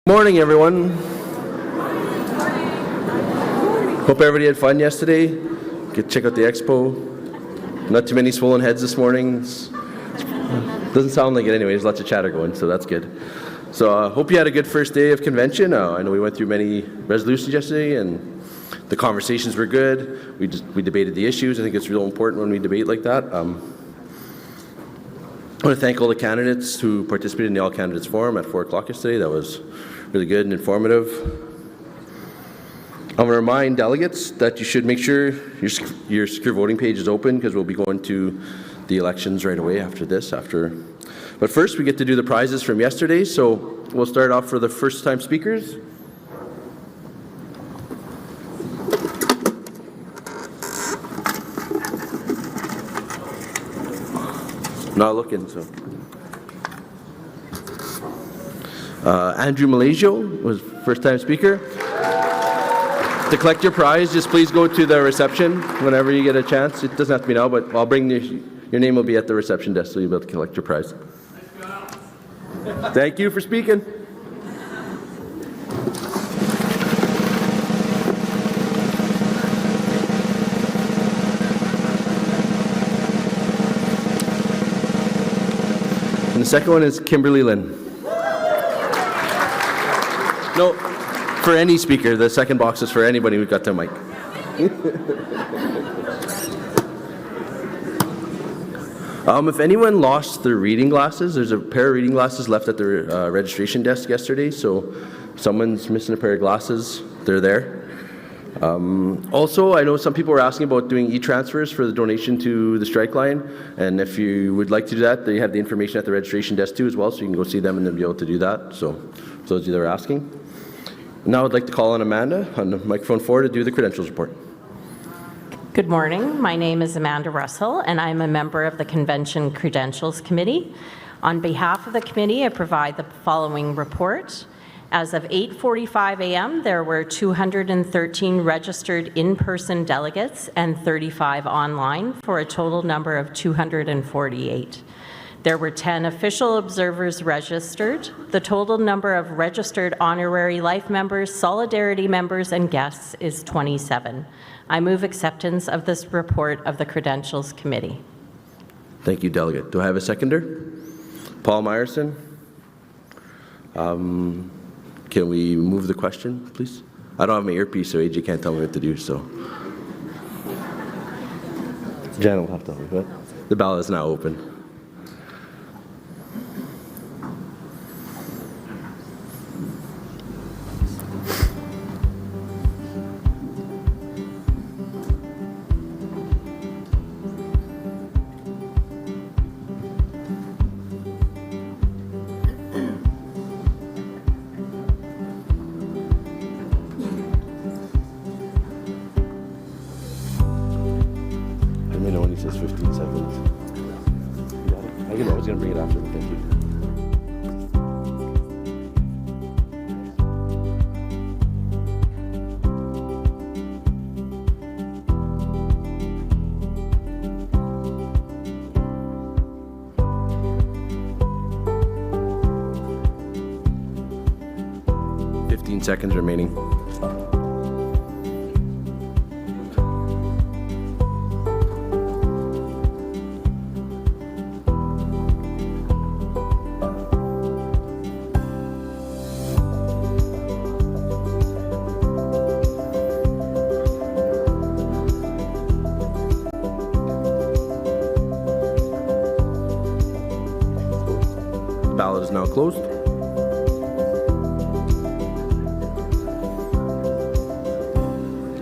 Morning, everyone. Hope everybody had fun yesterday. Check out the expo. Not too many swollen heads this morning. Doesn't sound like it anyway. There's lots of chatter going, so that's good. So hope you had a good first day of convention. I know we went through many resolutions yesterday, and the conversations were good. We debated the issues. I think it's real important when we debate like that. I want to thank all the candidates who participated in the All Candidates Forum at 4 o'clock yesterday. That was really good and informative. I want to remind delegates that you should make sure your secure voting page is open, because we'll be going to the elections right away after this. But first, we get to do the prizes from yesterday. So we'll start off for the first-time speakers. Not looking, so. Andrew Malaysia was first-time speaker. To collect your prize, just please go to the reception whenever you get a chance. It doesn't have to be now, but I'll bring your name will be at the reception desk, so you'll be able to collect your prize. Thank you for speaking. And the second one is Kimberly Lynn. No, for any speaker. The second box is for anybody who got their mic. If anyone lost their reading glasses, there's a pair of reading glasses left at the registration desk yesterday, so if someone's missing a pair of glasses, they're there. Also, I know some people were asking about doing e-transfers for the donation to the strike line, and if you would like to do that, they have the information at the registration desk too as well, so you can go see them and then be able to do that. So for those of you that are asking. Now I'd like to call on Amanda on the microphone 4 to do the credentials report. Good morning. My name is Amanda Russell, and I'm a member of the Convention Credentials Committee. On behalf of the committee, I provide the following report. As of 8:45 a.m., there were 213 registered in-person delegates and 35 online, for a total number of 248. There were 10 official observers registered. The total number of registered honorary life members, solidarity members, and guests is 27. I move acceptance of this report of the Credentials Committee. Thank you, Delegate. Do I have a seconder? Paul Meyerson. Can we move the question, please? I don't have my earpiece, so AJ can't tell me what to do, so. Jan will have to help me. The ballot is now open. Says 15 seconds. You got it? I was going to bring it after, but thank you. Seconds remaining. The ballot is now closed.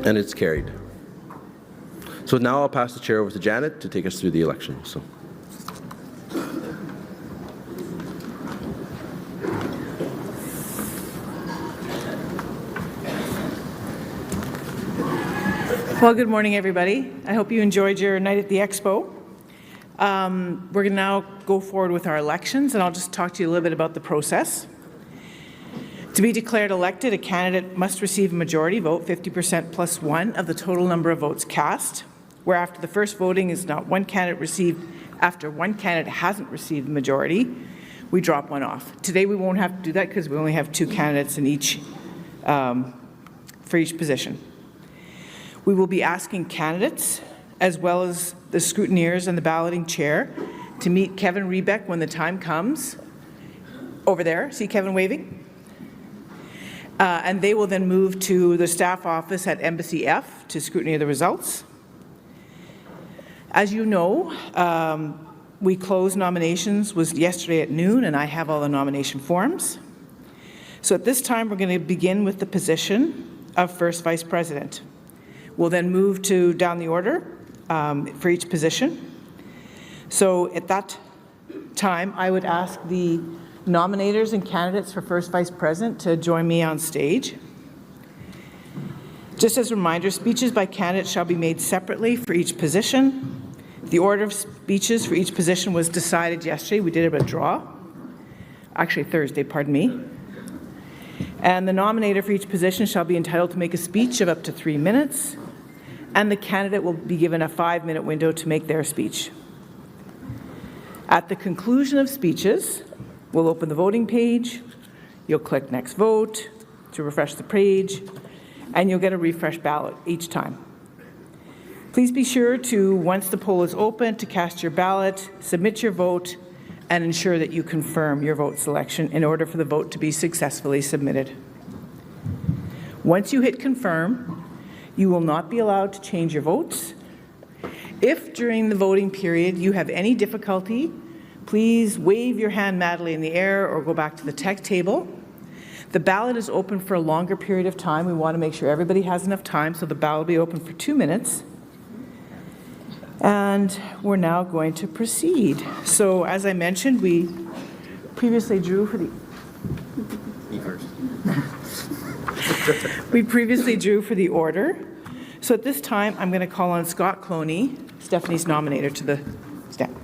And it's carried. So now I'll pass the chair over to Janet to take us through the election. So. Well, good morning, everybody. I hope you enjoyed your night at the Expo. We're going to now go forward with our elections, and I'll just talk to you a little bit about the process. To be declared elected, a candidate must receive a majority vote, 50% plus 1 of the total number of votes cast, where after the first voting is not one candidate received, after one candidate hasn't received the majority, we drop one off. Today we won't have to do that because we only have 2 candidates in each, for each position. We will be asking candidates, as well as the scrutineers and the balloting chair, to meet Kevin Rebeck when the time comes. Over there, see Kevin waving? And they will then move to the staff office at Embassy F to scrutiny of the results. As you know, we closed nominations was yesterday at noon, and I have all the nomination forms. So at this time, we're going to begin with the position of First Vice President. We'll then move to down the order for each position. So at that time, I would ask the nominators and candidates for First Vice President to join me on stage. Just as a reminder, speeches by candidates shall be made separately for each position. The order of speeches for each position was decided yesterday. We did it by draw. Actually, Thursday, pardon me. And the nominator for each position shall be entitled to make a speech of up to 3 minutes, and the candidate will be given a 5-minute window to make their speech. At the conclusion of speeches, we'll open the voting page. You'll click Next Vote to refresh the page, and you'll get a refresh ballot each time. Please be sure to, once the poll is open, to cast your ballot, submit your vote, and ensure that you confirm your vote selection in order for the vote to be successfully submitted. Once you hit confirm, you will not be allowed to change your votes. If during the voting period you have any difficulty, please wave your hand madly in the air or go back to the tech table. The ballot is open for a longer period of time. We want to make sure everybody has enough time, so the ballot will be open for 2 minutes. And we're now going to proceed. So as I mentioned, we previously drew for the order. So at this time, I'm going to call on Scott Cloney, Stephanie's nominator, to the stand.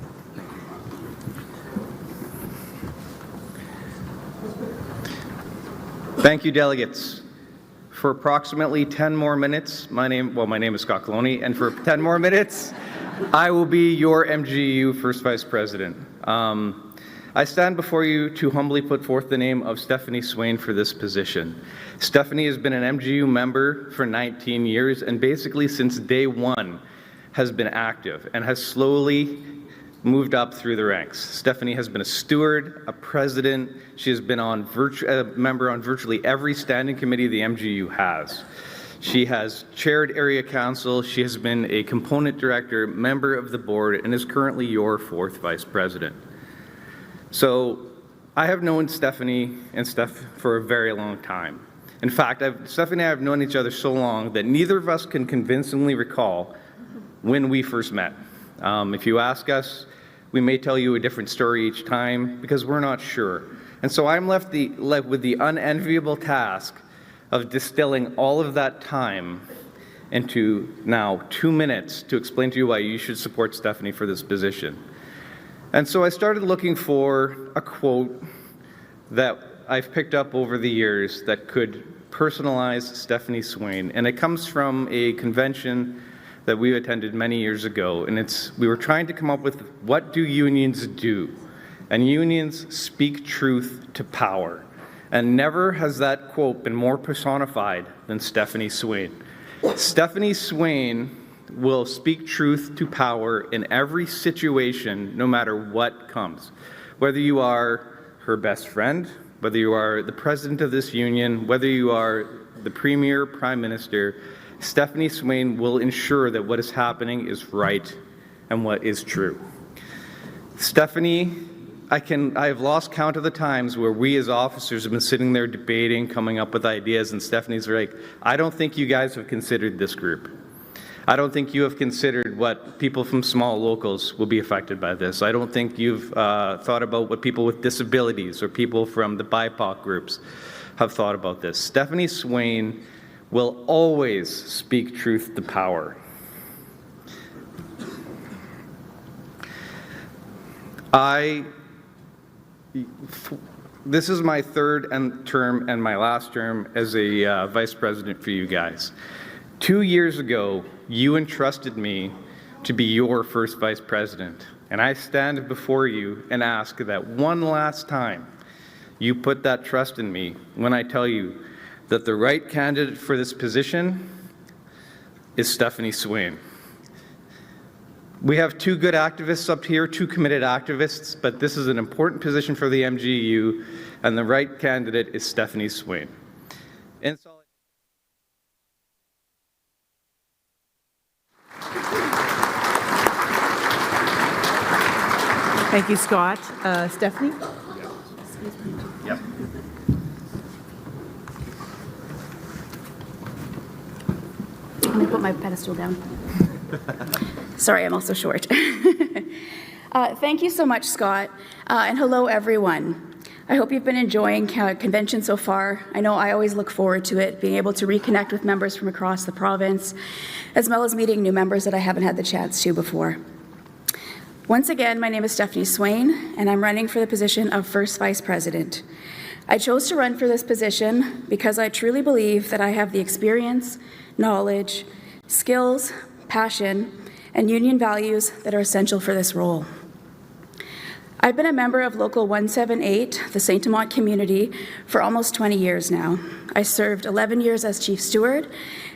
Thank you, delegates. For approximately 10 more minutes, my name is Scott Cloney, and for 10 more minutes, I will be your MGEU First Vice President. I stand before you to humbly put forth the name of Stephanie Swain for this position. Stephanie has been an MGEU member for 19 years, and basically since day one has been active and has slowly moved up through the ranks. Stephanie has been a steward, a president. She has been a member on virtually every standing committee the MGEU has. She has chaired area council. She has been a component director, member of the board, and is currently your 4th vice president. So I have known Stephanie and Steph for a very long time. In fact, Stephanie and I have known each other so long that neither of us can convincingly recall when we first met. If you ask us, we may tell you a different story each time because we're not sure. And so I'm left with the unenviable task of distilling all of that time into now 2 minutes to explain to you why you should support Stephanie for this position. And so I started looking for a quote that I've picked up over the years that could personalize Stephanie Swain. And it comes from a convention that we attended many years ago. And we were trying to come up with, what do unions do? And unions speak truth to power. And never has that quote been more personified than Stephanie Swain. Stephanie Swain will speak truth to power in every situation, no matter what comes. Whether you are her best friend, whether you are the president of this union, whether you are the premier, prime minister, Stephanie Swain will ensure that what is happening is right and what is true. Stephanie, I have lost count of the times where we as officers have been sitting there debating, coming up with ideas, and Stephanie's like, I don't think you guys have considered this group. I don't think you have considered what people from small locals will be affected by this. I don't think you've thought about what people with disabilities or people from the BIPOC groups have thought about this. Stephanie Swain will always speak truth to power. This is my third term and my last term as a vice president for you guys. 2 years ago, you entrusted me to be your first vice president. And I stand before you and ask that one last time you put that trust in me when I tell you that the right candidate for this position is Stephanie Swain. We have two good activists up here, two committed activists, but this is an important position for the MGEU, and the right candidate is Stephanie Swain. Thank you, Scott. Stephanie? Yep. I'm going to put my pedestal down. Sorry, I'm also short. Thank you so much, Scott, and hello, everyone. I hope you've been enjoying convention so far. I know I always look forward to it, being able to reconnect with members from across the province, as well as meeting new members that I haven't had the chance to before. Once again, my name is Stephanie Swain, and I'm running for the position of First Vice President. I chose to run for this position because I truly believe that I have the experience, knowledge, skills, passion, and union values that are essential for this role. I've been a member of Local 178, the St. Amant community, for almost 20 years now. I served 11 years as Chief Steward,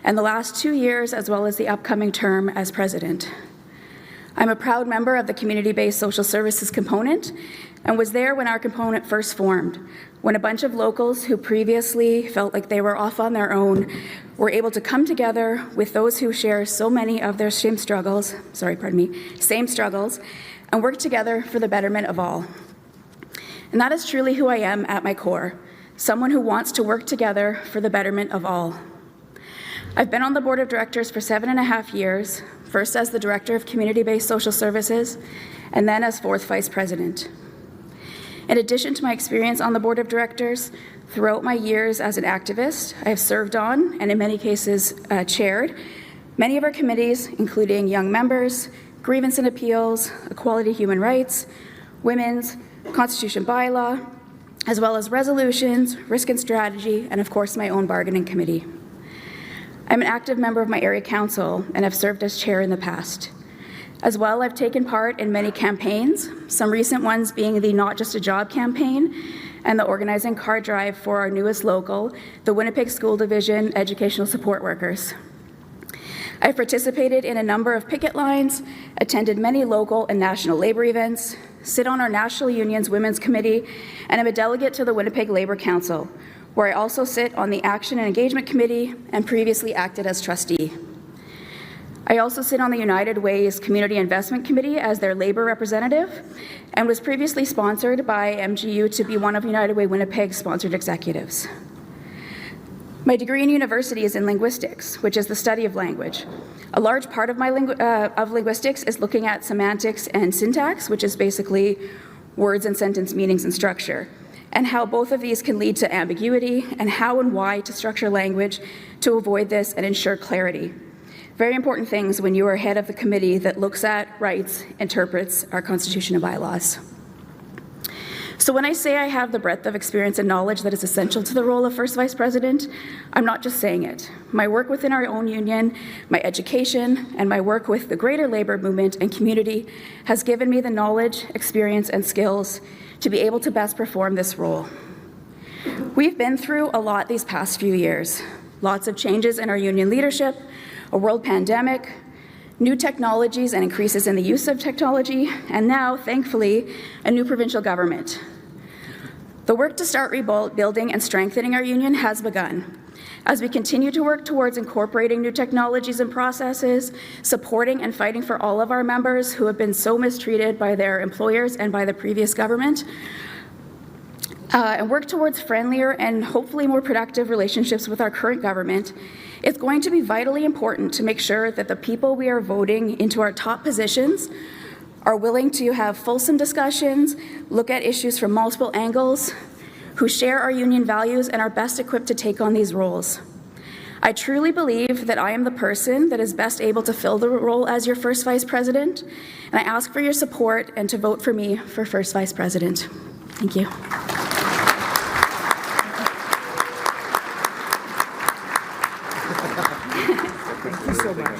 and the last 2 years, as well as the upcoming term, as President. I'm a proud member of the community-based social services component and was there when our component first formed, when a bunch of locals who previously felt like they were off on their own were able to come together with those who share so many of their same struggles, and work together for the betterment of all. And that is truly who I am at my core, someone who wants to work together for the betterment of all. I've been on the board of directors for 7.5 years, first as the Director of Community-Based Social Services, and then as 4th Vice President. In addition to my experience on the board of directors, throughout my years as an activist, I have served on, and in many cases chaired, many of our committees, including Young Members, Grievance and Appeals, Equality Human Rights, Women's, Constitution Bylaw, as well as Resolutions, Risk and Strategy, and of course my own bargaining committee. I'm an active member of my area council and have served as chair in the past. As well, I've taken part in many campaigns, some recent ones being the Not Just a Job campaign and the organizing car drive for our newest local, the Winnipeg School Division Educational Support Workers. I've participated in a number of picket lines, attended many local and national labor events, sit on our National Union's Women's Committee, and am a delegate to the Winnipeg Labour Council, where I also sit on the Action and Engagement Committee and previously acted as trustee. I also sit on the United Way's Community Investment Committee as their labour representative and was previously sponsored by MGEU to be one of United Way Winnipeg's sponsored executives. My degree in university is in linguistics, which is the study of language. A large part of my linguistics is looking at semantics and syntax, which is basically words and sentence meanings and structure, and how both of these can lead to ambiguity and how and why to structure language to avoid this and ensure clarity. Very important things when you are head of the committee that looks at, writes, interprets our Constitution and bylaws. So when I say I have the breadth of experience and knowledge that is essential to the role of First Vice President, I'm not just saying it. My work within our own union, my education, and my work with the greater labour movement and community has given me the knowledge, experience, and skills to be able to best perform this role. We've been through a lot these past few years. Lots of changes in our union leadership, a world pandemic, new technologies and increases in the use of technology, and now, thankfully, a new provincial government. The work to start rebuilding and strengthening our union has begun. As we continue to work towards incorporating new technologies and processes, supporting and fighting for all of our members who have been so mistreated by their employers and by the previous government, and work towards friendlier and hopefully more productive relationships with our current government, it's going to be vitally important to make sure that the people we are voting into our top positions are willing to have fulsome discussions, look at issues from multiple angles, who share our union values and are best equipped to take on these roles. I truly believe that I am the person that is best able to fill the role as your First Vice President, and I ask for your support and to vote for me for First Vice President. Thank you. Thank you so much.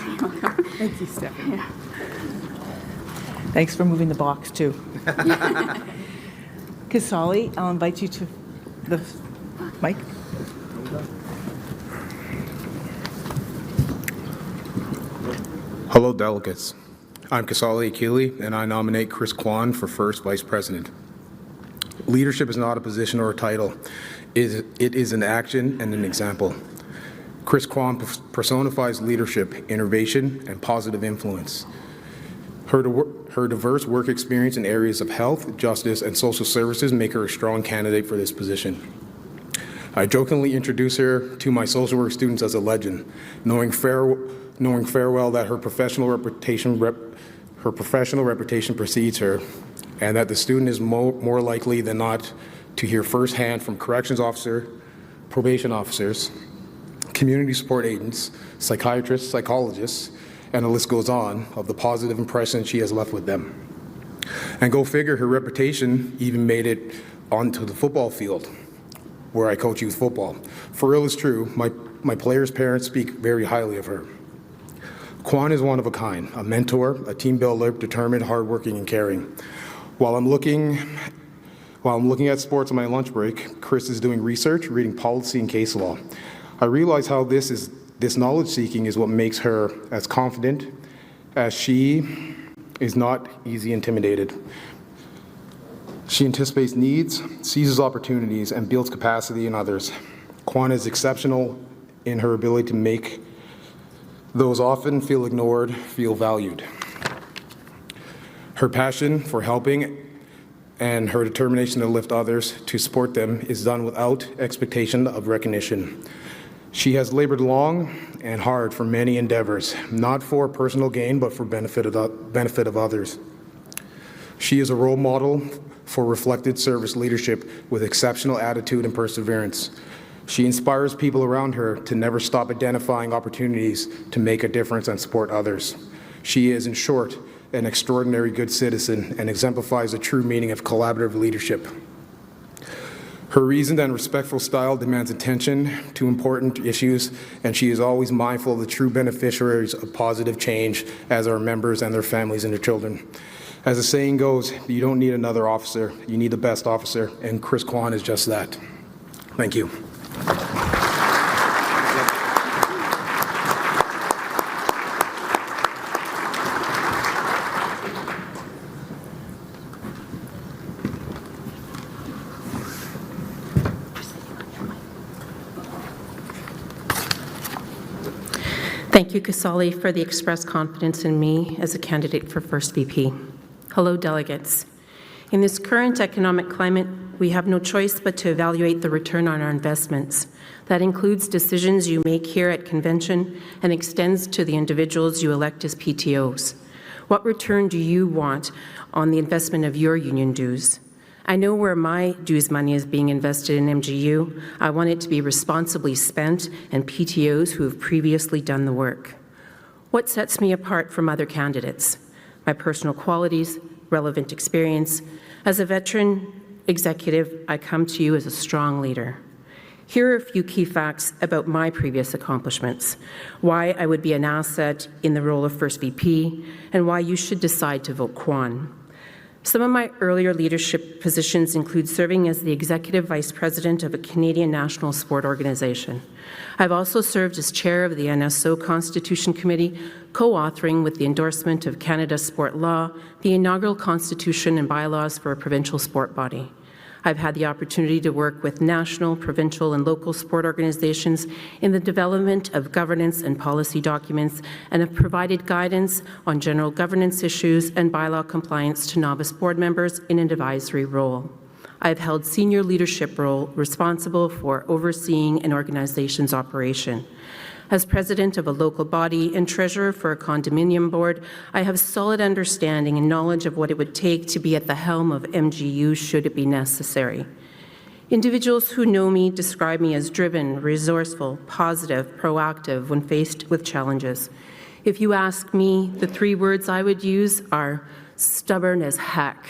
Thank you, Stephanie. Yeah. Thanks for moving the box, too. Kasali, I'll invite you to the mic. Hello, delegates. I'm Kasali Akili, and I nominate Chris Kwan for first vice president. Leadership is not a position or a title. It is an action and an example. Chris Kwan personifies leadership, innovation, and positive influence. Her diverse work experience in areas of health, justice, and social services make her a strong candidate for this position. I jokingly introduce her to my social work students as a legend, knowing farewell that her professional reputation precedes her, and that the student is more likely than not to hear firsthand from corrections officer, probation officers, community support agents, psychiatrists, psychologists, and the list goes on, of the positive impression she has left with them. And go figure, her reputation even made it onto the football field, where I coach youth football. For real, it's true, my players' parents speak very highly of her. Kwan is one of a kind, a mentor, a team builder, determined, hardworking, and caring. While I'm looking at sports on my lunch break, Chris is doing research, reading policy and case law. I realize how this knowledge seeking is what makes her as confident as she is not easily intimidated. She anticipates needs, seizes opportunities, and builds capacity in others. Kwan is exceptional in her ability to make those often feel ignored feel valued. Her passion for helping and her determination to lift others, to support them, is done without expectation of recognition. She has labored long and hard for many endeavors, not for personal gain, but for benefit of others. She is a role model for reflected service leadership with exceptional attitude and perseverance. She inspires people around her to never stop identifying opportunities to make a difference and support others. She is, in short, an extraordinary good citizen and exemplifies the true meaning of collaborative leadership. Her reasoned and respectful style demands attention to important issues, and she is always mindful of the true beneficiaries of positive change as our members and their families and their children. As the saying goes, you don't need another officer, you need the best officer, and Chris Kwan is just that. Thank you. Thank you, Kasali, for the expressed confidence in me as a candidate for first VP. Hello, delegates. In this current economic climate, we have no choice but to evaluate the return on our investments. That includes decisions you make here at convention and extends to the individuals you elect as PTOs. What return do you want on the investment of your union dues? I know where my dues money is being invested in MGEU. I want it to be responsibly spent and PTOs who have previously done the work. What sets me apart from other candidates? My personal qualities, relevant experience. As a veteran executive, I come to you as a strong leader. Here are a few key facts about my previous accomplishments, why I would be an asset in the role of First VP, and why you should decide to vote Kwan. Some of my earlier leadership positions include serving as the Executive Vice President of a Canadian national sport organization. I've also served as chair of the NSO Constitution Committee, co-authoring with the endorsement of Canada's sport law, the inaugural constitution and bylaws for a provincial sport body. I've had the opportunity to work with national, provincial, and local sport organizations in the development of governance and policy documents and have provided guidance on general governance issues and bylaw compliance to novice board members in an advisory role. I've held senior leadership role responsible for overseeing an organization's operation. As president of a local body and treasurer for a condominium board, I have solid understanding and knowledge of what it would take to be at the helm of MGEU should it be necessary. Individuals who know me describe me as driven, resourceful, positive, proactive when faced with challenges. If you ask me, the 3 words I would use are stubborn as heck.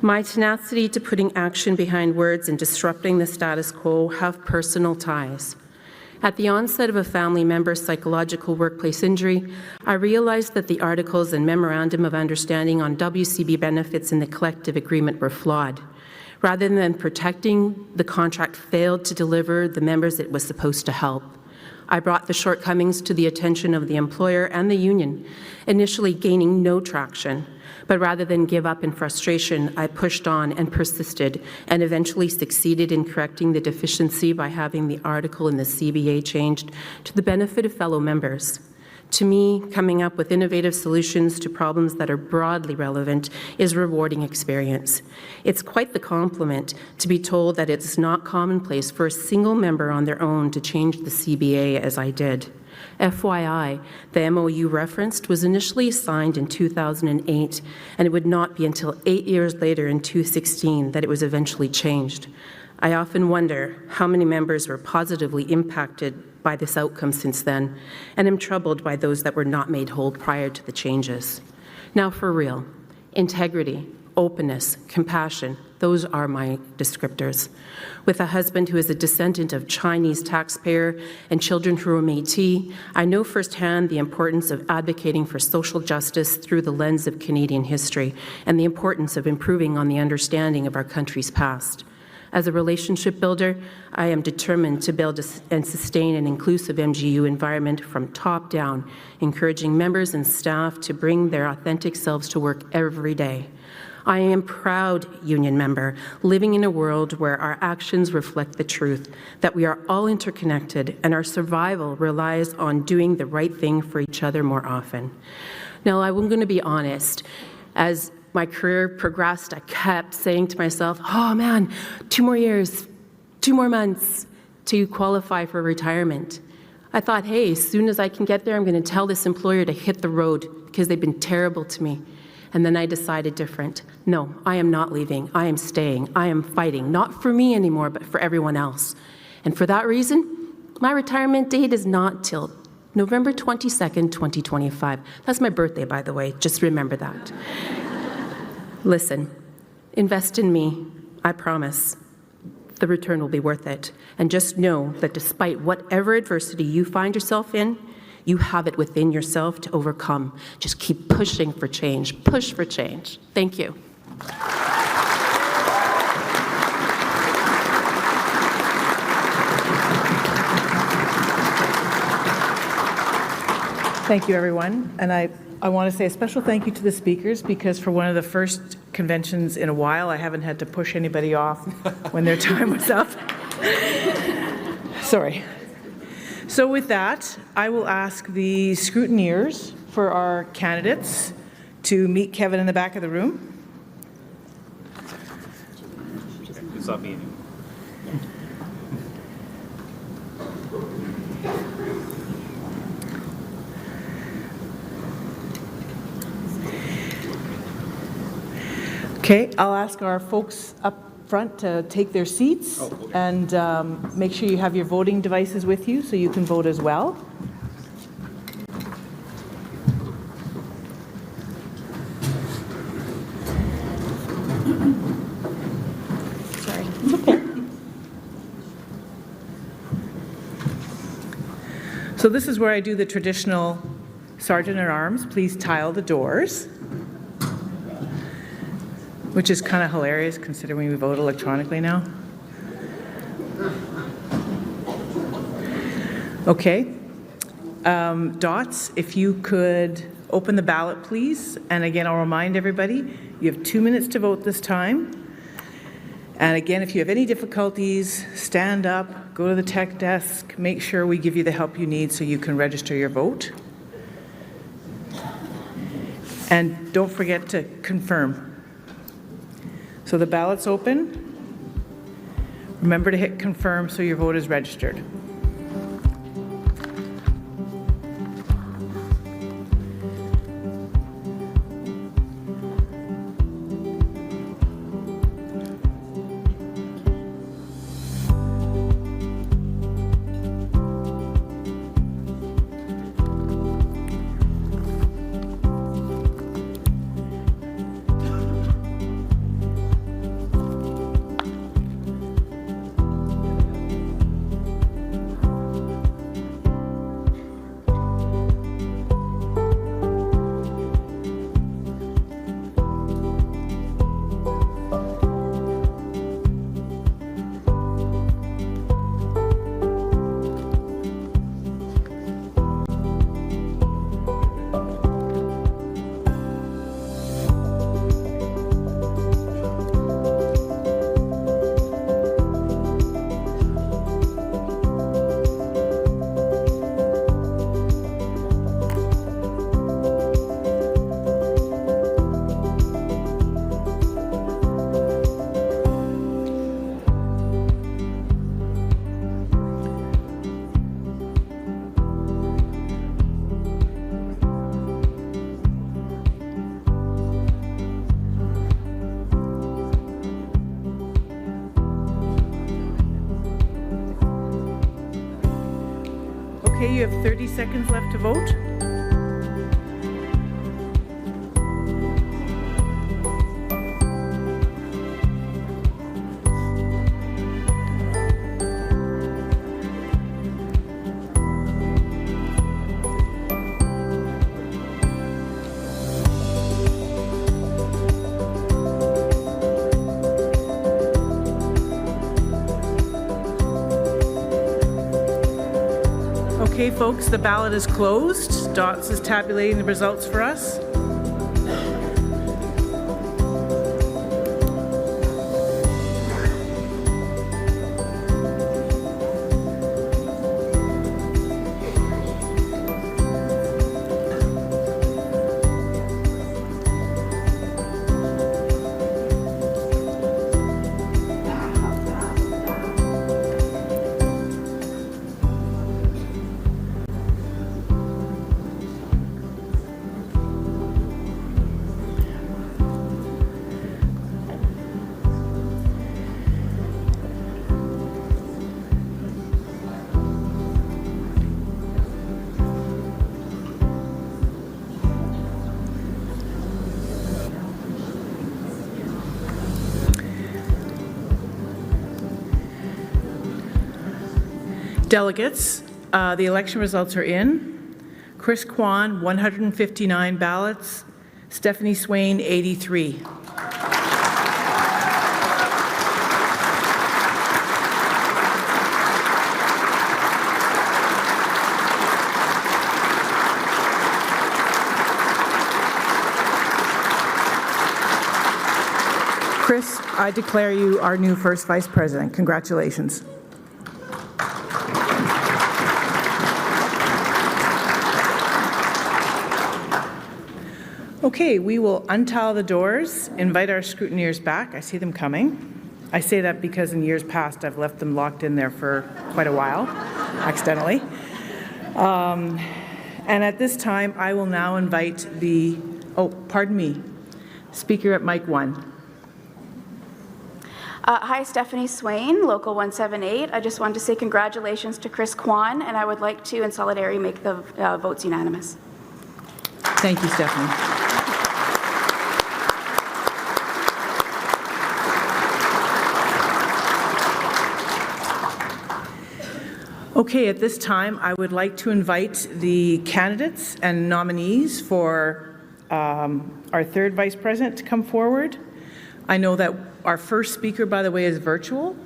My tenacity to putting action behind words and disrupting the status quo have personal ties. At the onset of a family member's psychological workplace injury, I realized that the articles and memorandum of understanding on WCB benefits in the collective agreement were flawed. Rather than protecting, the contract failed to deliver the members it was supposed to help. I brought the shortcomings to the attention of the employer and the union, initially gaining no traction. But rather than give up in frustration, I pushed on and persisted and eventually succeeded in correcting the deficiency by having the article in the CBA changed to the benefit of fellow members. To me, coming up with innovative solutions to problems that are broadly relevant is a rewarding experience. It's quite the compliment to be told that it's not commonplace for a single member on their own to change the CBA as I did. FYI, the MOU referenced was initially signed in 2008, and it would not be until 8 years later in 2016 that it was eventually changed. I often wonder how many members were positively impacted by this outcome since then, and am troubled by those that were not made whole prior to the changes. Now for real, integrity, openness, compassion, those are my descriptors. With a husband who is a descendant of Chinese taxpayer and children who are Métis, I know firsthand the importance of advocating for social justice through the lens of Canadian history and the importance of improving on the understanding of our country's past. As a relationship builder, I am determined to build and sustain an inclusive MGEU environment from top down, encouraging members and staff to bring their authentic selves to work every day. I am a proud union member, living in a world where our actions reflect the truth, that we are all interconnected and our survival relies on doing the right thing for each other more often. Now, I'm going to be honest. As my career progressed, I kept saying to myself, oh man, 2 more years, 2 more months to qualify for retirement. I thought, hey, as soon as I can get there, I'm going to tell this employer to hit the road because they've been terrible to me. And then I decided different. No, I am not leaving. I am staying. I am fighting, not for me anymore, but for everyone else. And for that reason, my retirement date is not till November 22nd, 2025. That's my birthday, by the way. Just remember that. Listen, invest in me. I promise. The return will be worth it. And just know that despite whatever adversity you find yourself in, you have it within yourself to overcome. Just keep pushing for change. Push for change. Thank you. Thank you, everyone. And I want to say a special thank you to the speakers, because for one of the first conventions in a while, I haven't had to push anybody off when their time was up. Sorry. So with that, I will ask the scrutineers for our candidates to meet Kevin in the back of the room. It's not me. Okay, I'll ask our folks up front to take their seats, and make sure you have your voting devices with you so you can vote as well. Sorry. Okay. So this is where I do the traditional Sergeant at Arms, please tile the doors. Which is kind of hilarious considering we vote electronically now. Okay. Dots, if you could open the ballot, please. And again, I'll remind everybody, you have 2 minutes to vote this time. And again, if you have any difficulties, stand up, go to the tech desk, make sure we give you the help you need so you can register your vote. And don't forget to confirm. So the ballot's open. Remember to hit confirm so your vote is registered. Okay, you have 30 seconds left to vote. Okay, folks, the ballot is closed. Dots is tabulating the results for us. Delegates, the election results are in. Chris Kwan, 159 ballots. Stephanie Swain, 83. Chris, I declare you our new first vice president. Congratulations. Okay, we will untile the doors, invite our scrutineers back. I see them coming. I say that because in years past, I've left them locked in there for quite a while, accidentally. And at this time, I will now invite the, speaker at mic 1. Hi, Stephanie Swain, Local 178. I just wanted to say congratulations to Chris Kwan, and I would like to, in solidarity, make the votes unanimous. Thank you, Stephanie. Okay, at this time, I would like to invite the candidates and nominees for our third vice president to come forward. I know that our first speaker, by the way, is virtual.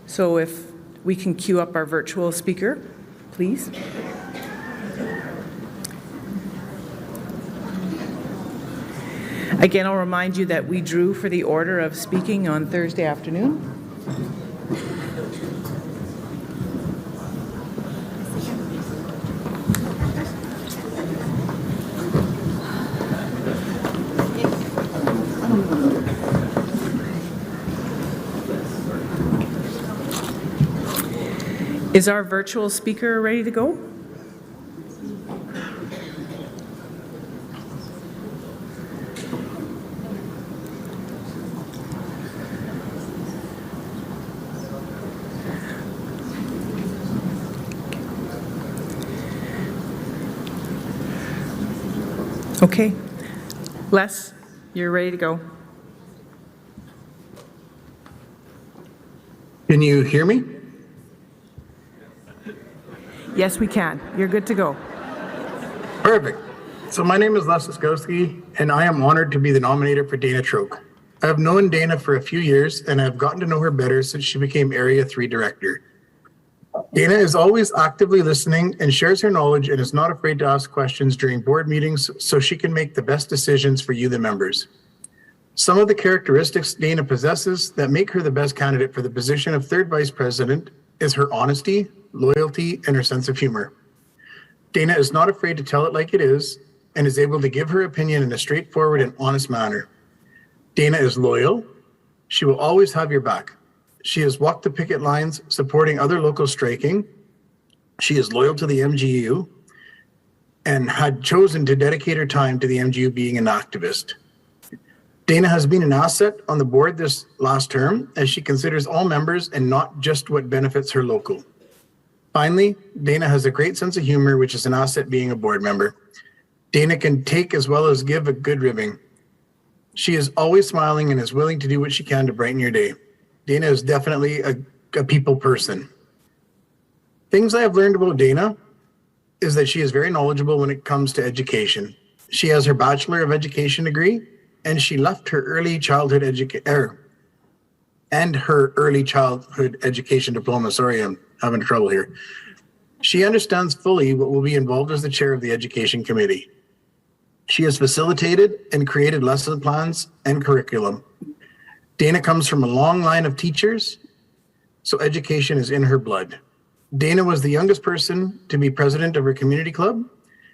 So if we can queue up our virtual speaker, please. Again, I'll remind you that we drew for the order of speaking on Thursday afternoon. Is our virtual speaker ready to go? Okay. Les, you're ready to go. Can you hear me? Yes, we can. You're good to go. Perfect. So my name is Les Oskowski, and I am honored to be the nominator for Dana Troke. I have known Dana for a few years, and I've gotten to know her better since she became Area 3 Director. Dana is always actively listening and shares her knowledge and is not afraid to ask questions during board meetings so she can make the best decisions for you, the members. Some of the characteristics Dana possesses that make her the best candidate for the position of third vice president is her honesty, loyalty, and her sense of humor. Dana is not afraid to tell it like it is and is able to give her opinion in a straightforward and honest manner. Dana is loyal. She will always have your back. She has walked the picket lines supporting other locals striking. She is loyal to the MGEU and had chosen to dedicate her time to the MGEU being an activist. Dana has been an asset on the board this last term as she considers all members and not just what benefits her local. Finally, Dana has a great sense of humor, which is an asset being a board member. Dana can take as well as give a good ribbing. She is always smiling and is willing to do what she can to brighten your day. Dana is definitely a people person. Things I have learned about Dana is that she is very knowledgeable when it comes to education. She has her Bachelor of Education degree, and she left her early childhood education diploma. Sorry, I'm having trouble here. She understands fully what will be involved as the chair of the Education Committee. She has facilitated and created lesson plans and curriculum. Dana comes from a long line of teachers, so education is in her blood. Dana was the youngest person to be president of her community club.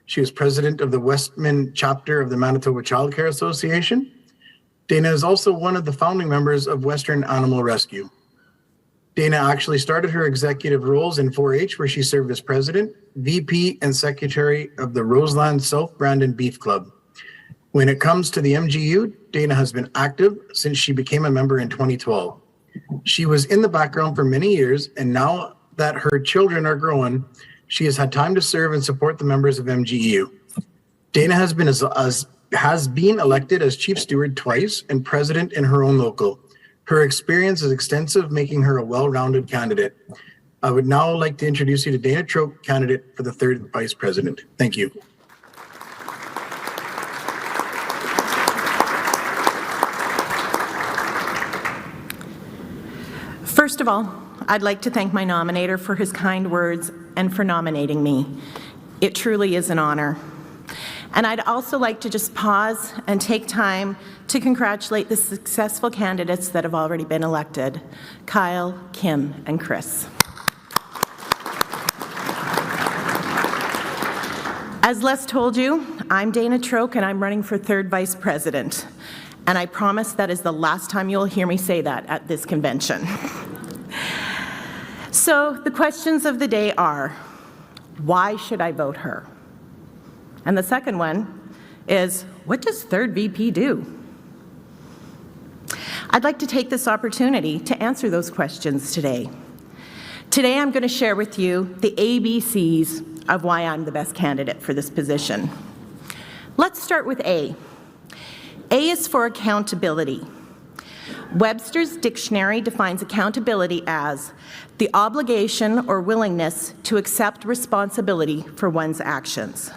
She was president of the Westman chapter of the Manitoba Child Care Association. Dana is also one of the founding members of Western Animal Rescue. Dana actually started her executive roles in 4-H, where she served as president, VP, and secretary of the Roseland South Brandon Beef Club. When it comes to the MGEU, Dana has been active since she became a member in 2012. She was in the background for many years, and now that her children are growing, she has had time to serve and support the members of MGEU. Dana has been elected as chief steward twice and president in her own local. Her experience is extensive, making her a well-rounded candidate. I would now like to introduce you to Dana Troke, candidate for the 3rd Vice President. Thank you. First of all, I'd like to thank my nominator for his kind words and for nominating me. It truly is an honor. And I'd also like to just pause and take time to congratulate the successful candidates that have already been elected, Kyle, Kim, and Chris. As Les told you, I'm Dana Troke and I'm running for 3rd Vice President. And I promise that is the last time you'll hear me say that at this convention. So the questions of the day are, why should I vote her? And the second one is, what does 3rd VP do? I'd like to take this opportunity to answer those questions today. Today I'm going to share with you the ABCs of why I'm the best candidate for this position. Let's start with A. A is for accountability. Webster's dictionary defines accountability as the obligation or willingness to accept responsibility for one's actions.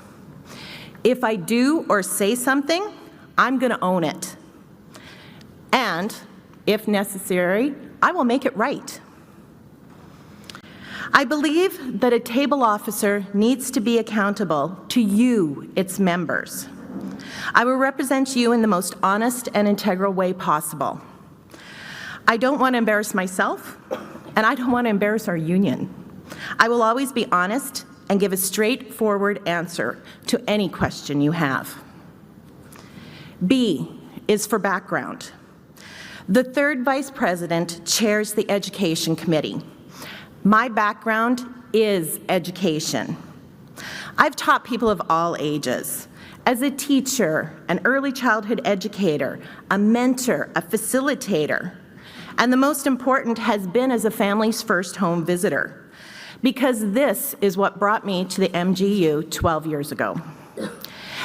If I do or say something, I'm going to own it. And, if necessary, I will make it right. I believe that a table officer needs to be accountable to you, its members. I will represent you in the most honest and integral way possible. I don't want to embarrass myself, and I don't want to embarrass our union. I will always be honest and give a straightforward answer to any question you have. B is for background. The 3rd Vice President chairs the Education Committee. My background is education. I've taught people of all ages. As a teacher, an early childhood educator, a mentor, a facilitator, and the most important has been as a family's first home visitor, because this is what brought me to the MGEU 12 years ago.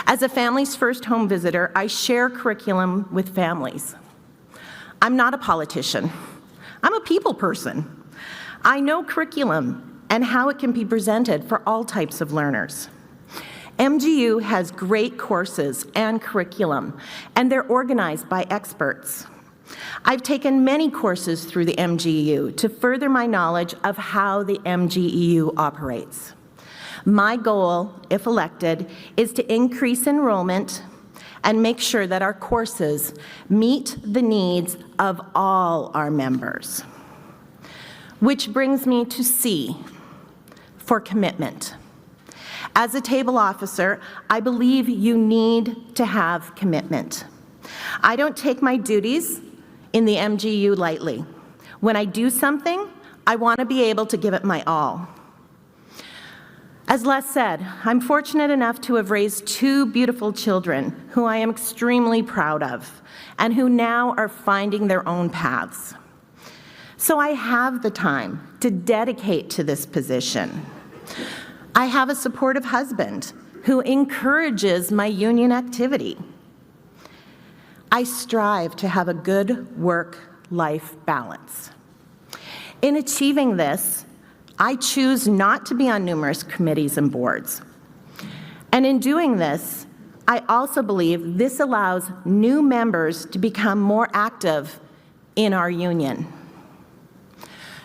As a family's first home visitor, I share curriculum with families. I'm not a politician. I'm a people person. I know curriculum and how it can be presented for all types of learners. MGEU has great courses and curriculum, and they're organized by experts. I've taken many courses through the MGEU to further my knowledge of how the MGEU operates. My goal, if elected, is to increase enrollment and make sure that our courses meet the needs of all our members. Which brings me to C, for commitment. As a table officer, I believe you need to have commitment. I don't take my duties in the MGEU lightly. When I do something, I want to be able to give it my all. As Les said, I'm fortunate enough to have raised 2 beautiful children who I am extremely proud of and who now are finding their own paths. So I have the time to dedicate to this position. I have a supportive husband who encourages my union activity. I strive to have a good work-life balance. In achieving this, I choose not to be on numerous committees and boards. And in doing this, I also believe this allows new members to become more active in our union.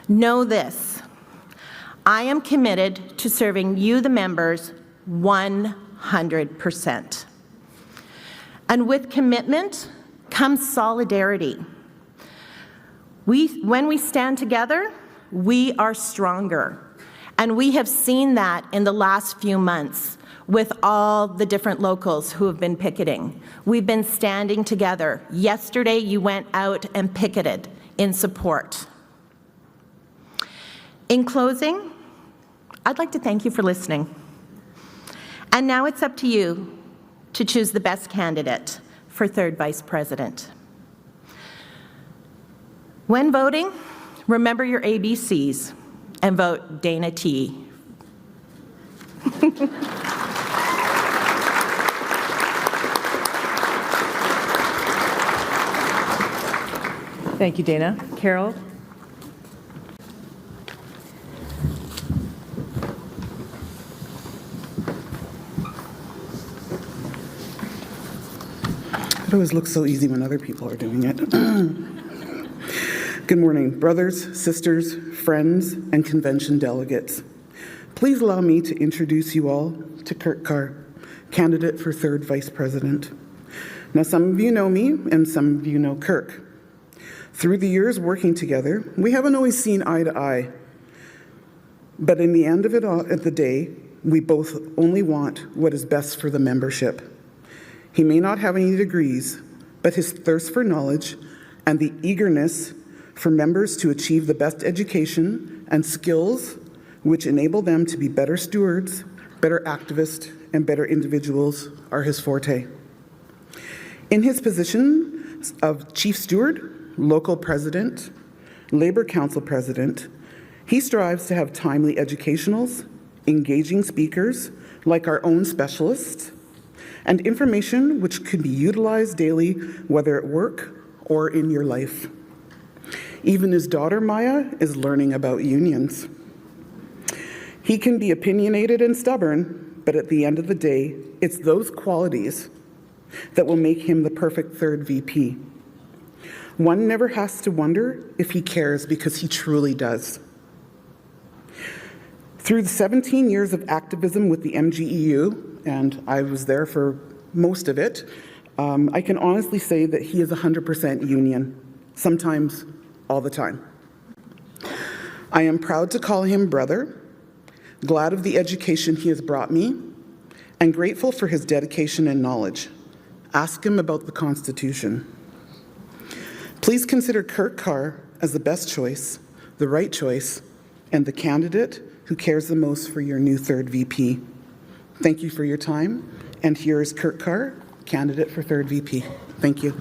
Know this, I am committed to serving you, the members, 100%. And with commitment comes solidarity. When we stand together, we are stronger. And we have seen that in the last few months with all the different locals who have been picketing. We've been standing together. Yesterday, you went out and picketed in support. In closing, I'd like to thank you for listening. And now it's up to you to choose the best candidate for third vice president. When voting, remember your ABCs and vote Dana T. Thank you, Dana. Carol? It always looks so easy when other people are doing it. Good morning, brothers, sisters, friends, and convention delegates. Please allow me to introduce you all to Kurt Carr, candidate for third vice president. Now, some of you know me, and some of you know Kirk. Through the years working together, we haven't always seen eye to eye. But in the end of it all, at the day, we both only want what is best for the membership. He may not have any degrees, but his thirst for knowledge and the eagerness for members to achieve the best education and skills which enable them to be better stewards, better activists, and better individuals are his forte. In his position of chief steward, local president, labor council president, he strives to have timely educationals, engaging speakers like our own specialists, and information which could be utilized daily, whether at work or in your life. Even his daughter, Maya, is learning about unions. He can be opinionated and stubborn, but at the end of the day, it's those qualities that will make him the perfect third VP. One never has to wonder if he cares, because he truly does. Through the 17 years of activism with the MGEU, and I was there for most of it, I can honestly say that he is 100% union, sometimes all the time. I am proud to call him brother, glad of the education he has brought me, and grateful for his dedication and knowledge. Ask him about the Constitution. Please consider Kurt Carr as the best choice, the right choice, and the candidate who cares the most for your new third VP. Thank you for your time, and here is Kurt Carr, candidate for third VP. Thank you.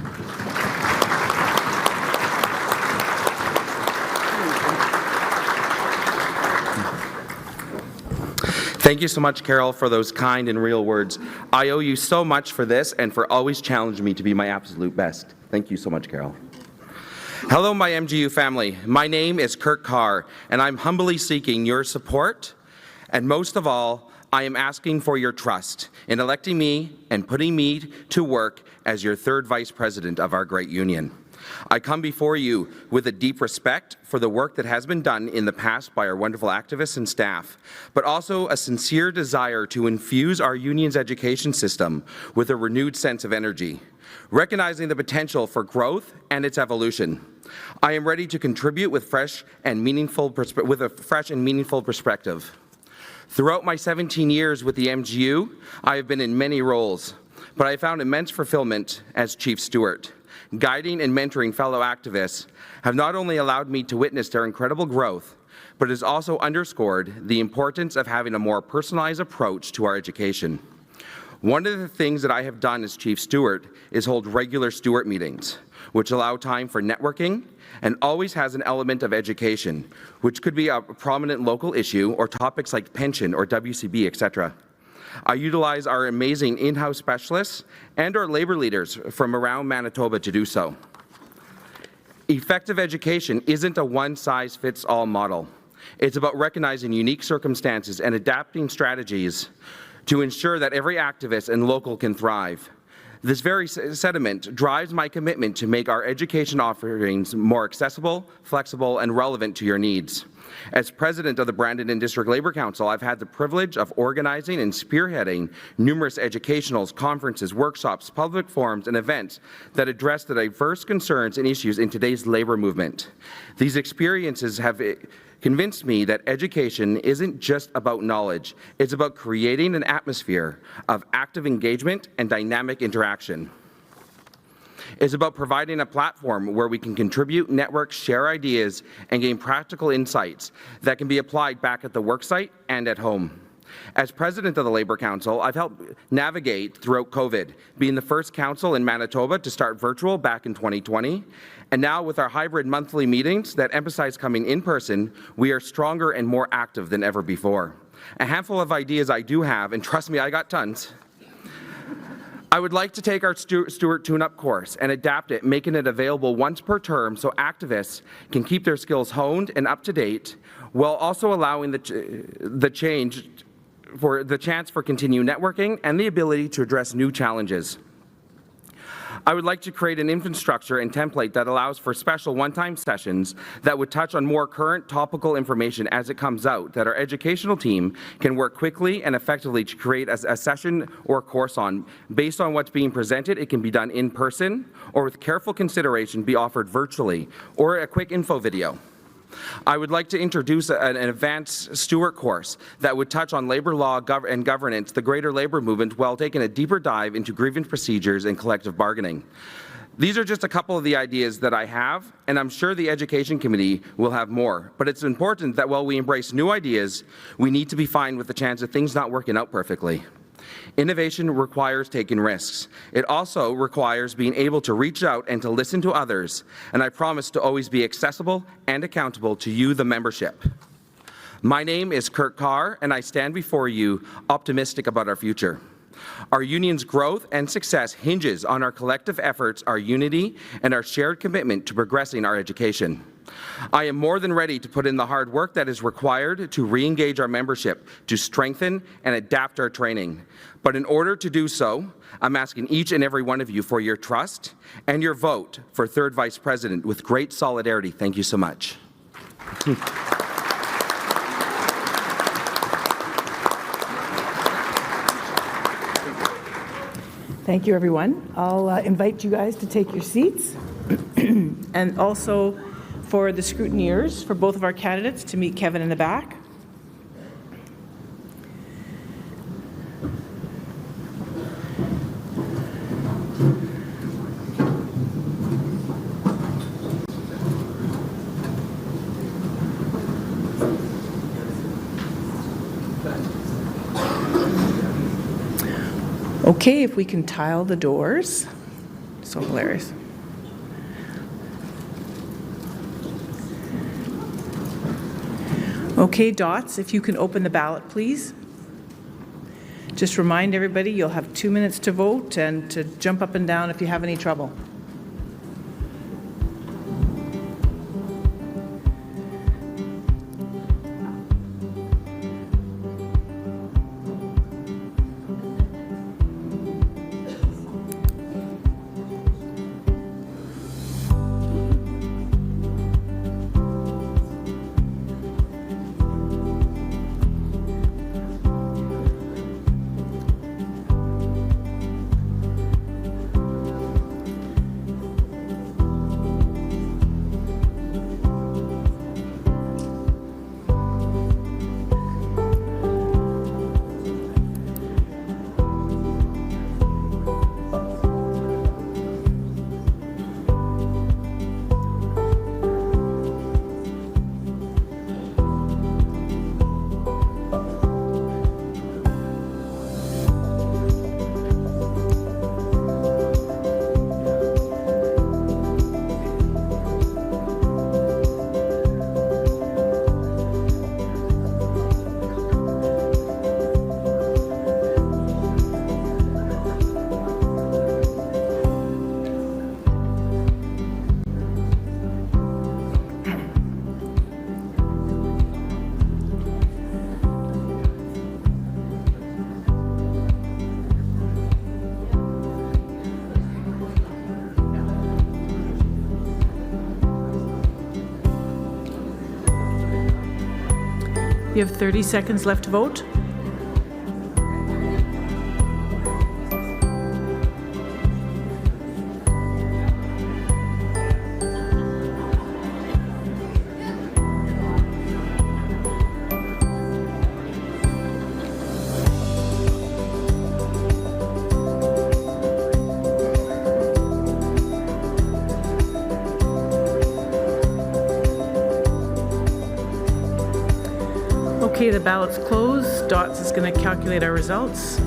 Thank you so much, Carol, for those kind and real words. I owe you so much for this and for always challenging me to be my absolute best. Thank you so much, Carol. Hello, my MGU family. My name is Kurt Carr, and I'm humbly seeking your support, and most of all, I am asking for your trust in electing me and putting me to work as your third vice president of our great union. I come before you with a deep respect for the work that has been done in the past by our wonderful activists and staff, but also a sincere desire to infuse our union's education system with a renewed sense of energy, recognizing the potential for growth and its evolution. I am ready to contribute with a fresh and meaningful perspective. Throughout my 17 years with the MGU, I have been in many roles, but I found immense fulfillment as chief steward. Guiding and mentoring fellow activists have not only allowed me to witness their incredible growth, but has also underscored the importance of having a more personalized approach to our education. One of the things that I have done as Chief Steward is hold regular Steward meetings, which allow time for networking and always has an element of education, which could be a prominent local issue or topics like pension or WCB, etc. I utilize our amazing in-house specialists and our labor leaders from around Manitoba to do so. Effective education isn't a one-size-fits-all model. It's about recognizing unique circumstances and adapting strategies to ensure that every activist and local can thrive. This very sentiment drives my commitment to make our education offerings more accessible, flexible, and relevant to your needs. As president of the Brandon and District Labour Council, I've had the privilege of organizing and spearheading numerous educationals, conferences, workshops, public forums, and events that address the diverse concerns and issues in today's labour movement. These experiences have convinced me that education isn't just about knowledge, it's about creating an atmosphere of active engagement and dynamic interaction. It's about providing a platform where we can contribute, network, share ideas, and gain practical insights that can be applied back at the worksite and at home. As president of the Labour Council, I've helped navigate throughout COVID, being the first council in Manitoba to start virtual back in 2020. And now with our hybrid monthly meetings that emphasize coming in person, we are stronger and more active than ever before. A handful of ideas I do have, and trust me, I got tons. I would like to take our Steward Tune-Up course and adapt it, making it available once per term so activists can keep their skills honed and up to date, while also allowing the chance for continued networking and the ability to address new challenges. I would like to create an infrastructure and template that allows for special one-time sessions that would touch on more current topical information as it comes out, that our educational team can work quickly and effectively to create a session or course on. Based on what's being presented, it can be done in person or with careful consideration be offered virtually or a quick info video. I would like to introduce an advanced Steward course that would touch on labor law and governance, the greater labor movement, while taking a deeper dive into grievance procedures and collective bargaining. These are just a couple of the ideas that I have, and I'm sure the Education Committee will have more. But it's important that while we embrace new ideas, we need to be fine with the chance of things not working out perfectly. Innovation requires taking risks. It also requires being able to reach out and to listen to others, and I promise to always be accessible and accountable to you, the membership. My name is Kurt Carr, and I stand before you optimistic about our future. Our union's growth and success hinges on our collective efforts, our unity, and our shared commitment to progressing our education. I am more than ready to put in the hard work that is required to re-engage our membership, to strengthen and adapt our training. But in order to do so, I'm asking each and every one of you for your trust and your vote for third Vice President with great solidarity. Thank you so much. Thank you, everyone. I'll invite you guys to take your seats. And also for the scrutineers, for both of our candidates, to meet Kevin in the back. Okay, if we can tile the doors. So hilarious. Okay, Dots, if you can open the ballot, please. Just remind everybody you'll have 2 minutes to vote and to jump up and down if you have any trouble. You have 30 seconds left to vote. Okay, the ballot's closed. Dots is going to calculate our results.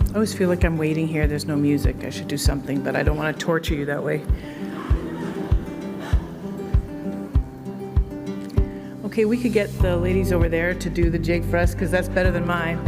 I always feel like I'm waiting here. There's no music. I should do something, but I don't want to torture you that way. Okay, we could get the ladies over there to do the jig for us because that's better than mine.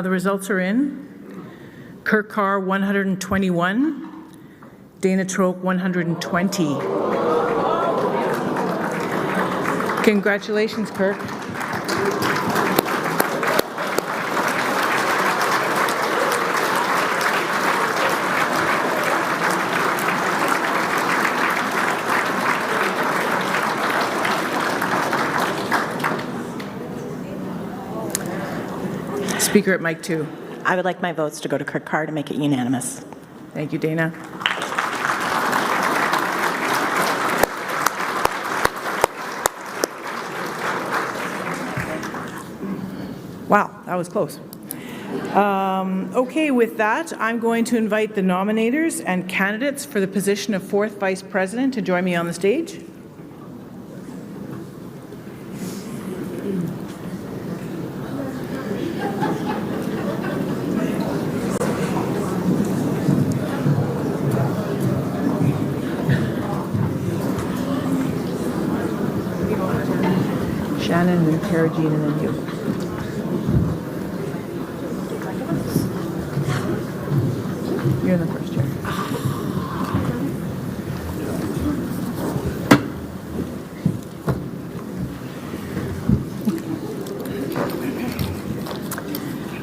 The results are in. Kirk Carr, 121. Dana Troke, 120. Congratulations, Kirk. Speaker at mic 2. I would like my votes to go to Kirk Carr to make it unanimous. Thank you, Dana. Wow, that was close. Okay, with that, I'm going to invite the nominators and candidates for the position of 4th Vice President to join me on the stage. Shannon and then Cara Jean and then you. You're in the first chair.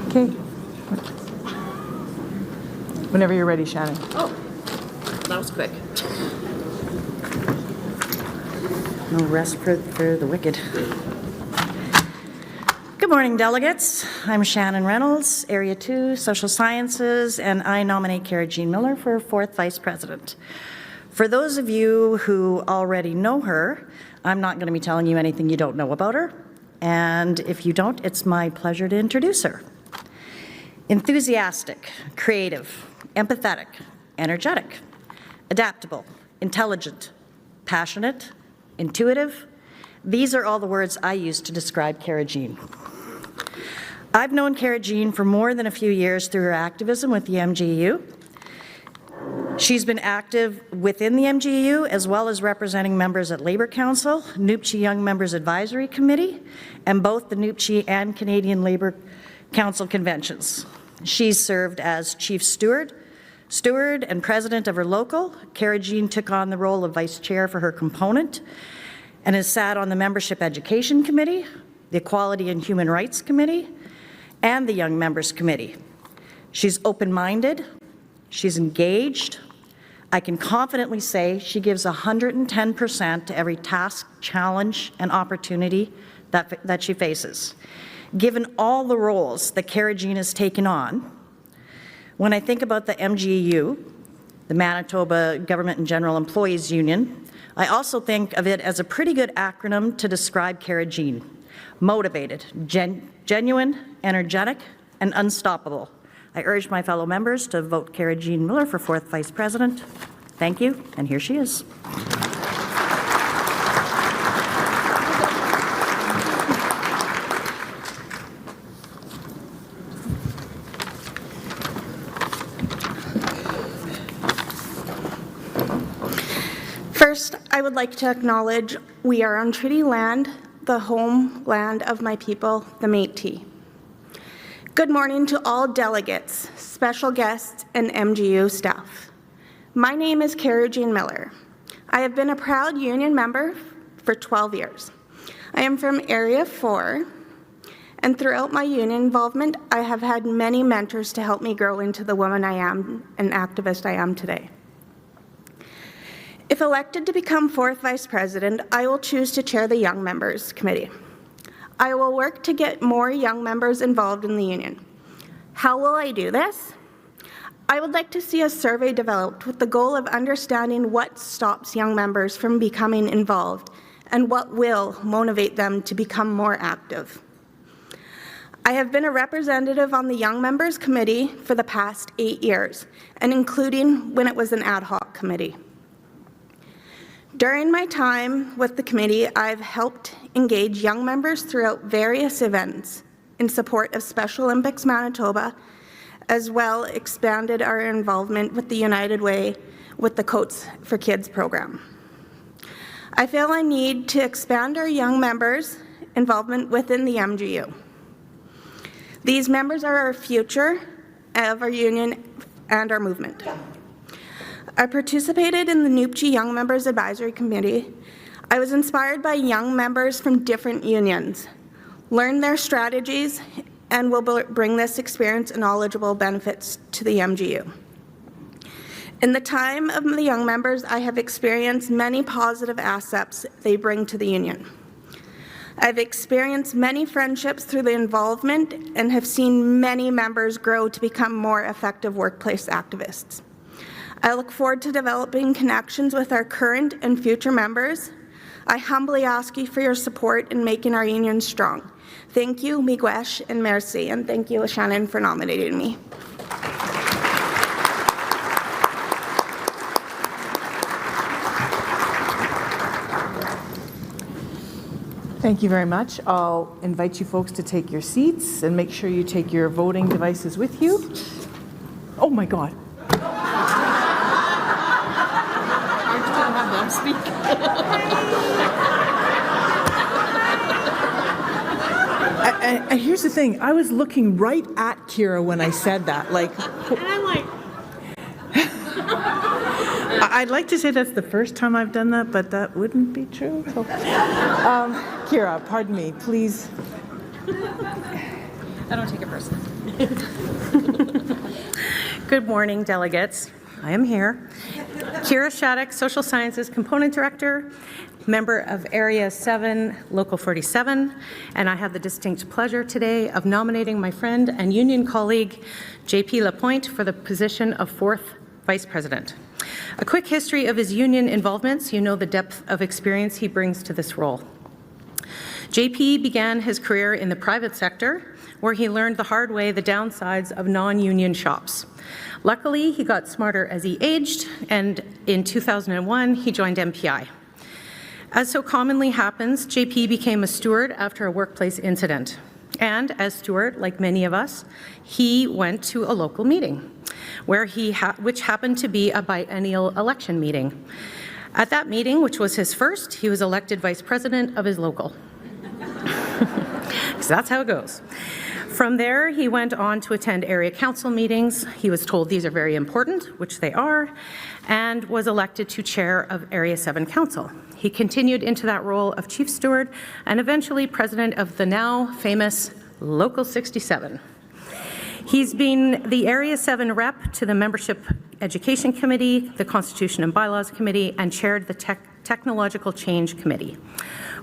Okay. Whenever you're ready, Shannon. Oh, that was quick. No rest for the wicked. Good morning, delegates. I'm Shannon Reynolds, Area 2, Social Sciences, and I nominate Cara Jean Miller for 4th Vice President. For those of you who already know her, I'm not going to be telling you anything you don't know about her, and if you don't, it's my pleasure to introduce her. Enthusiastic, creative, empathetic, energetic, adaptable, intelligent, passionate, intuitive. These are all the words I use to describe Cara Jean. I've known Cara Jean for more than a few years through her activism with the MGEU. She's been active within the MGEU as well as representing members at Labour Council, Noopchi Young Members Advisory Committee, and both the Noopchi and Canadian Labour Council conventions. She's served as Chief Steward and President of her local. Cara Jean took on the role of Vice Chair for her component and has sat on the Membership Education Committee, the Equality and Human Rights Committee, and the Young Members Committee. She's open-minded, she's engaged, I can confidently say she gives 110% to every task, challenge, and opportunity that she faces. Given all the roles that Cara-Jean has taken on, when I think about the MGEU, the Manitoba Government and General Employees Union, I also think of it as a pretty good acronym to describe Cara-Jean. Motivated, genuine, energetic, and unstoppable. I urge my fellow members to vote Cara-Jean Miller for 4th Vice President. Thank you, and here she is. First, I would like to acknowledge we are on treaty land, the homeland of my people, the Métis. Good morning to all delegates, special guests, and MGEU staff. My name is Cara-Jean Miller. I have been a proud union member for 12 years. I am from Area 4, and throughout my union involvement, I have had many mentors to help me grow into the woman I am and activist I am today. If elected to become 4th Vice President, I will choose to chair the Young Members Committee. I will work to get more young members involved in the union. How will I do this? I would like to see a survey developed with the goal of understanding what stops young members from becoming involved and what will motivate them to become more active. I have been a representative on the Young Members Committee for the past 8 years, and including when it was an ad hoc committee. During my time with the committee, I've helped engage young members throughout various events in support of Special Olympics Manitoba, as well expanded our involvement with the United Way with the Coats for Kids program. I feel I need to expand our young members' involvement within the MGEU. These members are our future of our union and our movement. I participated in the NUPGE Young Members Advisory Committee. I was inspired by young members from different unions, learned their strategies, and will bring this experience and knowledgeable benefits to the MGEU. In the time of the young members, I have experienced many positive assets they bring to the union. I've experienced many friendships through the involvement and have seen many members grow to become more effective workplace activists. I look forward to developing connections with our current and future members. I humbly ask you for your support in making our union strong. Thank you, miigwech and merci, and thank you, Shannon, for nominating me. Thank you very much. I'll invite you folks to take your seats and make sure you take your voting devices with you. Oh my God. And here's the thing, I was looking right at Kira when I said that, like, and I'm like, I'd like to say that's the first time I've done that, but that wouldn't be true. So, Kira, pardon me, please. I don't take it personally. Good morning, delegates. I am here. Kira Shattuck, Social Sciences Component Director, member of Area 7, Local 47, and I have the distinct pleasure today of nominating my friend and union colleague, JP Lapointe, for the position of 4th Vice President. A quick history of his union involvements, you know the depth of experience he brings to this role. JP began his career in the private sector, where he learned the hard way the downsides of non-union shops. Luckily, he got smarter as he aged, and in 2001, he joined MPI. As so commonly happens, JP became a steward after a workplace incident. And as steward, like many of us, he went to a local meeting, which happened to be a biennial election meeting. At that meeting, which was his first, he was elected vice president of his local. So that's how it goes. From there, he went on to attend area council meetings. He was told these are very important, which they are, and was elected to chair of Area 7 Council. He continued into that role of chief steward and eventually president of the now famous Local 67. He's been the Area 7 rep to the membership Education Committee, the Constitution and Bylaws Committee, and chaired the Technological Change Committee.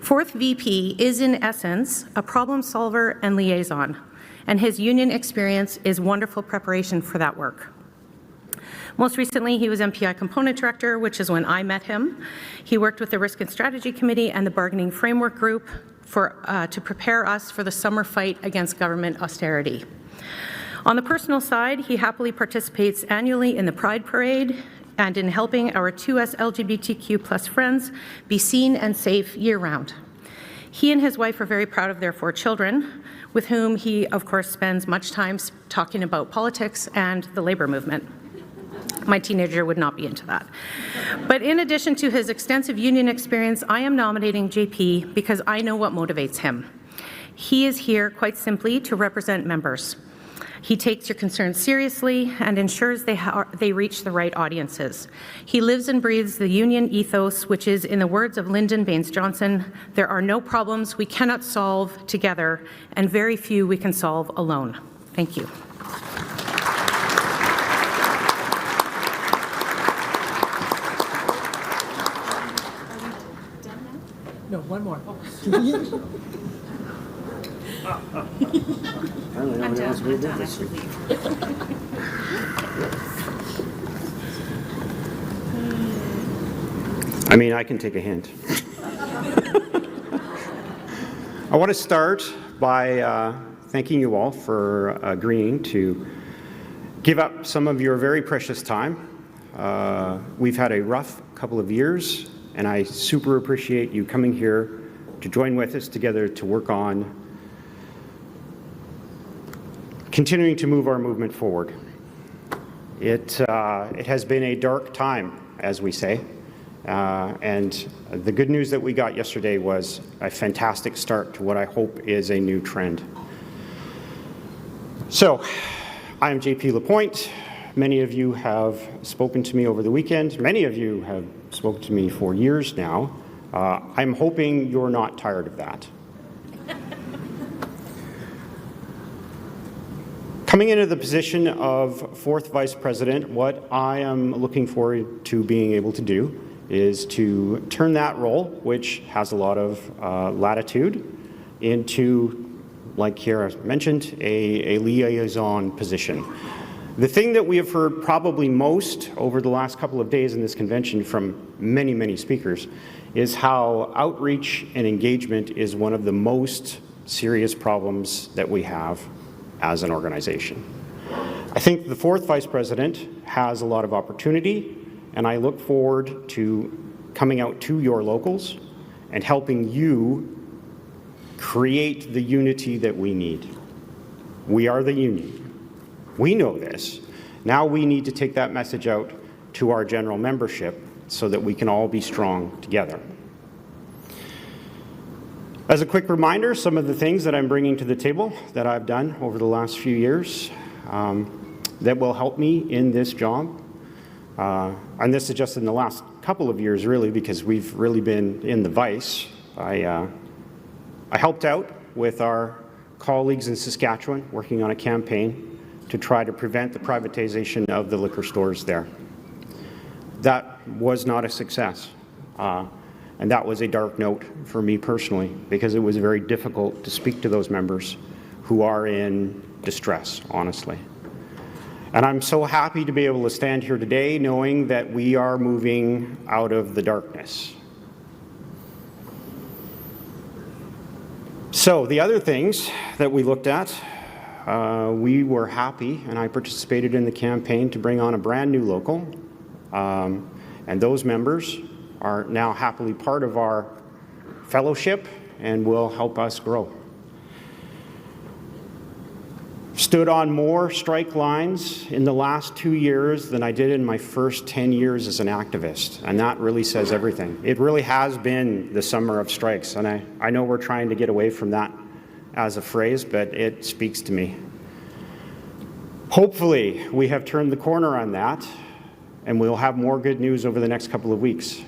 4th VP is, in essence, a problem solver and liaison, and his union experience is wonderful preparation for that work. Most recently, he was MPI Component Director, which is when I met him. He worked with the Risk and Strategy Committee and the Bargaining Framework Group to prepare us for the summer fight against government austerity. On the personal side, he happily participates annually in the Pride Parade and in helping our 2S LGBTQ+ friends be seen and safe year-round. He and his wife are very proud of their 4 children, with whom he, of course, spends much time talking about politics and the labor movement. My teenager would not be into that. But in addition to his extensive union experience, I am nominating JP because I know what motivates him. He is here, quite simply, to represent members. He takes your concerns seriously and ensures they reach the right audiences. He lives and breathes the union ethos, which is, in the words of Lyndon Baines Johnson, there are no problems we cannot solve together, and very few we can solve alone. Thank you. No, one more. I mean, I can take a hint. I want to start by thanking you all for agreeing to give up some of your very precious time. We've had a rough couple of years, and I super appreciate you coming here to join with us together to work on continuing to move our movement forward. It has been a dark time, as we say, and the good news that we got yesterday was a fantastic start to what I hope is a new trend. So, I am JP Lapointe. Many of you have spoken to me over the weekend. Many of you have spoken to me for years now. I'm hoping you're not tired of that. Coming into the position of 4th Vice President, what I am looking forward to being able to do is to turn that role, which has a lot of latitude, into, like Kiara mentioned, a liaison position. The thing that we have heard probably most over the last couple of days in this convention from many, many speakers is how outreach and engagement is one of the most serious problems that we have as an organization. I think the 4th Vice President has a lot of opportunity, and I look forward to coming out to your locals and helping you create the unity that we need. We are the union. We know this. Now we need to take that message out to our general membership so that we can all be strong together. As a quick reminder, some of the things that I'm bringing to the table that I've done over the last few years that will help me in this job. And this is just in the last couple of years, really, because we've really been in the vice. I helped out with our colleagues in Saskatchewan working on a campaign to try to prevent the privatization of the liquor stores there. That was not a success. And that was a dark note for me personally, because it was very difficult to speak to those members who are in distress, honestly. And I'm so happy to be able to stand here today knowing that we are moving out of the darkness. So the other things that we looked at, we were happy, and I participated in the campaign to bring on a brand new local, and those members are now happily part of our fellowship and will help us grow. Stood on more strike lines in the last 2 years than I did in my first 10 years as an activist, and that really says everything. It really has been the summer of strikes, and I know we're trying to get away from that as a phrase, but it speaks to me. Hopefully, we have turned the corner on that, and we'll have more good news over the next couple of weeks.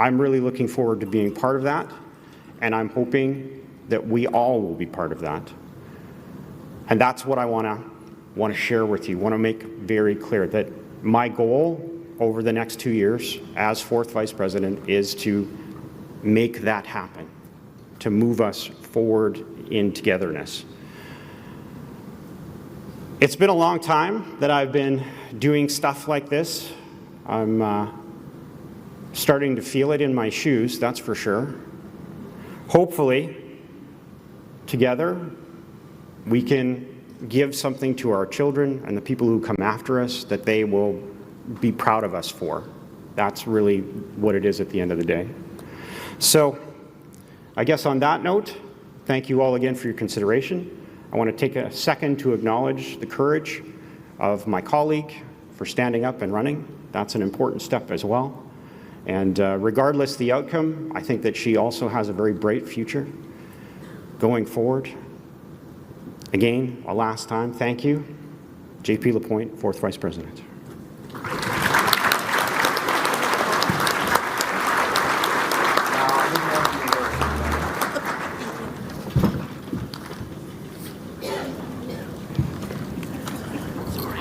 I'm really looking forward to being part of that, and I'm hoping that we all will be part of that. And that's what I want to share with you, want to make very clear, that My goal over the next 2 years as fourth vice president is to make that happen, to move us forward in togetherness. It's been a long time that I've been doing stuff like this. I'm starting to feel it in my shoes, that's for sure. Hopefully, together, we can give something to our children and the people who come after us that they will be proud of us for. That's really what it is at the end of the day. So, I guess on that note, thank you all again for your consideration. I want to take a second to acknowledge the courage of my colleague for standing up and running. That's an important step as well. And regardless the outcome, I think that she also has a very bright future going forward. Again, a last time, thank you. JP Lapointe, fourth vice president.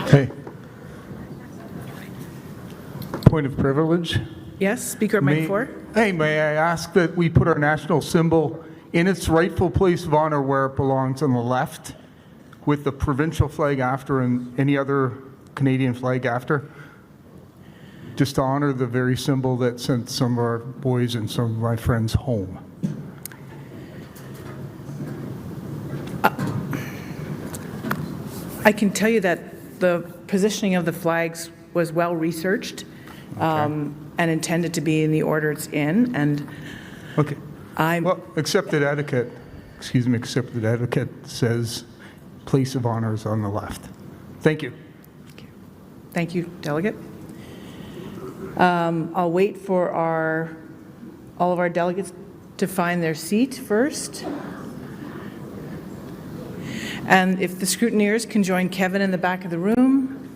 Hey. Point of privilege. Yes, Speaker, mic 4. Hey, may I ask that we put our national symbol in its rightful place of honor where it belongs on the left, with the provincial flag after and any other Canadian flag after, just to honor the very symbol that sent some of our boys and some of my friends home. I can tell you that the positioning of the flags was well researched and intended to be in the order it's in. And okay. Well, accepted etiquette says place of honor is on the left. Thank you. Thank you, Delegate. I'll wait for all of our delegates to find their seat first. And if the scrutineers can join Kevin in the back of the room,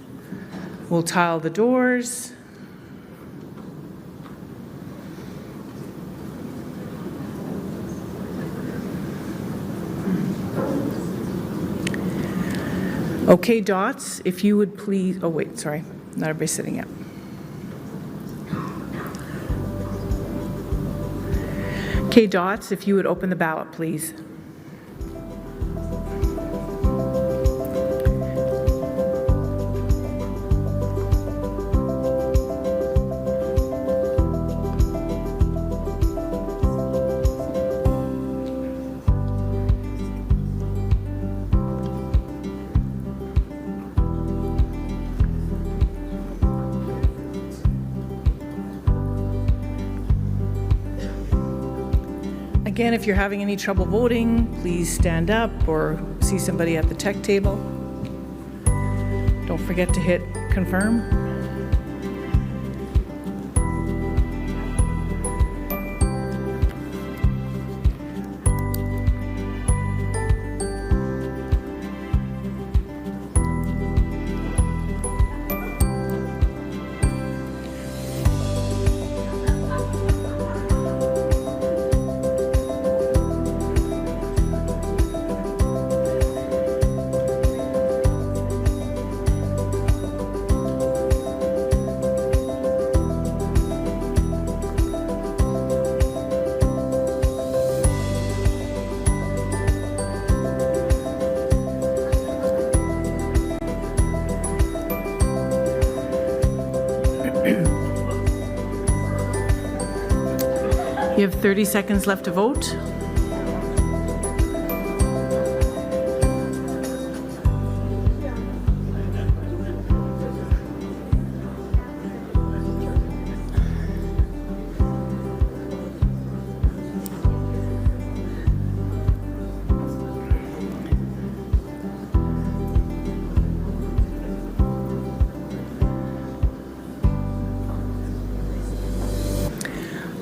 we'll tile the doors. Okay, Dots, if you would please, oh wait, sorry, not everybody's sitting yet. Okay, Dots, if you would open the ballot, please. Again, if you're having any trouble voting, please stand up or see somebody at the tech table. Don't forget to hit confirm. You have 30 seconds left to vote.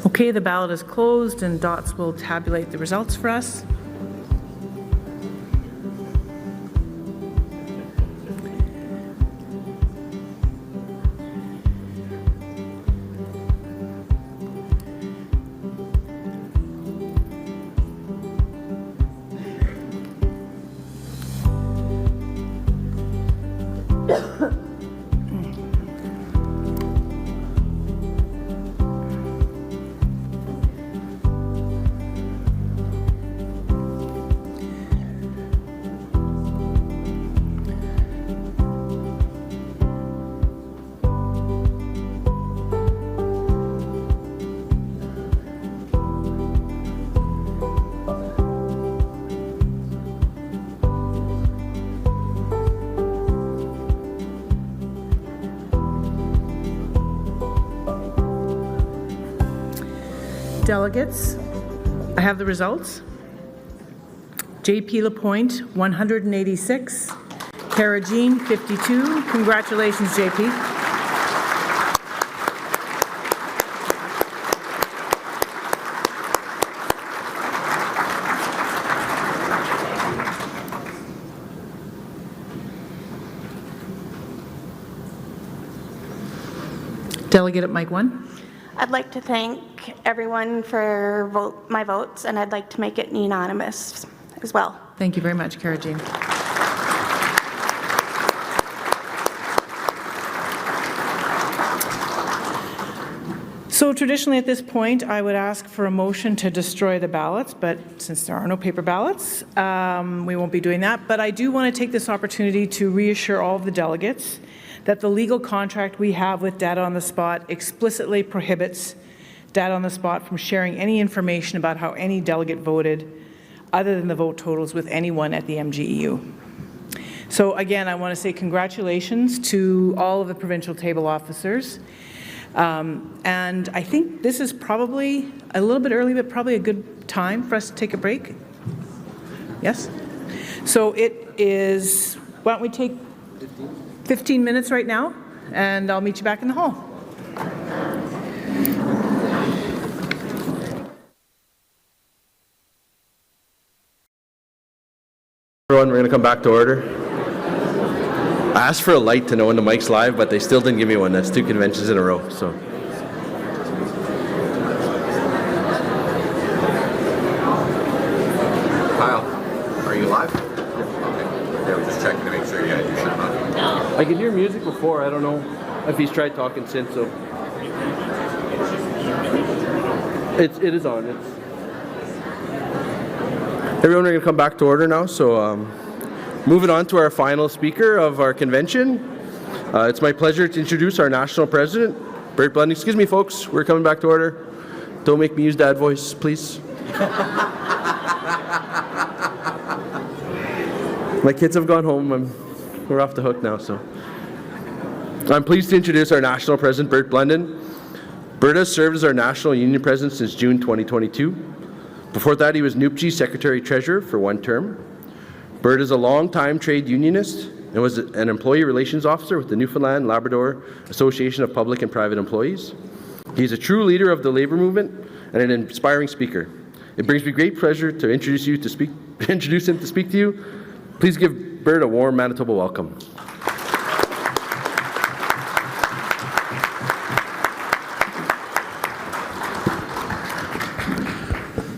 Okay, the ballot is closed and Dots will tabulate the results for us. Delegates, I have the results. JP Lapointe, 186. Kara Jean, 52. Congratulations, JP. Delegate at mic 1. I'd like to thank everyone for my votes, and I'd like to make it unanimous as well. Thank you very much, Kara Jean. So traditionally at this point, I would ask for a motion to destroy the ballots, but since there are no paper ballots, we won't be doing that. But I do want to take this opportunity to reassure all of the delegates that the legal contract we have with Data on the Spot explicitly prohibits Data on the Spot from sharing any information about how any delegate voted other than the vote totals with anyone at the MGEU. So again, I want to say congratulations to all of the provincial table officers. And I think this is probably a little bit early, but probably a good time for us to take a break. Yes? So it is, why don't we take 15 minutes right now, and I'll meet you back in the hall. Everyone, we're going to come back to order. I asked for a light to know when the mic's live, but they still didn't give me one. That's 2 conventions in a row, so. Kyle, are you live? Okay. They were just checking to make sure you had your shirt on. I could hear music before. I don't know if he's tried talking since, so. It is on. Everyone, we're going to come back to order now, so moving on to our final speaker of our convention. It's my pleasure to introduce our national president, Bert Blending. Excuse me, folks, we're coming back to order. Don't make me use dad voice, please. My kids have gone home. We're off the hook now, so. I'm pleased to introduce our national president, Bert Blendon. Bert has served as our national union president since June 2022. Before that, he was NUPG's secretary-treasurer for 1 term. Bert is a long-time trade unionist and was an employee relations officer with the Newfoundland Labrador Association of Public and Private Employees. He's a true leader of the labor movement and an inspiring speaker. It brings me great pleasure to introduce him to speak to you. Please give Bert a warm Manitoba welcome.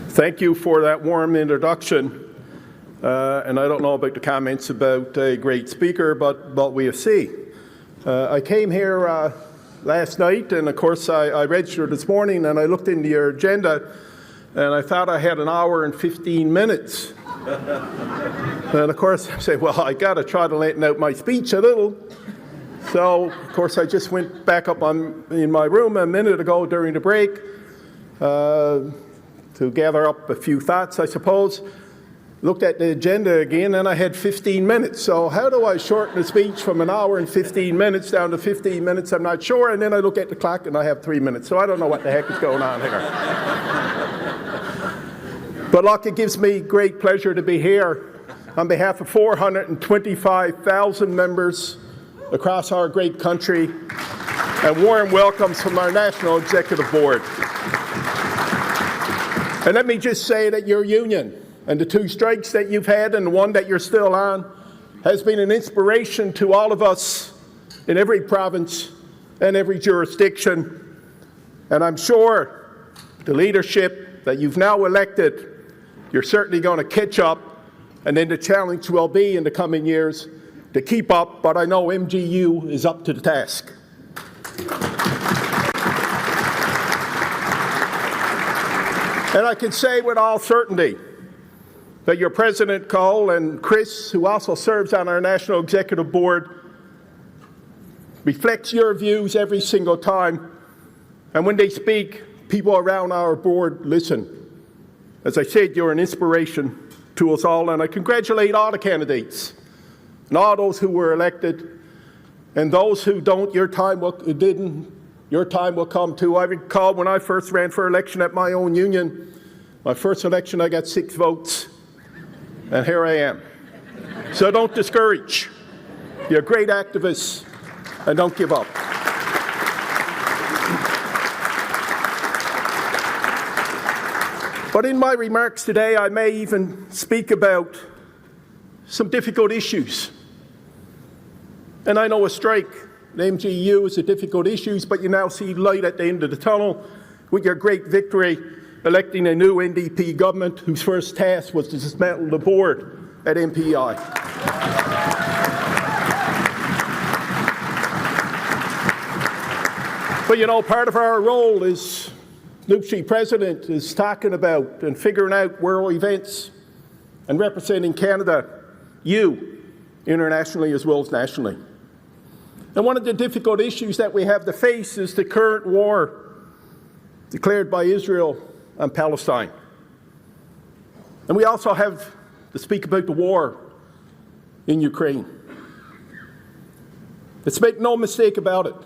Thank you for that warm introduction. And I don't know about the comments about a great speaker, but we'll see. I came here last night, and of course I registered this morning, and I looked into your agenda, and I thought I had an hour and 15 minutes. And of course I said, well, I got to try to lengthen out my speech a little. So of course I just went back up in my room a minute ago during the break to gather up a few thoughts, I suppose. Looked at the agenda again, and I had 15 minutes. So how do I shorten a speech from an hour and 15 minutes down to 15 minutes? I'm not sure. And then I look at the clock, and I have 3 minutes. So I don't know what the heck is going on here. But look, it gives me great pleasure to be here on behalf of 425,000 members across our great country, and warm welcomes from our National Executive Board. And let me just say that your union and the 2 strikes that you've had and the one that you're still on has been an inspiration to all of us in every province and every jurisdiction. And I'm sure the leadership that you've now elected, you're certainly going to catch up, and then the challenge will be in the coming years to keep up, but I know MGEU is up to the task. And I can say with all certainty that your President Cole and Chris, who also serves on our National Executive Board, reflects your views every single time. And when they speak, people around our board listen. As I said, you're an inspiration to us all, and I congratulate all the candidates and all those who were elected, and those who don't, your time didn't Your time will come too. I recall when I first ran for election at my own union, my first election I got 6 votes, and here I am. So don't discourage. You're great activists, and don't give up. But in my remarks today, I may even speak about some difficult issues. And I know a strike, the MGEU, is a difficult issue, but you now see light at the end of the tunnel with your great victory, electing a new NDP government whose first task was to dismantle the board at MPI. But you know, part of our role as NUPSI president is talking about and figuring out world events and representing Canada, you, internationally as well as nationally. And one of the difficult issues that we have to face is the current war declared by Israel and Palestine. And we also have to speak about the war in Ukraine. Let's make no mistake about it.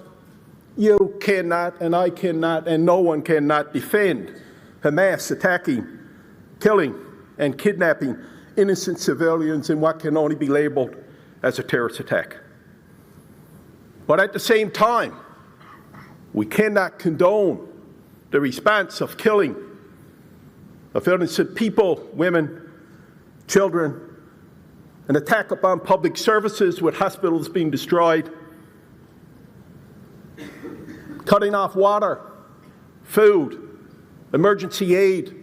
You cannot, and I cannot, and no one cannot defend Hamas attacking, killing, and kidnapping innocent civilians in what can only be labeled as a terrorist attack. But at the same time, we cannot condone the response of killing of innocent people, women, children, an attack upon public services with hospitals being destroyed, cutting off water, food, emergency aid,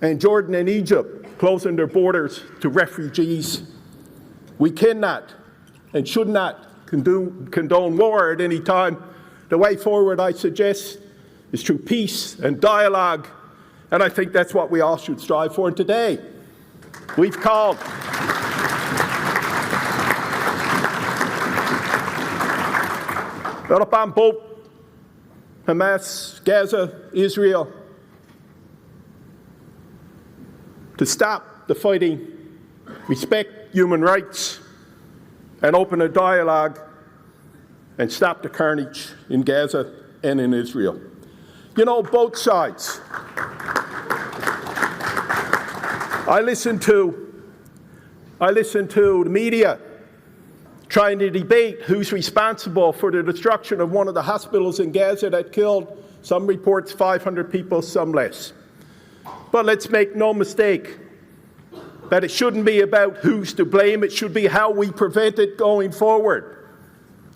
and Jordan and Egypt closing their borders to refugees. We cannot and should not condone war at any time. The way forward, I suggest, is through peace and dialogue, and I think that's what we all should strive for. And today, we've called upon both Hamas, Gaza, Israel, to stop the fighting, respect human rights, and open a dialogue and stop the carnage in Gaza and in Israel. You know, both sides. I listen to the media trying to debate who's responsible for the destruction of one of the hospitals in Gaza that killed, some reports, 500 people, some less. But let's make no mistake that it shouldn't be about who's to blame. It should be how we prevent it going forward.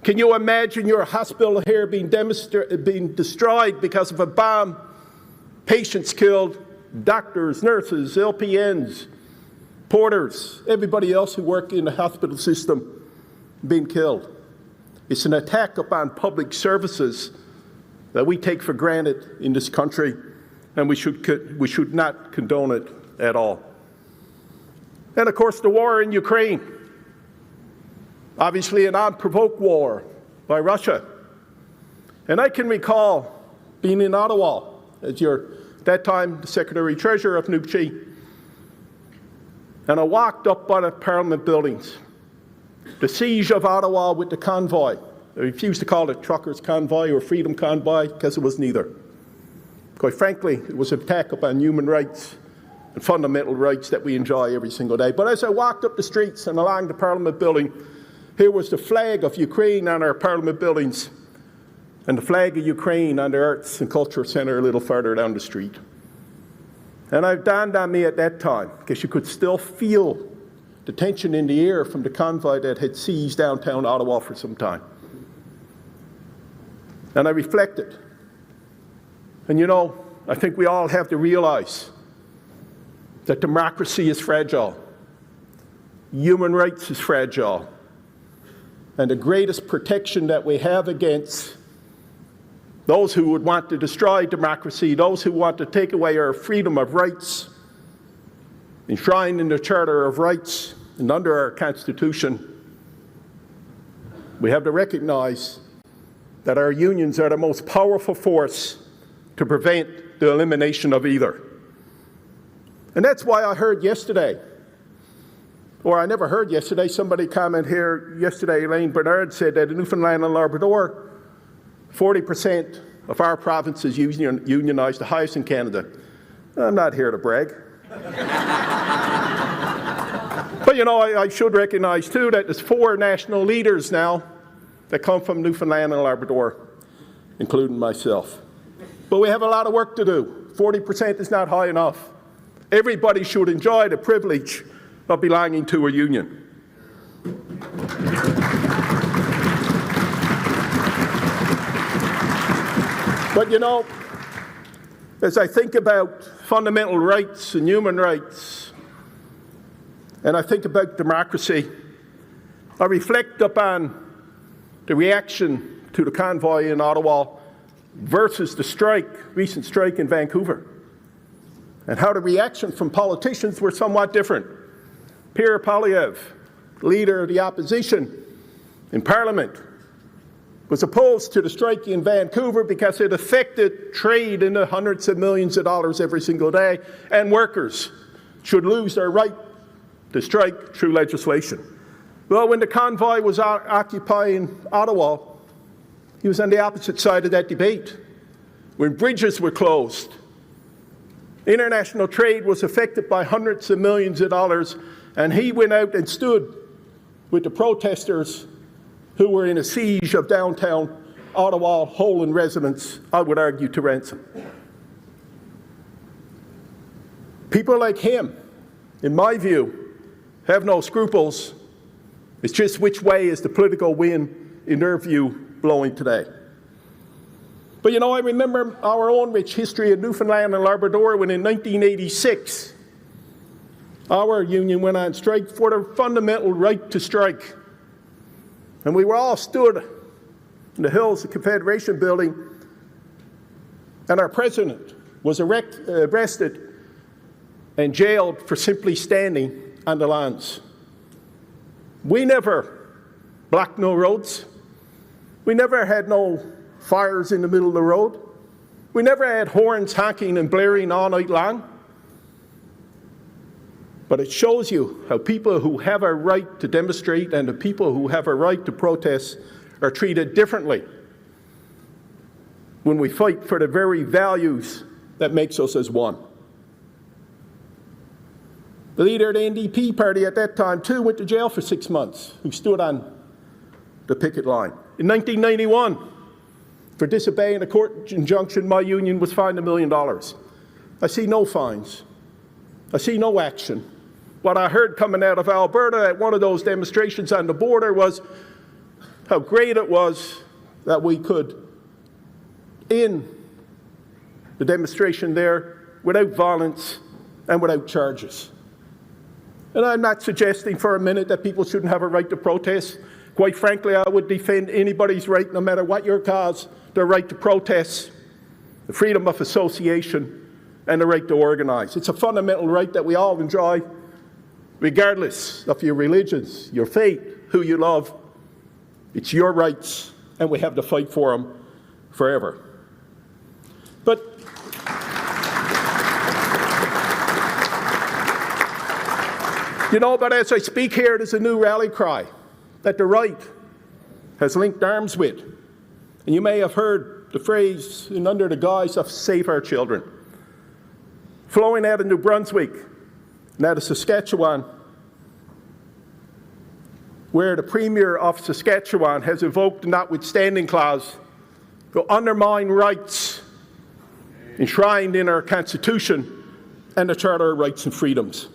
Can you imagine your hospital here being destroyed because of a bomb? Patients killed, doctors, nurses, LPNs, porters, everybody else who work in the hospital system being killed. It's an attack upon public services that we take for granted in this country, and we should not condone it at all. And of course, the war in Ukraine, obviously an unprovoked war by Russia. And I can recall being in Ottawa as at that time, the Secretary Treasurer of NUPSI, and I walked up by the Parliament buildings. The siege of Ottawa with the convoy. I refuse to call it Truckers' Convoy or Freedom Convoy because it was neither. Quite frankly, it was an attack upon human rights and fundamental rights that we enjoy every single day. But as I walked up the streets and along the Parliament building, here was the flag of Ukraine on our Parliament buildings and the flag of Ukraine on the Arts and Culture Centre a little further down the street. And it dawned on me at that time, because you could still feel the tension in the air from the convoy that had seized downtown Ottawa for some time. And I reflected. And you know, I think we all have to realize that democracy is fragile. Human rights is fragile. And the greatest protection that we have against those who would want to destroy democracy, those who want to take away our freedom of rights, enshrined in the Charter of Rights and under our Constitution, we have to recognize that our unions are the most powerful force to prevent the elimination of either. And that's why I heard yesterday, or I never heard yesterday, somebody comment here yesterday, Elaine Bernard said that in Newfoundland and Labrador, 40% of our province is unionized, the highest in Canada. I'm not here to brag. But you know, I should recognize too that there's 4 national leaders now that come from Newfoundland and Labrador, including myself. But we have a lot of work to do. 40% is not high enough. Everybody should enjoy the privilege of belonging to a union. But you know, as I think about fundamental rights and human rights, and I think about democracy, I reflect upon the reaction to the convoy in Ottawa versus the recent strike in Vancouver, and how the reaction from politicians were somewhat different. Pierre Poilievre, leader of the opposition in Parliament, was opposed to the strike in Vancouver because it affected trade in the hundreds of millions of dollars every single day, and workers should lose their right to strike through legislation. Well, when the convoy was occupying Ottawa, he was on the opposite side of that debate. When bridges were closed, international trade was affected by hundreds of millions of dollars, and he went out and stood with the protesters who were in a siege of downtown Ottawa, holding residents, I would argue, to ransom. People like him, in my view, have no scruples. It's just which way is the political wind, in their view, blowing today. But you know, I remember our own rich history in Newfoundland and Labrador when in 1986, our union went on strike for the fundamental right to strike. And we were all stood in the hills of the Confederation Building, and our president was arrested and jailed for simply standing on the lawns. We never blocked no roads. We never had no fires in the middle of the road. We never had horns honking and blaring all night long. But it shows you how people who have a right to demonstrate and the people who have a right to protest are treated differently when we fight for the very values that makes us as one. The leader of the NDP party at that time, too, went to jail for 6 months, who stood on the picket line. In 1991, for disobeying a court injunction, my union was fined $1 million. I see no fines. I see no action. What I heard coming out of Alberta at one of those demonstrations on the border was how great it was that we could end the demonstration there without violence and without charges. And I'm not suggesting for a minute that people shouldn't have a right to protest. Quite frankly, I would defend anybody's right, no matter what your cause, their right to protest, the freedom of association, and the right to organize. It's a fundamental right that we all enjoy, regardless of your religions, your faith, who you love. It's your rights, and we have to fight for them forever. But you know, but as I speak here, there's a new rally cry that the right has linked arms with. And you may have heard the phrase, "in under the guise of Save Our Children," flowing out of New Brunswick and out of Saskatchewan, where the Premier of Saskatchewan has invoked the notwithstanding clause to undermine rights enshrined in our Constitution and the Charter of Rights and Freedoms.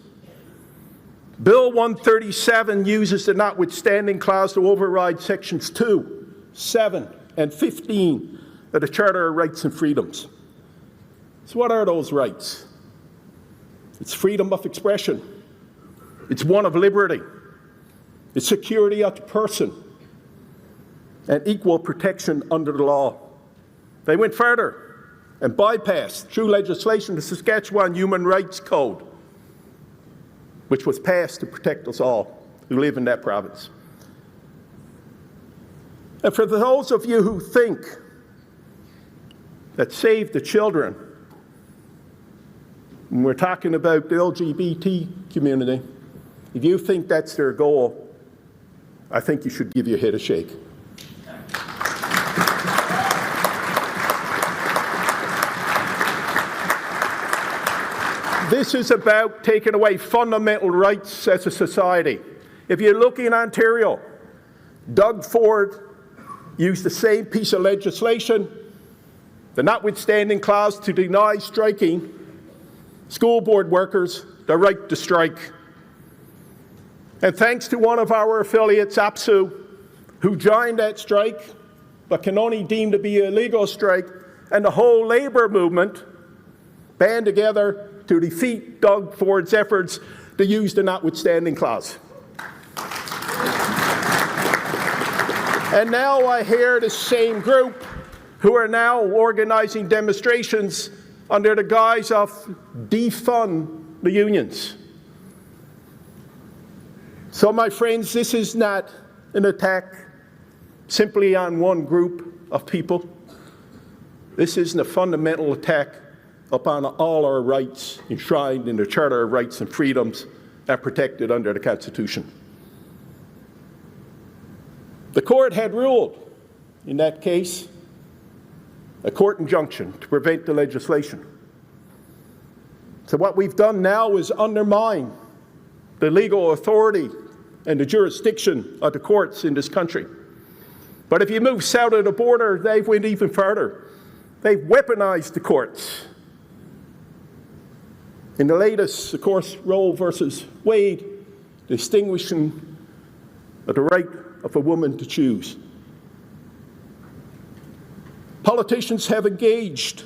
Bill 137 uses the notwithstanding clause to override sections 2, 7, and 15 of the Charter of Rights and Freedoms. So what are those rights? It's freedom of expression. It's one of liberty. It's security of the person and equal protection under the law. They went further and bypassed, through legislation, the Saskatchewan Human Rights Code, which was passed to protect us all who live in that province. And for those of you who think that Save the Children, when we're talking about the LGBT community, if you think that's their goal, I think you should give your head a shake. This is about taking away fundamental rights as a society. If you look in Ontario, Doug Ford used the same piece of legislation, the notwithstanding clause, to deny striking school board workers the right to strike. And thanks to one of our affiliates, APSU, who joined that strike, but can only deem to be a legal strike, and the whole labour movement band together to defeat Doug Ford's efforts to use the notwithstanding clause. And now I hear the same group who are now organizing demonstrations under the guise of defund the unions. So, my friends, this is not an attack simply on one group of people. This isn't a fundamental attack upon all our rights enshrined in the Charter of Rights and Freedoms and protected under the Constitution. The court had ruled, in that case, a court injunction to prevent the legislation. So what we've done now is undermine the legal authority and the jurisdiction of the courts in this country. But if you move south of the border, they've went even further. They've weaponized the courts. In the latest, of course, Roe versus Wade, distinguishing the right of a woman to choose. Politicians have engaged.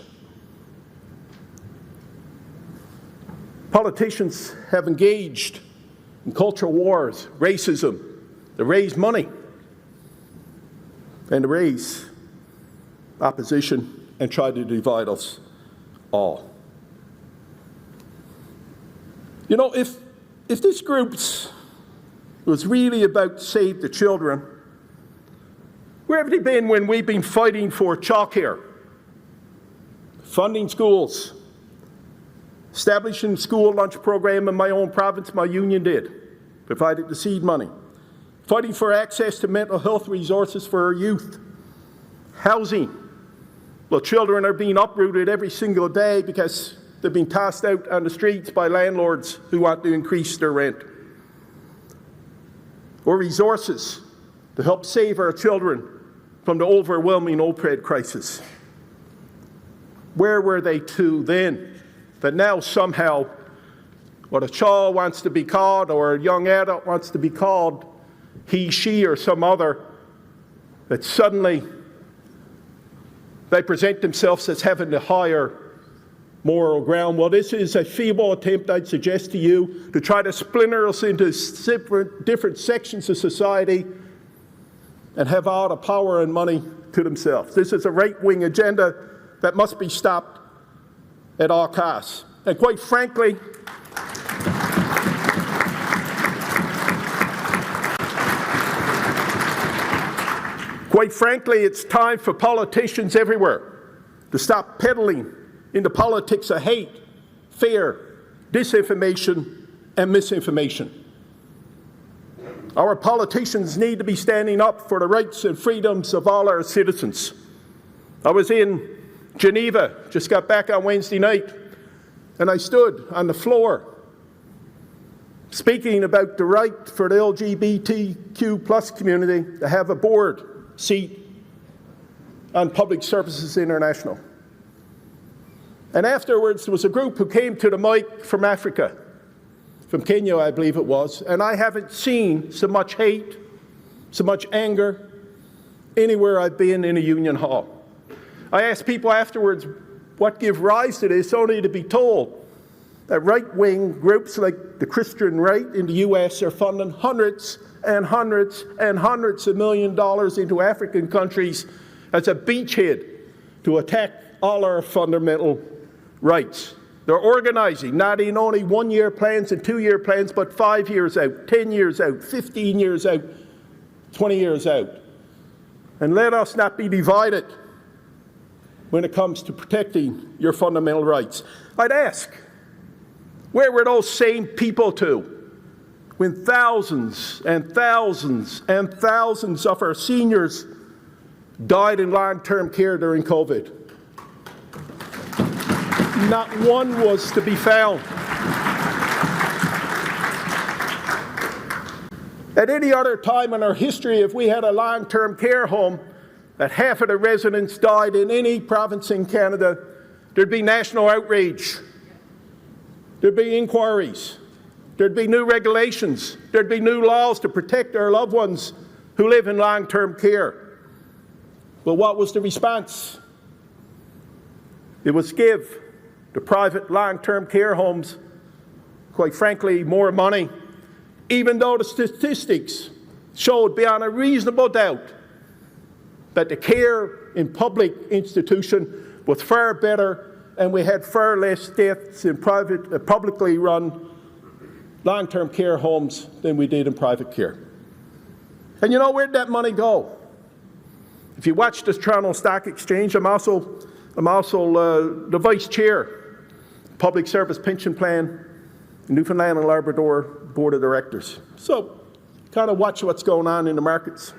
Politicians have engaged in cultural wars, racism, to raise money and to raise opposition and try to divide us all. You know, if this group was really about to save the children, where have they been when we've been fighting for childcare, funding schools, establishing a school lunch program in my own province, my union did, provided the seed money, fighting for access to mental health resources for our youth, housing. Well, children are being uprooted every single day because they're being tossed out on the streets by landlords who want to increase their rent. Or resources to help save our children from the overwhelming opioid crisis. Where were they to then? That now somehow what a child wants to be called or a young adult wants to be called, he, she, or some other, that suddenly they present themselves as having the higher moral ground. Well, this is a feeble attempt, I'd suggest to you, to try to splinter us into different sections of society and have all the power and money to themselves. This is a right-wing agenda that must be stopped at all costs. And quite frankly, it's time for politicians everywhere to stop peddling into politics of hate, fear, disinformation, and misinformation. Our politicians need to be standing up for the rights and freedoms of all our citizens. I was in Geneva, just got back on Wednesday night, and I stood on the floor speaking about the right for the LGBTQ plus community to have a board seat on Public Services International. And afterwards, there was a group who came to the mic from Africa, from Kenya, I believe it was, and I haven't seen so much hate, so much anger anywhere I've been in a union hall. I asked people afterwards what gave rise to this, only to be told that right-wing groups like the Christian right in the U.S. are funding hundreds and hundreds and hundreds of $millions into African countries as a beachhead to attack all our fundamental rights. They're organizing not in only 1-year plans and 2-year plans, but 5 years out, 10 years out, 15 years out, 20 years out. And let us not be divided when it comes to protecting your fundamental rights. I'd ask, where were those same people to when thousands and thousands and thousands of our seniors died in long-term care during COVID? Not one was to be found. At any other time in our history, if we had a long-term care home that half of the residents died in any province in Canada, there'd be national outrage. There'd be inquiries. There'd be new regulations. There'd be new laws to protect our loved ones who live in long-term care. But what was the response? It was give the private long-term care homes, quite frankly, more money, even though the statistics showed beyond a reasonable doubt that the care in public institution was far better and we had far less deaths in publicly run long-term care homes than we did in private care. And you know, where'd that money go? If you watch the Toronto Stock Exchange, I'm also the vice chair, Public Service Pension Plan, Newfoundland and Labrador Board of Directors. So kind of watch what's going on in the markets.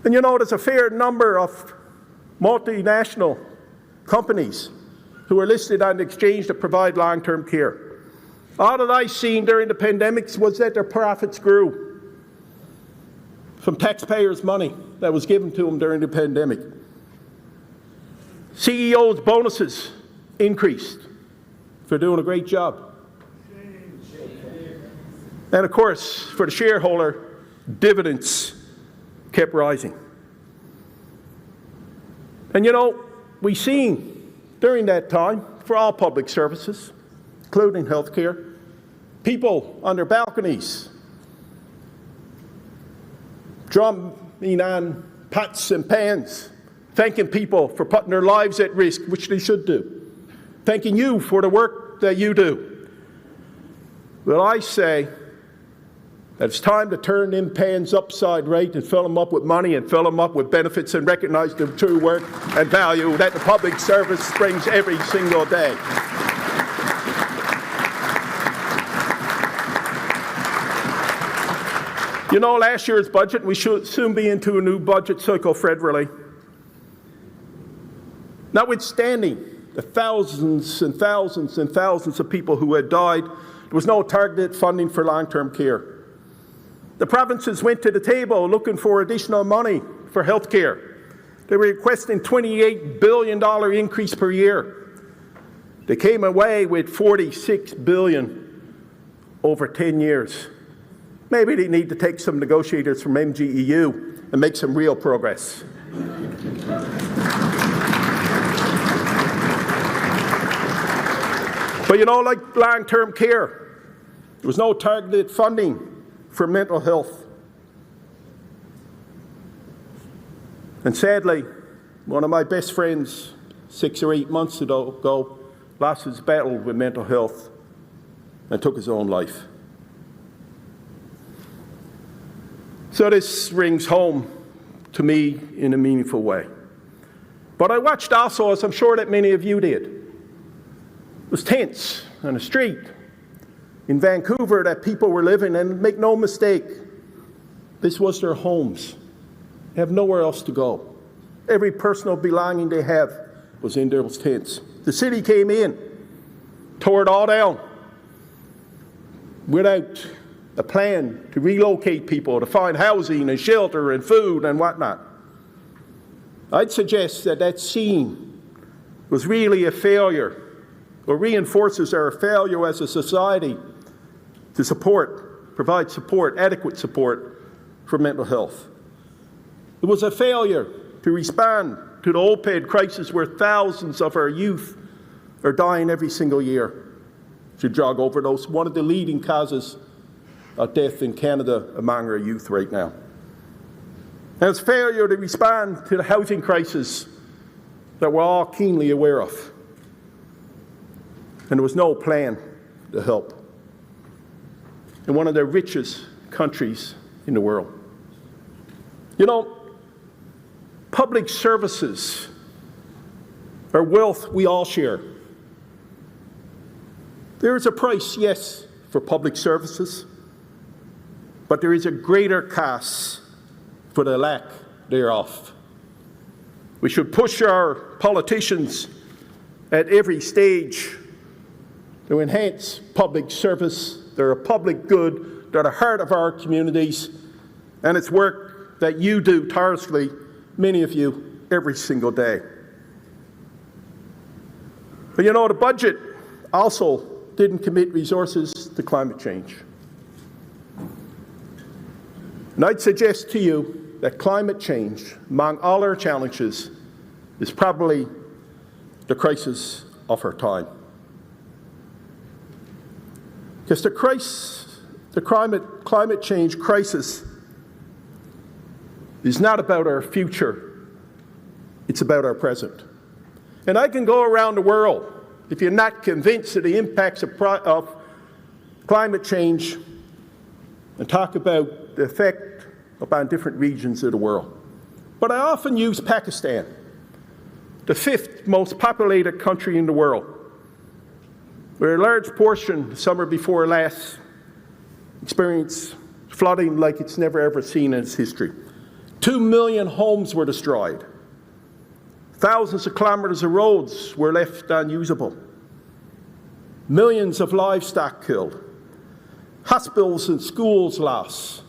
And you know, there's a fair number of multinational companies who are listed on the exchange that provide long-term care. All that I've seen during the pandemic was that their profits grew from taxpayers' money that was given to them during the pandemic. CEOs' bonuses increased for doing a great job. And of course, for the shareholder, dividends kept rising. And you know, we've seen during that time, for all public services, including healthcare, people on their balconies drumming on pots and pans, thanking people for putting their lives at risk, which they should do, thanking you for the work that you do. Well, I say that it's time to turn them pans upside right and fill them up with money and fill them up with benefits and recognize the true work and value that the public service brings every single day. You know, last year's budget, we should soon be into a new budget cycle federally. Notwithstanding the thousands and thousands and thousands of people who had died, there was no targeted funding for long-term care. The provinces went to the table looking for additional money for health care. They were requesting $28 billion increase per year. They came away with $46 billion over 10 years. Maybe they need to take some negotiators from MGEU and make some real progress. But you know, like long-term care, there was no targeted funding for mental health. And sadly, one of my best friends 6 or 8 months ago lost his battle with mental health and took his own life. So this rings home to me in a meaningful way. But I watched also, as I'm sure that many of you did, it was tense on the street in Vancouver that people were living, and make no mistake, this was their homes. They have nowhere else to go. Every personal belonging they have was in those tents. The city came in, tore it all down without a plan to relocate people, to find housing and shelter and food and whatnot. I'd suggest that that scene was really a failure, or reinforces our failure as a society to provide support, adequate support for mental health. It was a failure to respond to the opioid crisis where thousands of our youth are dying every single year to drug overdose, one of the leading causes of death in Canada among our youth right now. And it's failure to respond to the housing crisis that we're all keenly aware of. And there was no plan to help in one of the richest countries in the world. You know, public services are wealth we all share. There is a price, yes, for public services, but there is a greater cost for the lack thereof. We should push our politicians at every stage to enhance public service. They're a public good They're the heart of our communities, and it's work that you do tirelessly, many of you, every single day. But you know, the budget also didn't commit resources to climate change. And I'd suggest to you that climate change, among all our challenges, is probably the crisis of our time. Because the climate change crisis is not about our future, it's about our present. And I can go around the world, if you're not convinced of the impacts of climate change, and talk about the effect upon different regions of the world. But I often use Pakistan, the 5th most populated country in the world, where a large portion, the summer before last, experienced flooding like it's never ever seen in its history. 2 million homes were destroyed. Thousands of kilometers of roads were left unusable. Millions of livestock killed. Hospitals and schools lost.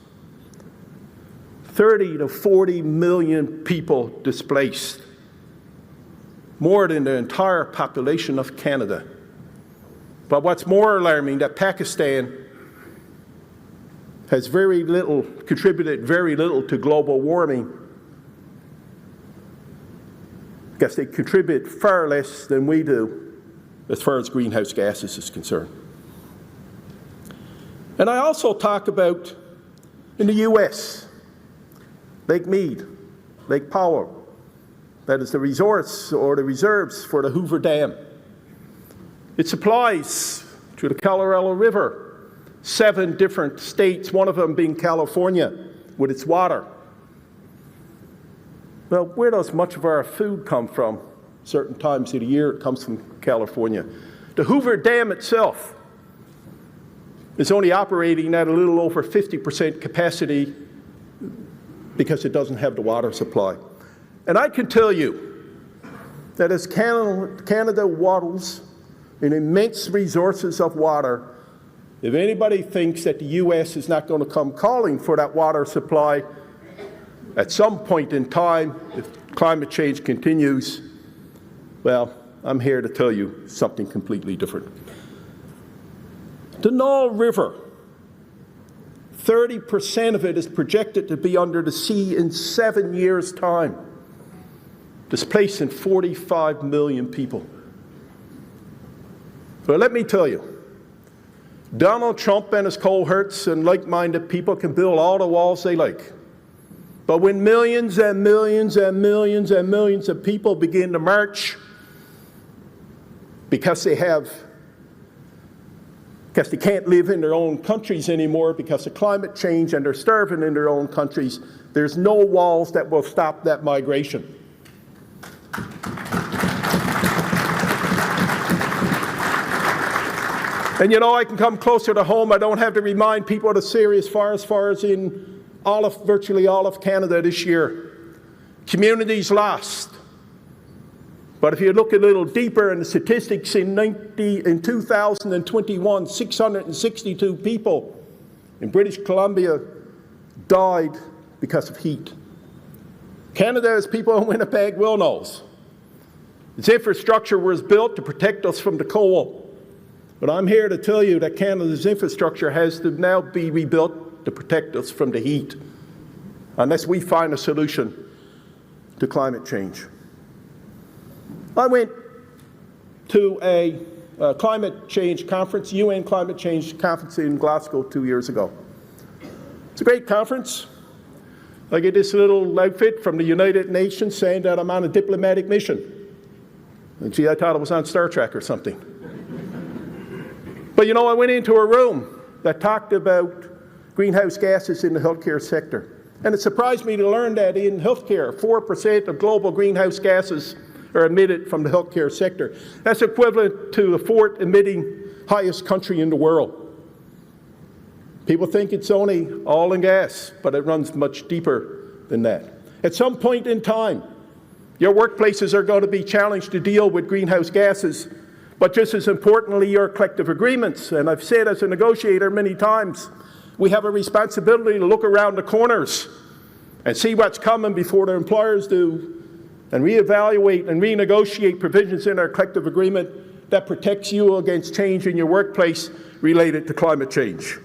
30 to 40 million people displaced. More than the entire population of Canada. But what's more alarming, that Pakistan has contributed very little to global warming, because they contribute far less than we do as far as greenhouse gases is concerned. And I also talk about, in the US, Lake Mead, Lake Powell, that is the resource or the reserves for the Hoover Dam. It supplies to the Colorado River 7 different states, one of them being California, with its water. Well, where does much of our food come from? Certain times of the year it comes from California. The Hoover Dam itself is only operating at a little over 50% capacity because it doesn't have the water supply. And I can tell you that as Canada waddles in immense resources of water, if anybody thinks that the US is not going to come calling for that water supply, at some point in time, if climate change continues, well, I'm here to tell you something completely different. The Nile River, 30% of it is projected to be under the sea in 7 years' time, displacing 45 million people. But let me tell you, Donald Trump and his cohorts and like-minded people can build all the walls they like. But when millions and millions and millions and millions of people begin to march because they can't live in their own countries anymore because of climate change and they're starving in their own countries, there's no walls that will stop that migration. And you know, I can come closer to home. I don't have to remind people of the serious fires in virtually all of Canada this year. Communities lost. But if you look a little deeper in the statistics, in 2021, 662 people in British Columbia died because of heat. Canada, as people in Winnipeg well knows, its infrastructure was built to protect us from the cold. But I'm here to tell you that Canada's infrastructure has to now be rebuilt to protect us from the heat, unless we find a solution to climate change. I went to a climate change conference, UN climate change conference in Glasgow 2 years ago. It's a great conference. I get this little outfit from the United Nations saying that I'm on a diplomatic mission. And gee, I thought it was on Star Trek or something. But you know, I went into a room that talked about greenhouse gases in the healthcare sector. And it surprised me to learn that in healthcare, 4% of global greenhouse gases are emitted from the healthcare sector. That's equivalent to the 4th emitting highest country in the world. People think it's only oil and gas, but it runs much deeper than that. At some point in time, your workplaces are going to be challenged to deal with greenhouse gases, but just as importantly, your collective agreements. And I've said as a negotiator many times, We have a responsibility to look around the corners and see what's coming before the employers do, and reevaluate and renegotiate provisions in our collective agreement that protects you against change in your workplace related to climate change.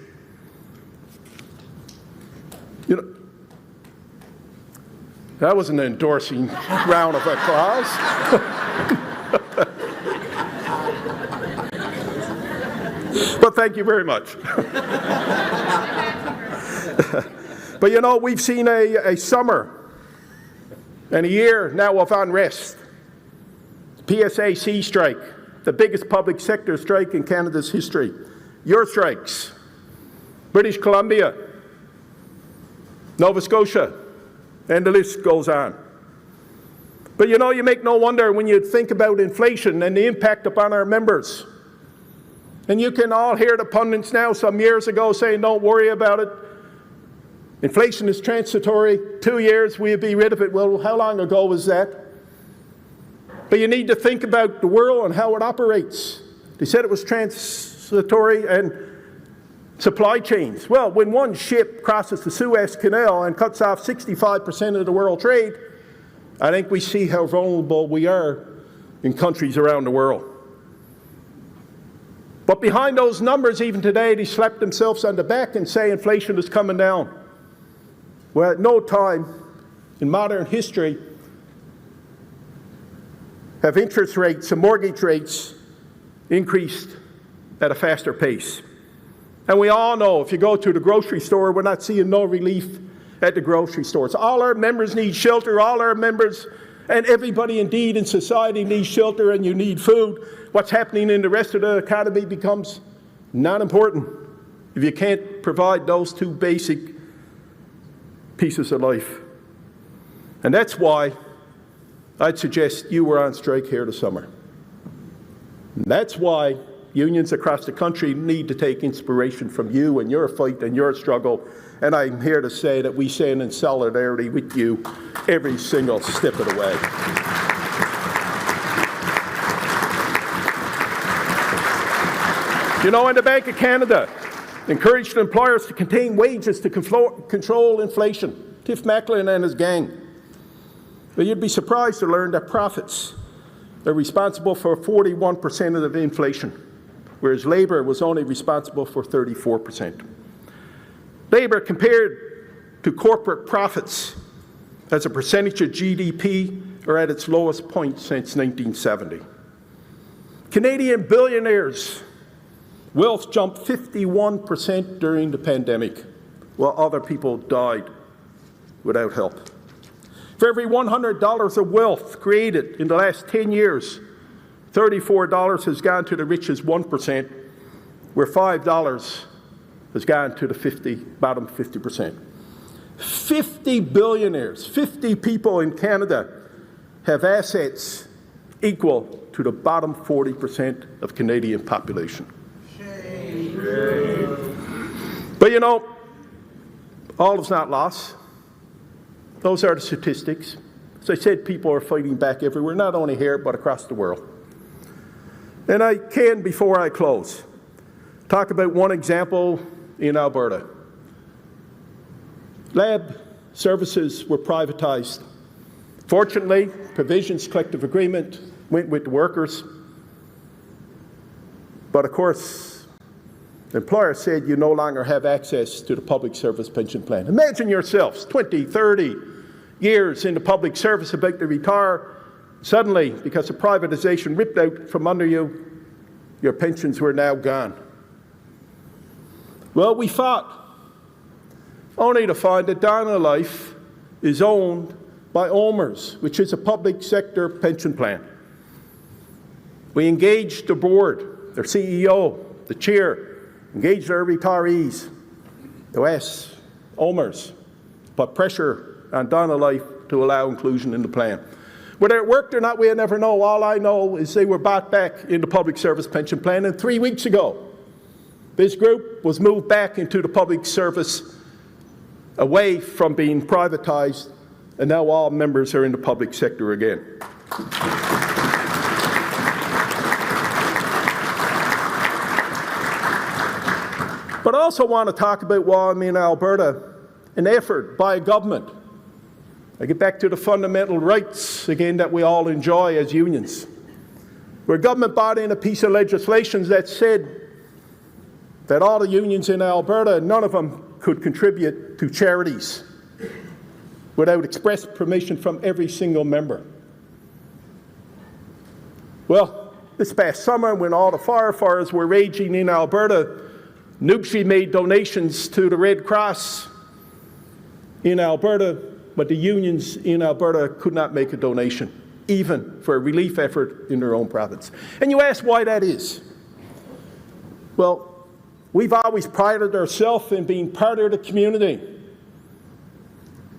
You know, that was an endorsing round of applause. But thank you very much. But you know, we've seen a summer and a year now of unrest. PSAC strike, the biggest public sector strike in Canada's history. Your strikes, British Columbia, Nova Scotia, and the list goes on. But you know, you make no wonder when you think about inflation and the impact upon our members. And you can all hear the pundits now some years ago saying, don't worry about it. Inflation is transitory. 2 years, we'll be rid of it. Well, how long ago was that? But you need to think about the world and how it operates. They said it was transitory and supply chains. Well, when one ship crosses the Suez Canal and cuts off 65% of the world trade, I think we see how vulnerable we are in countries around the world. But behind those numbers, even today, they slap themselves on the back and say inflation is coming down. Well, at no time in modern history have interest rates and mortgage rates increased at a faster pace. And we all know if you go to the grocery store, we're not seeing no relief at the grocery stores. All our members need shelter, all our members and everybody indeed in society needs shelter, and you need food. What's happening in the rest of the economy becomes not important if you can't provide those two basic pieces of life. And that's why I'd suggest you were on strike here this summer. And that's why unions across the country need to take inspiration from you and your fight and your struggle. And I'm here to say that we stand in solidarity with you every single step of the way. You know, and the Bank of Canada encouraged employers to contain wages to control inflation. Tiff Macklin and his gang. But you'd be surprised to learn that profits are responsible for 41% of the inflation, whereas labour was only responsible for 34%. Labour compared to corporate profits as a percentage of GDP are at its lowest point since 1970. Canadian billionaires' wealth jumped 51% during the pandemic, while other people died without help. For every $100 of wealth created in the last 10 years, $34 has gone to the richest 1%, where $5 has gone to the bottom 50%. 50 billionaires, 50 people in Canada have assets equal to the bottom 40% of Canadian population. But you know, all is not lost. Those are the statistics. As I said, people are fighting back everywhere, not only here, but across the world. And I can, before I close, talk about one example in Alberta. Lab services were privatized. Fortunately, provisions collective agreement went with the workers. But of course, the employer said you no longer have access to the public service pension plan. Imagine yourselves, 20, 30 years in the public service, about to retire. Suddenly, because of privatization ripped out from under you, your pensions were now gone. Well, we fought, only to find that Donna Life is owned by OMERS, which is a public sector pension plan. We engaged the board, their CEO, the chair, engaged their retirees to ask OMERS, put pressure on Donna Life to allow inclusion in the plan. Whether it worked or not, we'll never know. All I know is they were bought back in the public service pension plan, and 3 weeks ago, this group was moved back into the public service away from being privatized, and now all members are in the public sector again. But I also want to talk about why I'm in Alberta, an effort by a government. I get back to the fundamental rights, again, that we all enjoy as unions. Where government brought in a piece of legislation that said that all the unions in Alberta, none of them could contribute to charities without express permission from every single member. Well, this past summer, when all the firefighters were raging in Alberta, MGEU made donations to the Red Cross in Alberta, but the unions in Alberta could not make a donation, even for a relief effort in their own province. And you ask why that is. Well, we've always prided ourselves in being part of the community.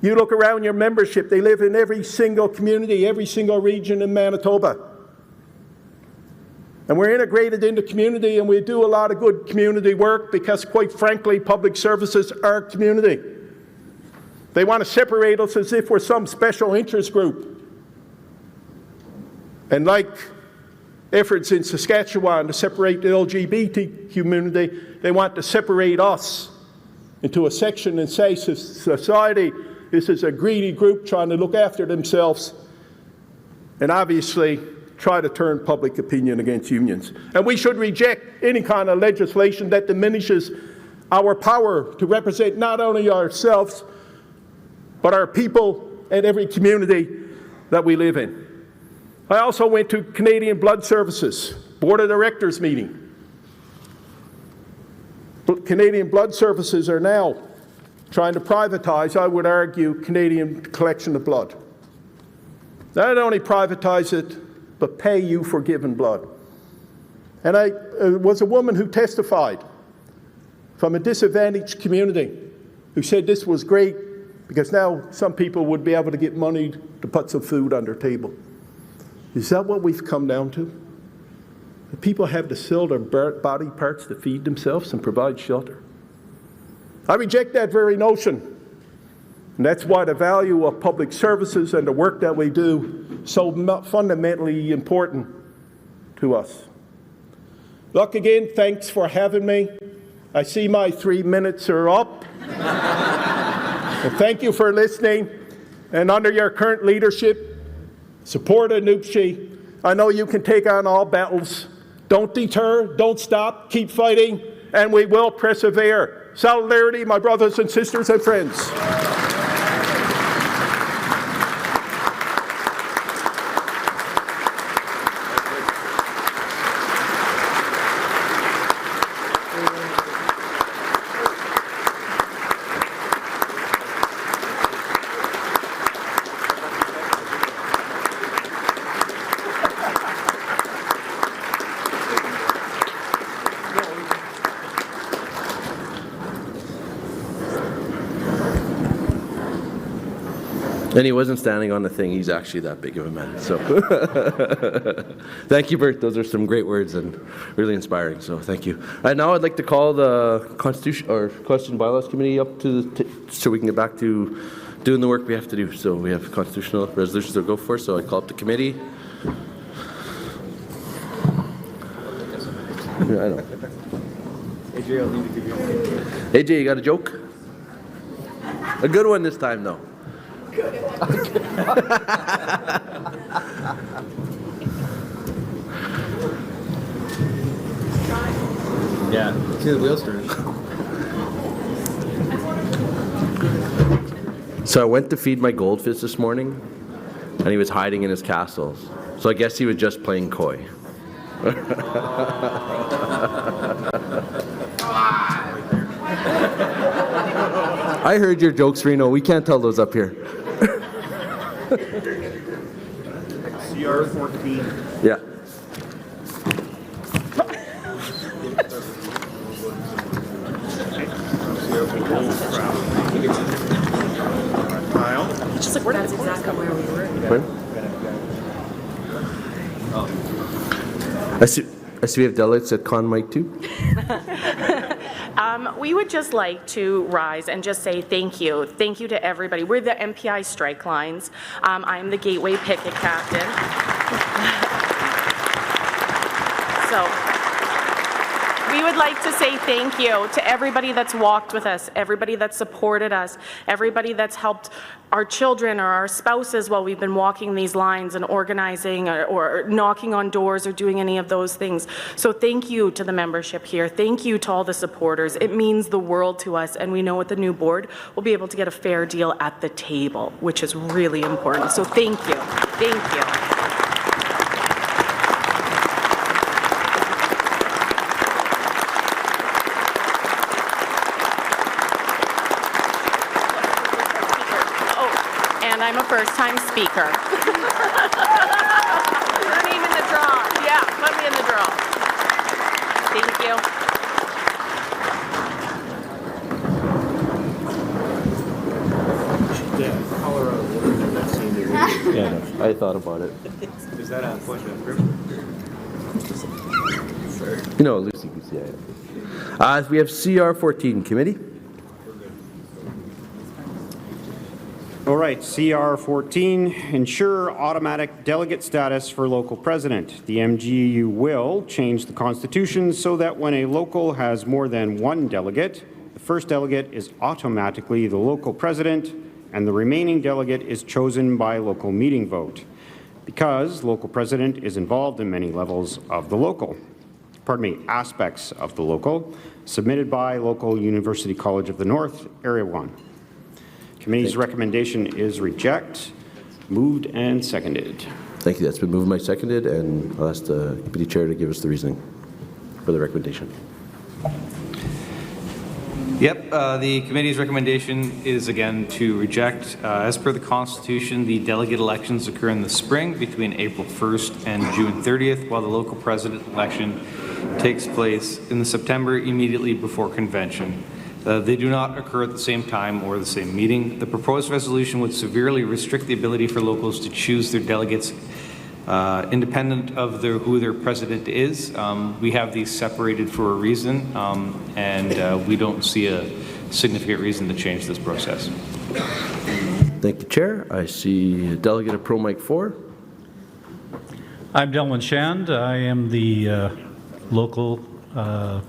You look around your membership, they live in every single community, every single region in Manitoba. And we're integrated in the community, and we do a lot of good community work because, quite frankly, public services are community. They want to separate us as if we're some special interest group. And like efforts in Saskatchewan to separate the LGBT community, they want to separate us into a section and say society, this is a greedy group trying to look after themselves, and obviously try to turn public opinion against unions. And we should reject any kind of legislation that diminishes our power to represent not only ourselves, but our people and every community that we live in. I also went to Canadian Blood Services Board of Directors meeting. Canadian Blood Services are now trying to privatize, I would argue, Canadian collection of blood. Not only privatize it, but pay you for giving blood. And I was a woman who testified from a disadvantaged community who said this was great because now some people would be able to get money to put some food on their table. Is that what we've come down to? That people have to sell their body parts to feed themselves and provide shelter? I reject that very notion. And that's why the value of public services and the work that we do is so fundamentally important to us. Look, again, thanks for having me. I see my 3 minutes are up. And thank you for listening. And under your current leadership, support of MGEU, I know you can take on all battles. Don't deter, don't stop, keep fighting, and we will persevere. Solidarity, my brothers and sisters and friends. And he wasn't standing on the thing. He's actually that big of a man. So thank you, Bert. Those are some great words and really inspiring. So thank you. And now I'd like to call the Constitution and Bylaws Committee up to so we can get back to doing the work we have to do. So we have constitutional resolutions to go for. So I call up the committee. Yeah, I know. AJ, I'll need to give you AJ, you got a joke? A good one this time, though. Yeah, see the wheels turn. So I went to feed my goldfish this morning, and he was hiding in his castles. So I guess he was just playing coy. I heard your jokes, Reno. We can't tell those up here. CR 14. Yeah. It's just like, that's exactly where we were. I see we have delegates at Con Mike too. We would just like to rise and just say thank you. Thank you to everybody. We're the MPI strike lines. I'm the Gateway Picket Captain. So we would like to say thank you to everybody that's walked with us, everybody that's supported us, everybody that's helped our children or our spouses while we've been walking these lines and organizing or knocking on doors or doing any of those things. So thank you to the membership here. Thank you to all the supporters. It means the world to us, and we know with the new board, we'll be able to get a fair deal at the table, which is really important. So thank you. Thank you. And I'm a first-time speaker. Your name in the draw. Yeah, put me in the draw. Thank you. Yeah, no, I thought about it. Is that a question of privilege? No, loosey-goosey, I am. We have CR 14, committee. All right, CR 14, ensure automatic delegate status for local president. The MGEU will change the constitution so that when a local has more than one delegate, the first delegate is automatically the local president and the remaining delegate is chosen by local meeting vote. Because local president is involved in many levels of the local, aspects of the local, submitted by local University College of the North, Area 1. Committee's recommendation is reject. Moved and seconded. Thank you. That's been moved and seconded, and I'll ask the committee chair to give us the reasoning for the recommendation. Yep, the committee's recommendation is again to reject. As per the Constitution, the delegate elections occur in the spring between April 1st and June 30th, while the local president election takes place in the September immediately before convention. They do not occur at the same time or the same meeting. The proposed resolution would severely restrict the ability for locals to choose their delegates independent of who their president is. We have these separated for a reason, and we don't see a significant reason to change this process. Thank you, Chair. I see Delegate of Pro Mic 4. I'm Delwyn Shand. I am the local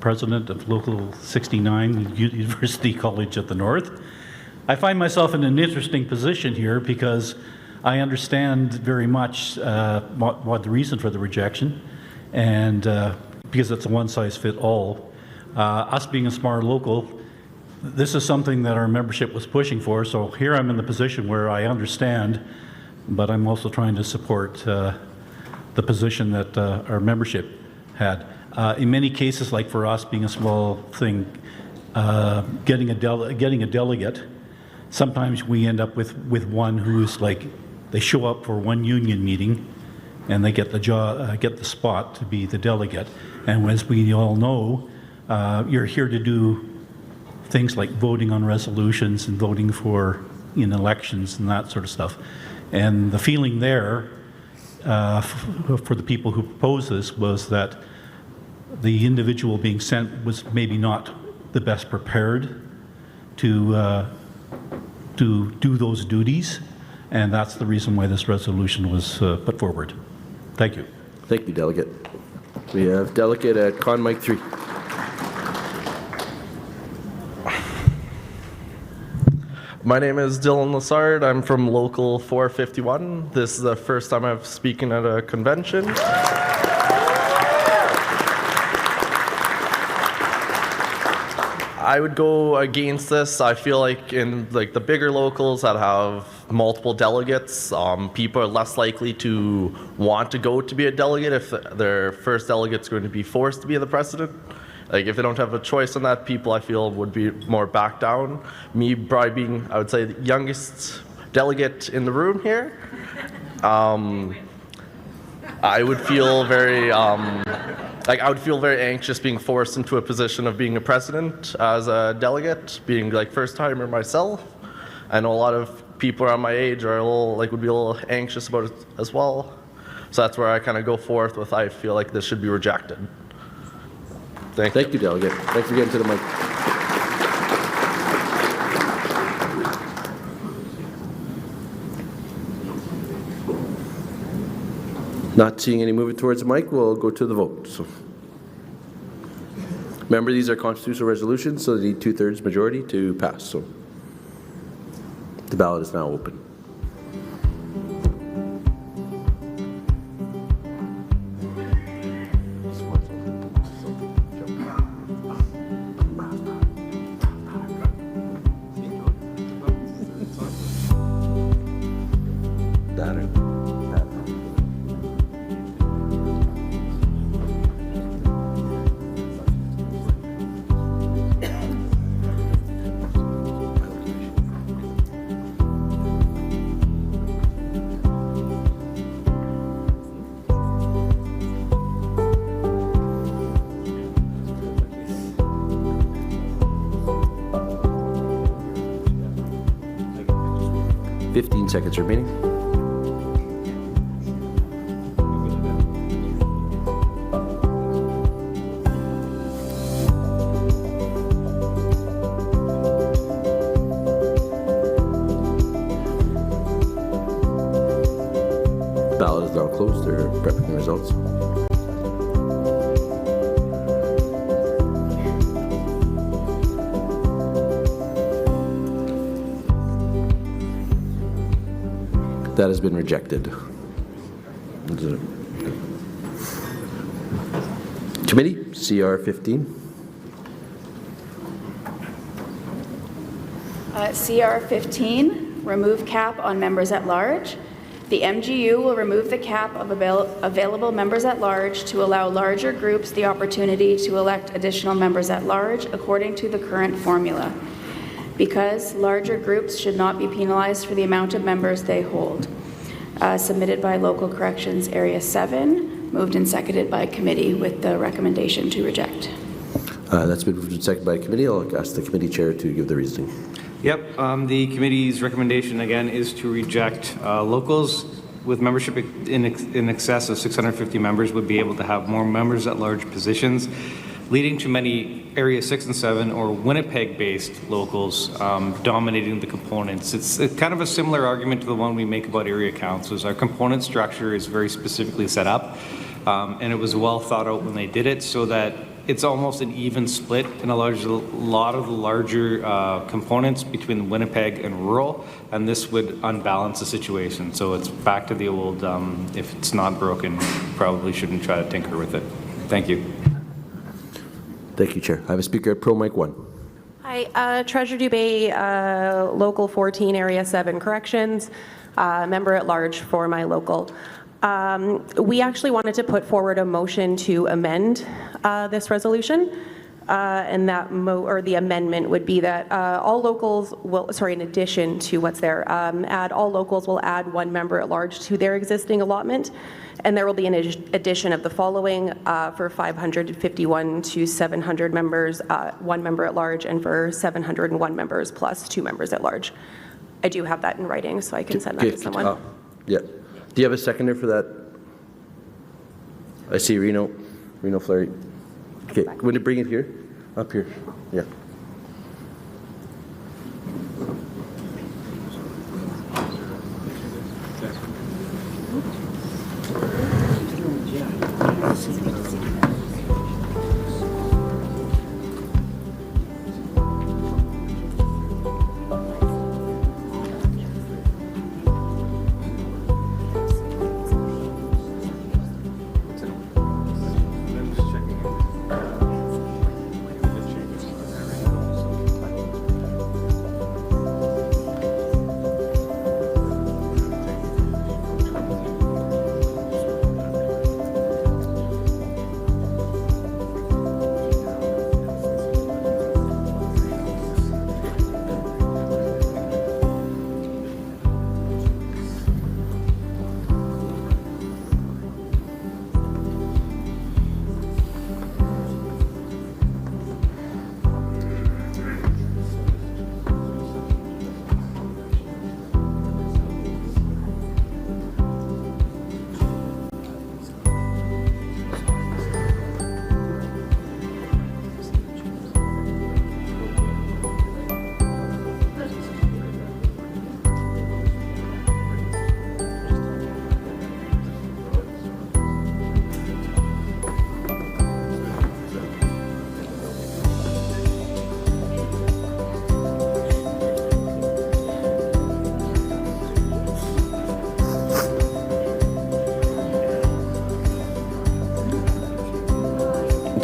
president of Local 69, University College of the North. I find myself in an interesting position here because I understand very much what the reason for the rejection, and because it's a one-size-fits-all. Us being a smart local, this is something that our membership was pushing for, so here I'm in the position where I understand, but I'm also trying to support the position that our membership had. In many cases, like for us being a small thing, getting a delegate, sometimes we end up with one who's like, they show up for one union meeting and they get the spot to be the delegate. And as we all know, you're here to do things like voting on resolutions and voting in elections and that sort of stuff. And the feeling there for the people who proposed this was that the individual being sent was maybe not the best prepared to do those duties, and that's the reason why this resolution was put forward. Thank you. Thank you, Delegate. We have Delegate at Con Mic 3. My name is Dylan Lassard. I'm from Local 451. This is the first time I've spoken at a convention. I would go against this. I feel like in the bigger locals that have multiple delegates, people are less likely to want to go to be a delegate if their first delegate's going to be forced to be the president. Like if they don't have a choice on that, people I feel would be more back down. Me probably being, I would say, the youngest delegate in the room here, I would feel very I would feel very anxious being forced into a position of being a president as a delegate, being first timer myself. I know a lot of people around my age are would be a little anxious about it as well. So that's where I kind of go forth with I feel like this should be rejected. Thank you, Delegate. Thanks for getting to the mic. Not seeing any movement towards the mic, we'll go to the vote. So, Remember, these are constitutional resolutions, so they need 2/3 majority to pass. So the ballot is now open. Seconds remaining. Ballot is now closed. They're prepping the results. That has been rejected. Committee, CR 15. CR 15, remove cap on members at large. The MGU will remove the cap of available members at large to allow larger groups the opportunity to elect additional members at large according to the current formula, because larger groups should not be penalized for the amount of members they hold. Submitted by Local Corrections Area 7, moved and seconded by committee with the recommendation to reject. That's been moved and seconded by committee. I'll ask the committee chair to give the reasoning. Yep, the committee's recommendation again is to reject locals with membership in excess of 650 members would be able to have more members at large positions, leading to many Area 6 and 7 or Winnipeg-based locals dominating the components. It's kind of a similar argument to the one we make about area councils. Our component structure is very specifically set up, and it was well thought out when they did it, so that it's almost an even split in a lot of the larger components between Winnipeg and rural, and this would unbalance the situation. So it's back to the old, if it's not broken, probably shouldn't try to tinker with it. Thank you. Thank you, Chair. I have a speaker at Pro Mic 1. Hi, Treasure Dubé, Local 14, Area 7 Corrections, member at large for my local. We actually wanted to put forward a motion to amend this resolution, and that the amendment would be that all locals will, in addition to what's there, all locals will add one member at large to their existing allotment, and there will be an addition of the following for 551 to 700 members, one member at large, and for 701 members plus two members at large. I do have that in writing, so I can send that to someone. Yeah. Do you have a seconder for that? I see Reno Fleury. Okay, going to bring it here? Up here, yeah.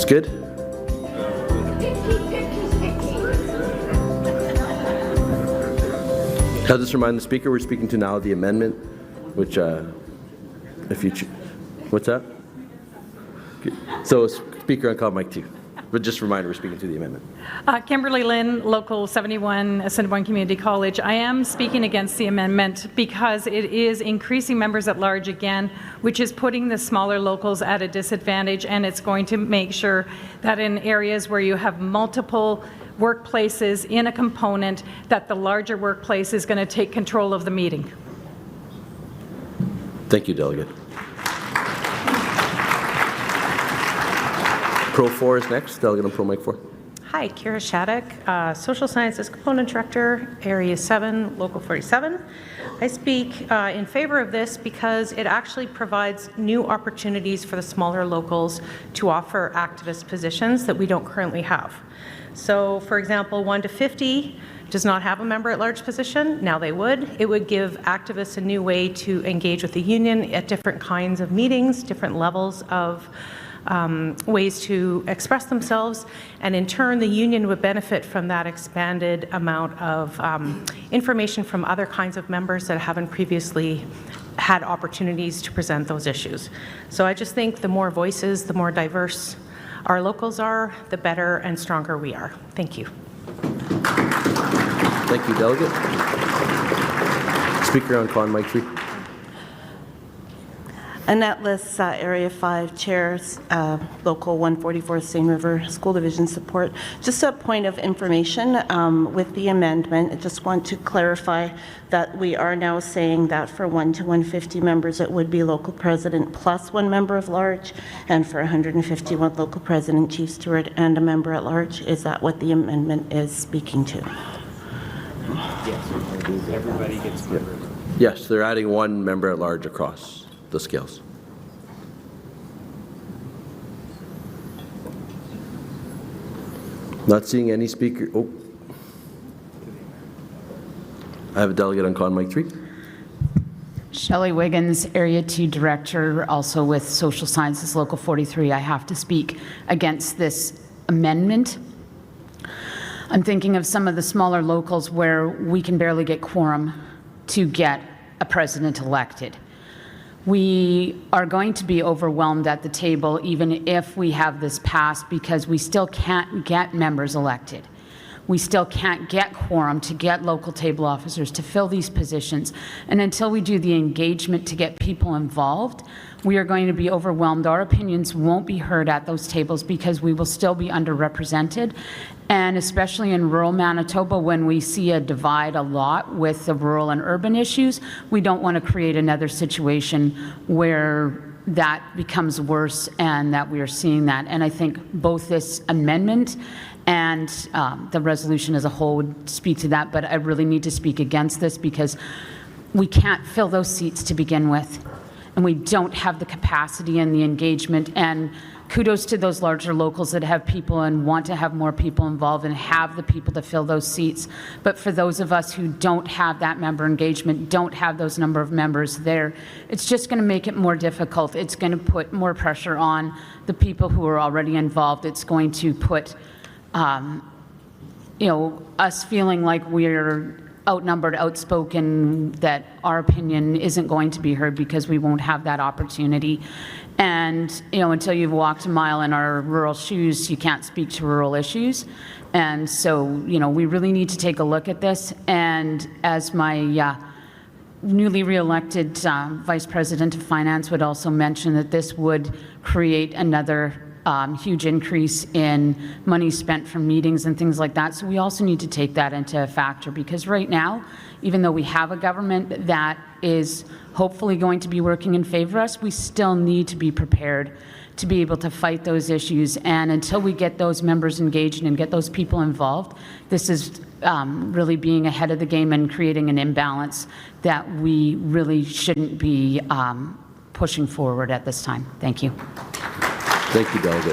good? I'll just remind the speaker we're speaking to now the amendment, which if you what's that? Okay. So speaker on call mic 2. But just a reminder, we're speaking to the amendment. Kimberly Lynn, Local 71, Assiniboine Community College. I am speaking against the amendment because it is increasing members at large again, which is putting the smaller locals at a disadvantage, and it's going to make sure that in areas where you have multiple workplaces in a component, that the larger workplace is going to take control of the meeting. Thank you, Delegate. Pro 4 is next. Delegate on Pro Mic 4. Hi, Kira Shattuck, Social Sciences Component Director, Area 7, Local 47. I speak in favor of this because it actually provides new opportunities for the smaller locals to offer activist positions that we don't currently have. So, for example, 1 to 50 does not have a member-at-large position. Now they would. It would give activists a new way to engage with the union at different kinds of meetings, different levels of ways to express themselves, and in turn the union would benefit from that expanded amount of information from other kinds of members that haven't previously had opportunities to present those issues. So I just think the more voices, the more diverse our locals are, the better and stronger we are. Thank you. Thank you, Delegate. Speaker on Con Mic 3. Annette Liss, Area 5 Chairs, Local 144 Seine River School Division Support. Just a point of information with the amendment, I just want to clarify that we are now saying that for 1 to 150 members, it would be local president plus 1 member of large, and for 151 local president, chief steward, and a member at large. Is that what the amendment is speaking to? Yes, everybody gets member. Yes, they're adding 1 member at large across the scales. Not seeing any speaker. Oh, I have a delegate on Con Mic 3. Shelley Wiggins, Area 2 Director, also with Social Sciences Local 43. I have to speak against this amendment. I'm thinking of some of the smaller locals where we can barely get quorum to get a president elected. We are going to be overwhelmed at the table even if we have this passed because we still can't get members elected. We still can't get quorum to get local table officers to fill these positions. And until we do the engagement to get people involved, we are going to be overwhelmed. Our opinions won't be heard at those tables because we will still be underrepresented. And especially in rural Manitoba, when we see a divide a lot with the rural and urban issues, we don't want to create another situation where that becomes worse and that we are seeing that. And I think both this amendment and the resolution as a whole would speak to that, but I really need to speak against this because we can't fill those seats to begin with, and we don't have the capacity and the engagement. And kudos to those larger locals that have people and want to have more people involved and have the people to fill those seats. But for those of us who don't have that member engagement, don't have those number of members there, it's just going to make it more difficult. It's going to put more pressure on the people who are already involved. It's going to put us feeling like we're outnumbered, outspoken, that our opinion isn't going to be heard because we won't have that opportunity. And, until you've walked a mile in our rural shoes, you can't speak to rural issues. And so, we really need to take a look at this. And as my newly reelected Vice President of Finance would also mention, that this would create another huge increase in money spent from meetings and things like that. So we also need to take that into a factor because right now, even though we have a government that is hopefully going to be working in favor of us, we still need to be prepared to be able to fight those issues. And until we get those members engaged and get those people involved, this is really being ahead of the game and creating an imbalance that we really shouldn't be pushing forward at this time. Thank you. Thank you, Delegate.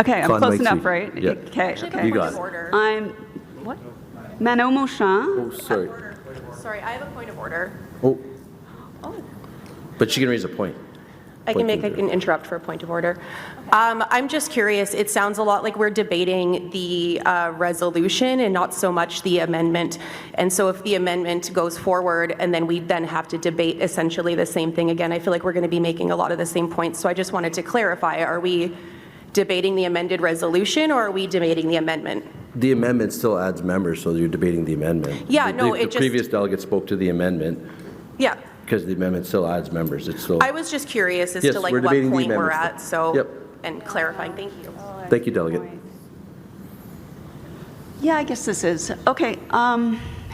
Okay, I'm close enough, right? Yeah. Okay, okay. You got it. I'm, what? Manon Mauchamp. Oh, sorry. Sorry, I have a point of order. Oh. Oh, But she can raise a point. I can interrupt for a point of order. I'm just curious, it sounds a lot like we're debating the resolution and not so much the amendment. And so if the amendment goes forward and then we then have to debate essentially the same thing again, I feel like we're going to be making a lot of the same points. So I just wanted to clarify, are we debating the amended resolution or are we debating the amendment? The amendment still adds members, so you're debating the amendment. Yeah, no, the previous delegate spoke to the amendment. Yeah. Because the amendment still adds members. It's still. I was just curious as Yes, to like we're what debating the point we're amendment at, so, Yep. and clarifying, thank you. Thank you, delegate. Yeah, I guess this is. Okay,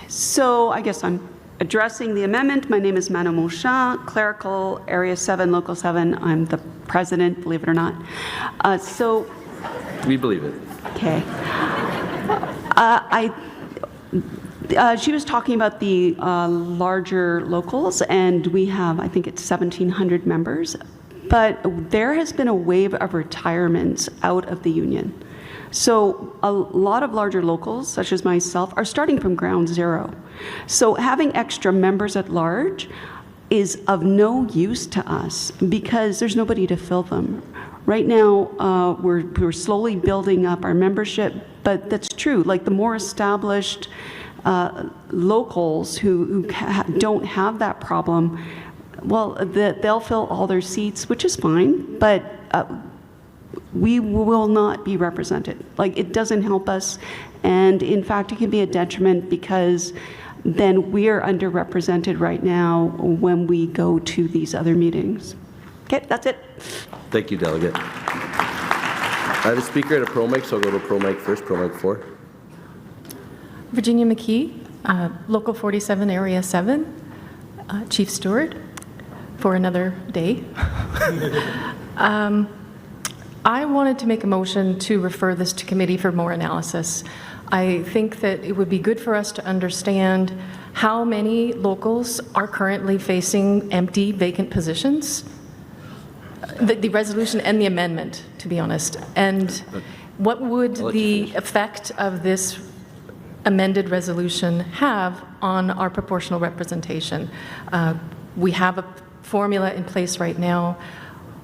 so I guess I'm addressing the amendment. My name is Mano Monchamp, clerical, Area 7, Local 7. I'm the president, believe it or not. We believe it. Okay. She was talking about the larger locals, and we have, I think it's 1,700 members, but there has been a wave of retirements out of the union. So a lot of larger locals, such as myself, are starting from ground zero. So having extra members at large is of no use to us because there's nobody to fill them. Right now, we're slowly building up our membership, but that's true. Like the more established locals who don't have that problem, well, they'll fill all their seats, which is fine, but we will not be represented. Like, it doesn't help us, and in fact, it can be a detriment because then we're underrepresented right now when we go to these other meetings. Okay, that's it. Thank you, delegate. I have a speaker at a pro mic, so I'll go to pro mic first, pro mic 4. Virginia McKee, Local 47, Area 7, Chief Steward, for another day. I wanted to make a motion to refer this to committee for more analysis. I think that it would be good for us to understand how many locals are currently facing empty, vacant positions. The resolution and the amendment, to be honest. And what would the effect of this amended resolution have on our proportional representation? We have a formula in place right now.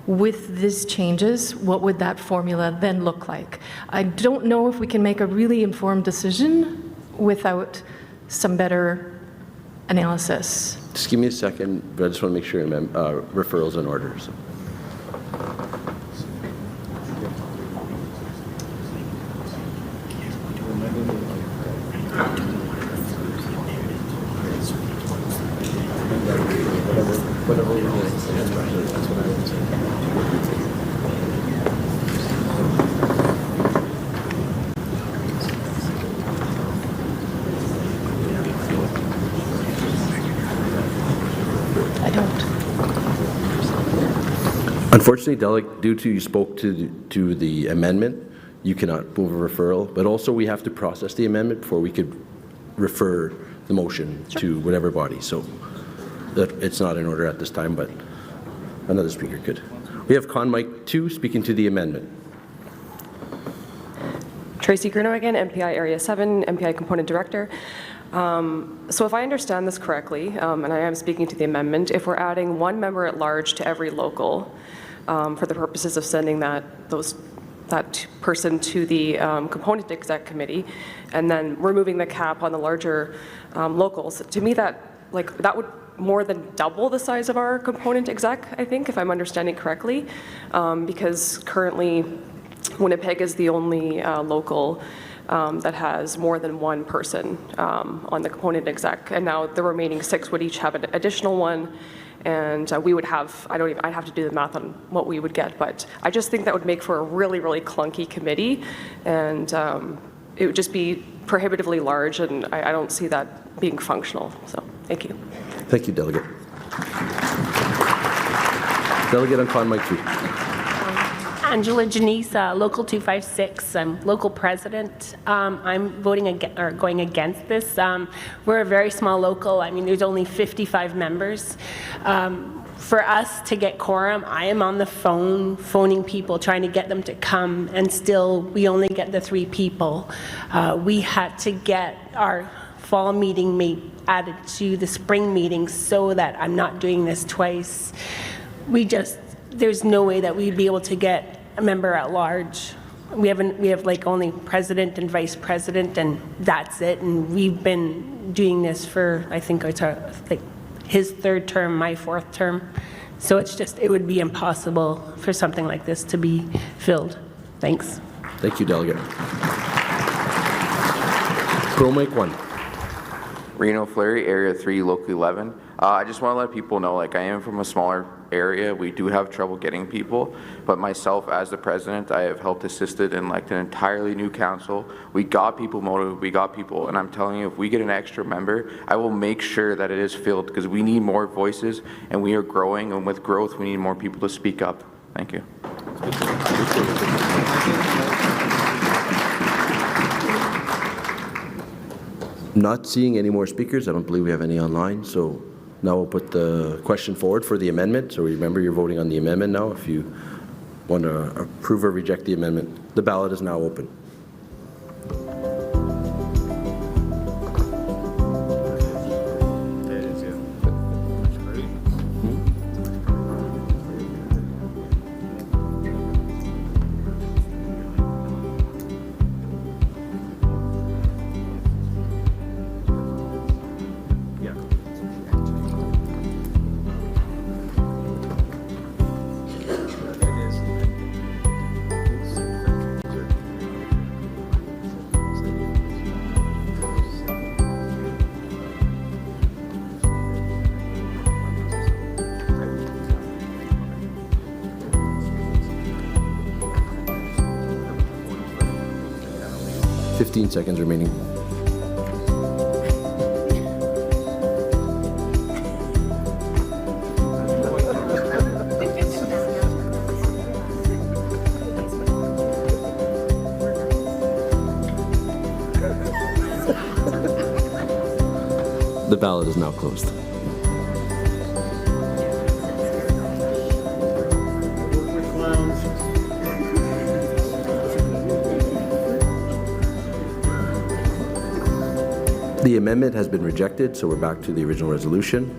With these changes, what would that formula then look like? I don't know if we can make a really informed decision without some better analysis. Just give me a second, but I just want to make sure referral's in order. So. Unfortunately, delegate, due to you spoke to the amendment, you cannot move a referral, but also we have to process the amendment before we could refer the motion to whatever body. So it's not in order at this time, but another speaker could. We have Con Mike 2 speaking to the amendment. Tracy Grunow again, MPI Area 7, MPI Component Director. So if I understand this correctly, and I am speaking to the amendment, if we're adding one member at large to every local for the purposes of sending that person to the component exec committee, and then removing the cap on the larger locals, to me that would more than double the size of our component exec, I think, if I'm understanding correctly, because currently Winnipeg is the only local that has more than one person on the component exec, and now the remaining 6 would each have an additional one, and we would have, I'd have to do the math on what we would get, but I just think that would make for a really, really clunky committee, and it would just be prohibitively large, and I don't see that being functional, so thank you. Thank you, Delegate. Delegate on Con Mike 2. Angela Janice, Local 256, I'm local president. I'm going against this. We're a very small local. I mean, there's only 55 members. For us to get quorum, I am on the phone, phoning people, trying to get them to come, and still we only get the 3 people. We had to get our fall meeting added to the spring meeting so that I'm not doing this twice. There's no way that we'd be able to get a member at large. We have like only president and vice president, and that's it. And we've been doing this for, I think it's like his third term, my fourth term. So it would be impossible for something like this to be filled. Thanks. Thank you, Delegate. Pro Mic 1. Reno Fleury, Area 3, Local 11. I just want to let people know, like, I am from a smaller area. We do have trouble getting people, but myself as the president, I have helped assisted in like an entirely new council. We got people motivated, we got people, and I'm telling you, if we get an extra member, I will make sure that it is filled because we need more voices and we are growing, and with growth, we need more people to speak up. Thank you. Not seeing any more speakers. I don't believe we have any online, so now we'll put the question forward for the amendment. So remember, you're voting on the amendment now. If you want to approve or reject the amendment, the ballot is now open. Seconds remaining. The ballot is now closed. The amendment has been rejected, so we're back to the original resolution.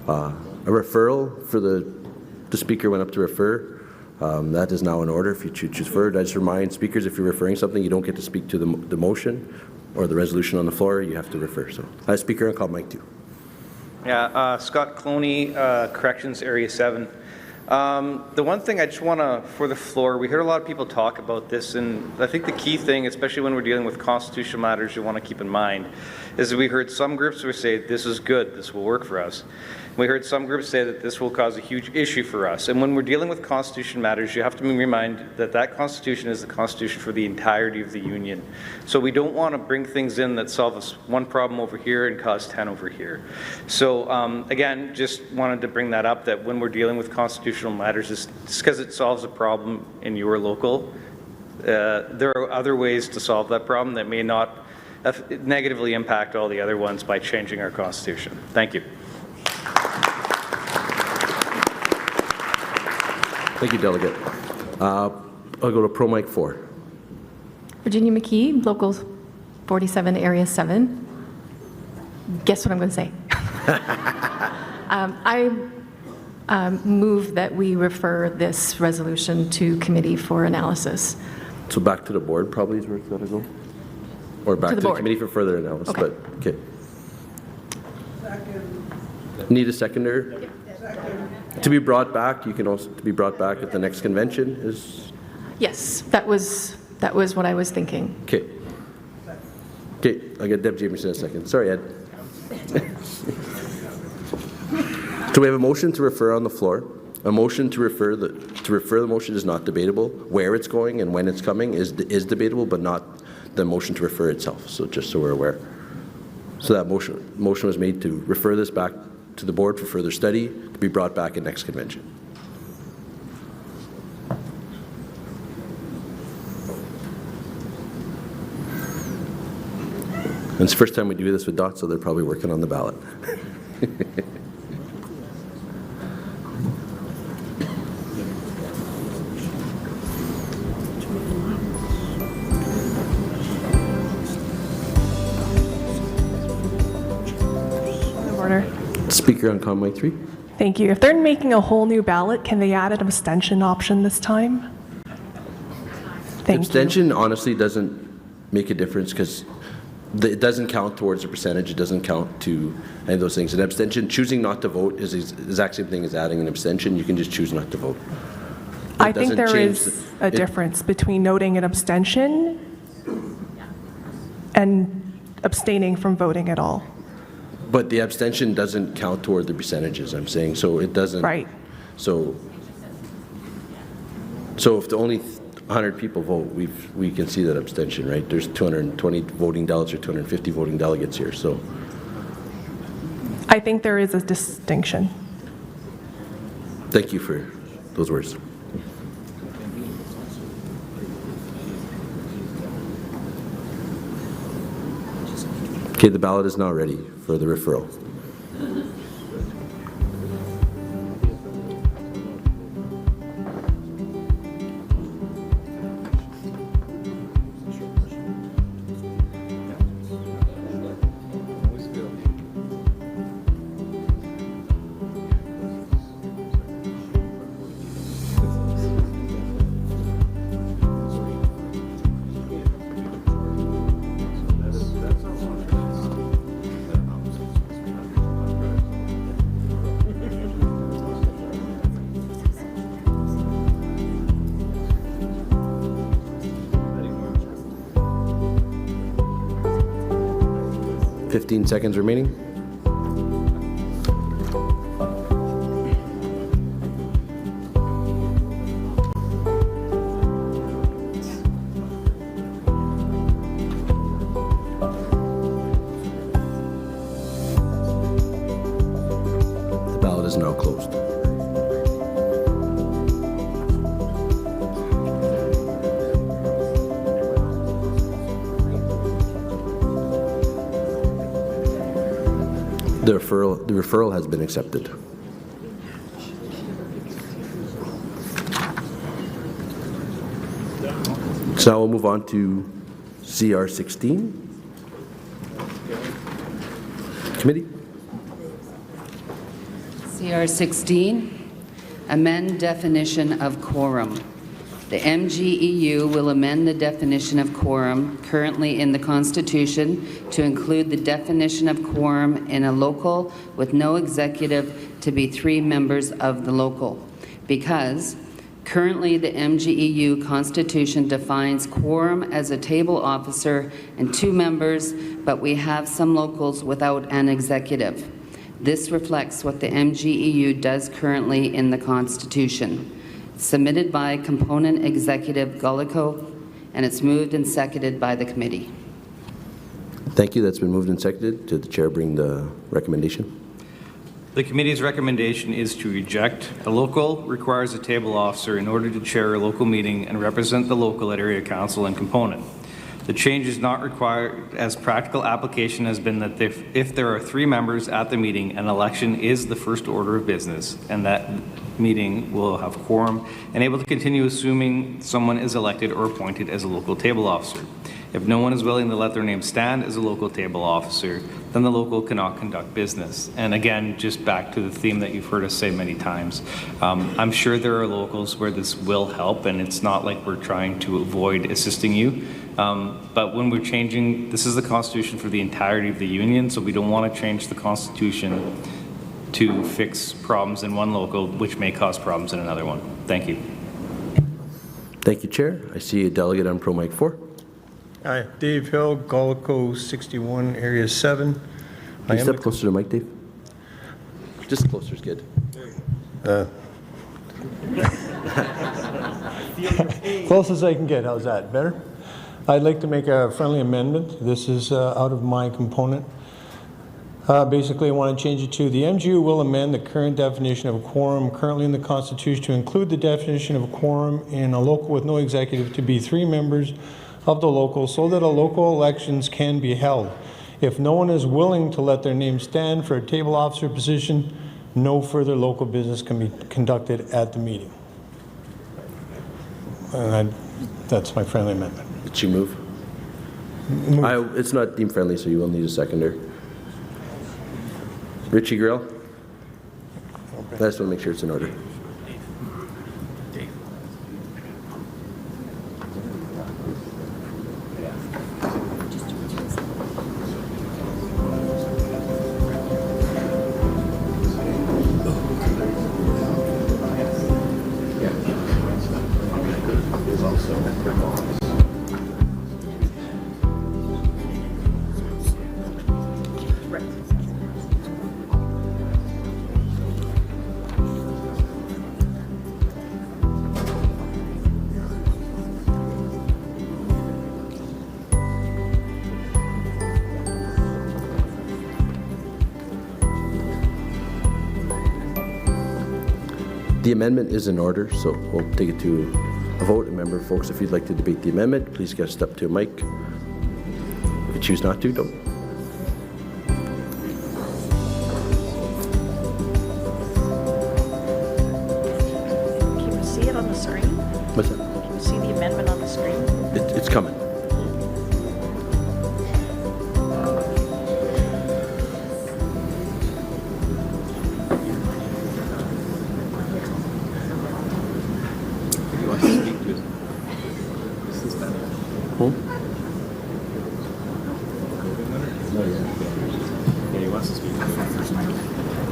A referral for the speaker went up to refer. That is now in order if you choose refer. I just remind speakers, if you're referring something, you don't get to speak to the motion or the resolution on the floor. You have to refer. So, Speaker, I'll call Mike 2. Yeah, Scott Cloney, Corrections Area 7. The one thing I just want to, for the floor, we heard a lot of people talk about this, and I think the key thing, especially when we're dealing with constitutional matters, you want to keep in mind, is that we heard some groups who say, this is good, this will work for us. We heard some groups say that this will cause a huge issue for us. And when we're dealing with constitutional matters, you have to be reminded that that constitution is the constitution for the entirety of the union. So we don't want to bring things in that solve us one problem over here and cause 10 over here. So again, just wanted to bring that up, that when we're dealing with constitutional matters, just because it solves a problem in your local, there are other ways to solve that problem that may not negatively impact all the other ones by changing our constitution. Thank you. Thank you, Delegate. I'll go to Pro Mic 4. Virginia McKee, Local 47, Area 7. Guess what I'm going to say? I move that we refer this resolution to committee for analysis. So back to the board probably is where it's got to go? Or back to the committee for further analysis, Okay. but, okay. Need a seconder? To be brought back, you can also, to be brought back at the next convention is? Yes, that was what I was thinking. Okay. Okay, I'll get Deb Jamerson in a second. Sorry, Ed. So we have a motion to refer on the floor. A motion to refer the motion is not debatable. Where it's going and when it's coming is debatable, but not the motion to refer itself. So just so we're aware. So that motion was made to refer this back to the board for further study, to be brought back at next convention. And it's the first time we do this with DOT, so they're probably working on the ballot. order. Speaker on comment mic 3. Thank you. If they're making a whole new ballot, can they add an abstention option this time? Abstention honestly doesn't make a difference because it doesn't count towards the percentage. It doesn't count to any of those things. An abstention, choosing not to vote is the exact same thing as adding an abstention. You can just choose not to vote. I think there is a difference between noting an abstention and abstaining from voting at all. But the abstention doesn't count toward the percentages, I'm saying, so it doesn't. Right. So if the only 100 people vote, we can see that abstention, right? There's 220 voting delegates or 250 voting delegates here, so. I think there is a distinction. Thank you for those words. Okay, the ballot is now ready for the referral. Seconds remaining. The ballot is now closed. The referral has been accepted. So now we'll move on to CR 16. Committee. CR 16, amend definition of quorum. The MGEU will amend the definition of quorum currently in the Constitution to include the definition of quorum in a local with no executive to be 3 members of the local, because currently the MGEU Constitution defines quorum as a table officer and 2 members, but we have some locals without an executive. This reflects what the MGEU does currently in the Constitution. Submitted by Component Executive Gullico, and it's moved and seconded by the committee. Thank you. That's been moved and seconded. Did the chair bring the recommendation? The committee's recommendation is to reject. A local requires a table officer in order to chair a local meeting and represent the local at area council and component. The change is not required, as practical application has been that if there are 3 members at the meeting, an election is the first order of business, and that meeting will have quorum and able to continue assuming someone is elected or appointed as a local table officer. If no one is willing to let their name stand as a local table officer, then the local cannot conduct business. And again, just back to the theme that you've heard us say many times, I'm sure there are locals where this will help, and it's not like we're trying to avoid assisting you. But when we're changing, this is the Constitution for the entirety of the Union, so we don't want to change the Constitution to fix problems in one local, which may cause problems in another one. Thank you. Thank you, Chair. I see a delegate on Pro Mic 4. Hi, Dave Hill, Gullico 61, Area 7. Can you step closer to the mic, Dave? Just closer is good. Close as I can get. How's that? Better? I'd like to make a friendly amendment. This is out of my component. Basically, I want to change it to the MGU will amend the current definition of a quorum currently in the Constitution to include the definition of a quorum in a local with no executive to be 3 members of the local so that a local elections can be held. If no one is willing to let their name stand for a table officer position, no further local business can be conducted at the meeting. And that's my friendly amendment. Did you move? It's not deemed friendly, so you will need a seconder. Richie Grill? I just want to make sure it's in order. The amendment is in order, so we'll take it to a vote. Remember, folks, if you'd like to debate the amendment, please get a step to a mic. If you choose not to, don't. Can you see it on the screen? What's that? Can you see the amendment on the screen? It's coming.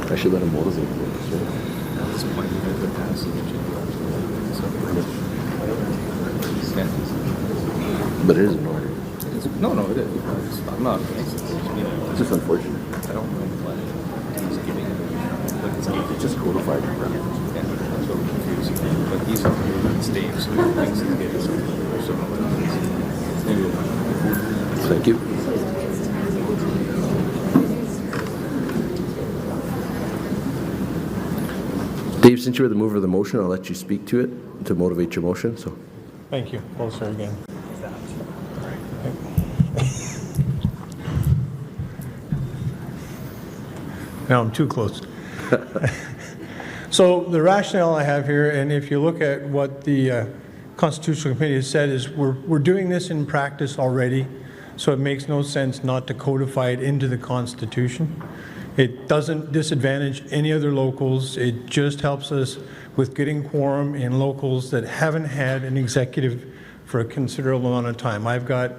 I should let him motivate me. At this point, you have the passage. But it is in order. No, it is. I'm not against it. It's just unfortunate. I don't know why he's giving it. It's just codified. Yeah, that's what we're confusing. But he's up here with Steve, so he thinks he's getting something. Thank you. Dave, since you were the mover of the motion, I'll let you speak to it to motivate your motion. So, Thank you. Closer again. Now I'm too close. So the rationale I have here, and if you look at what the Constitutional Committee has said, is we're doing this in practice already, so it makes no sense not to codify it into the Constitution. It doesn't disadvantage any other locals. It just helps us with getting quorum in locals that haven't had an executive for a considerable amount of time. I've got,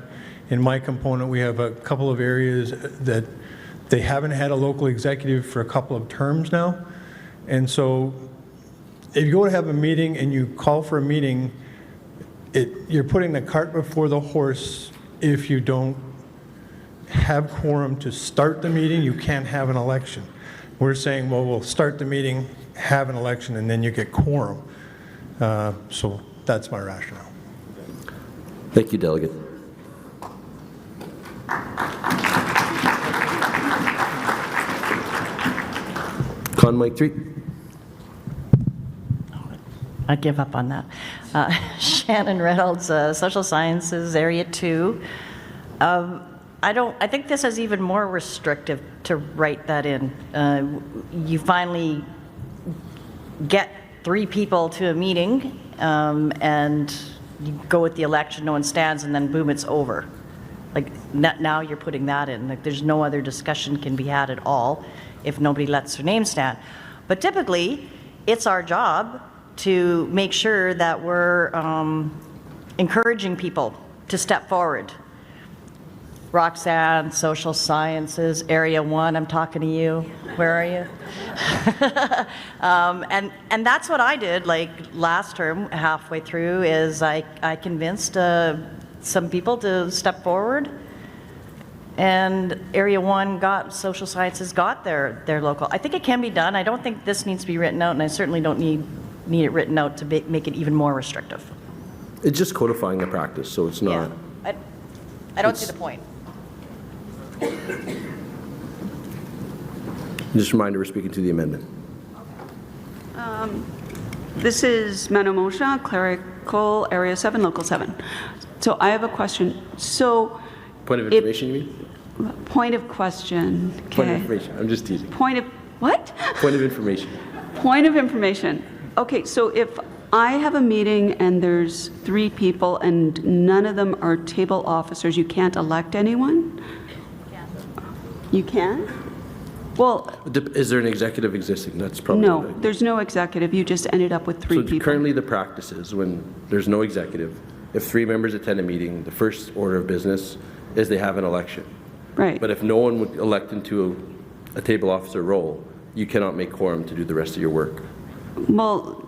in my component, we have a couple of areas that they haven't had a local executive for a couple of terms now. And so if you go to have a meeting and you call for a meeting, you're putting the cart before the horse. If you don't have quorum to start the meeting, you can't have an election. We're saying, well, we'll start the meeting, have an election, and then you get quorum. So that's my rationale. thank you, Delegate. Con Mike 3. I give up on that. Shannon Reynolds, Social Sciences, Area 2. I think this is even more restrictive to write that in. You finally get 3 people to a meeting, and you go with the election, no one stands, and then boom, it's over. Like, now you're putting that in. Like, there's no other discussion can be had at all if nobody lets their name stand. But typically, it's our job to make sure that we're encouraging people to step forward. Roxanne, Social Sciences, Area 1, I'm talking to you. Where are you? And that's what I did, like, last term, halfway through, is I convinced some people to step forward, and Area 1 Social Sciences got their local. I think it can be done. I don't think this needs to be written out, and I certainly don't need it written out to make it even more restrictive. It's just codifying the practice, so it's not. Yeah. I don't see the point. Just a reminder, we're speaking to the amendment. This is Mano Mosha, Clerical, Area 7, Local 7. So I have a question. So Point of information, you mean? Point of question. Okay. Point of information. I'm just teasing. Point of what? Point of information. Point of information. Okay, so if I have a meeting and there's 3 people and none of them are table officers, you can't elect anyone? You can? Well, Is there an executive existing? That's probably no, there's no executive. You just ended up with 3 people. Currently, the practice is when there's no executive, if 3 members attend a meeting, the first order of business is they have an election. Right. But if no one would elect into a table officer role, you cannot make quorum to do the rest of your work. Well,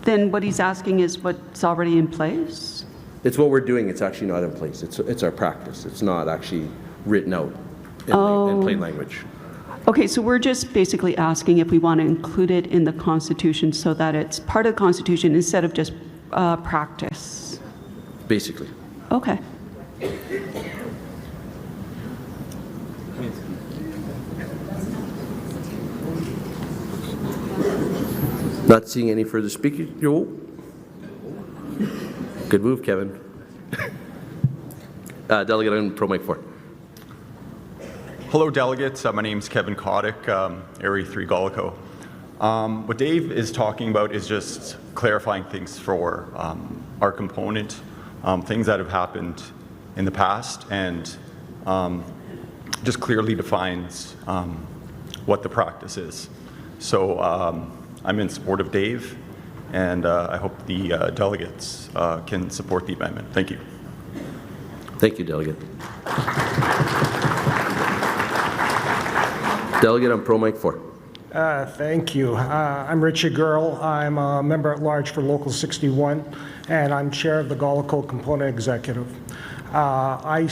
then what he's asking is what's already in place? It's what we're doing. It's actually not in place. It's our practice. It's not actually written out in plain language. Okay, so we're just basically asking if we want to include it in the Constitution so that it's part of the Constitution instead of just practice. Basically. Okay. Not seeing any further speakers. Good move, Kevin. Delegate on Pro Mic 4. Hello, delegates. My name is Kevin Kotick, Area 3 Gallico. What Dave is talking about is just clarifying things for our component, things that have happened in the past, and just clearly defines what the practice is. So I'm in support of Dave, and I hope the delegates can support the amendment. Thank you. Thank you, Delegate. Delegate on Pro Mic 4. Thank you. I'm Richard Girl. I'm a member at large for Local 61, and I'm chair of the Gallico Component Executive. I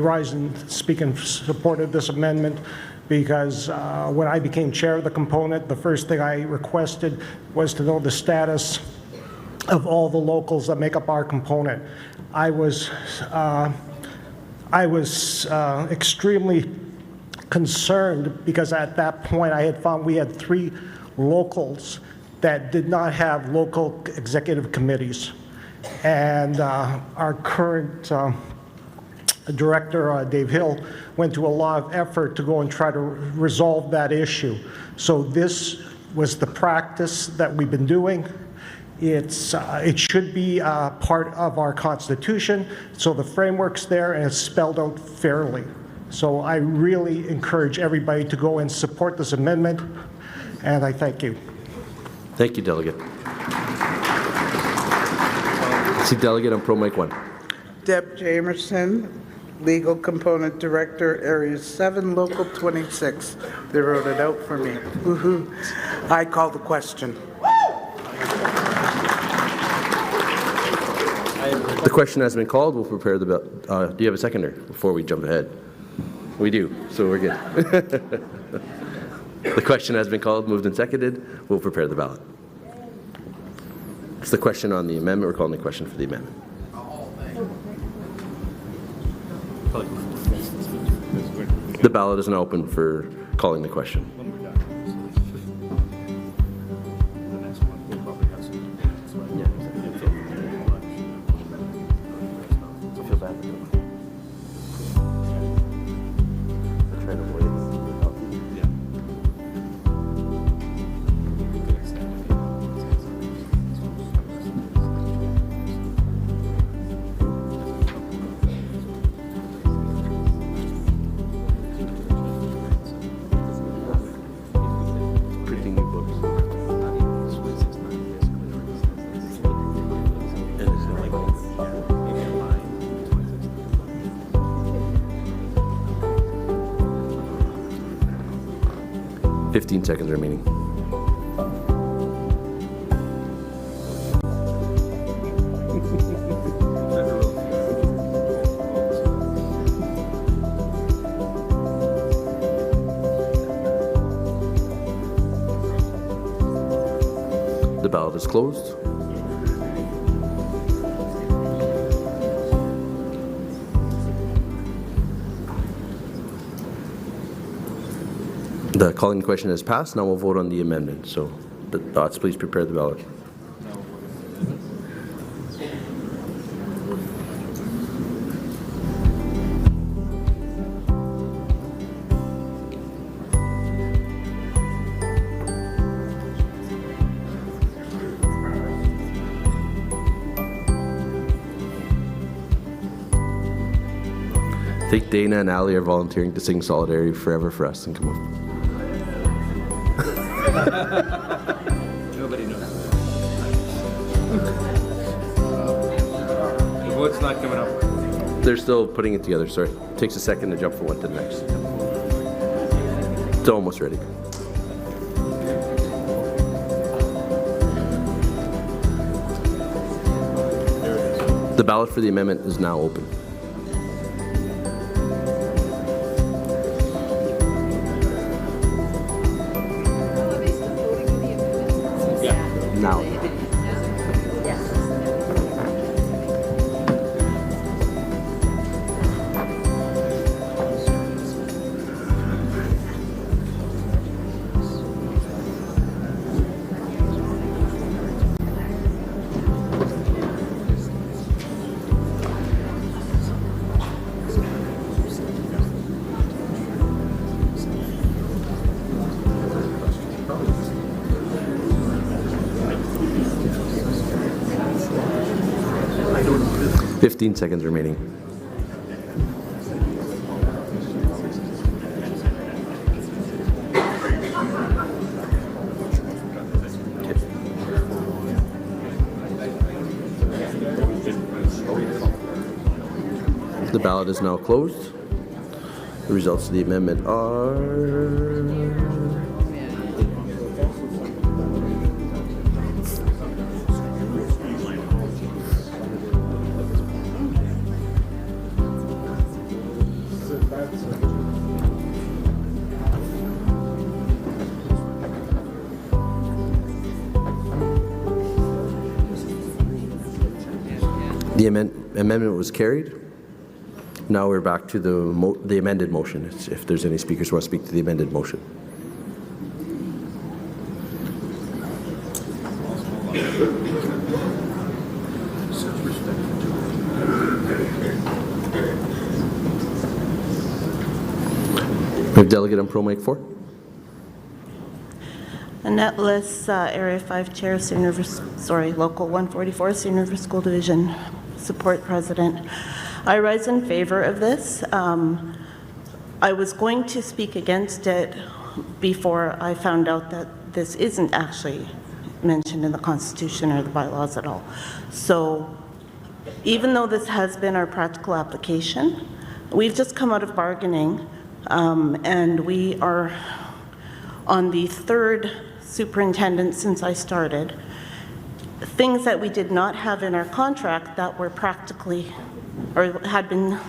rise and speak in support of this amendment because when I became chair of the component, the first thing I requested was to know the status of all the locals that make up our component. I was extremely concerned because at that point I had found we had 3 locals that did not have local executive committees. And our current director, Dave Hill, went to a lot of effort to go and try to resolve that issue. So this was the practice that we've been doing. It should be part of our Constitution, so the framework's there and it's spelled out fairly. So I really encourage everybody to go and support this amendment, and I thank you. Thank you, Delegate. See Delegate on Pro Mic 1. Deb Jamerson, Legal Component Director, Area 7, Local 26. They wrote it out for me. Woohoo. I call the question. The question has been called. We'll prepare the bill. Do you have a seconder before we jump ahead? We do, so we're good. The question has been called, moved and seconded. We'll prepare the ballot. It's the question on the amendment. We're calling the question for the amendment. The ballot is now open for calling the question. Printing new books. 15 seconds remaining. The ballot is closed. The calling question has passed. Now we'll vote on the amendment. So, the thoughts, please prepare the ballot. I think Dana and Ali are volunteering to sing Solidarity Forever for us and come up. Nobody knows. The vote's not coming up. They're still putting it together, sorry. Takes a second to jump from one to the next. It's almost ready. The ballot for the amendment is now open. Now. Fifteen seconds remaining. The ballot is now closed. The results of the amendment are... The amendment was carried. Now we're back to the amended motion. If there's any speakers who want to speak to the amended motion. We have delegate on Pro Mic 4. Annette Bliss, Area 5 Chair, Local 144, Senior River School Division Support President. I rise in favor of this. I was going to speak against it before I found out that this isn't actually mentioned in the Constitution or the bylaws at all. So even though this has been our practical application, we've just come out of bargaining, and we are on the third superintendent since I started. Things that we did not have in our contract that were practically, or had been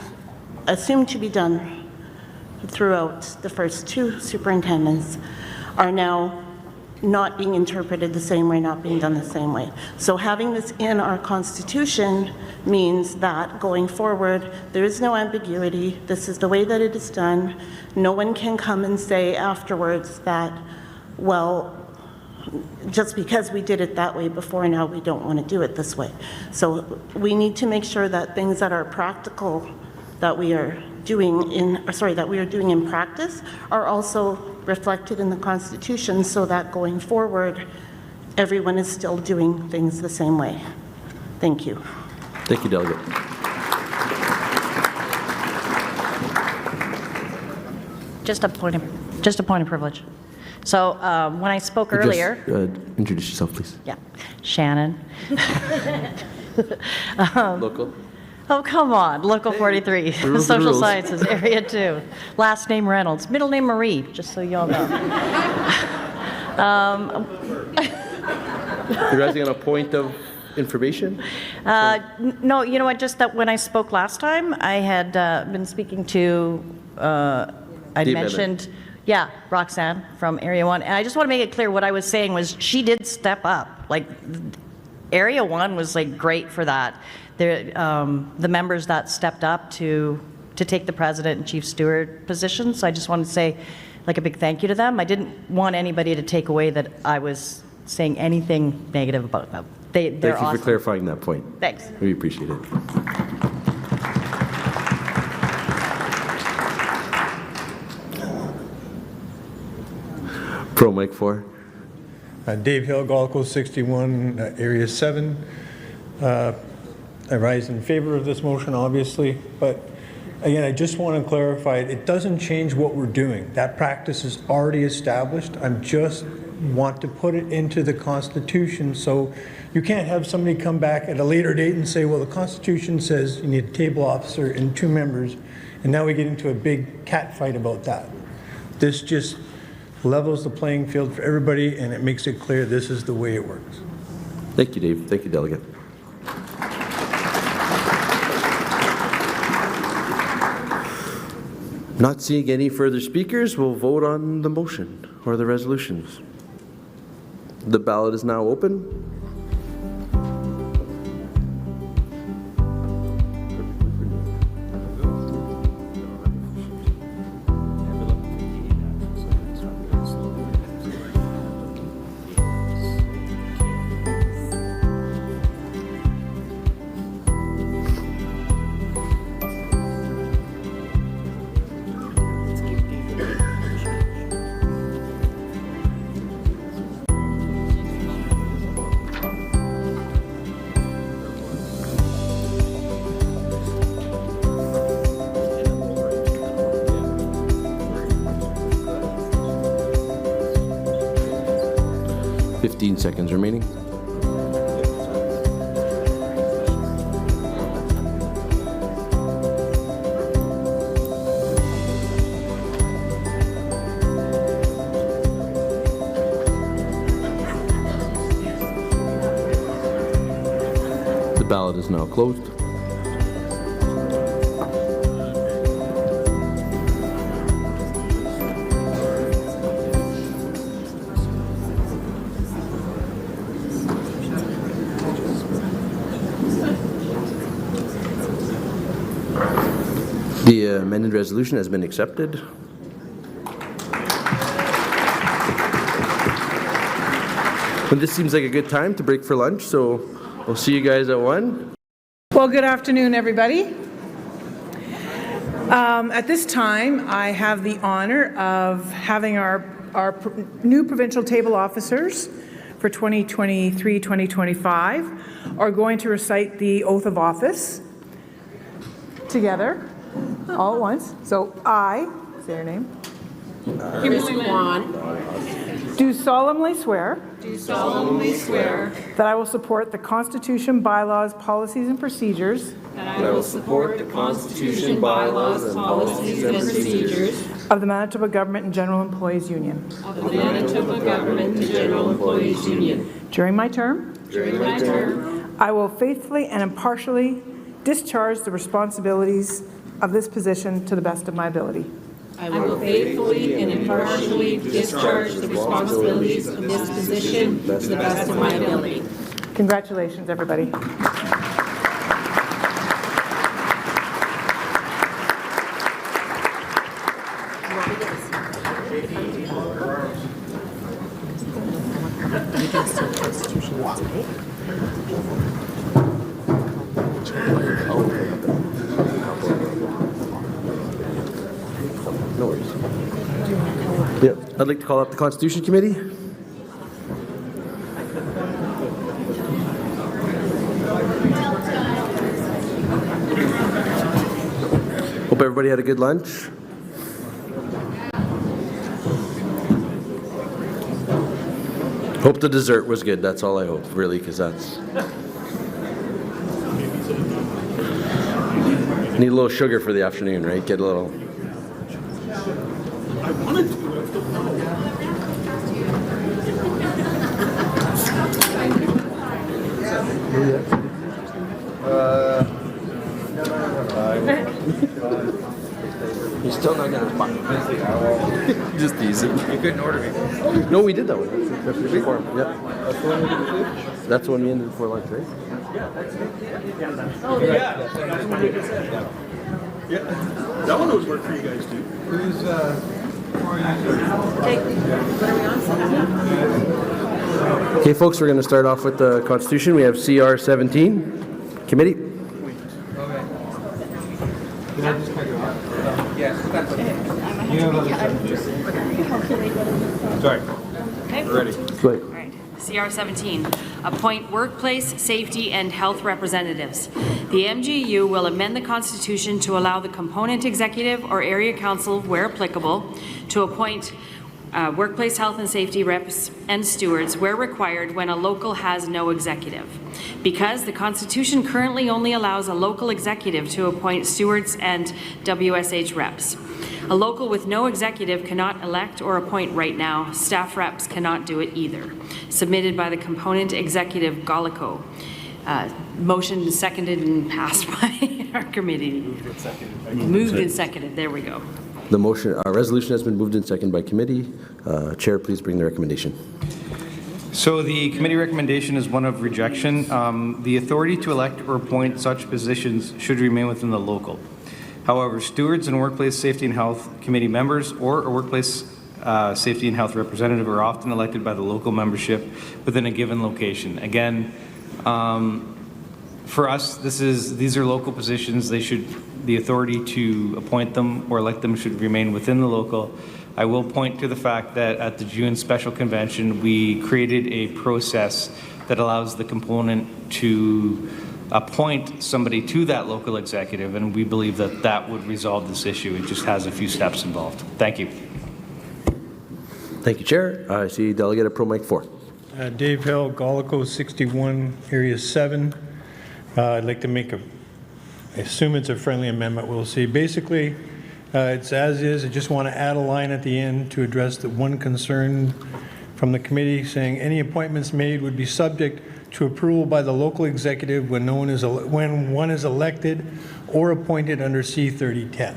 assumed to be done throughout the first two superintendents, are now not being interpreted the same way, not being done the same way. So having this in our Constitution means that going forward, there is no ambiguity. This is the way that it is done. No one can come and say afterwards that, well, just because we did it that way before, now we don't want to do it this way. So we need to make sure that things that are practical that we are doing in practice are also reflected in the Constitution, so that going forward, everyone is still doing things the same way. Thank you. Thank you, Delegate. Just a point of privilege. So when I spoke earlier, Just introduce yourself, please. yeah, Shannon. Local. Oh, come on, Local 43, Social Sciences, Area 2. Last name Reynolds, middle name Marie, just so y'all know. You're rising on a point of information? No, you know what, just that when I spoke last time, I had been speaking to, I mentioned, yeah, Roxanne from Area 1, and I just want to make it clear what I was saying was she did step up. Like, Area 1 was like great for that. The members that stepped up to take the president and chief steward position. So I just wanted to say like a big thank you to them. I didn't want anybody to take away that I was saying anything negative about them. They're Thank you awesome. for clarifying that point. Thanks. We appreciate it. Pro Mic 4. Dave Hill, Galco 61, Area 7. I rise in favor of this motion, obviously, but again, I just want to clarify, it doesn't change what we're doing. That practice is already established. I'm just want to put it into the Constitution, so you can't have somebody come back at a later date and say, well, the Constitution says you need a table officer and 2 members, and now we get into a big cat fight about that. This just levels the playing field for everybody, and it makes it clear this is the way it works. Thank you, Dave. Thank you, Delegate. Not seeing any further speakers, we'll vote on the motion or the resolutions. The ballot is now open. Seconds remaining. The ballot is now closed. The amended resolution has been accepted. But this seems like a good time to break for lunch, so we'll see you guys at 1. Well, good afternoon, everybody. At this time, I have the honor of having our new provincial table officers for 2023-2025 are going to recite the oath of office together. All at once. So I, say your name. Kimberly Wan. Do solemnly swear. Do solemnly swear. That I will support the Constitution, bylaws, policies, and procedures. That I will support the Constitution, bylaws, policies, and procedures. Of the Manitoba Government and General Employees Union. Of the Manitoba Government and General Employees Union. During my term. During my term. I will faithfully and impartially discharge the responsibilities of this position to the best of my ability. I will faithfully and impartially discharge the responsibilities of this position to the best of my ability. Congratulations, everybody. No worries. Yeah, I'd like to call up the Constitution Committee. Hope everybody had a good lunch. Hope the dessert was good. That's all I hope, really, because that's... Need a little sugar for the afternoon, right? Get a little... I wanted to. He's still not gonna respond. Just tease it. You couldn't order me. No, we did that one. That's the before. Yep. That's the one we ended before lunch, right? Oh, yeah. Yeah. That one always worked for you guys too. Who's Okay, folks, we're going to start off with the Constitution. We have CR 17. Committee. Can I just cut you off? Yes, that's okay. You have sorry. Okay. We're ready. Go ahead. All right. CR 17, appoint workplace safety and health representatives. The MGEU will amend the Constitution to allow the component executive or area council, where applicable, to appoint workplace health and safety reps and stewards where required when a local has no executive. Because the Constitution currently only allows a local executive to appoint stewards and WSH reps. A local with no executive cannot elect or appoint right now. Staff reps cannot do it either. Submitted by the component executive Golico. Motion seconded and passed by our committee. Moved and seconded. There we go. The motion, our resolution has been moved and seconded by committee. Chair, please bring the recommendation. So the committee recommendation is one of rejection. The authority to elect or appoint such positions should remain within the local. However, stewards and workplace safety and health committee members or a workplace safety and health representative are often elected by the local membership within a given location. Again, for us, these are local positions. The authority to appoint them or elect them should remain within the local. I will point to the fact that at the June special convention, we created a process that allows the component to appoint somebody to that local executive, and we believe that that would resolve this issue. It just has a few steps involved. Thank you. Thank you, Chair. I see Delegate at Pro Mic 4. Dave Hill, Golico 61, Area 7. I'd like to make I assume it's a friendly amendment. We'll see. Basically, it's as is. I just want to add a line at the end to address the one concern from the committee saying any appointments made would be subject to approval by the local executive when one is elected or appointed under C3010.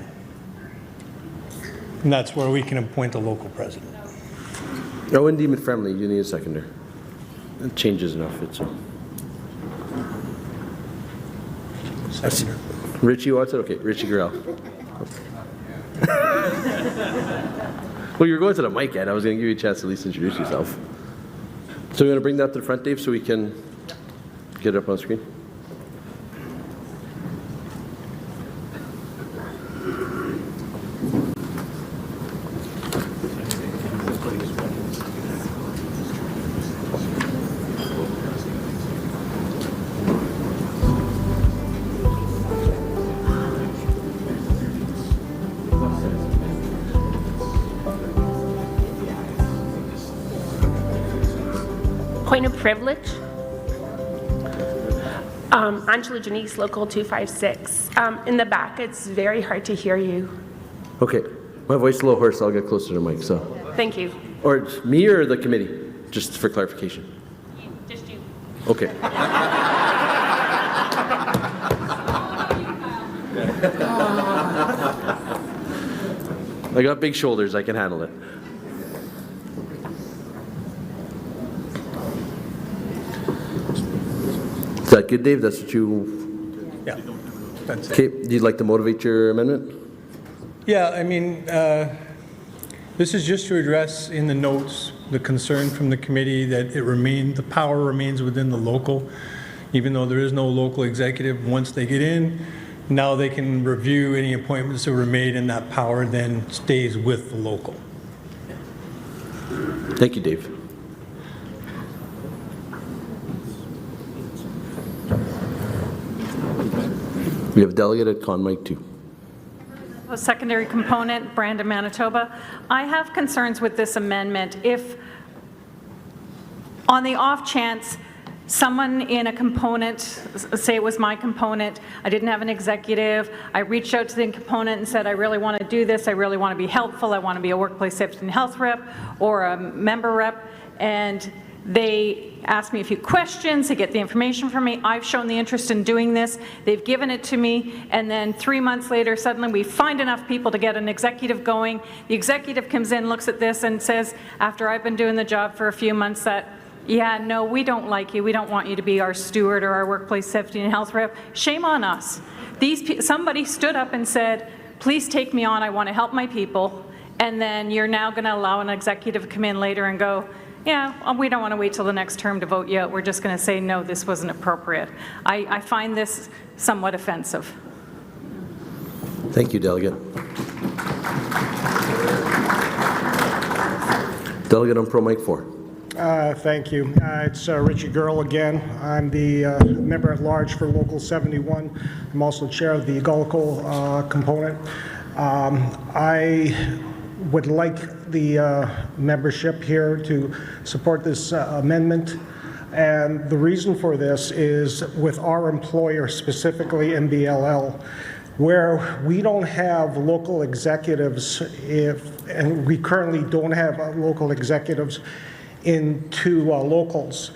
And that's where we can appoint the local president. I wouldn't deem it friendly. You need a seconder. It changes enough. It's seconder. Richie wants it? Okay, Richie Gurrell. Well, you're going to the mic, Ed. I was going to give you a chance to at least introduce yourself. So we're going to bring that to the front, Dave, so we can get it up on the screen. Point of privilege. Angela Janice, Local 256. In the back, it's very hard to hear you. Okay. My voice is a little hoarse, so I'll get closer to the mic. So. Thank you. Or me or the committee? Just for clarification. Just you. Okay. I got big shoulders. I can handle it. Is that good, Dave? That's what you... Yeah, that's it. Okay, do you like to motivate your amendment? Yeah, I mean, this is just to address in the notes the concern from the committee that the power remains within the local, even though there is no local executive. Once they get in, now they can review any appointments that were made, and that power then stays with the local. Thank you, Dave. We have delegate at Con Mic 2. A secondary component, Brandon, Manitoba. I have concerns with this amendment. If, on the off chance, someone in a component, say it was my component, I didn't have an executive, I reached out to the component and said, I really want to do this, I really want to be helpful, I want to be a workplace safety and health rep or a member rep, and they asked me a few questions, they get the information from me, I've shown the interest in doing this, they've given it to me, and then 3 months later, suddenly we find enough people to get an executive going. The executive comes in, looks at this, and says, after I've been doing the job for a few months, that, yeah, no, we don't like you, we don't want you to be our steward or our workplace safety and health rep. Shame on us. Somebody stood up and said, please take me on, I want to help my people, and then you're now going to allow an executive to come in later and go, yeah, we don't want to wait till the next term to vote you out. We're just going to say, no, this wasn't appropriate. I find this somewhat offensive. Thank you, Delegate. Delegate on Pro Mic 4. Thank you. It's Richie Gurrell again. I'm the member at large for Local 71. I'm also chair of the Golico component. I would like the membership here to support this amendment. And the reason for this is with our employer, specifically MBLL, where we don't have local executives, and we currently don't have local executives into locals.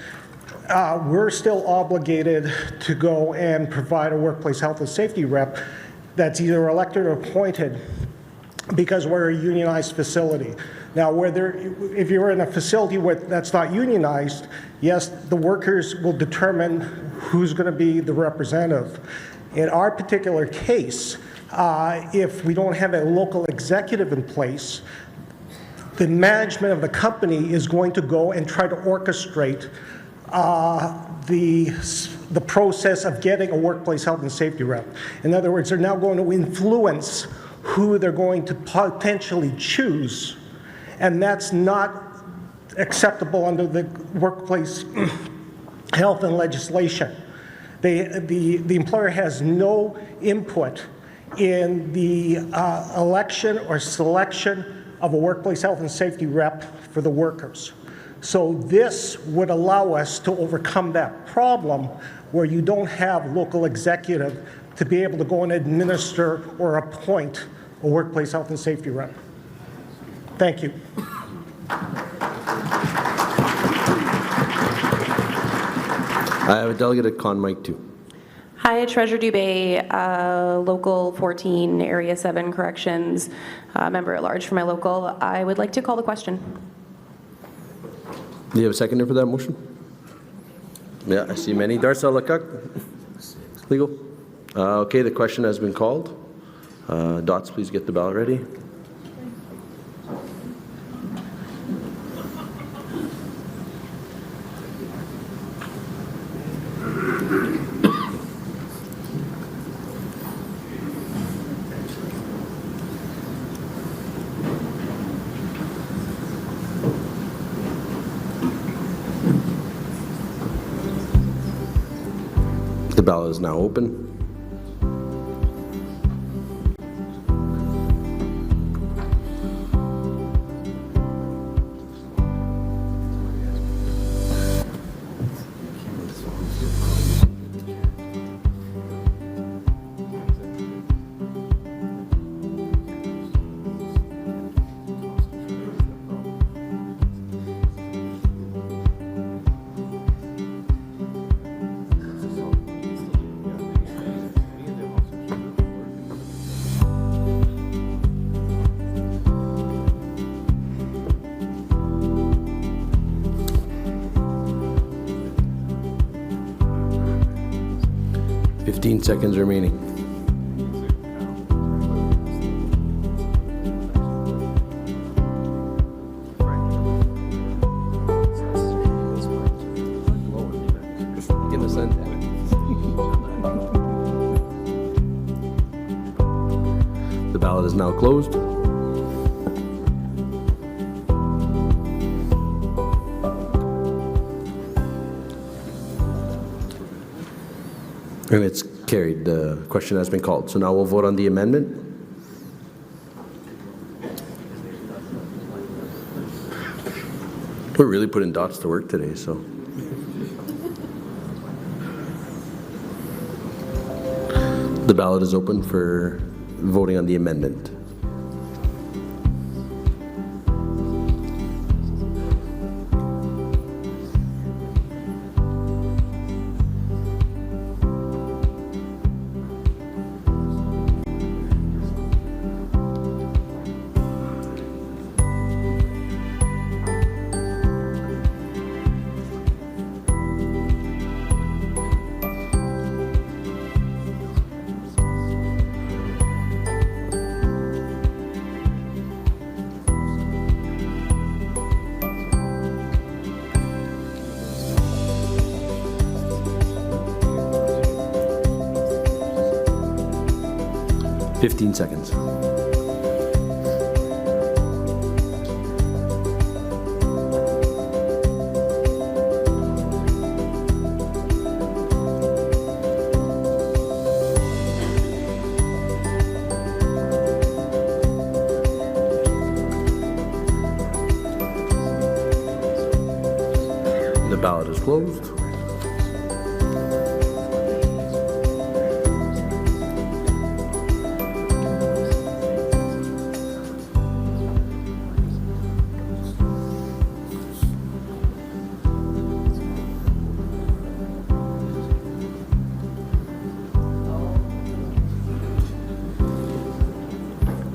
We're still obligated to go and provide a workplace health and safety rep that's either elected or appointed because we're a unionized facility. Now, if you're in a facility that's not unionized, yes, the workers will determine who's going to be the representative. In our particular case, if we don't have a local executive in place, the management of the company is going to go and try to orchestrate the process of getting a workplace health and safety rep. In other words, they're now going to influence who they're going to potentially choose, and that's not acceptable under the workplace health and legislation. The employer has no input in the election or selection of a workplace health and safety rep for the workers. So this would allow us to overcome that problem where you don't have local executive to be able to go and administer or appoint a workplace health and safety rep. Thank you. I have a delegate at Con Mike 2. Hi, Treasurer Dubé, Local 14, Area 7 Corrections, member at large for my local. I would like to call the question. Do you have a seconder for that motion? Yeah, I see many. Darcel Lecoq, legal. Okay, the question has been called. Dots, please get the ballot ready. The ballot is now open. Seconds remaining. Give us that. The ballot is now closed. And it's carried. The question has been called. So now we'll vote on the amendment. We're really putting dots to work today, so. The ballot is open for voting on the amendment. Seconds. closed.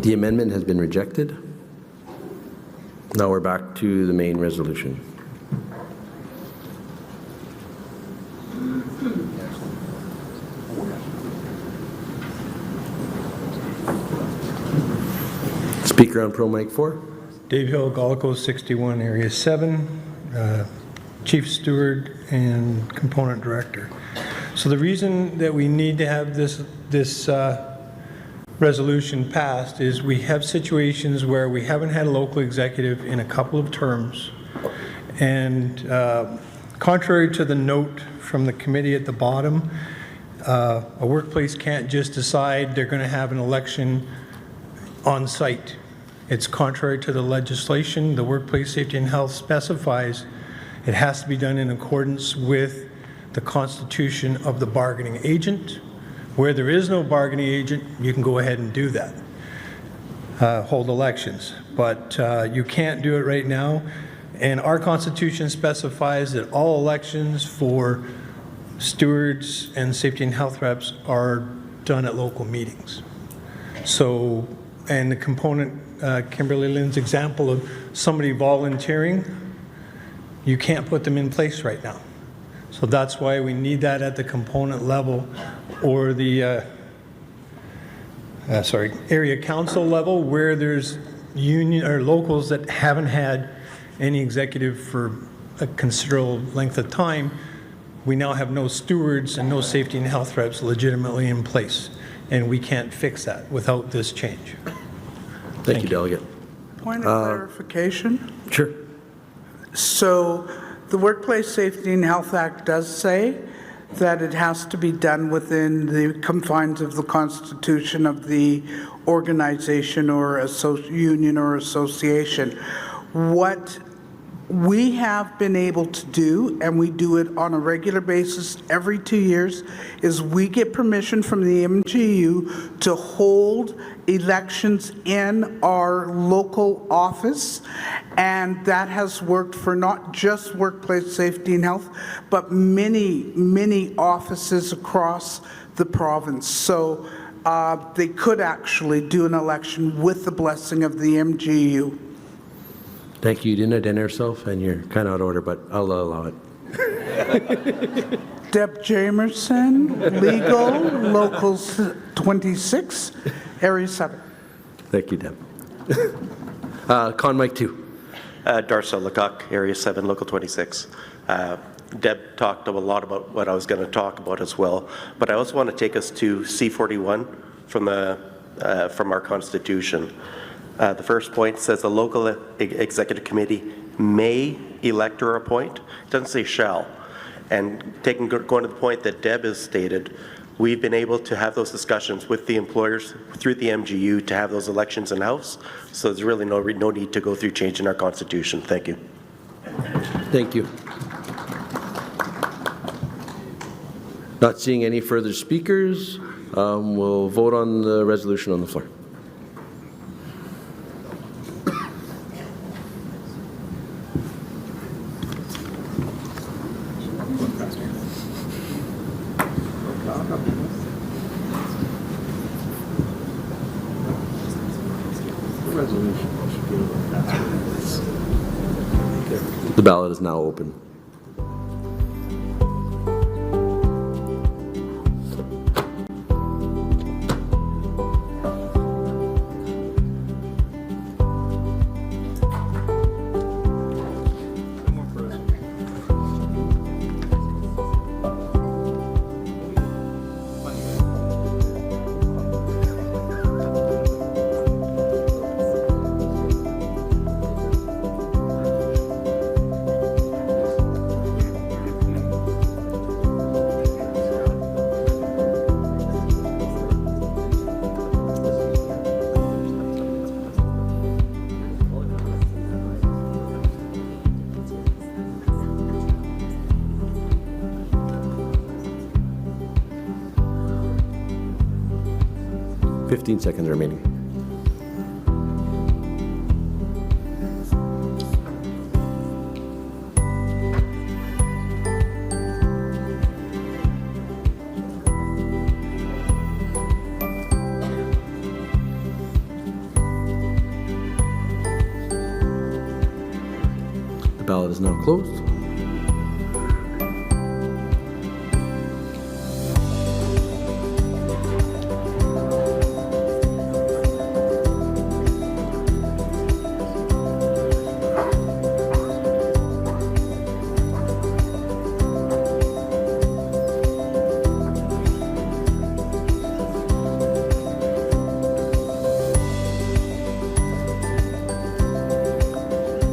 The amendment has been rejected. Now we're back to the main resolution. Speaker on Pro Mic 4. Dave Hill, Gallico 61, Area 7, Chief Steward and Component Director. So the reason that we need to have this resolution passed is we have situations where we haven't had a local executive in a couple of terms, and contrary to the note from the committee at the bottom, a workplace can't just decide they're going to have an election on site. It's contrary to the legislation. The Workplace Safety and Health specifies it has to be done in accordance with the constitution of the bargaining agent. Where there is no bargaining agent, you can go ahead and do that, hold elections. But you can't do it right now. And our constitution specifies that all elections for stewards and safety and health reps are done at local meetings. So, and the component, Kimberly Lynn's example of somebody volunteering, you can't put them in place right now. So that's why we need that at the component level or the area council level, where there's union or locals that haven't had any executive for a considerable length of time. We now have no stewards and no safety and health reps legitimately in place, and we can't fix that without this change. Thank you, Delegate. Point of clarification. Sure. So the Workplace Safety and Health Act does say that it has to be done within the confines of the constitution of the organization or union or association. What we have been able to do, and we do it on a regular basis every 2 years, is we get permission from the MGEU to hold elections in our local office, and that has worked for not just workplace safety and health, but many, many offices across the province. So they could actually do an election with the blessing of the MGEU. Thank you. You didn't identify yourself, and you're kind of out of order, but I'll allow it. Deb Jamerson, Legal, Local 26, Area 7. Thank you, Deb. Con Mike 2. Darcel Lecoq, Area 7, Local 26. Deb talked a lot about what I was going to talk about as well, but I also want to take us to C41 from our Constitution. The first point says the local executive committee may elect or appoint. It doesn't say shall. And going to the point that Deb has stated, we've been able to have those discussions with the employers through the MGEU to have those elections in-house. So there's really no need to go through changing our Constitution. Thank you. Thank you. Not seeing any further speakers, we'll vote on the resolution on the floor. The ballot is now open. 15 seconds remaining. The ballot is now closed.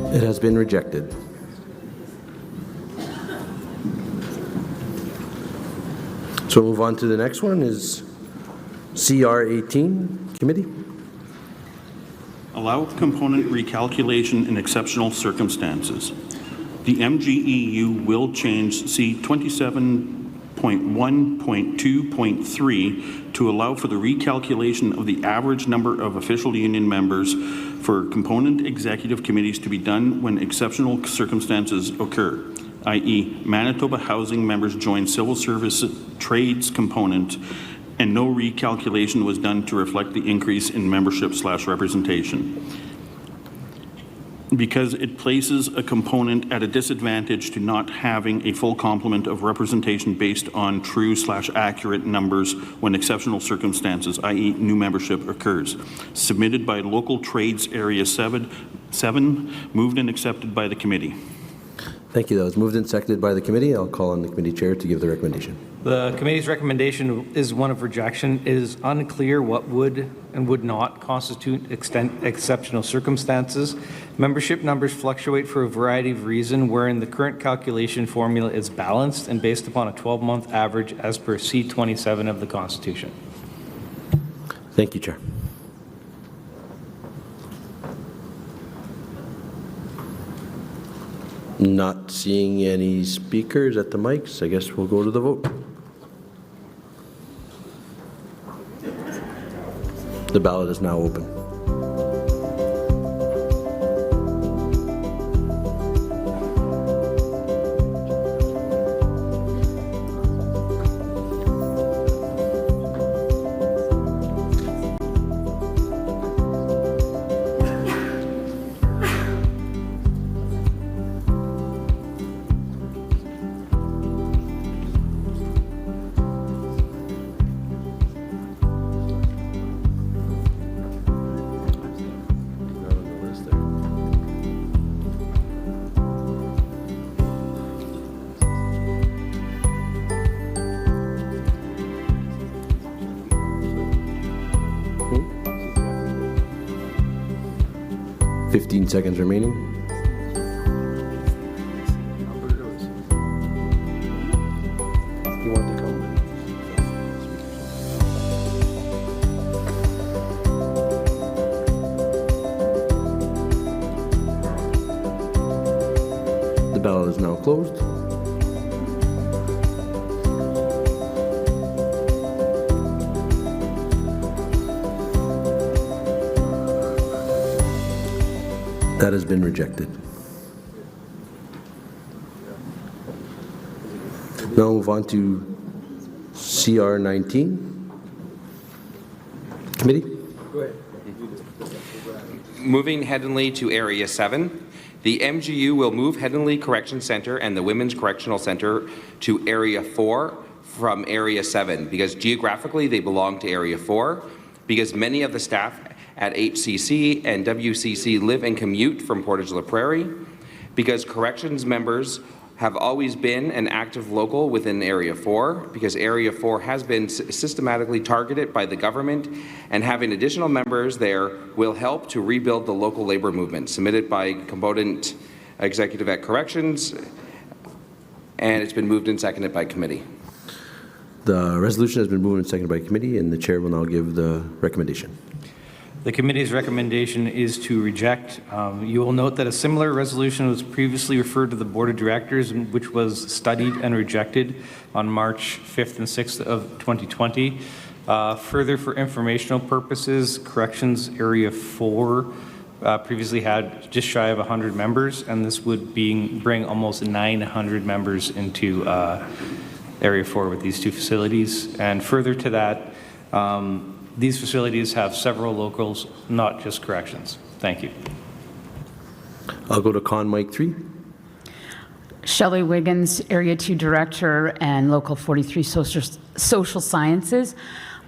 It has been rejected. So we'll move on to the next one is CR 18, committee. Allow component recalculation in exceptional circumstances. The MGEU will change C 27.1.2.3 to allow for the recalculation of the average number of official union members for component executive committees to be done when exceptional circumstances occur, i.e. Manitoba Housing members join civil service trades component and no recalculation was done to reflect the increase in membership/representation. Because it places a component at a disadvantage to not having a full complement of representation based on true/accurate numbers when exceptional circumstances, i.e. new membership occurs. Submitted by Local Trades Area 7, moved and accepted by the committee. Thank you. That was moved and seconded by the committee. I'll call on the committee chair to give the recommendation. The committee's recommendation is one of rejection. It is unclear what would and would not constitute exceptional circumstances. Membership numbers fluctuate for a variety of reasons, wherein the current calculation formula is balanced and based upon a 12-month average as per C27 of the Constitution. Thank you, Chair. Not seeing any speakers at the mics. I guess we'll go to the vote. The ballot is now open. Hmm? 15 seconds remaining. You want to come? The ballot is now closed. That has been rejected. Now move on to CR 19. Committee? Go ahead. Moving Headingley to Area 7. The MGU will move Headingley Correction Centre and the Women's Correctional Centre to Area 4 from Area 7 because geographically they belong to Area 4, because many of the staff at HCC and WCC live and commute from Portage-la Prairie, because corrections members have always been an active local within Area 4, because Area 4 has been systematically targeted by the government, and having additional members there will help to rebuild the local labour movement, submitted by component executive at corrections, and it's been moved and seconded by committee. The resolution has been moved and seconded by committee, and the chair will now give the recommendation. The committee's recommendation is to reject. You will note that a similar resolution was previously referred to the Board of Directors, which was studied and rejected on March 5th and 6th of 2020. Further, for informational purposes, Corrections Area 4 previously had just shy of 100 members, and this would bring almost 900 members into Area 4 with these two facilities. And further to that, these facilities have several locals, not just corrections. Thank you. I'll go to Con Mike 3. Shelley Wiggins, Area 2 Director and Local 43 Social Sciences.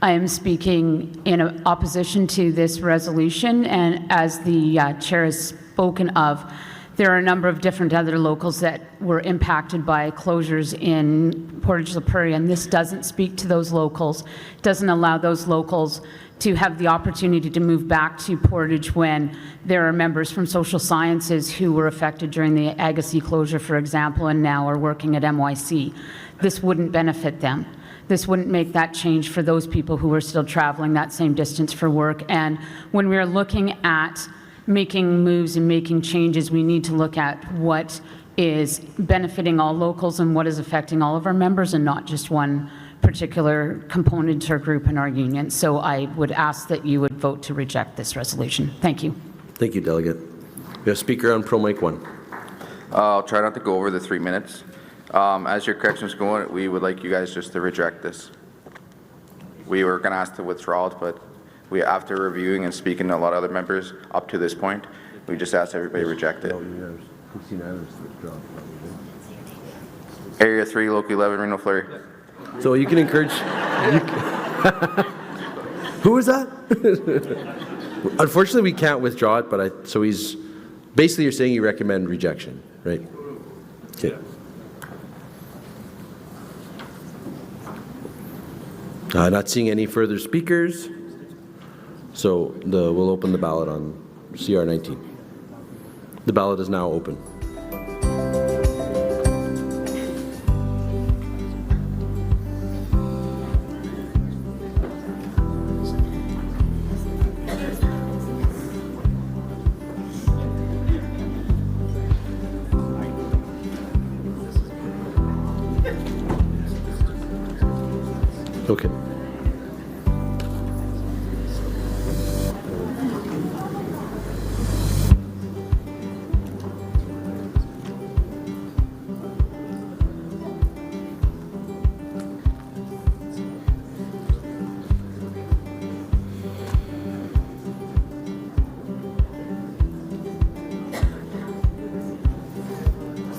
I am speaking in opposition to this resolution, and as the chair has spoken of, there are a number of different other locals that were impacted by closures in Portage la Prairie, and this doesn't speak to those locals, doesn't allow those locals to have the opportunity to move back to Portage when there are members from social sciences who were affected during the Agassiz closure, for example, and now are working at MYC. This wouldn't benefit them. This wouldn't make that change for those people who are still traveling that same distance for work. And when we're looking at making moves and making changes, we need to look at what is benefiting all locals and what is affecting all of our members and not just one particular component or group in our union. So I would ask that you would vote to reject this resolution. Thank you. Thank you, Delegate. We have speaker on Pro Mic 1. I'll try not to go over the 3 minutes. As your corrections go on, we would like you guys just to reject this. We were going to ask to withdraw it, but after reviewing and speaking to a lot of other members up to this point, we just asked everybody to reject it. Area 3, Local 11, Reno Fleury. So you can encourage... Who is that? Unfortunately, we can't withdraw it, but so he's... Basically, you're saying you recommend rejection, right? Okay. Not seeing any further speakers, so we'll open the ballot on CR 19. The ballot is now open. Okay.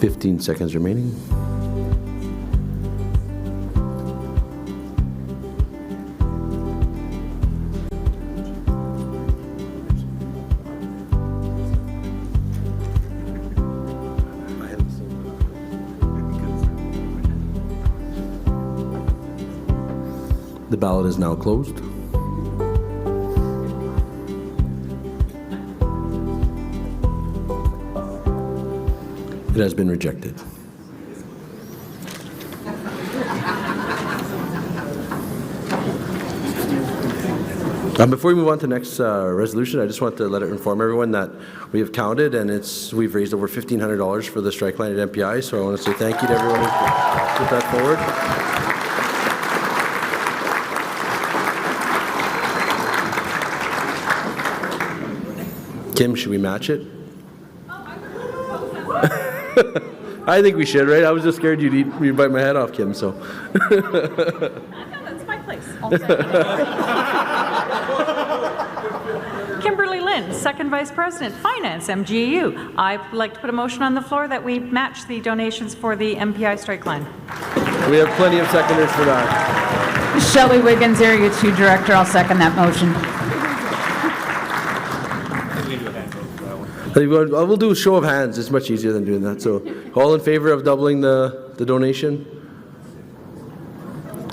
Fifteen seconds remaining. The ballot is now closed. It has been rejected. Before we move on to the next resolution, I just want to inform everyone that we have counted and we've raised over $1,500 for the strike line at MPI, so I want to say thank you to everyone who put that forward. Kim, should we match it? I think we should, right? I was just scared you'd bite my head off, Kim, so. That's my place. Kimberly Lynn, Second Vice President, Finance, MGEU. I'd like to put a motion on the floor that we match the donations for the MPI strike line. We have plenty of seconders for that. Shelley Wiggins, Area 2 Director. I'll second that motion. We'll do a show of hands. It's much easier than doing that. So, all in favor of doubling the donation?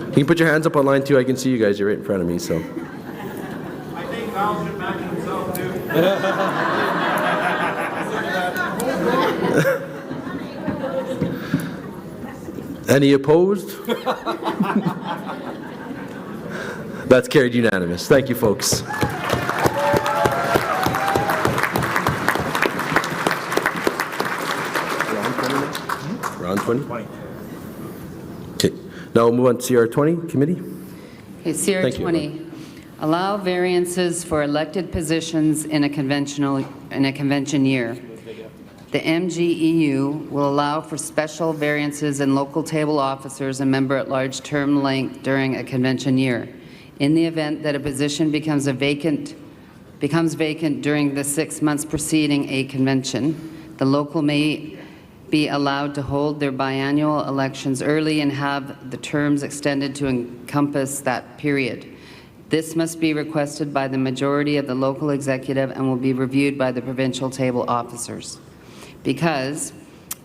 You can put your hands up online too. I can see you guys. You're right in front of me. So. I think Val should back himself too. Any opposed? That's carried unanimous. Thank you, folks. Round 20? Okay. Now we'll move on to CR 20, committee. Okay, CR Thank you. 20, allow variances for elected positions in a convention year. The MGEU will allow for special variances in local table officers and member-at-large term length during a convention year. In the event that a position becomes vacant during the 6 months preceding a convention, the local may be allowed to hold their biannual elections early and have the terms extended to encompass that period. This must be requested by the majority of the local executive and will be reviewed by the provincial table officers. Because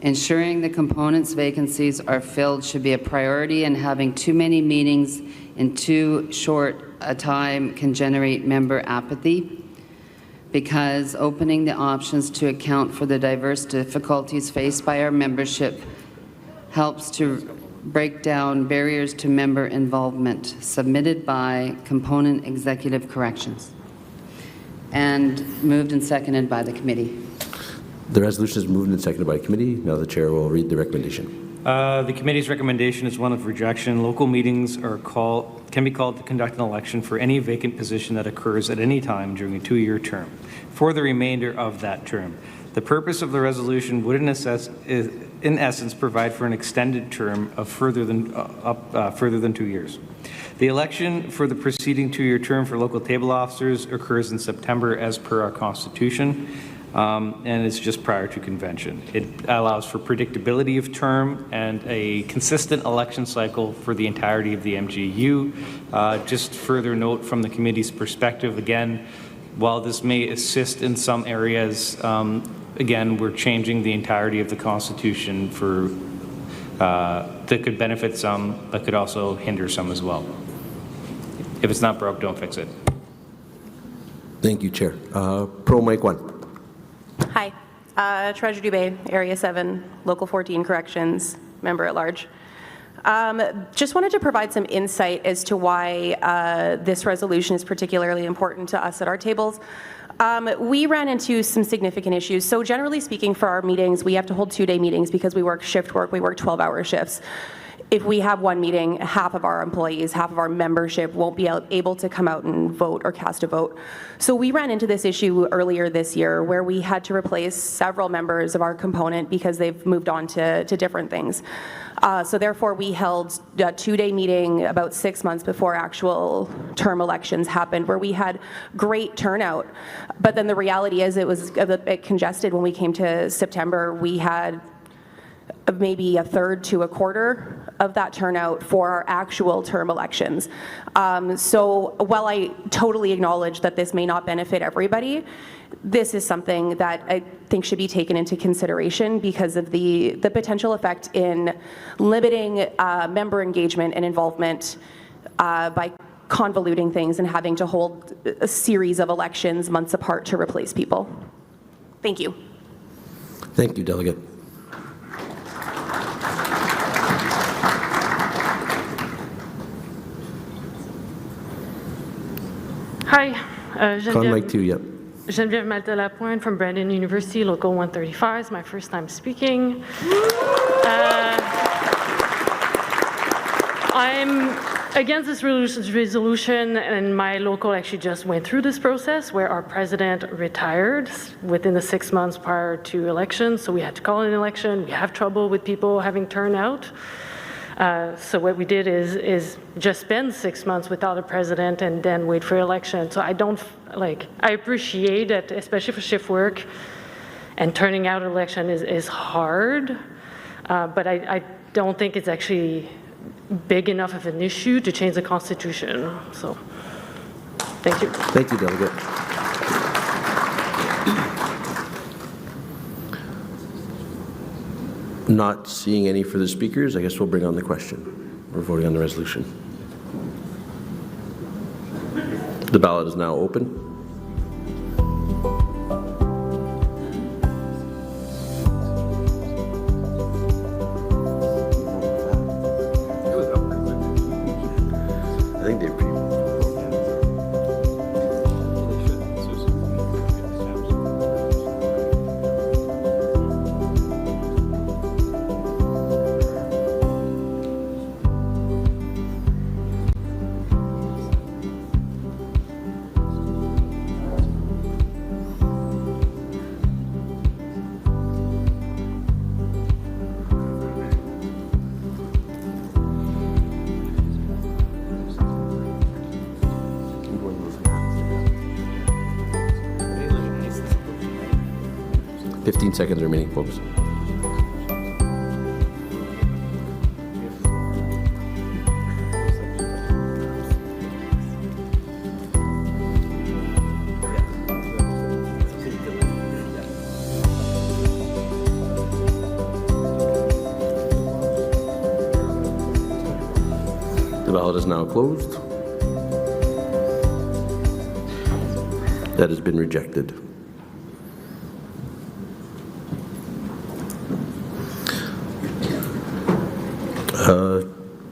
ensuring the components' vacancies are filled should be a priority, and having too many meetings in too short a time can generate member apathy. Because opening the options to account for the diverse difficulties faced by our membership helps to break down barriers to member involvement, submitted by Component Executive Corrections, and moved and seconded by the committee. The resolution is moved and seconded by committee. Now the chair will read the recommendation. The committee's recommendation is one of rejection. Local meetings can be called to conduct an election for any vacant position that occurs at any time during a 2-year term for the remainder of that term. The purpose of the resolution would in essence provide for an extended term of further than 2 years. The election for the preceding 2-year term for local table officers occurs in September as per our Constitution. And it's just prior to convention. It allows for predictability of term and a consistent election cycle for the entirety of the MGEU. Just further note from the committee's perspective, again, while this may assist in some areas, again, we're changing the entirety of the Constitution for that could benefit some, but could also hinder some as well. If it's not broke, don't fix it. Thank you, Chair. Pro Mic 1. Hi, Treasurer Dubé, Area 7, Local 14 Corrections, Member at Large. Just wanted to provide some insight as to why this resolution is particularly important to us at our tables. We ran into some significant issues. So generally speaking, for our meetings, we have to hold 2-day meetings because we work shift work, we work 12-hour shifts. If we have one meeting, half of our employees, half of our membership won't be able to come out and vote or cast a vote. So we ran into this issue earlier this year where we had to replace several members of our component because they've moved on to different things. So therefore, we held a 2-day meeting about 6 months before actual term elections happened, where we had great turnout. But then the reality is it was a bit congested when we came to September. We had maybe a third to a quarter of that turnout for our actual term elections. So while I totally acknowledge that this may not benefit everybody, this is something that I think should be taken into consideration because of the potential effect in limiting member engagement and involvement by convoluting things and having to hold a series of elections months apart to replace people. Thank you. Thank you, Delegate. Hi, Mic 2, yep. Geneviève Malta-Lapointe from Brandon University, Local 135. It's my first time speaking. I'm against this resolution, and my local actually just went through this process where our president retired within the 6 months prior to elections, so we had to call an election. We have trouble with people having turnout. So what we did is just spend 6 months without a president and then wait for election. So I appreciate that, especially for shift work, and turning out an election is hard, but I don't think it's actually big enough of an issue to change the Constitution. So, thank you. Thank you, Delegate. Not seeing any further speakers, I guess we'll bring on the question. We're voting on the resolution. The ballot is now open. I think they're pretty. 15 seconds remaining, folks. The ballot is now closed. That has been rejected.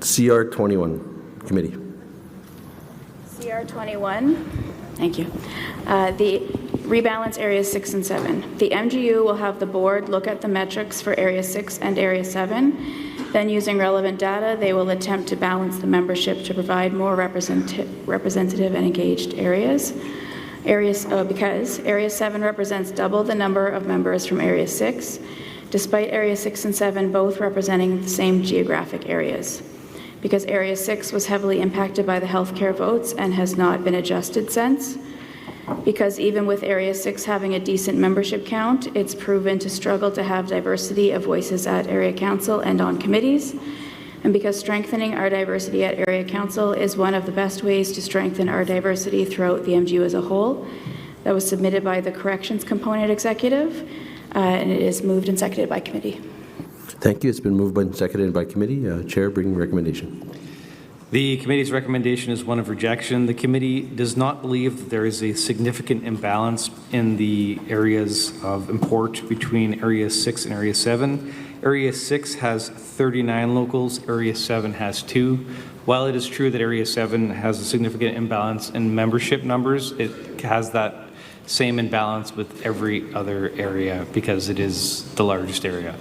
CR 21, committee. CR 21, thank you. The rebalance areas 6 and 7. The MGU will have the board look at the metrics for area 6 and area 7. Then using relevant data, they will attempt to balance the membership to provide more representative and engaged areas. Because area 7 represents double the number of members from area 6, despite area 6 and 7 both representing the same geographic areas. Because area 6 was heavily impacted by the healthcare votes and has not been adjusted since. Because even with area 6 having a decent membership count, it's proven to struggle to have diversity of voices at area council and on committees. And because strengthening our diversity at area council is one of the best ways to strengthen our diversity throughout the MGU as a whole. That was submitted by the corrections component executive, and it is moved and seconded by committee. Thank you. It's been moved and seconded by committee. Chair, bring recommendation. The committee's recommendation is one of rejection. The committee does not believe that there is a significant imbalance in the areas of import between Area 6 and Area 7. Area 6 has 39 locals, Area 7 has 2. While it is true that Area 7 has a significant imbalance in membership numbers, it has that same imbalance with every other area because it is the largest area.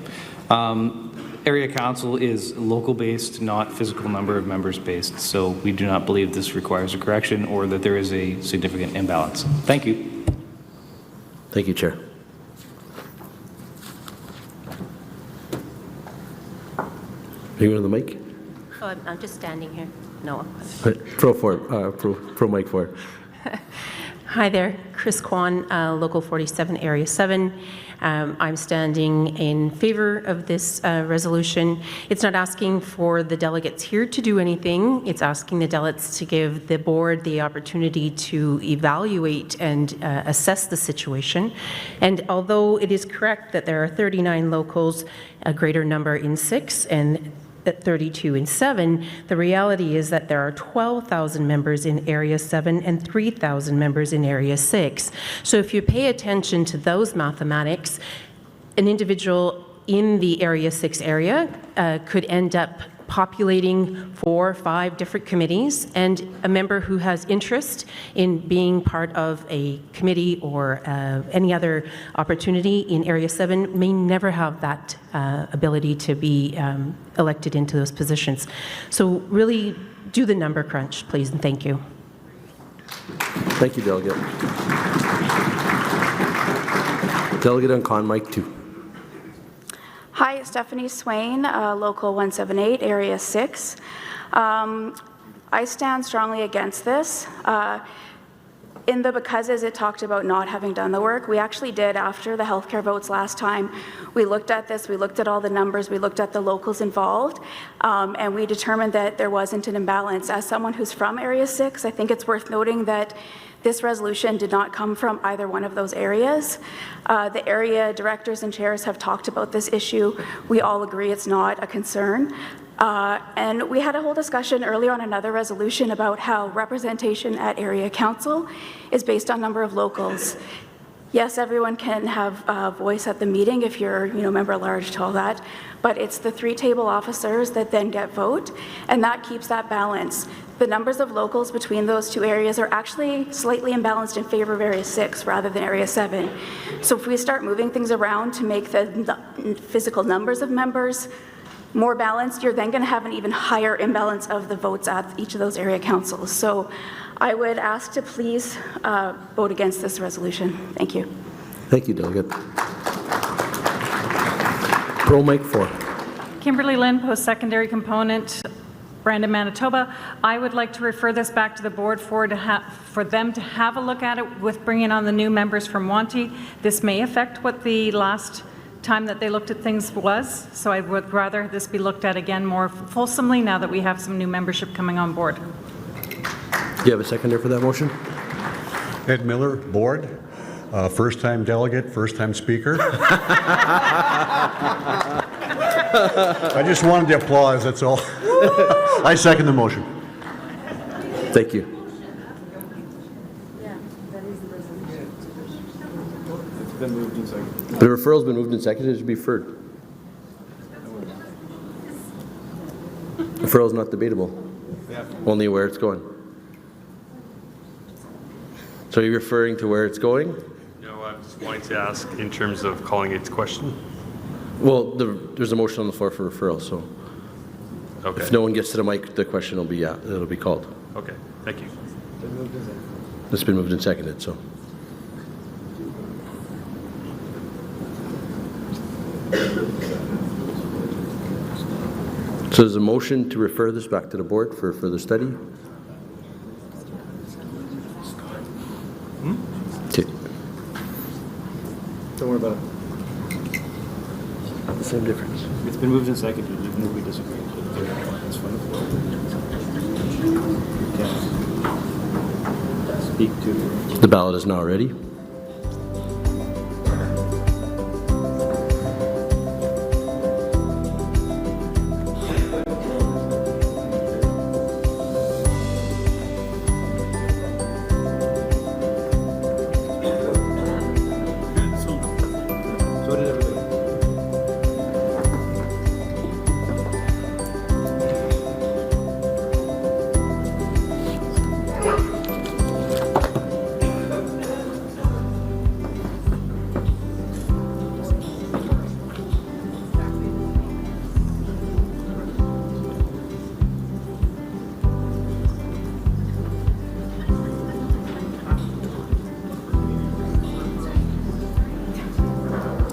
Area council is local based, not physical number of members based, so we do not believe this requires a correction or that there is a significant imbalance. Thank you. Thank you, Chair. Anyone on the mic? Oh, I'm just standing here. No. Pro mic 4. Hi there, Chris Kwan, Local 47, Area 7. I'm standing in favor of this resolution. It's not asking for the delegates here to do anything. It's asking the delegates to give the board the opportunity to evaluate and assess the situation. And although it is correct that there are 39 locals, a greater number in 6, and 32 in 7, the reality is that there are 12,000 members in Area 7 and 3,000 members in Area 6. So if you pay attention to those mathematics, an individual in the Area 6 area could end up populating 4 or 5 different committees, and a member who has interest in being part of a committee or any other opportunity in Area 7 may never have that ability to be elected into those positions. So really do the number crunch, please, and thank you. Thank you, Delegate. Delegate on Con Mic 2. Hi, Stephanie Swain, Local 178, Area 6. I stand strongly against this. In the becauses, it talked about not having done the work. We actually did after the healthcare votes last time. We looked at this, we looked at all the numbers, we looked at the locals involved, and we determined that there wasn't an imbalance. As someone who's from Area 6, I think it's worth noting that this resolution did not come from either one of those areas. The area directors and chairs have talked about this issue. We all agree it's not a concern. And we had a whole discussion earlier on another resolution about how representation at area council is based on number of locals. Yes, everyone can have a voice at the meeting if you're, member at large to all that, but it's the 3 table officers that then get vote, and that keeps that balance. The numbers of locals between those 2 areas are actually slightly imbalanced in favor of Area 6 rather than Area 7. So if we start moving things around to make the physical numbers of members more balanced, you're then going to have an even higher imbalance of the votes at each of those area councils. So I would ask to please vote against this resolution. Thank you. Thank you, Delegate. Pro Mic 4. Kimberly Lynn, post-secondary component, Brandon, Manitoba. I would like to refer this back to the board for them to have a look at it with bringing on the new members from Wanty. This may affect what the last time that they looked at things was, so I would rather this be looked at again more fulsomely now that we have some new membership coming on board. Do you have a seconder for that motion? Ed Miller, board. First-time delegate, first-time speaker. I just wanted the applause, that's all. I second the motion. Thank you. The referral's been moved and seconded. It should be referred. Referral is not debatable. Only where it's going. So you're referring to where it's going? No, I'm just wanting to ask in terms of calling it to question. Well, there's a motion on the floor for referral, so Okay. if no one gets to the mic, the question will be it'll be called. Okay, thank you. It's been moved and seconded, so. So there's a motion to refer this back to the board for further study. Okay. Don't worry about it. The same difference. It's been moved and seconded, even though we disagree. It's fine. Speak to. The ballot is now ready. So did everybody.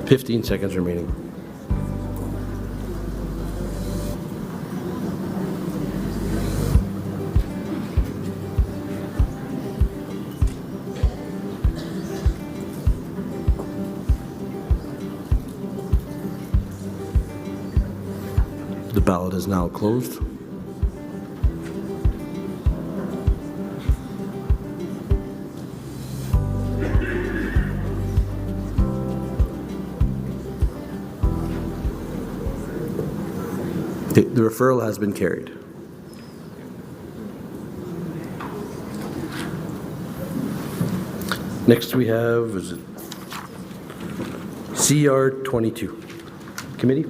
It 15 seconds remaining. The ballot is now closed. The referral has been carried. Next we have, is it CR 22? Committee?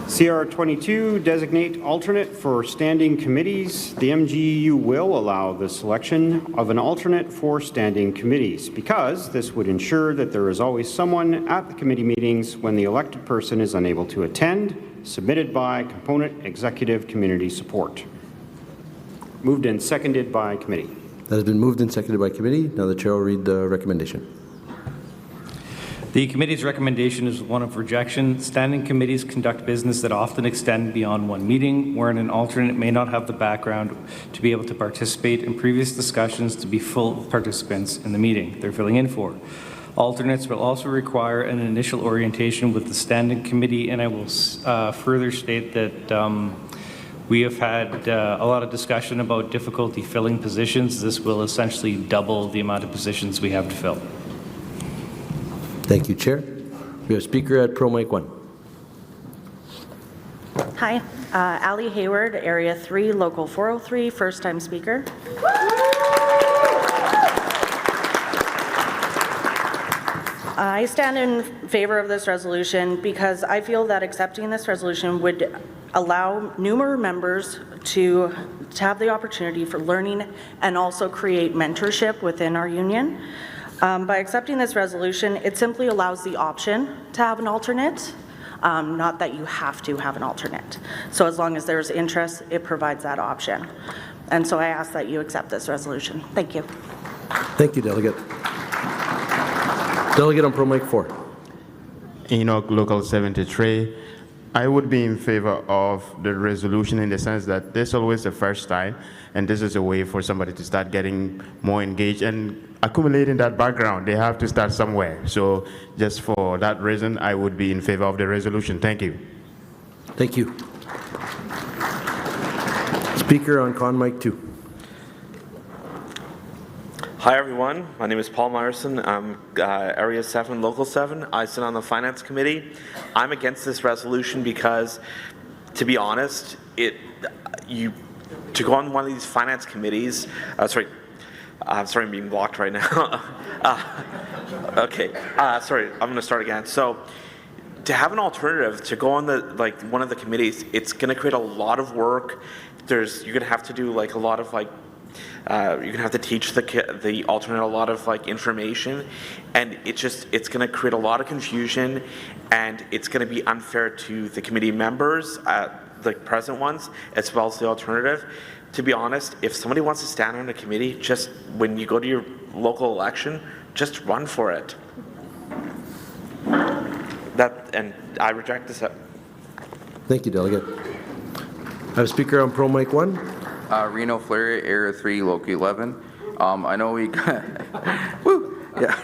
CR 22, designate alternate for standing committees. The MGEU will allow the selection of an alternate for standing committees because this would ensure that there is always someone at the committee meetings when the elected person is unable to attend, submitted by component executive community support. Moved and seconded by committee. That has been moved and seconded by committee. Now the chair will read the recommendation. The committee's recommendation is one of rejection. Standing committees conduct business that often extend beyond one meeting, wherein an alternate may not have the background to be able to participate in previous discussions to be full participants in the meeting they're filling in for. Alternates will also require an initial orientation with the standing committee, and I will further state that we have had a lot of discussion about difficulty filling positions. This will essentially double the amount of positions we have to fill. Thank you, Chair. We have a speaker at Pro Mic 1. Hi, Ali Hayward, Area 3, Local 403, first-time speaker. I stand in favor of this resolution because I feel that accepting this resolution would allow newer members to have the opportunity for learning and also create mentorship within our union. By accepting this resolution, it simply allows the option to have an alternate, not that you have to have an alternate. So as long as there's interest, it provides that option. And so I ask that you accept this resolution. Thank you. Thank you, Delegate. Delegate on Pro Mic 4. Enoch, Local 73. I would be in favor of the resolution in the sense that this is always the first time, and this is a way for somebody to start getting more engaged and accumulating that background. They have to start somewhere. So just for that reason, I would be in favor of the resolution. Thank you. Thank you. Speaker on con mic 2. Hi everyone, my name is Paul Myerson. I'm Area 7, Local 7. I sit on the Finance Committee. I'm against this resolution because, to be honest, to go on one of these finance committees, sorry, I'm being blocked right now. Okay, sorry, I'm going to start again. So, to have an alternative to go on one of the committees, it's going to create a lot of work. You're going to have to do a lot of you're going to have to teach the alternate a lot of information, and it's going to create a lot of confusion, and it's going to be unfair to the committee members, the present ones, as well as the alternative. To be honest, if somebody wants to stand on a committee, just when you go to your local election, just run for it. And I reject this. Thank you, Delegate. I have a speaker on Pro Mic 1. Reno Fleury, Area 3, Local 11. I know we woo, yeah.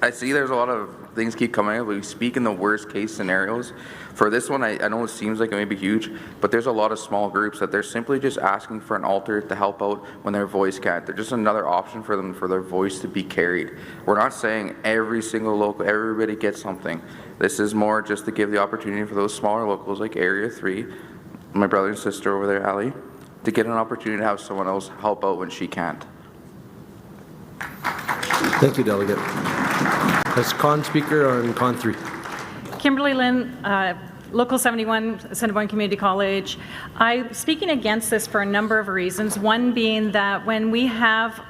I see there's a lot of things keep coming up. We speak in the worst case scenarios. For this one, I know it seems like it may be huge, but there's a lot of small groups that they're simply just asking for an alternate to help out when their voice can't. They're just another option for them, for their voice to be carried. We're not saying every single local, everybody gets something. This is more just to give the opportunity for those smaller locals like Area 3, my brother and sister over there, Ali, to get an opportunity to have someone else help out when she can't. Thank you, Delegate. As con speaker on con 3. Kimberly Lynn, Local 71, Assiniboine Community College. I'm speaking against this for a number of reasons. One being that when we have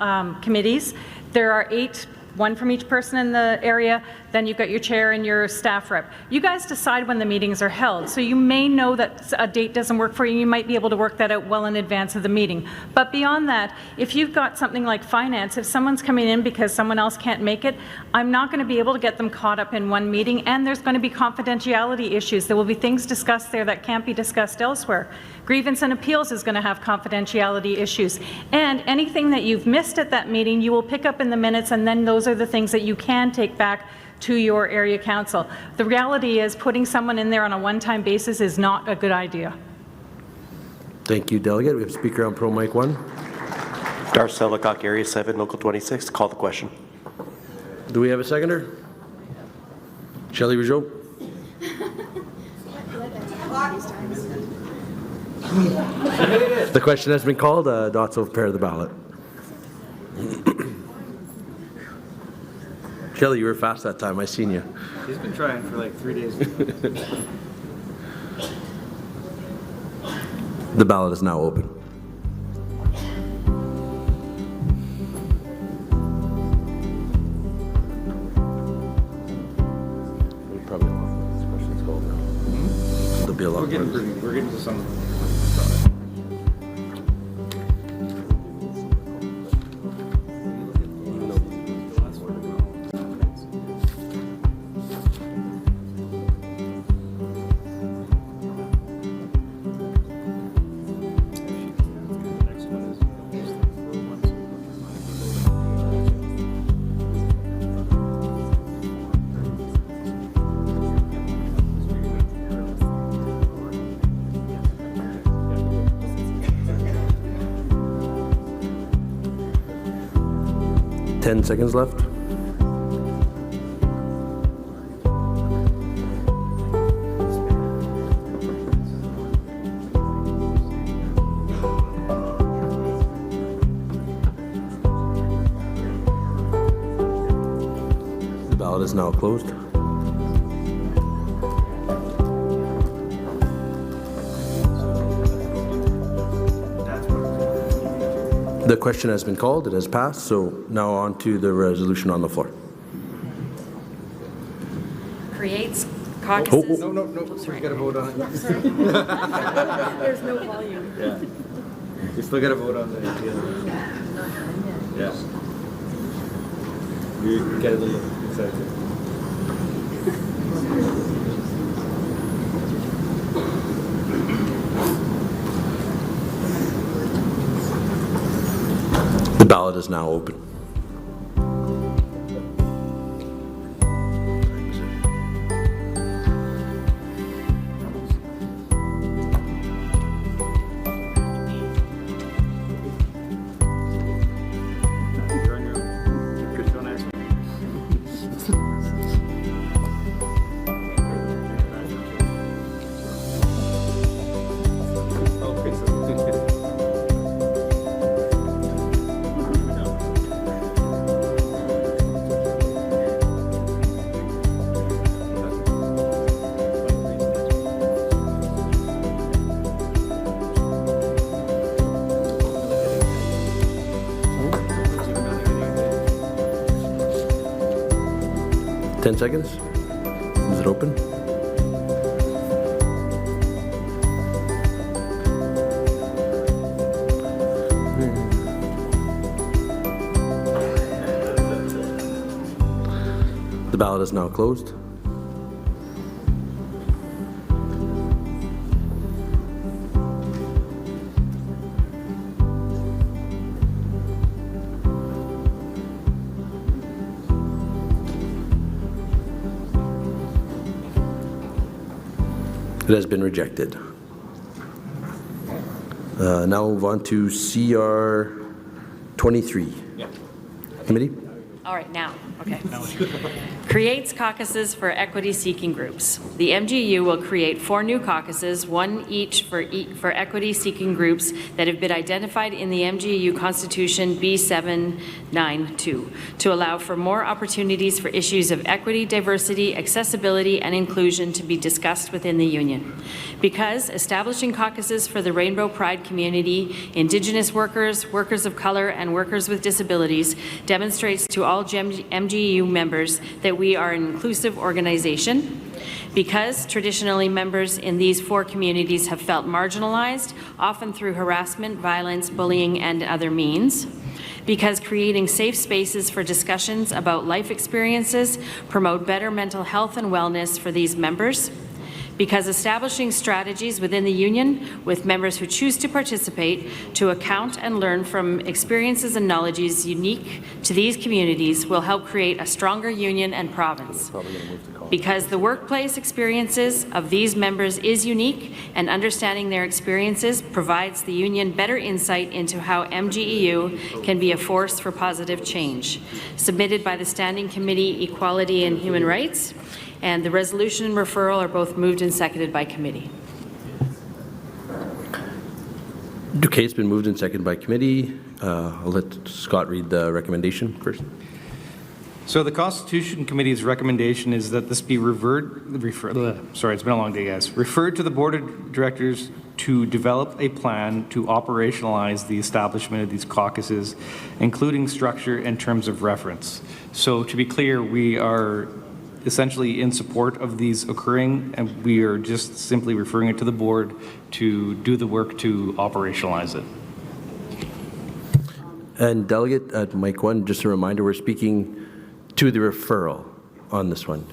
committees, there are 8, 1 from each person in the area, then you've got your chair and your staff rep. You guys decide when the meetings are held, so you may know that a date doesn't work for you. You might be able to work that out well in advance of the meeting. But beyond that, if you've got something like finance, if someone's coming in because someone else can't make it, I'm not going to be able to get them caught up in one meeting, and there's going to be confidentiality issues. There will be things discussed there that can't be discussed elsewhere. Grievance and appeals is going to have confidentiality issues. And anything that you've missed at that meeting, you will pick up in the minutes, and then those are the things that you can take back to your area council. The reality is putting someone in there on a one-time basis is not a good idea. Thank you, Delegate. We have speaker on Pro Mic 1. Darcel Lecoq, Area 7, Local 26. Call the question. Do we have a seconder? Shelley Rougeau. The question has been called. Dots will prepare the ballot. Shelley, you were fast that time. I seen you. He's been trying for like 3 days. The ballot is now open. We probably don't this question's called now. There'll be a lot more. We're getting to some. Ten seconds left. The ballot is now closed. The question has been called. It has passed. So now on to the resolution on the floor. Creates caucuses. No. We got to vote on it. There's no volume. Yeah. You still got to vote on the Yeah. You get a little excited. Ballot is now open. Ten seconds. Is it open? The ballot is now closed. It has been rejected. Now we'll move on to CR 23. Committee? All right, now, okay. Creates caucuses for equity-seeking groups. The MGEU will create 4 new caucuses, one each for equity-seeking groups that have been identified in the MGEU Constitution B792 to allow for more opportunities for issues of equity, diversity, accessibility, and inclusion to be discussed within the union. Because establishing caucuses for the Rainbow Pride community, Indigenous workers, workers of color, and workers with disabilities demonstrates to all MGEU members that we are an inclusive organization. Because traditionally members in these 4 communities have felt marginalized, often through harassment, violence, bullying, and other means. Because creating safe spaces for discussions about life experiences promote better mental health and wellness for these members. Because establishing strategies within the union with members who choose to participate to account and learn from experiences and knowledges unique to these communities will help create a stronger union and province. Because the workplace experiences of these members is unique, and understanding their experiences provides the union better insight into how MGEU can be a force for positive change. Submitted by the Standing Committee, Equality and Human Rights, and the resolution and referral are both moved and seconded by committee. Okay, it's been moved and seconded by committee. I'll let Scott read the recommendation first. So the Constitution Committee's recommendation is that this be referred to the Board of Directors to develop a plan to operationalize the establishment of these caucuses, including structure and terms of reference. So to be clear, we are essentially in support of these occurring, and we are just simply referring it to the board to do the work to operationalize it. And Delegate at Mic 1, just a reminder, we're speaking to the referral on this one.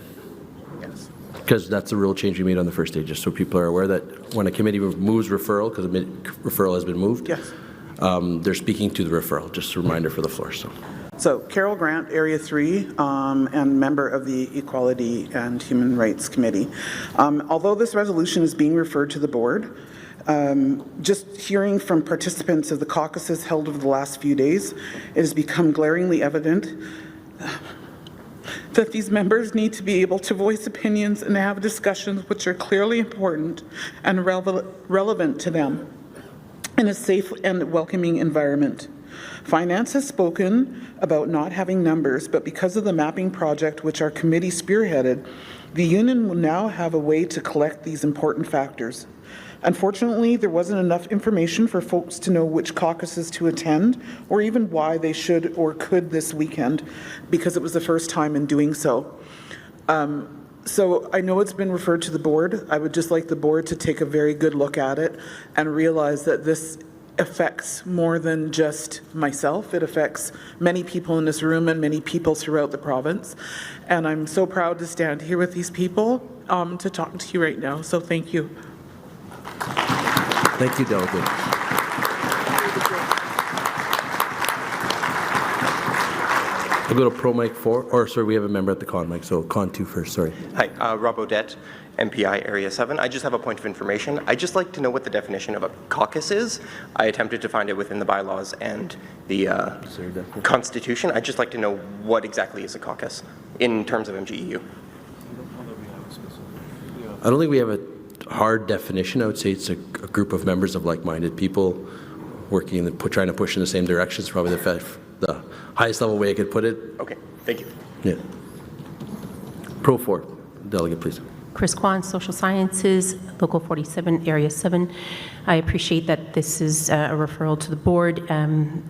Yes. Because that's the rule change we made on the first day, just so people are aware that when a committee moves referral, because the referral has been moved, yes, they're speaking to the referral. Just a reminder for the floor. So Carol Grant, Area 3, and member of the Equality and Human Rights Committee. Although this resolution is being referred to the board, just hearing from participants of the caucuses held over the last few days, it has become glaringly evident that these members need to be able to voice opinions and have discussions which are clearly important and relevant to them in a safe and welcoming environment. Finance has spoken about not having numbers, but because of the mapping project which our committee spearheaded, the union will now have a way to collect these important factors. Unfortunately, there wasn't enough information for folks to know which caucuses to attend or even why they should or could this weekend, because it was the first time in doing so. So I know it's been referred to the board. I would just like the board to take a very good look at it and realize that this affects more than just myself. It affects many people in this room and many people throughout the province. And I'm so proud to stand here with these people to talk to you right now. So thank you. Thank you, Delegate. I'll go to Pro Mic 4, or sorry, we have a member at the Con Mic, so Con 2 first, sorry. Hi, Rob Odette, MPI Area 7. I just have a point of information. I'd just like to know what the definition of a caucus is. I attempted to find it within the bylaws and the Constitution. I'd just like to know what exactly is a caucus in terms of MGEU. I don't think we have a hard definition. I would say it's a group of members of like-minded people working in trying to push in the same direction. It's probably the highest level way I could put it. Okay, thank you. Yeah. Pro 4, delegate, please. Chris Kwan, Social Sciences, Local 47, Area 7. I appreciate that this is a referral to the board.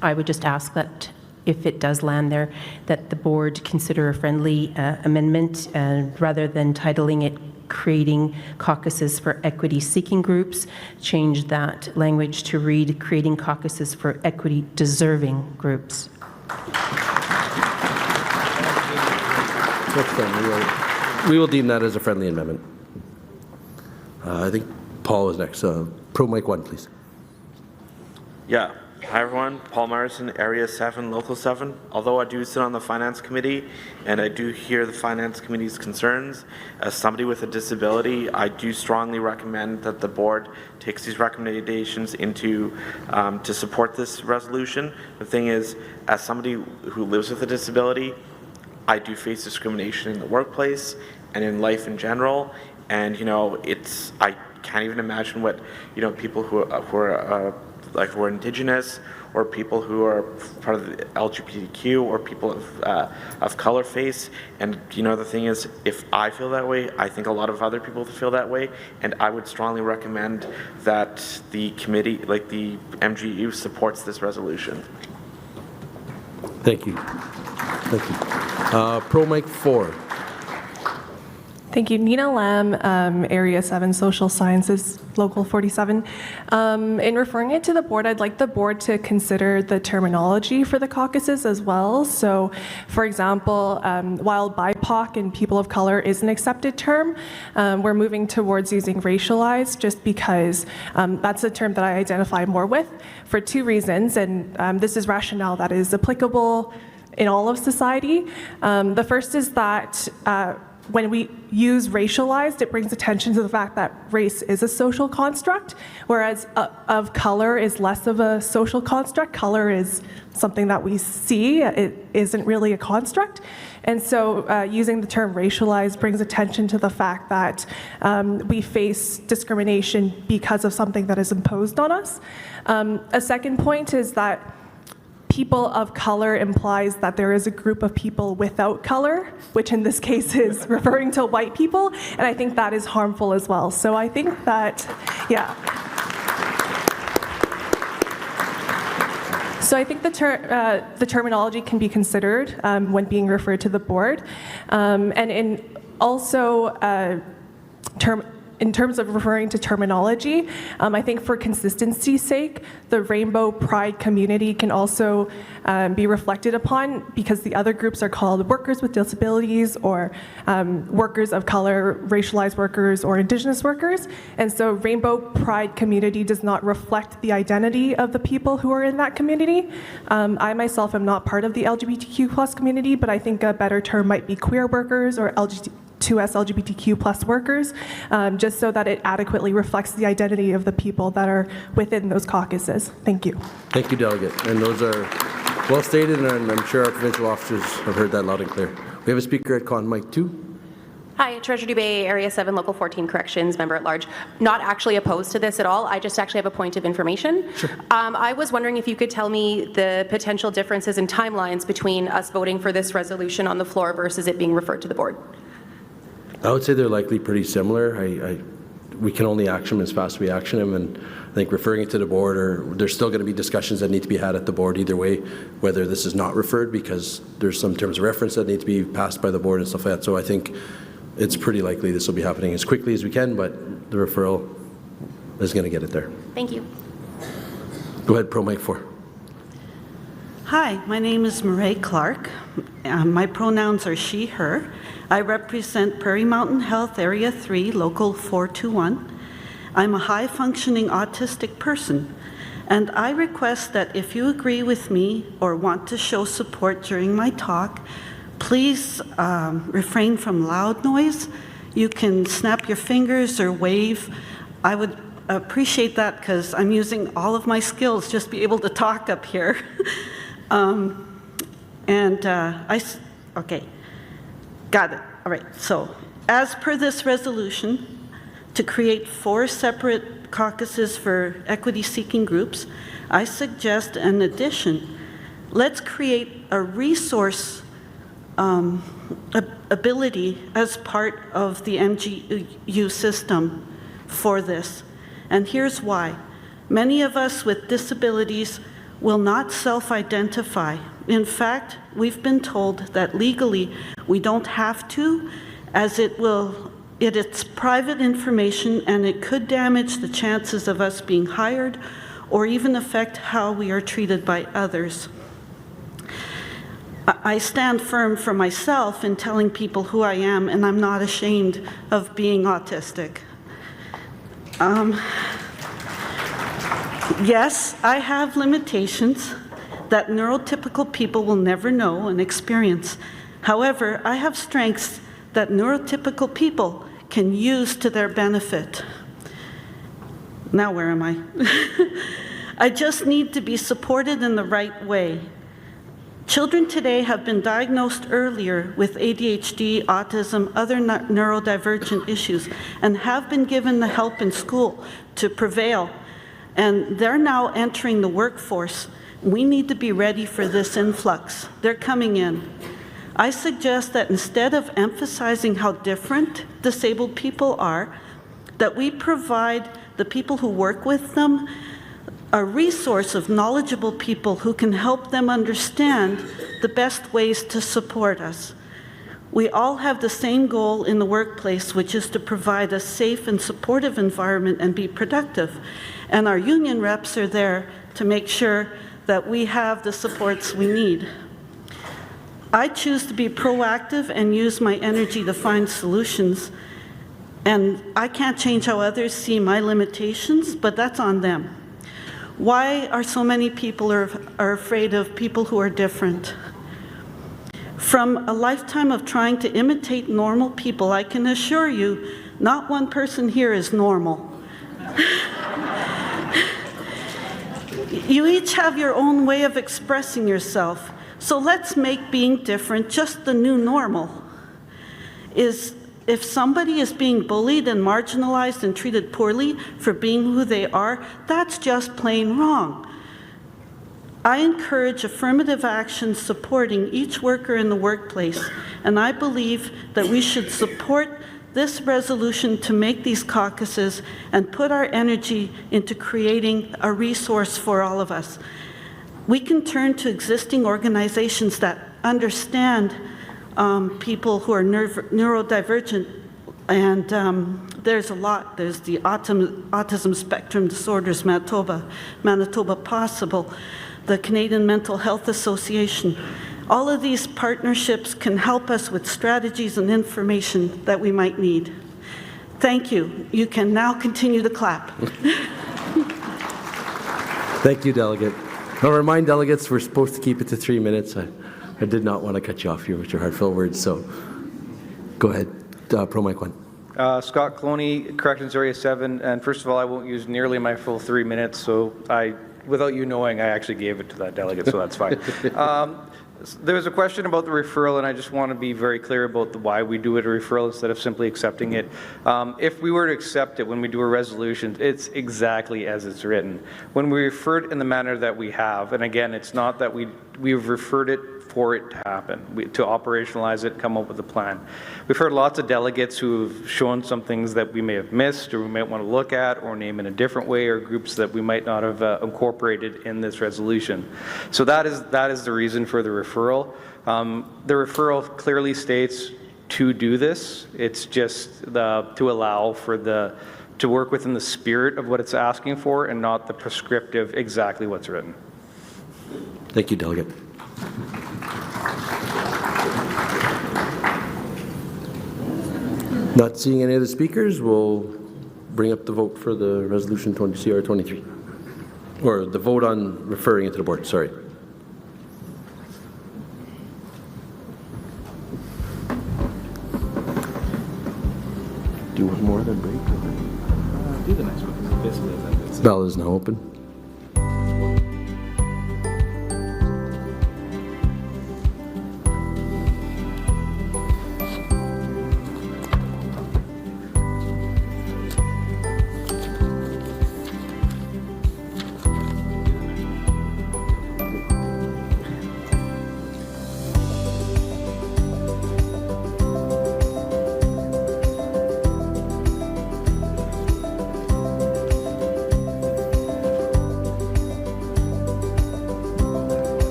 I would just ask that if it does land there, that the board consider a friendly amendment rather than titling it Creating Caucuses for Equity-Seeking Groups, change that language to read Creating Caucuses for Equity-Deserving Groups. We will deem that as a friendly amendment. I think Paul is next. Pro Mic 1, please. Yeah. Hi, everyone. Paul Myerson, Area 7, Local 7. Although I do sit on the Finance Committee and I do hear the Finance Committee's concerns, as somebody with a disability, I do strongly recommend that the board takes these recommendations into to support this resolution. The thing is, as somebody who lives with a disability, I do face discrimination in the workplace and in life in general. And, you know, I can't even imagine what, you know, people who are Indigenous, or people who are part of the LGBTQ, or people of color face. And you know, the thing is, if I feel that way, I think a lot of other people feel that way, and I would strongly recommend that the committee, like the MGEU, supports this resolution. Thank you. Thank you. Pro Mic 4. Thank you. Nina Lam, Area 7, Social Sciences, Local 47. In referring it to the board, I'd like the board to consider the terminology for the caucuses as well. So, for example, while BIPOC and people of color is an accepted term, we're moving towards using racialized just because that's a term that I identify more with for two reasons, and this is rationale that is applicable in all of society. The first is that when we use racialized, it brings attention to the fact that race is a social construct, whereas of color is less of a social construct. Color is something that we see. It isn't really a construct. And so using the term racialized brings attention to the fact that we face discrimination because of something that is imposed on us. A second point is that people of color implies that there is a group of people without color, which in this case is referring to white people, and I think that is harmful as well. So I think that, yeah. So I think the terminology can be considered when being referred to the board, and also in terms of referring to terminology, I think for consistency's sake, the Rainbow Pride community can also be reflected upon, because the other groups are called workers with disabilities, or workers of color, racialized workers, or Indigenous workers. And so Rainbow Pride community does not reflect the identity of the people who are in that community. I myself am not part of the LGBTQ+ community, but I think a better term might be queer workers or LGBTQ+ workers, just so that it adequately reflects the identity of the people that are within those caucuses. Thank you. Thank you, Delegate. And those are well stated, and I'm sure our provincial officers have heard that loud and clear. We have a speaker at Con Mic 2. Hi, Treasury Bay, Area 7, Local 14, Corrections, Member at Large. Not actually opposed to this at all. I just actually have a point of information. Sure. I was wondering if you could tell me the potential differences in timelines between us voting for this resolution on the floor versus it being referred to the board. I would say they're likely pretty similar. We can only action them as fast as we action them, and I think referring it to the board, or there's still going to be discussions that need to be had at the board either way, whether this is not referred, because there's some terms of reference that need to be passed by the board and stuff like that. So I think it's pretty likely this will be happening as quickly as we can, but the referral is going to get it there. Thank you. Go ahead, Pro Mic 4. Hi, my name is Murray Clark. My pronouns are she, her. I represent Prairie Mountain Health Area 3, Local 421. I'm a high-functioning autistic person, And I request that if you agree with me or want to show support during my talk, please refrain from loud noise. You can snap your fingers or wave. I would appreciate that because I'm using all of my skills just to be able to talk up here. Okay, got it. All right, so as per this resolution, to create 4 separate caucuses for equity-seeking groups, I suggest an addition. Let's create a resource ability as part of the MGEU system for this. And here's why. Many of us with disabilities will not self-identify. In fact, we've been told that legally we don't have to, as it's private information and it could damage the chances of us being hired or even affect how we are treated by others. I stand firm for myself in telling people who I am, and I'm not ashamed of being autistic. Yes, I have limitations that neurotypical people will never know and experience. However, I have strengths that neurotypical people can use to their benefit. Now where am I? I just need to be supported in the right way. Children today have been diagnosed earlier with ADHD, autism, other neurodivergent issues, and have been given the help in school to prevail. And they're now entering the workforce. We need to be ready for this influx. They're coming in. I suggest that instead of emphasizing how different disabled people are, that we provide the people who work with them a resource of knowledgeable people who can help them understand the best ways to support us. We all have the same goal in the workplace, which is to provide a safe and supportive environment and be productive. And our union reps are there to make sure that we have the supports we need. I choose to be proactive and use my energy to find solutions. And I can't change how others see my limitations, but that's on them. Why are so many people are afraid of people who are different? From a lifetime of trying to imitate normal people, I can assure you, not one person here is normal. You each have your own way of expressing yourself, so let's make being different just the new normal. If somebody is being bullied and marginalized and treated poorly for being who they are, that's just plain wrong. I encourage affirmative action supporting each worker in the workplace, and I believe that we should support this resolution to make these caucuses and put our energy into creating a resource for all of us. We can turn to existing organizations that understand people who are neurodivergent, and there's a lot. There's the Autism Spectrum Disorders Manitoba Possible, the Canadian Mental Health Association. All of these partnerships can help us with strategies and information that we might need. Thank you. You can now continue to clap. Thank you, Delegate. I'll remind delegates we're supposed to keep it to 3 minutes. I did not want to cut you off here with your heartfelt words, so go ahead. Pro Mic 1. Scott Cloney, Corrections Area 7, and first of all, I won't use nearly my full 3 minutes, so without you knowing, I actually gave it to that delegate, so that's fine. There was a question about the referral, and I just want to be very clear about why we do it a referral instead of simply accepting it. If we were to accept it when we do a resolution, it's exactly as it's written. When we refer it in the manner that we have, and again, it's not that we've referred it for it to happen, to operationalize it, come up with a plan. We've heard lots of delegates who have shown some things that we may have missed or we might want to look at or name in a different way, or groups that we might not have incorporated in this resolution. So that is the reason for the referral. The referral clearly states to do this. It's just to allow for to work within the spirit of what it's asking for and not the prescriptive exactly what's written. Thank you, Delegate. Not seeing any other speakers, we'll bring up the vote for the resolution CR 23. Or the vote on referring it to the board, sorry. Do one more then break? Do the next one. Basically, that's it. Ballot is now open.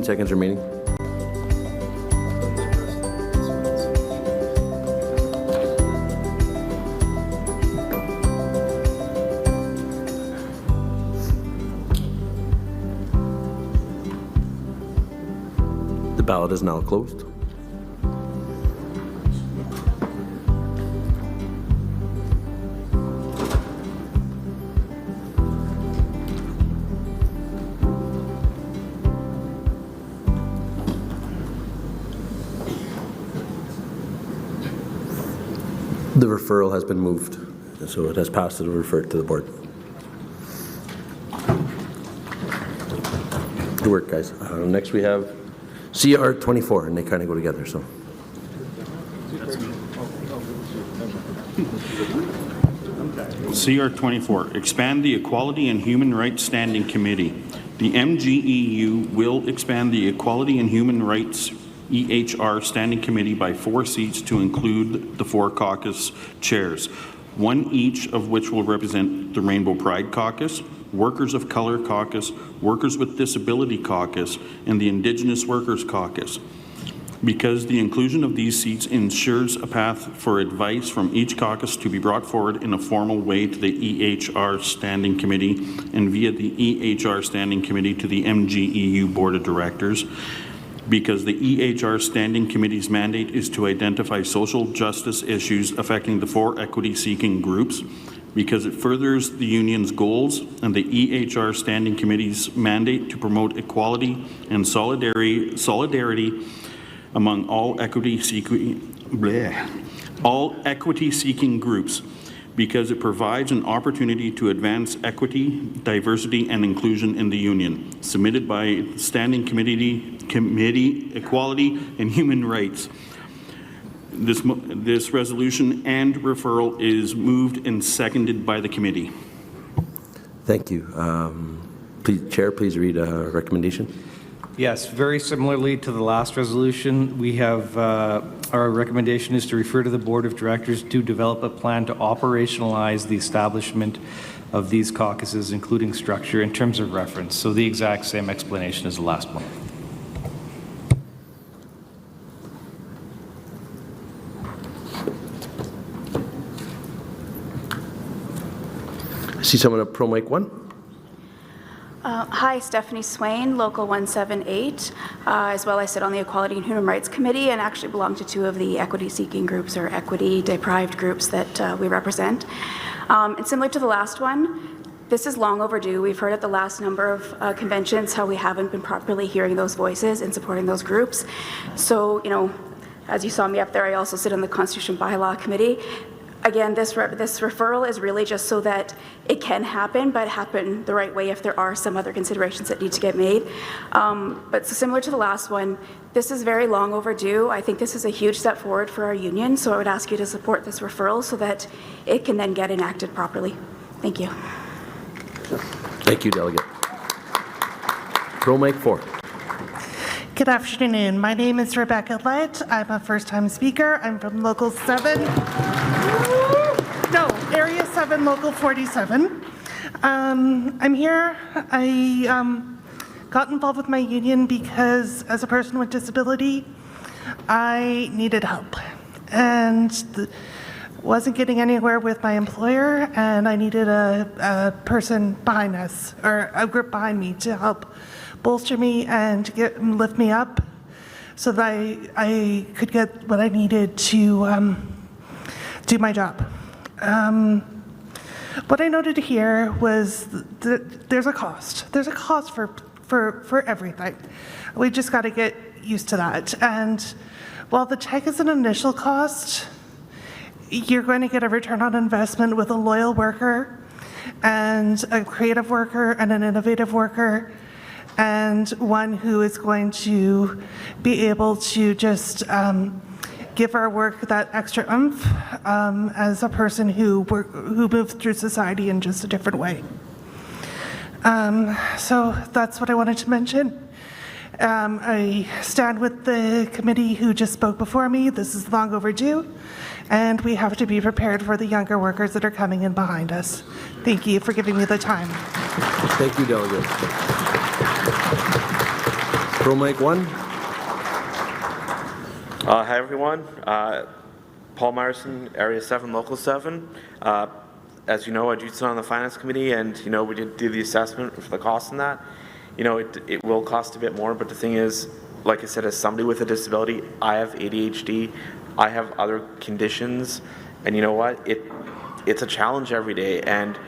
Seconds remaining. The ballot is now closed. The referral has been moved, so it has passed and referred to the board. Good work, guys. Next we have CR 24, and they kind of go together, so. CR 24, expand the Equality and Human Rights Standing Committee. The MGEU will expand the Equality and Human Rights EHR Standing Committee by 4 seats to include the 4 caucus chairs, 1 each of which will represent the Rainbow Pride Caucus, Workers of Color Caucus, Workers with Disability Caucus, and the Indigenous Workers Caucus. Because the inclusion of these seats ensures a path for advice from each caucus to be brought forward in a formal way to the EHR Standing Committee and via the EHR Standing Committee to the MGEU Board of Directors. Because the EHR Standing Committee's mandate is to identify social justice issues affecting the 4 equity-seeking groups, because it furthers the union's goals and the EHR Standing Committee's mandate to promote equality and solidarity among all equity-seeking groups, because it provides an opportunity to advance equity, diversity, and inclusion in the union, submitted by Standing Committee Equality and Human Rights. This resolution and referral is moved and seconded by the committee. Thank you. Please, Chair, please read a recommendation. Yes, very similarly to the last resolution, we have our recommendation is to refer to the Board of Directors to develop a plan to operationalize the establishment of these caucuses, including structure in terms of reference. So the exact same explanation as the last one. I see someone at Pro Mic 1. Hi, Stephanie Swain, Local 178. As well, I sit on the Equality and Human Rights Committee and actually belong to 2 of the equity-seeking groups or equity-deprived groups that we represent. And similar to the last one, this is long overdue. We've heard at the last number of conventions how we haven't been properly hearing those voices and supporting those groups. So, you know, as you saw me up there, I also sit on the Constitution Bylaw Committee. Again, this referral is really just so that it can happen, but happen the right way if there are some other considerations that need to get made. But so similar to the last one, this is very long overdue. I think this is a huge step forward for our union, so I would ask you to support this referral so that it can then get enacted properly. Thank you. Thank you, Delegate. Pro Mic 4. Good afternoon. My name is Rebecca Lett. I'm a first-time speaker. I'm from Local 7. No, Area 7, Local 47. I'm here. I got involved with my union because as a person with disability, I needed help. And wasn't getting anywhere with my employer, and I needed a person behind us, or a group behind me to help bolster me and lift me up so that I could get what I needed to do my job. What I noted here was that there's a cost. There's a cost for everything. We just got to get used to that. And while the check is an initial cost, you're going to get a return on investment with a loyal worker and a creative worker and an innovative worker, and one who is going to be able to just give our work that extra oomph as a person who moves through society in just a different way. So that's what I wanted to mention. I stand with the committee who just spoke before me. This is long overdue, and we have to be prepared for the younger workers that are coming in behind us. Thank you for giving me the time. Thank you, Delegate. Pro mic 1. Hi, everyone. Paul Myerson, Area 7, Local 7. As you know, I do sit on the Finance Committee, and, you know, we did do the assessment for the cost in that. You know, it will cost a bit more, but the thing is, like I said, as somebody with a disability, I have ADHD, I have other conditions, and you know what? It's a challenge every day, and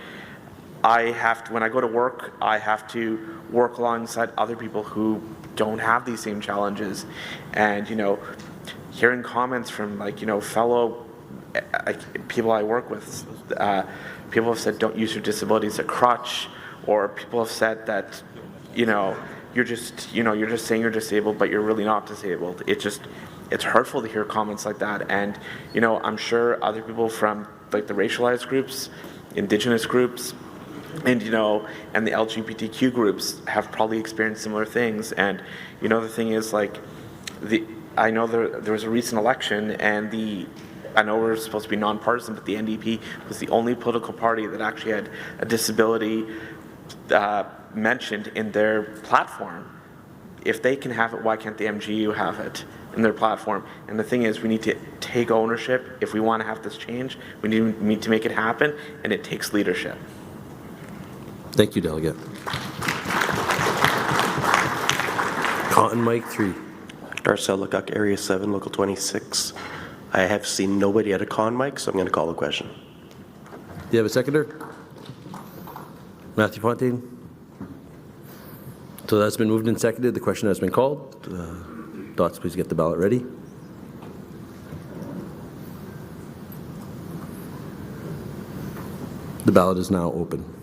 I have to, when I go to work, I have to work alongside other people who don't have these same challenges. And, you know, hearing comments from, like, you know, fellow people I work with, people have said, don't use your disability as a crutch, or people have said that, you know, you're just saying you're disabled, but you're really not disabled. It's hurtful to hear comments like that. And, you know, I'm sure other people from, like, the racialized groups, Indigenous groups, and, you know, and the LGBTQ groups have probably experienced similar things. And, you know, the thing is, like, I know there was a recent election, and I know we're supposed to be nonpartisan, but the NDP was the only political party that actually had a disability mentioned in their platform. If they can have it, why can't the MGEU have it in their platform? And the thing is, we need to take ownership. If we want to have this change, we need to make it happen, and it takes leadership. Thank you, Delegate. Cotton mic 3. Darcel Lecoq, Area 7, Local 26. I have seen nobody at a con mic, so I'm going to call the question. Do you have a seconder? Matthew Fontaine? So that's been moved and seconded. The question has been called. Dots, please get the ballot ready. The ballot is now open.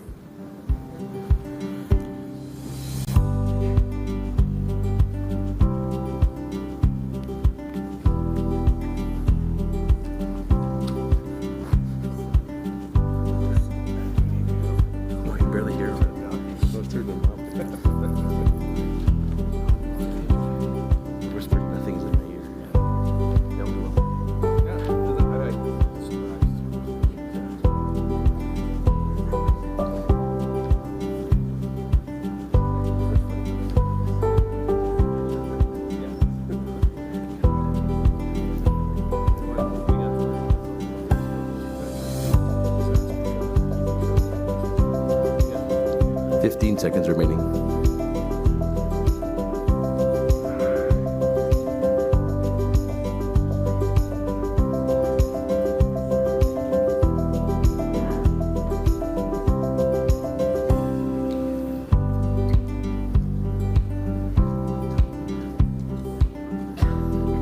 Seconds remaining.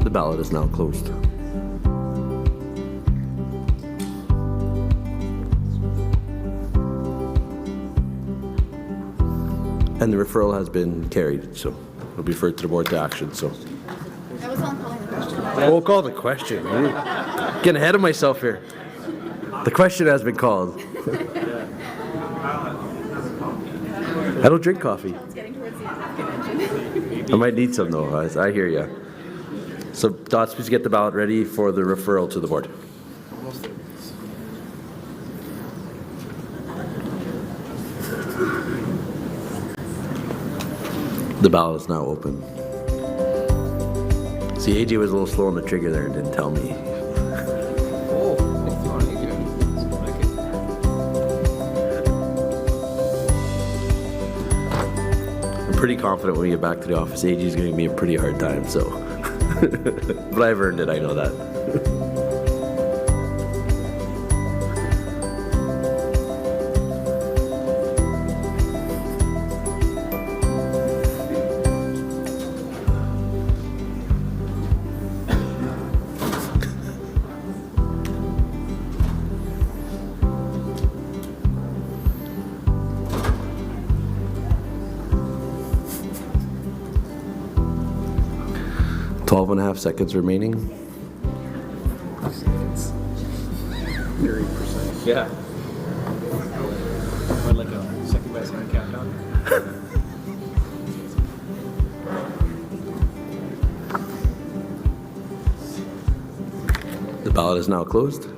The ballot is now closed. And the referral has been carried, so it'll be referred to the board to action. So we'll call the question. Getting ahead of myself here. The question has been called. I don't drink coffee. I might need some though. I hear you. So Dots, please get the ballot ready for the referral to the board. The ballot is now open. See, AJ was a little slow on the trigger there and didn't tell me. I'm pretty confident when we get back to the office, AG is going to give me a pretty hard time, so. But I've earned it, I know that. 12 and a half seconds remaining. Very precise. Yeah. Or like a second by second countdown. The ballot is now closed.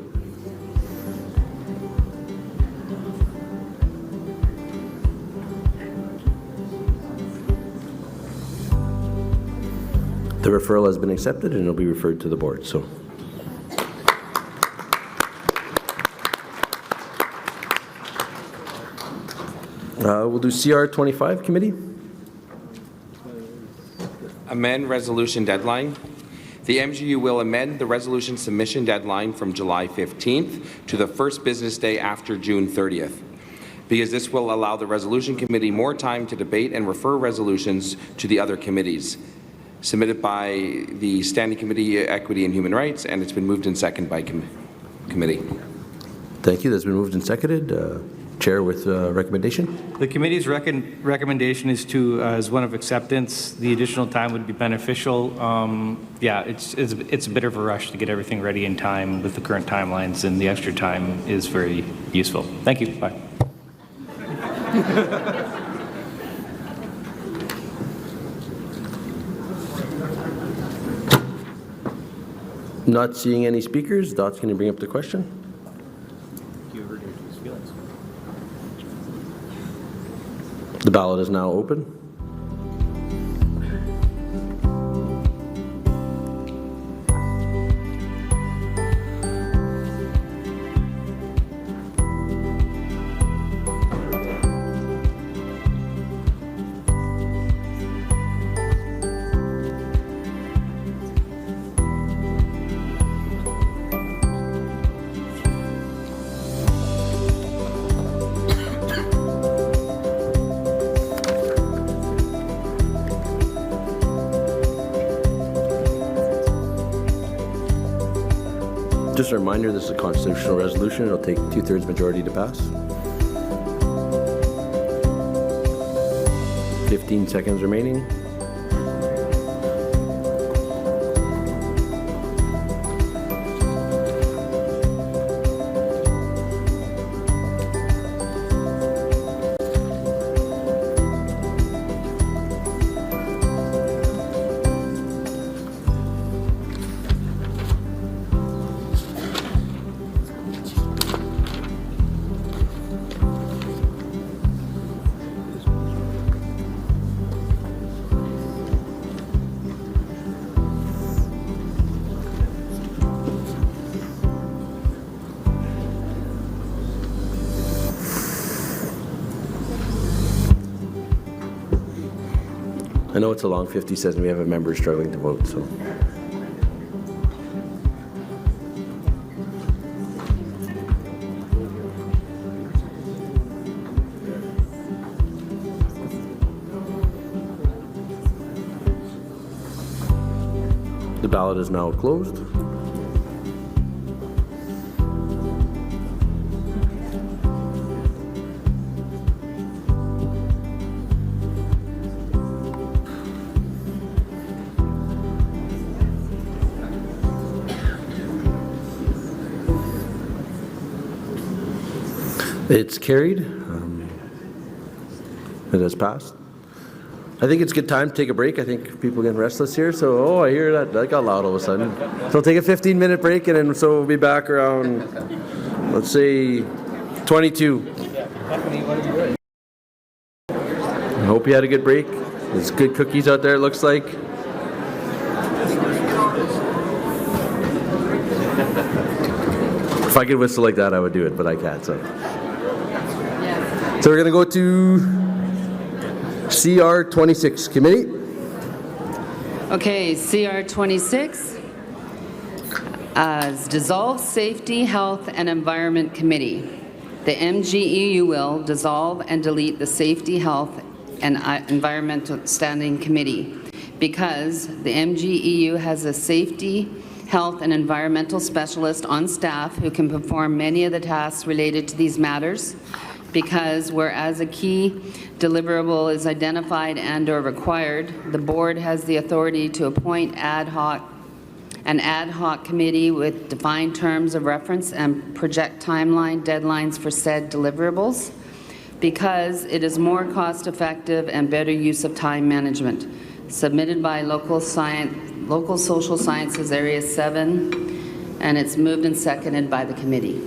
The referral has been accepted and it'll be referred to the board. So, we'll do CR 25 committee. Amend resolution deadline. The MGU will amend the resolution submission deadline from July 15th to the first business day after June 30th, because this will allow the resolution committee more time to debate and refer resolutions to the other committees. Submitted by the Standing Committee, Equity and Human Rights, and it's been moved and seconded by committee. Thank you. That's been moved and seconded. Chair with recommendation. The committee's recommendation is to, as one of acceptance. The additional time would be beneficial. Yeah, it's a bit of a rush to get everything ready in time with the current timelines, and the extra time is very useful. Thank you. Bye. Not seeing any speakers. Dot's going to bring up the question. The ballot is now open. Just a reminder, this is a constitutional resolution. It'll take 2/3 majority to pass. 15 seconds remaining. I know it's a long 50 says we have a member struggling to vote, so. The ballot is now closed. It's carried. It has passed. I think it's a good time to take a break. I think people are getting restless here. So, I hear that got loud all of a sudden. So we'll take a 15-minute break, and then so we'll be back around, let's say, 22. I hope you had a good break. There's good cookies out there, it looks like. If I could whistle like that, I would do it, but I can't. So we're going to go to CR 26, committee. Okay, CR 26 is Dissolve Safety, Health and Environment Committee. The MGEU will dissolve and delete the Safety, Health and Environmental Standing Committee because the MGEU has a safety, health and environmental specialist on staff who can perform many of the tasks related to these matters, because whereas a key deliverable is identified and or required, the board has the authority to appoint an ad hoc committee with defined terms of reference and project timeline deadlines for said deliverables, because it is more cost effective and better use of time management. Submitted by Local Social Sciences Area 7, and it's moved and seconded by the committee.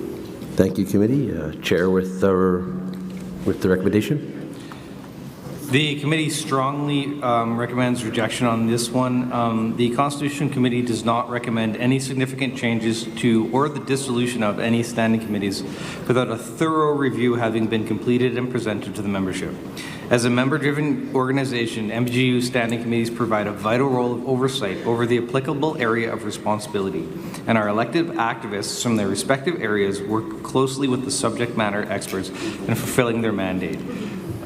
Thank you, committee. Chair with the recommendation. The committee strongly recommends rejection on this one. The Constitution Committee does not recommend any significant changes to or the dissolution of any standing committees without a thorough review having been completed and presented to the membership. As a member-driven organization, MGEU standing committees provide a vital role of oversight over the applicable area of responsibility, and our elected activists from their respective areas work closely with the subject matter experts in fulfilling their mandate.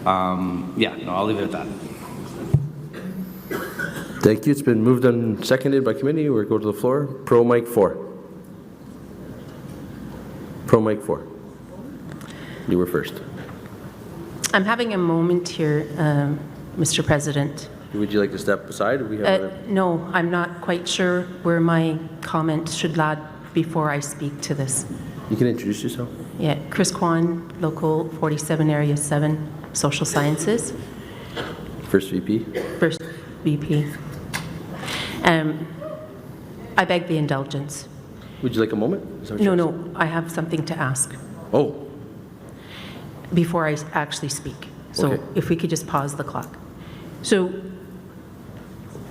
I'll leave it at that. Thank you. It's been moved and seconded by committee. We'll go to the floor. Pro mic 4. Pro mic 4. You were first. I'm having a moment here, Mr. President. Would you like to step aside? Or we have No, I'm not quite sure where my comment should lie before I speak to this. You can introduce yourself. Yeah, Chris Kwan, Local 47, Area 7, Social Sciences. First VP. First VP. I beg the indulgence. Would you like a moment? No, I have something to ask. Oh. Before I actually speak. So Okay. if we could just pause the clock. So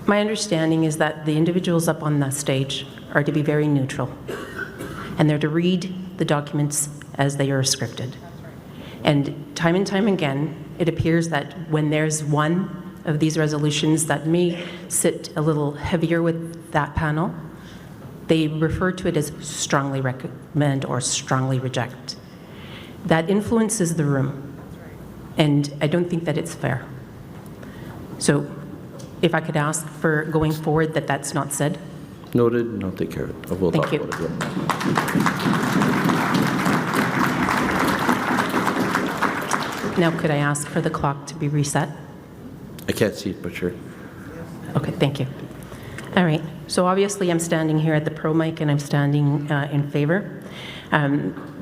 my understanding is that the individuals up on the stage are to be very neutral, and they're to read the documents as they are scripted. And time again, it appears that when there's one of these resolutions that may sit a little heavier with that panel, they refer to it as strongly recommend or strongly reject. That influences the room, and I don't think that it's fair. So if I could ask for going forward that that's not said. Noted, and I'll take care of it. We'll Thank talk you. about it. Now, could I ask for the clock to be reset? I can't see it, but sure. Okay, thank you. All right, so obviously I'm standing here at the pro mic and I'm standing in favor.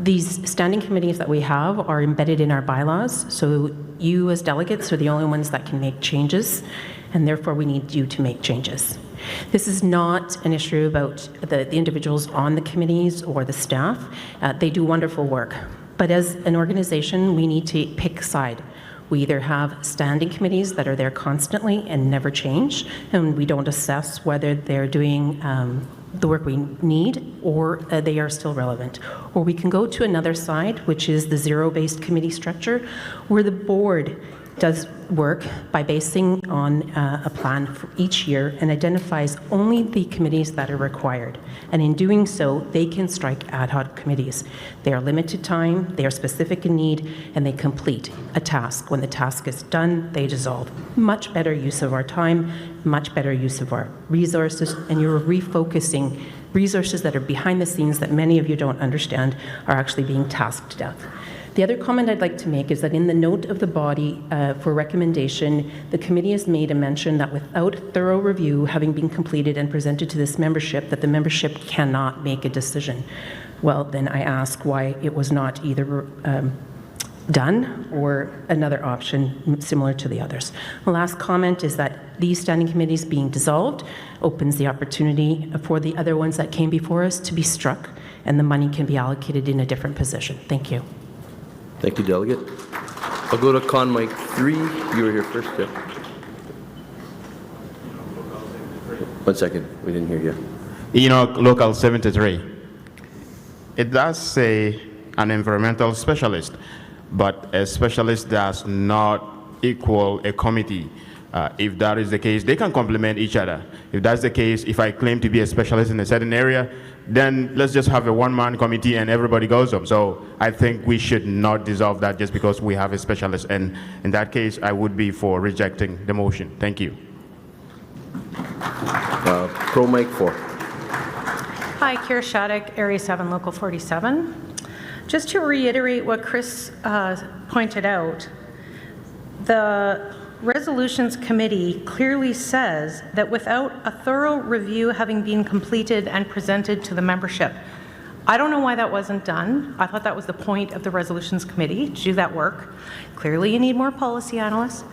These standing committees that we have are embedded in our bylaws, so you as delegates are the only ones that can make changes, and therefore we need you to make changes. This is not an issue about the individuals on the committees or the staff. They do wonderful work, but as an organization, we need to pick a side. We either have standing committees that are there constantly and never change, and we don't assess whether they're doing the work we need or they are still relevant. Or we can go to another side, which is the zero-based committee structure, where the board does work by basing on a plan for each year and identifies only the committees that are required. And in doing so, they can strike ad hoc committees. They are limited time, they are specific in need, and they complete a task. When the task is done, they dissolve. Much better use of our time, much better use of our resources, and you're refocusing resources that are behind the scenes that many of you don't understand are actually being tasked to death. The other comment I'd like to make is that in the note of the body for recommendation, the committee has made a mention that without thorough review having been completed and presented to this membership, that the membership cannot make a decision. Well, then I ask why it was not either done or another option similar to the others. The last comment is that these standing committees being dissolved opens the opportunity for the other ones that came before us to be struck, and the money can be allocated in a different position. Thank you. Thank you, Delegate. I'll go to Con Mic 3. You were here first, yeah. 1 second. We didn't hear you. Local 73. It does say an environmental specialist, but a specialist does not equal a committee. If that is the case, they can complement each other. If that's the case, if I claim to be a specialist in a certain area, then let's just have a one-man committee and everybody goes up. So I think we should not dissolve that just because we have a specialist. And in that case, I would be for rejecting the motion. Thank you. Pro Mic 4. Hi, Kira Shattuck, Area 7, Local 47. Just to reiterate what Chris pointed out, the Resolutions Committee clearly says that without a thorough review having been completed and presented to the membership. I don't know why that wasn't done. I thought that was the point of the Resolutions Committee, to do that work. Clearly you need more policy analysts.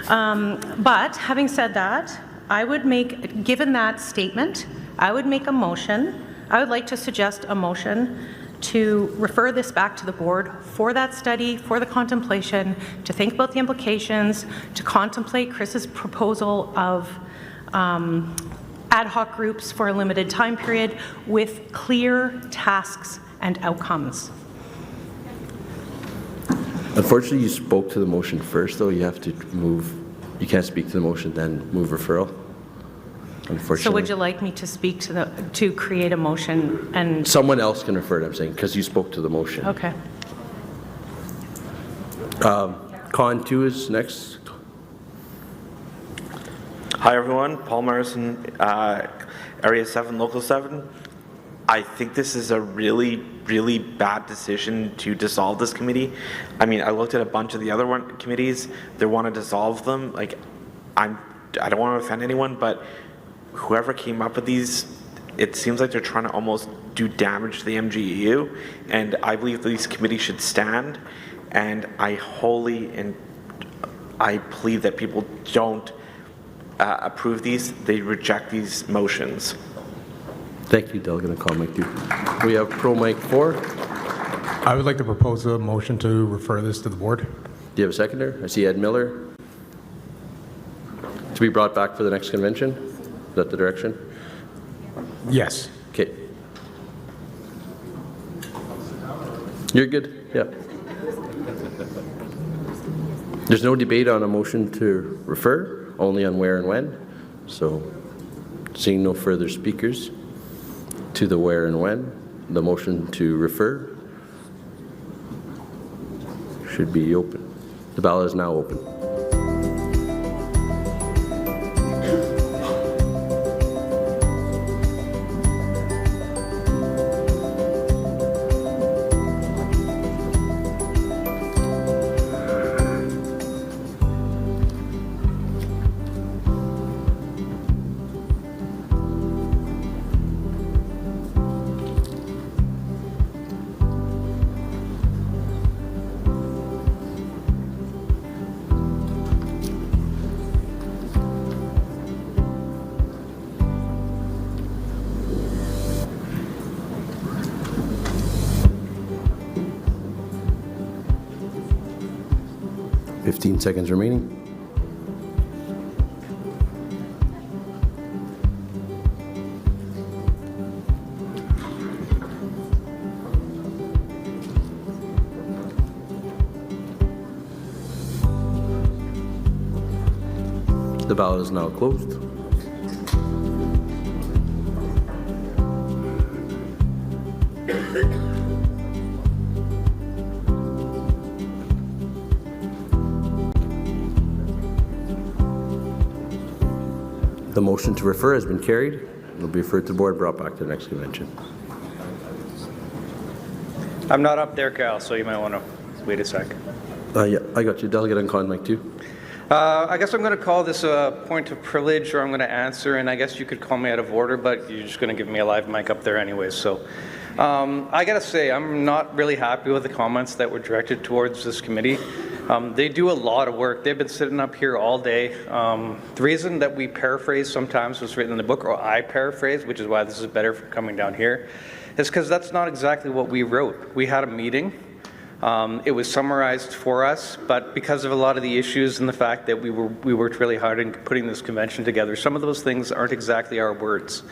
But having said that, I would make, given that statement, I would make a motion. I would like to suggest a motion to refer this back to the board for that study, for the contemplation, to think about the implications, to contemplate Chris's proposal of ad hoc groups for a limited time period with clear tasks and outcomes. Unfortunately, you spoke to the motion first, though. You have to move. You can't speak to the motion, then move referral. Unfortunately. So would you like me to speak to create a motion and... Someone else can refer it, I'm saying, because you spoke to the motion. Okay. Con 2 is next. Hi everyone, Paul Morrison, Area 7, Local 7. I think this is a really, really bad decision to dissolve this committee. I mean, I looked at a bunch of the other committees. They want to dissolve them. Like, I don't want to offend anyone, but whoever came up with these, it seems like they're trying to almost do damage to the MGEU, and I believe these committees should stand, and I plead that people don't approve these, they reject these motions. Thank you, Delegate and Con Mic 2. We have Pro Mic 4. I would like to propose a motion to refer this to the board. Do you have a seconder? I see Ed Miller. To be brought back for the next convention? Is that the direction? Yes. Okay. You're good, yeah. There's no debate on a motion to refer, only on where and when. So, seeing no further speakers to the where and when, the motion to refer should be open. The ballot is now open. Seconds remaining. The ballot is now closed. The motion to refer has been carried. It will be referred to the board, brought back to the next convention. I'm not up there, Cal, so you might want to wait a sec. Yeah, I got you. Delegate on Con Mic 2. I guess I'm going to call this a point of privilege, or I'm going to answer, and I guess you could call me out of order, but you're just going to give me a live mic up there anyways. So I got to say, I'm not really happy with the comments that were directed towards this committee. They do a lot of work. They've been sitting up here all day. The reason that we paraphrase sometimes what's written in the book, or I paraphrase, which is why this is better for coming down here, is because that's not exactly what we wrote. We had a meeting. It was summarized for us, but because of a lot of the issues and the fact that we worked really hard in putting this convention together, some of those things aren't exactly our words.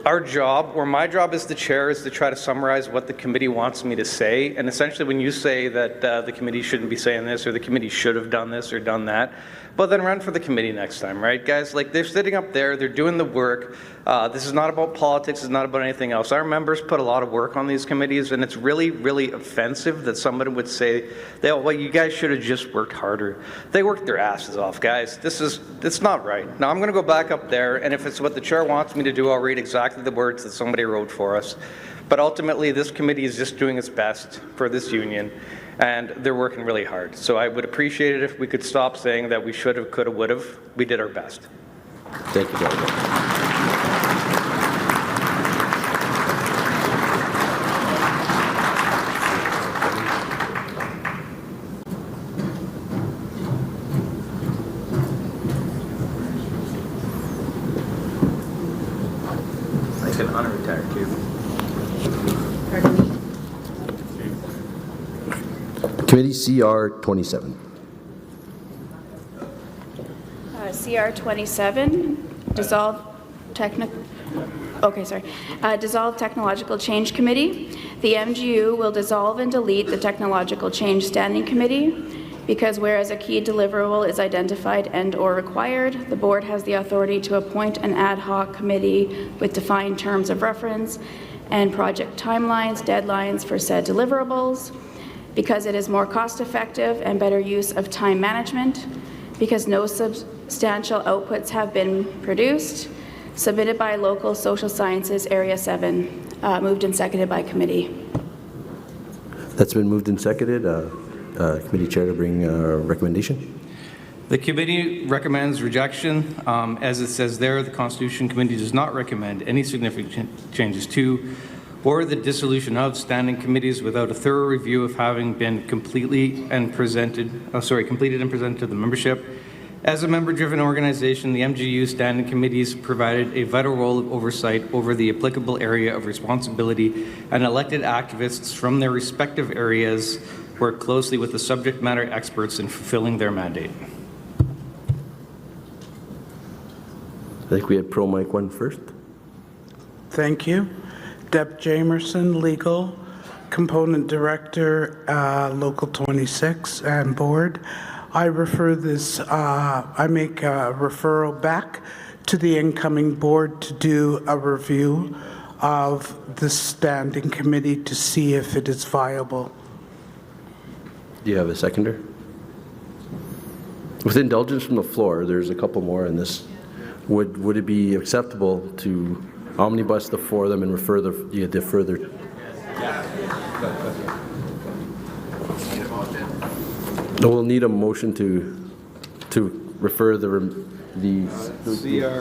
our job, or my job as the chair, is to try to summarize what the committee wants me to say. And essentially, when you say that the committee shouldn't be saying this, or the committee should have done this or done that, well, then run for the committee next time, right, guys? Like, they're sitting up there, they're doing the work. This is not about politics, it's not about anything else. Our members put a lot of work on these committees, and it's really, really offensive that somebody would say, well, you guys should have just worked harder. They worked their asses off, guys. It's not right. Now, I'm going to go back up there, and if it's what the chair wants me to do, I'll read exactly the words that somebody wrote for us. But ultimately, this committee is just doing its best for this union, and they're working really hard. So I would appreciate it if we could stop saying that we should have, could have, would have. We did our best. Thank you, Gentleman. I can unretire too. Committee CR 27. CR 27, dissolve Technological Change Committee. The MGEU will dissolve and delete the Technological Change Standing Committee because whereas a key deliverable is identified and/or required, the board has the authority to appoint an ad hoc committee with defined terms of reference and project timelines, deadlines for said deliverables, because it is more cost-effective and better use of time management, because no substantial outputs have been produced, submitted by Local Social Sciences Area 7, moved and seconded by committee. That's been moved and seconded. Committee chair to bring a recommendation. The committee recommends rejection. As it says there, the Constitution Committee does not recommend any significant changes to or the dissolution of standing committees without a thorough review of having been completed and presented to the membership. As a member-driven organization, the MGEU standing committees provided a vital role of oversight over the applicable area of responsibility, and elected activists from their respective areas work closely with the subject matter experts in fulfilling their mandate. I think we had Pro Mike 1 first. Thank you. Deb Jamerson, Legal, Component Director, Local 26 and Board. I refer this, I make a referral back to the incoming board to do a review of the standing committee to see if it is viable. Do you have a seconder? With indulgence from the floor, there's a couple more in this. Would it be acceptable to omnibus the four of them and refer the further? We'll need a motion to refer the.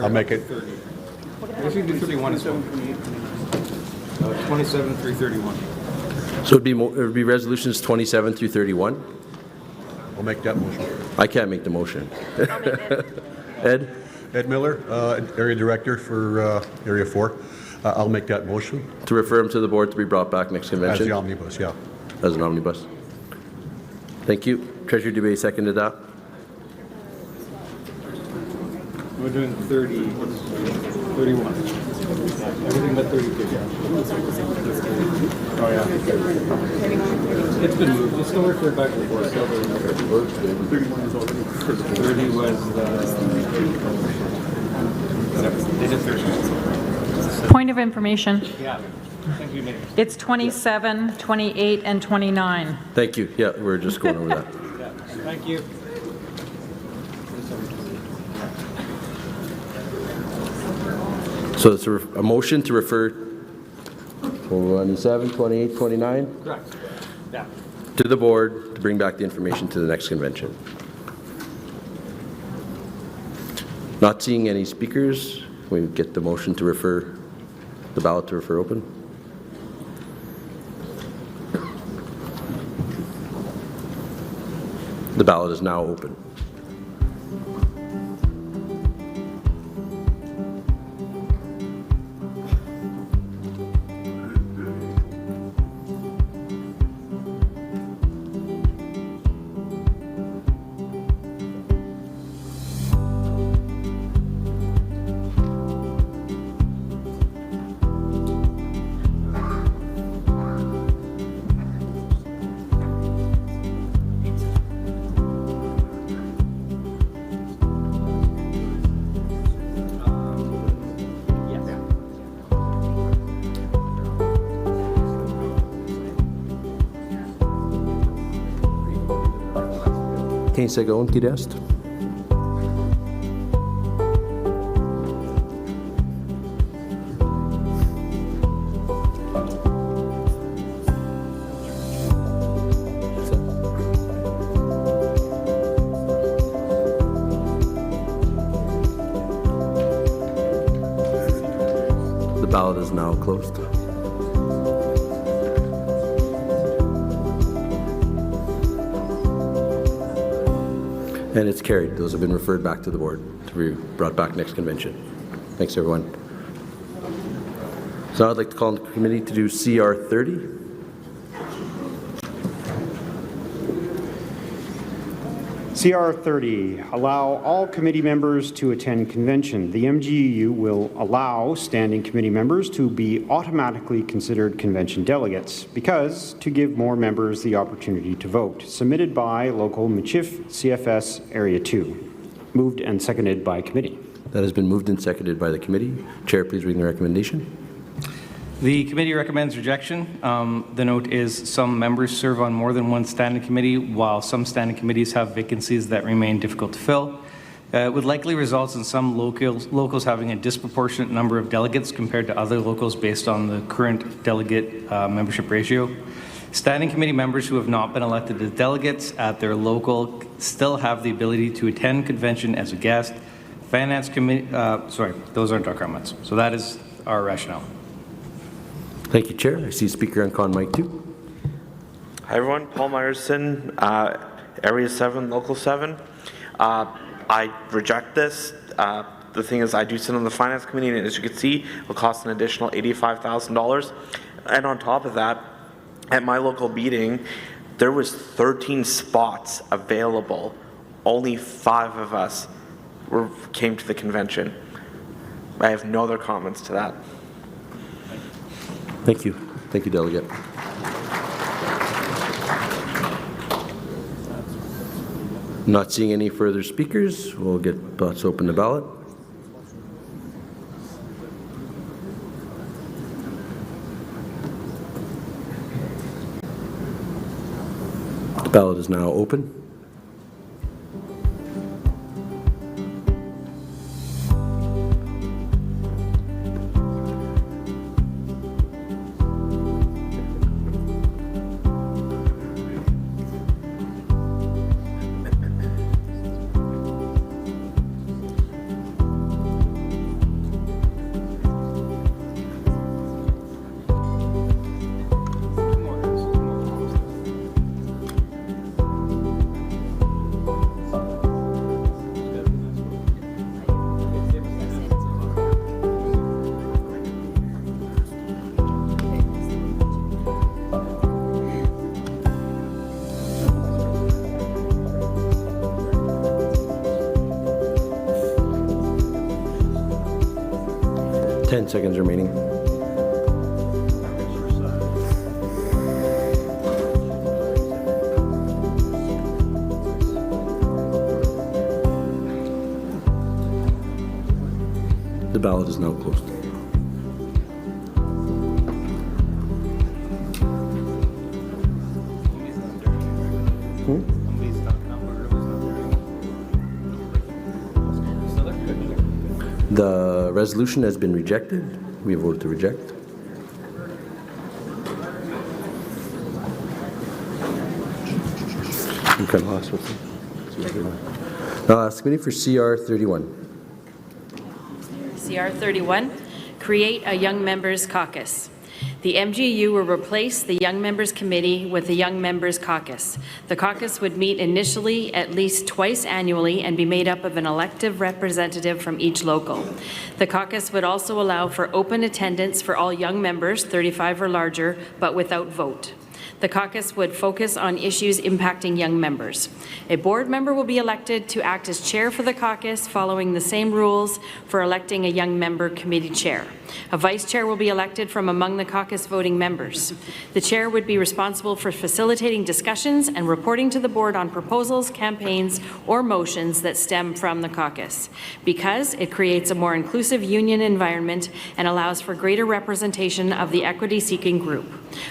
I'll make it. We should do 31 as well. 27 through 31. So it would be resolutions 27 through 31? I'll make that motion. I can't make the motion. Ed? Ed Miller, Area Director for Area 4. I'll make that motion. To refer them to the board to be brought back next convention? As the omnibus, yeah. As an omnibus. Thank you. Treasurer Dubé seconded that. We're doing 30, 31. Everything but 32. Oh, yeah. It's been moved. It's still referred back to the board. 31 is already. 30 was they did 30. Point of information. Yeah. Thank you, Mayor. It's 27, 28, and 29. Thank you. Yeah, we're just going over that. Yeah. Thank you. So it's a motion to refer 27, 28, 29? Correct. Yeah. To the board to bring back the information to the next convention. Not seeing any speakers, we get the motion to refer, the ballot to refer open. The ballot is now open. Quem segon qui reste? The ballot is now closed. And it's carried. Those have been referred back to the board to be brought back next convention. Thanks, everyone. So I'd like to call on the committee to do CR 30. CR 30, allow all committee members to attend convention. The MGEU will allow standing committee members to be automatically considered convention delegates because to give more members the opportunity to vote. Submitted by local Michif CFS Area 2. Moved and seconded by committee. That has been moved and seconded by the committee. Chair, please read the recommendation. The committee recommends rejection. The note is some members serve on more than one standing committee, while some standing committees have vacancies that remain difficult to fill. It would likely result in some locals having a disproportionate number of delegates compared to other locals based on the current delegate membership ratio. Standing committee members who have not been elected as delegates at their local still have the ability to attend convention as a guest. Finance committee, sorry, those aren't our comments. So that is our rationale. Thank you, Chair. I see speaker on con mic 2. Hi, everyone. Paul Myerson, Area 7, Local 7. I reject this. The thing is, I do sit on the Finance Committee, and as you can see, it will cost an additional $85,000. And on top of that, at my local meeting, there was 13 spots available. Only 5 of us came to the convention. I have no other comments to that. Thank you. Thank you, Delegate. Not seeing any further speakers, we'll let's open the ballot. The ballot is now open. Seconds remaining. The ballot is now closed. The resolution has been rejected. We have voted to reject. I'm kind of lost with it. Now, ask committee for CR 31. CR 31, create a Young Members Caucus. The MGEU will replace the Young Members Committee with the Young Members Caucus. The caucus would meet initially at least twice annually and be made up of an elective representative from each local. The caucus would also allow for open attendance for all young members, 35 or larger, but without vote. The caucus would focus on issues impacting young members. A board member will be elected to act as chair for the caucus, following the same rules for electing a young member committee chair. A vice chair will be elected from among the caucus voting members. The chair would be responsible for facilitating discussions and reporting to the board on proposals, campaigns, or motions that stem from the caucus, because it creates a more inclusive union environment and allows for greater representation of the equity-seeking group.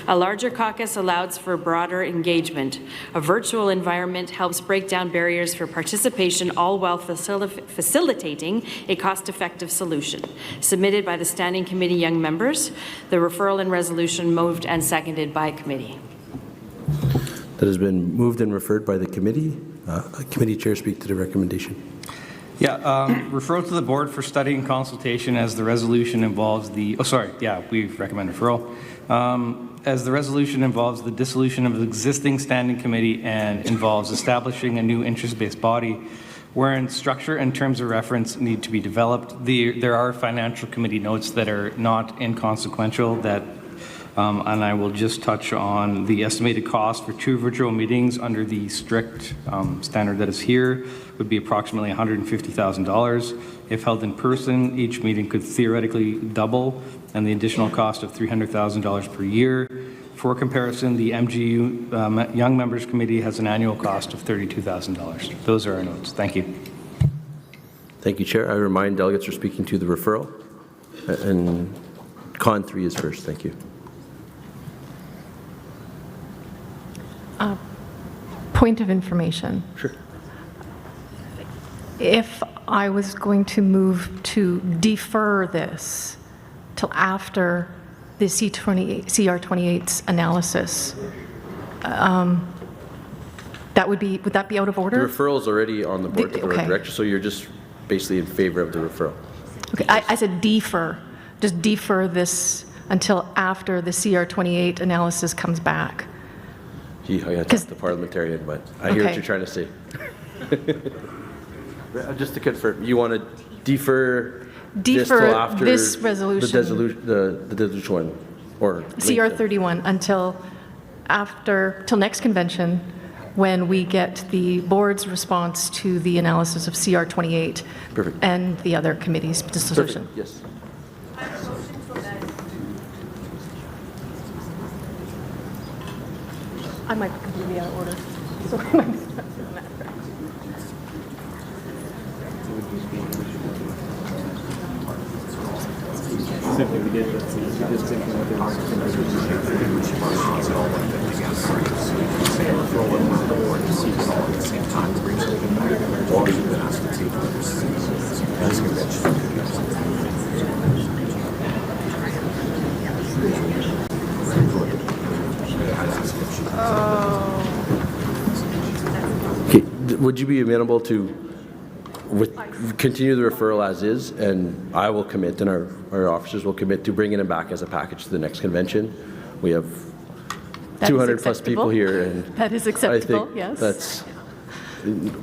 A larger caucus allows allows for broader engagement. A virtual environment helps break down barriers for participation, all while facilitating a cost-effective solution. Submitted by the Standing Committee young members. The referral and resolution moved and seconded by committee. That has been moved and referred by the committee. Committee chair, speak to the recommendation. Yeah, referral to the board for study and consultation as the resolution involves the, we recommend referral. As the resolution involves the dissolution of the existing standing committee and involves establishing a new interest-based body, wherein structure and terms of reference need to be developed. There are financial committee notes that are not inconsequential that and I will just touch on the estimated cost for 2 virtual meetings under the strict standard that is here would be approximately $150,000. If held in person, each meeting could theoretically double, and the additional cost of $300,000 per year. For comparison, the MGEU Young Members Committee has an annual cost of $32,000. Those are our notes. Thank you. Thank you, Chair. I remind delegates are speaking to the referral, and Con 3 is first. Thank you. Point of information. Sure. If I was going to move to defer this till after the CR28's analysis, would that be out of order? The referral is already on the board to the board of directors, so you're just basically in favor of the referral. Okay, I said defer. Just defer this until after the CR28 analysis comes back. Gee, I got to talk to the parliamentarian, but I hear what you're trying to say. Just to confirm, you want to defer this till after this resolution, the dissolution one, or CR31 until next convention, when we get the board's response to the analysis of CR28 and the other committee's dissolution. Perfect. Yes. I might be completely out of order. So I might be on that. Okay, would you be amenable to continue the referral as is, and I will commit, and our officers will commit to bringing it back as a package to the next convention? We have 200 plus people here, and that is acceptable. I think yes,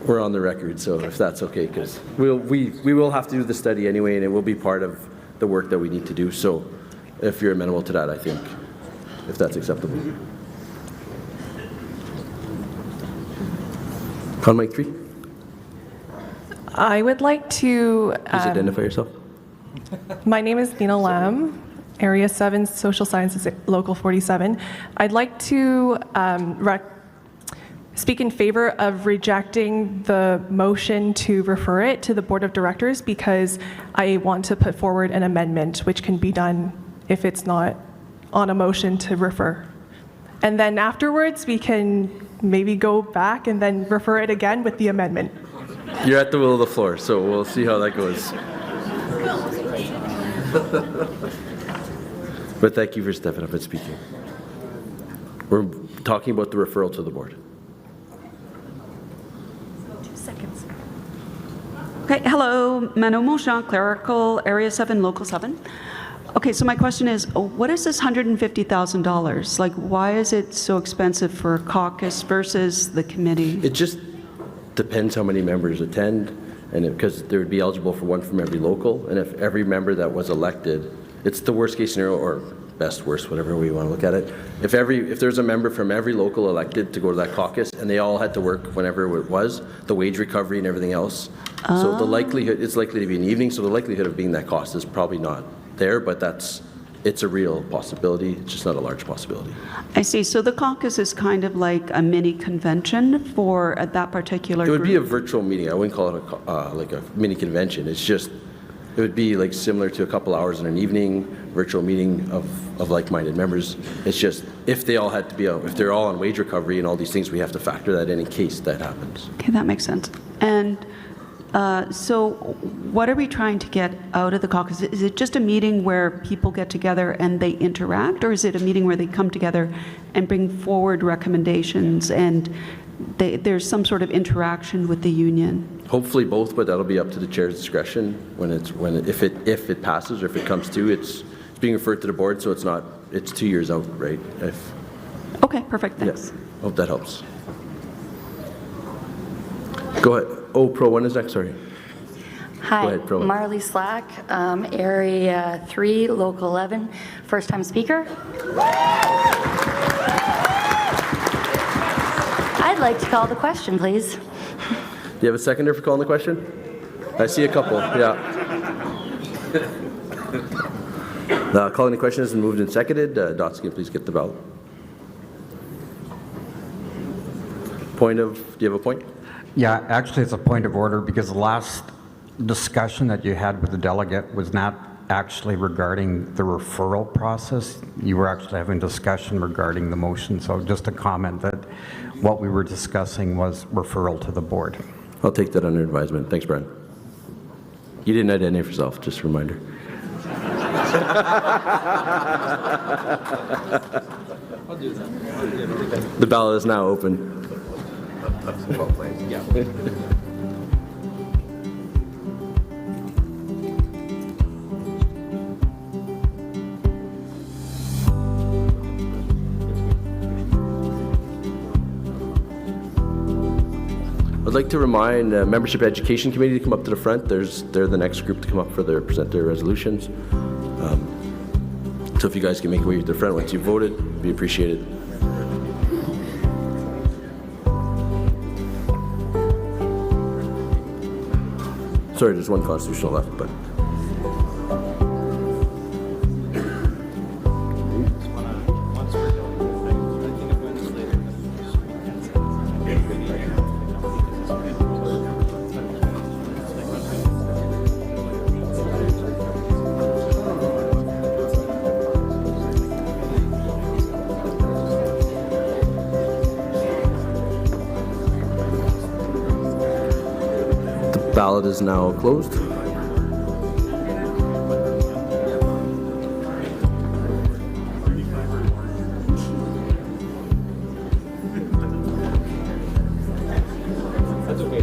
we're on the record. So if that's okay, because we will have to do the study anyway, and it will be part of the work that we need to do. So if you're amenable to that, I think if that's acceptable. On mic 3. I would like to... Please identify yourself. My name is Nina Lam, Area 7, Social Sciences, Local 47. I'd like to speak in favor of rejecting the motion to refer it to the Board of Directors, because I want to put forward an amendment, which can be done if it's not on a motion to refer. And then afterwards, we can maybe go back and then refer it again with the amendment. You're at the will of the floor, so we'll see how that goes. But thank you for stepping up and speaking. We're talking about the referral to the board. 2 seconds. Okay, hello, Manomo Jean, Clerical, Area 7, Local 7. Okay, so my question is, what is this $150,000? Like, why is it so expensive for a caucus versus the committee? It just depends how many members attend, and because there would be eligible for one from every local, and if every member that was elected, it's the worst case scenario, or best, worst, whatever way you want to look at it. If there's a member from every local elected to go to that caucus, and they all had to work whenever it was, the wage recovery and everything else. So the likelihood, it's likely to be an evening, so the likelihood of being that cost is probably not there, but it's a real possibility. It's just not a large possibility. I see. So the caucus is kind of like a mini convention for that particular It would group? be a virtual meeting. I wouldn't call it like a mini convention. It's just it would be like similar to a couple hours in an evening, virtual meeting of like-minded members. It's just, if they all had to be out, if they're all on wage recovery and all these things, we have to factor that in case that happens. Okay, that makes sense. And so what are we trying to get out of the caucus? Is it just a meeting where people get together and they interact, or is it a meeting where they come together and bring forward recommendations and there's some sort of interaction with the union? Hopefully both, but that'll be up to the chair's discretion if it passes or if it comes to. It's being referred to the board, so it's 2 years out, right? Okay, perfect, thanks. Yeah, hope that helps. Go ahead. Oh, Pro 1 is next, sorry. Hi, Go ahead, Pro 1. Marley Slack, Area 3, Local 11, first-time speaker. I'd like to call the question, please. Do you have a seconder for calling the question? I see a couple, yeah. Calling the question has been moved and seconded. Dotsky, please get the ballot. Do you have a point? Yeah, actually it's a point of order because the last discussion that you had with the delegate was not actually regarding the referral process. You were actually having discussion regarding the motion. So just a comment that what we were discussing was referral to the board. I'll take that under advisement. Thanks, Brian. You didn't identify yourself, just a reminder. The ballot is now open. I'd like to remind Membership Education Committee to come up to the front. They're the next group to come up present their resolutions. So if you guys can make your way to the front once you've voted, it'd be appreciated. Sorry, there's one constitutional left, but. Ballot is now closed. That's okay.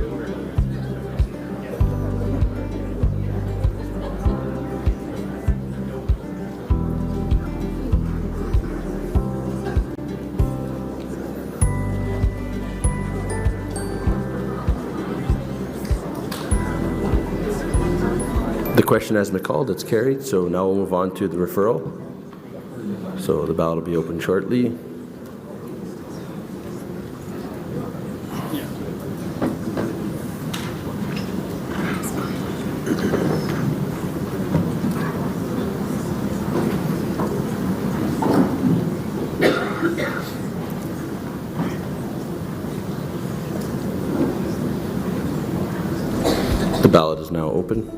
The question has been called, it's carried, so now we'll move on to the referral. So the ballot will be open shortly. The ballot is now open.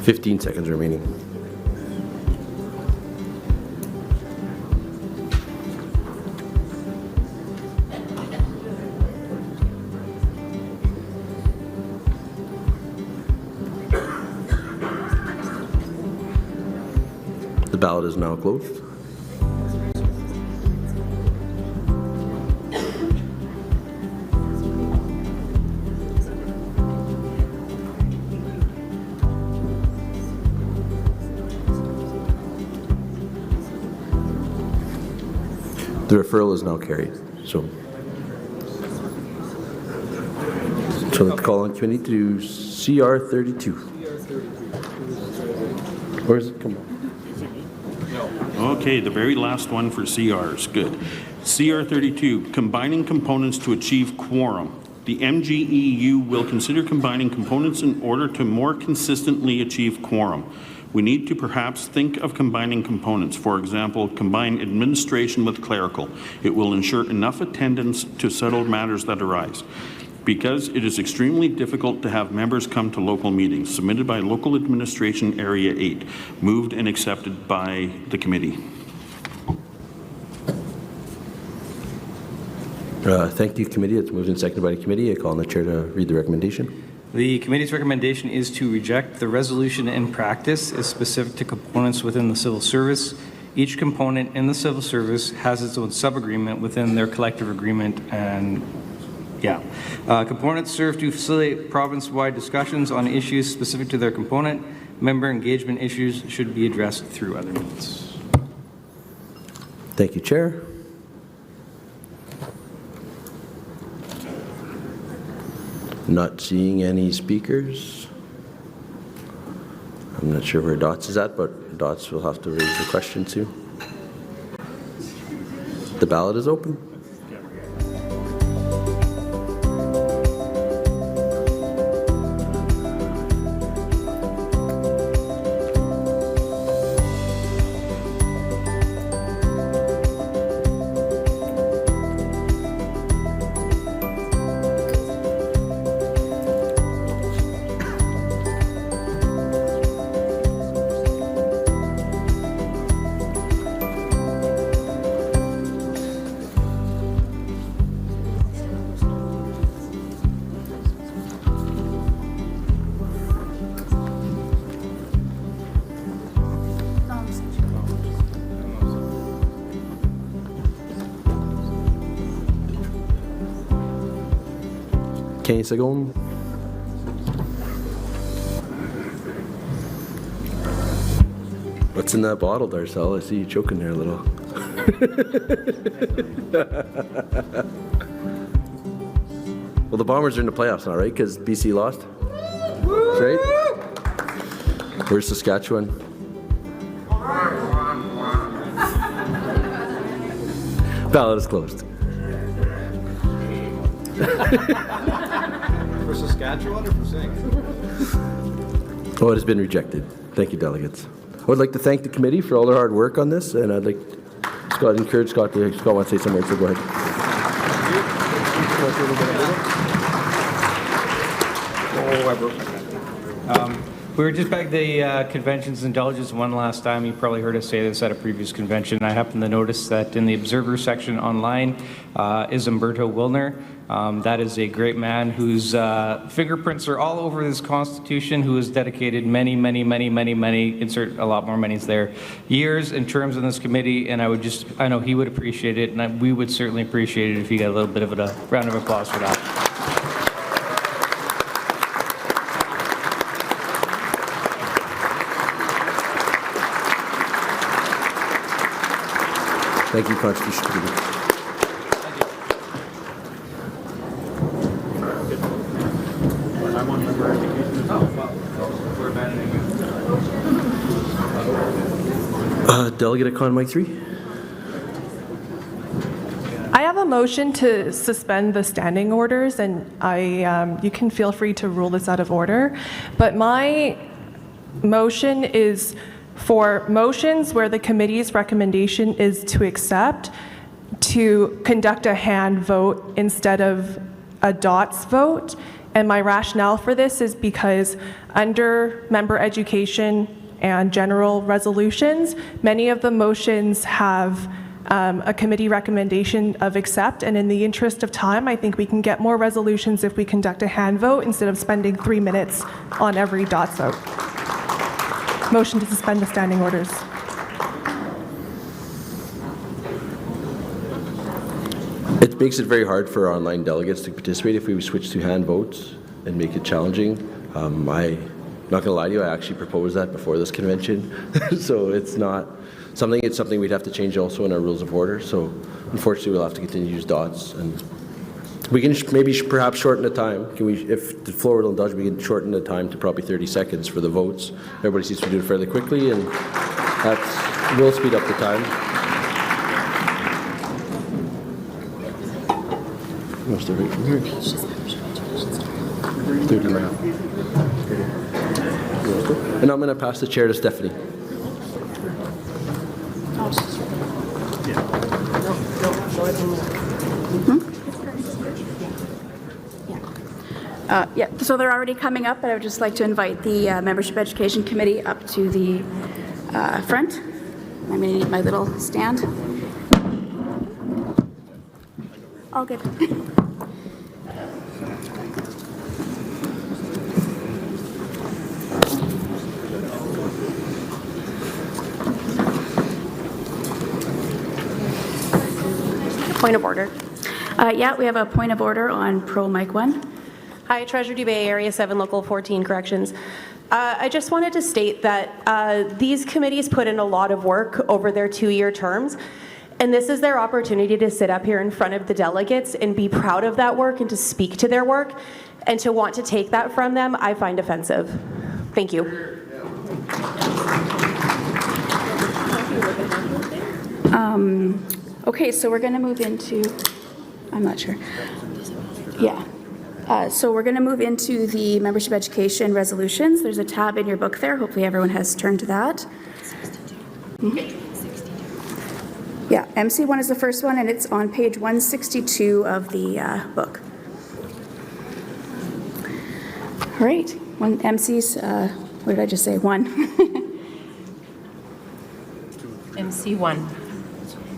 Fifteen seconds remaining. The ballot is now closed. The referral is now carried. So let's call on committee to CR 32. Where's it? Come on. Okay, the very last one for CRs. Good. CR 32, combining components to achieve quorum. The MGEU will consider combining components in order to more consistently achieve quorum. We need to perhaps think of combining components. For example, combine administration with clerical. It will ensure enough attendance to settle matters that arise. Because it is extremely difficult to have members come to local meetings. Submitted by Local Administration Area 8. Moved and accepted by the committee. Thank you, committee. It's moved and seconded by the committee. I call on the chair to read the recommendation. The committee's recommendation is to reject. The resolution in practice is specific to components within the civil service. Each component in the civil service has its own sub-agreement within their collective agreement, and components serve to facilitate province-wide discussions on issues specific to their component. Member engagement issues should be addressed through other means. Thank you, Chair. Not seeing any speakers. I'm not sure where Dots is at, but Dots will have to raise the question too. The ballot is open. Kenny Segon. What's in that bottle, Darcel? I see you choking there a little. Well, the Bombers are in the playoffs now, right? Because BC lost? That's right? Where's Saskatchewan? Ballot is closed. For Saskatchewan or for Sing? Oh, it has been rejected. Thank you, delegates. I would like to thank the committee for all their hard work on this, and I'd like encourage Scott to want to say some words, so go ahead. Oh, I broke my pen. We were just back at the conventions and delegates one last time. You probably heard us say this at a previous convention. I happened to notice that in the Observer section online is Umberto Wilner. That is a great man whose fingerprints are all over this Constitution, who has dedicated many, insert a lot more monies there, years and terms in this committee, and I know he would appreciate it, and we would certainly appreciate it if you got a little bit of a round of applause for that. Thank you, Constitution Committee. Delegate at Con Mike 3. I have a motion to suspend the standing orders, and you can feel free to rule this out of order, but my motion is for motions where the committee's recommendation is to accept, to conduct a hand vote instead of a dots vote. And my rationale for this is because under member education and general resolutions, many of the motions have a committee recommendation of accept, and in the interest of time, I think we can get more resolutions if we conduct a hand vote instead of spending 3 minutes on every dots vote. Motion to suspend the standing orders. It makes it very hard for our online delegates to participate if we switch to hand votes and make it challenging. I not gonna lie to you, I actually proposed that before this convention. So it's something we'd have to change also in our rules of order. So unfortunately, we'll have to continue to use dots, and we can perhaps shorten the time. Can we, if the floor will indulge, we can shorten the time to probably 30 seconds for the votes. Everybody seems to do it fairly quickly, and that will speed up the time. Must have right from here. 30 now. And I'm going to pass the chair to Stephanie. Yeah, so they're already coming up, but I would just like to invite the Membership Education Committee up to the front. I'm going to need my little stand. All good. Point of order. Yeah, we have a point of order on Pro Mic 1. Hi, Treasurer Dubé, Area 7, Local 14 Corrections. I just wanted to state that these committees put in a lot of work over their 2-year terms, and this is their opportunity to sit up here in front of the delegates and be proud of that work and to speak to their work, and to want to take that from them, I find offensive. Thank you. Okay, so we're going to move into, I'm not sure. Yeah. So we're going to move into the membership education resolutions. There's a tab in your book there. Hopefully everyone has turned to that. Yeah, MC1 is the first one, and it's on page 162 of the book. All right, one MC's, what did I just say? One. MC1,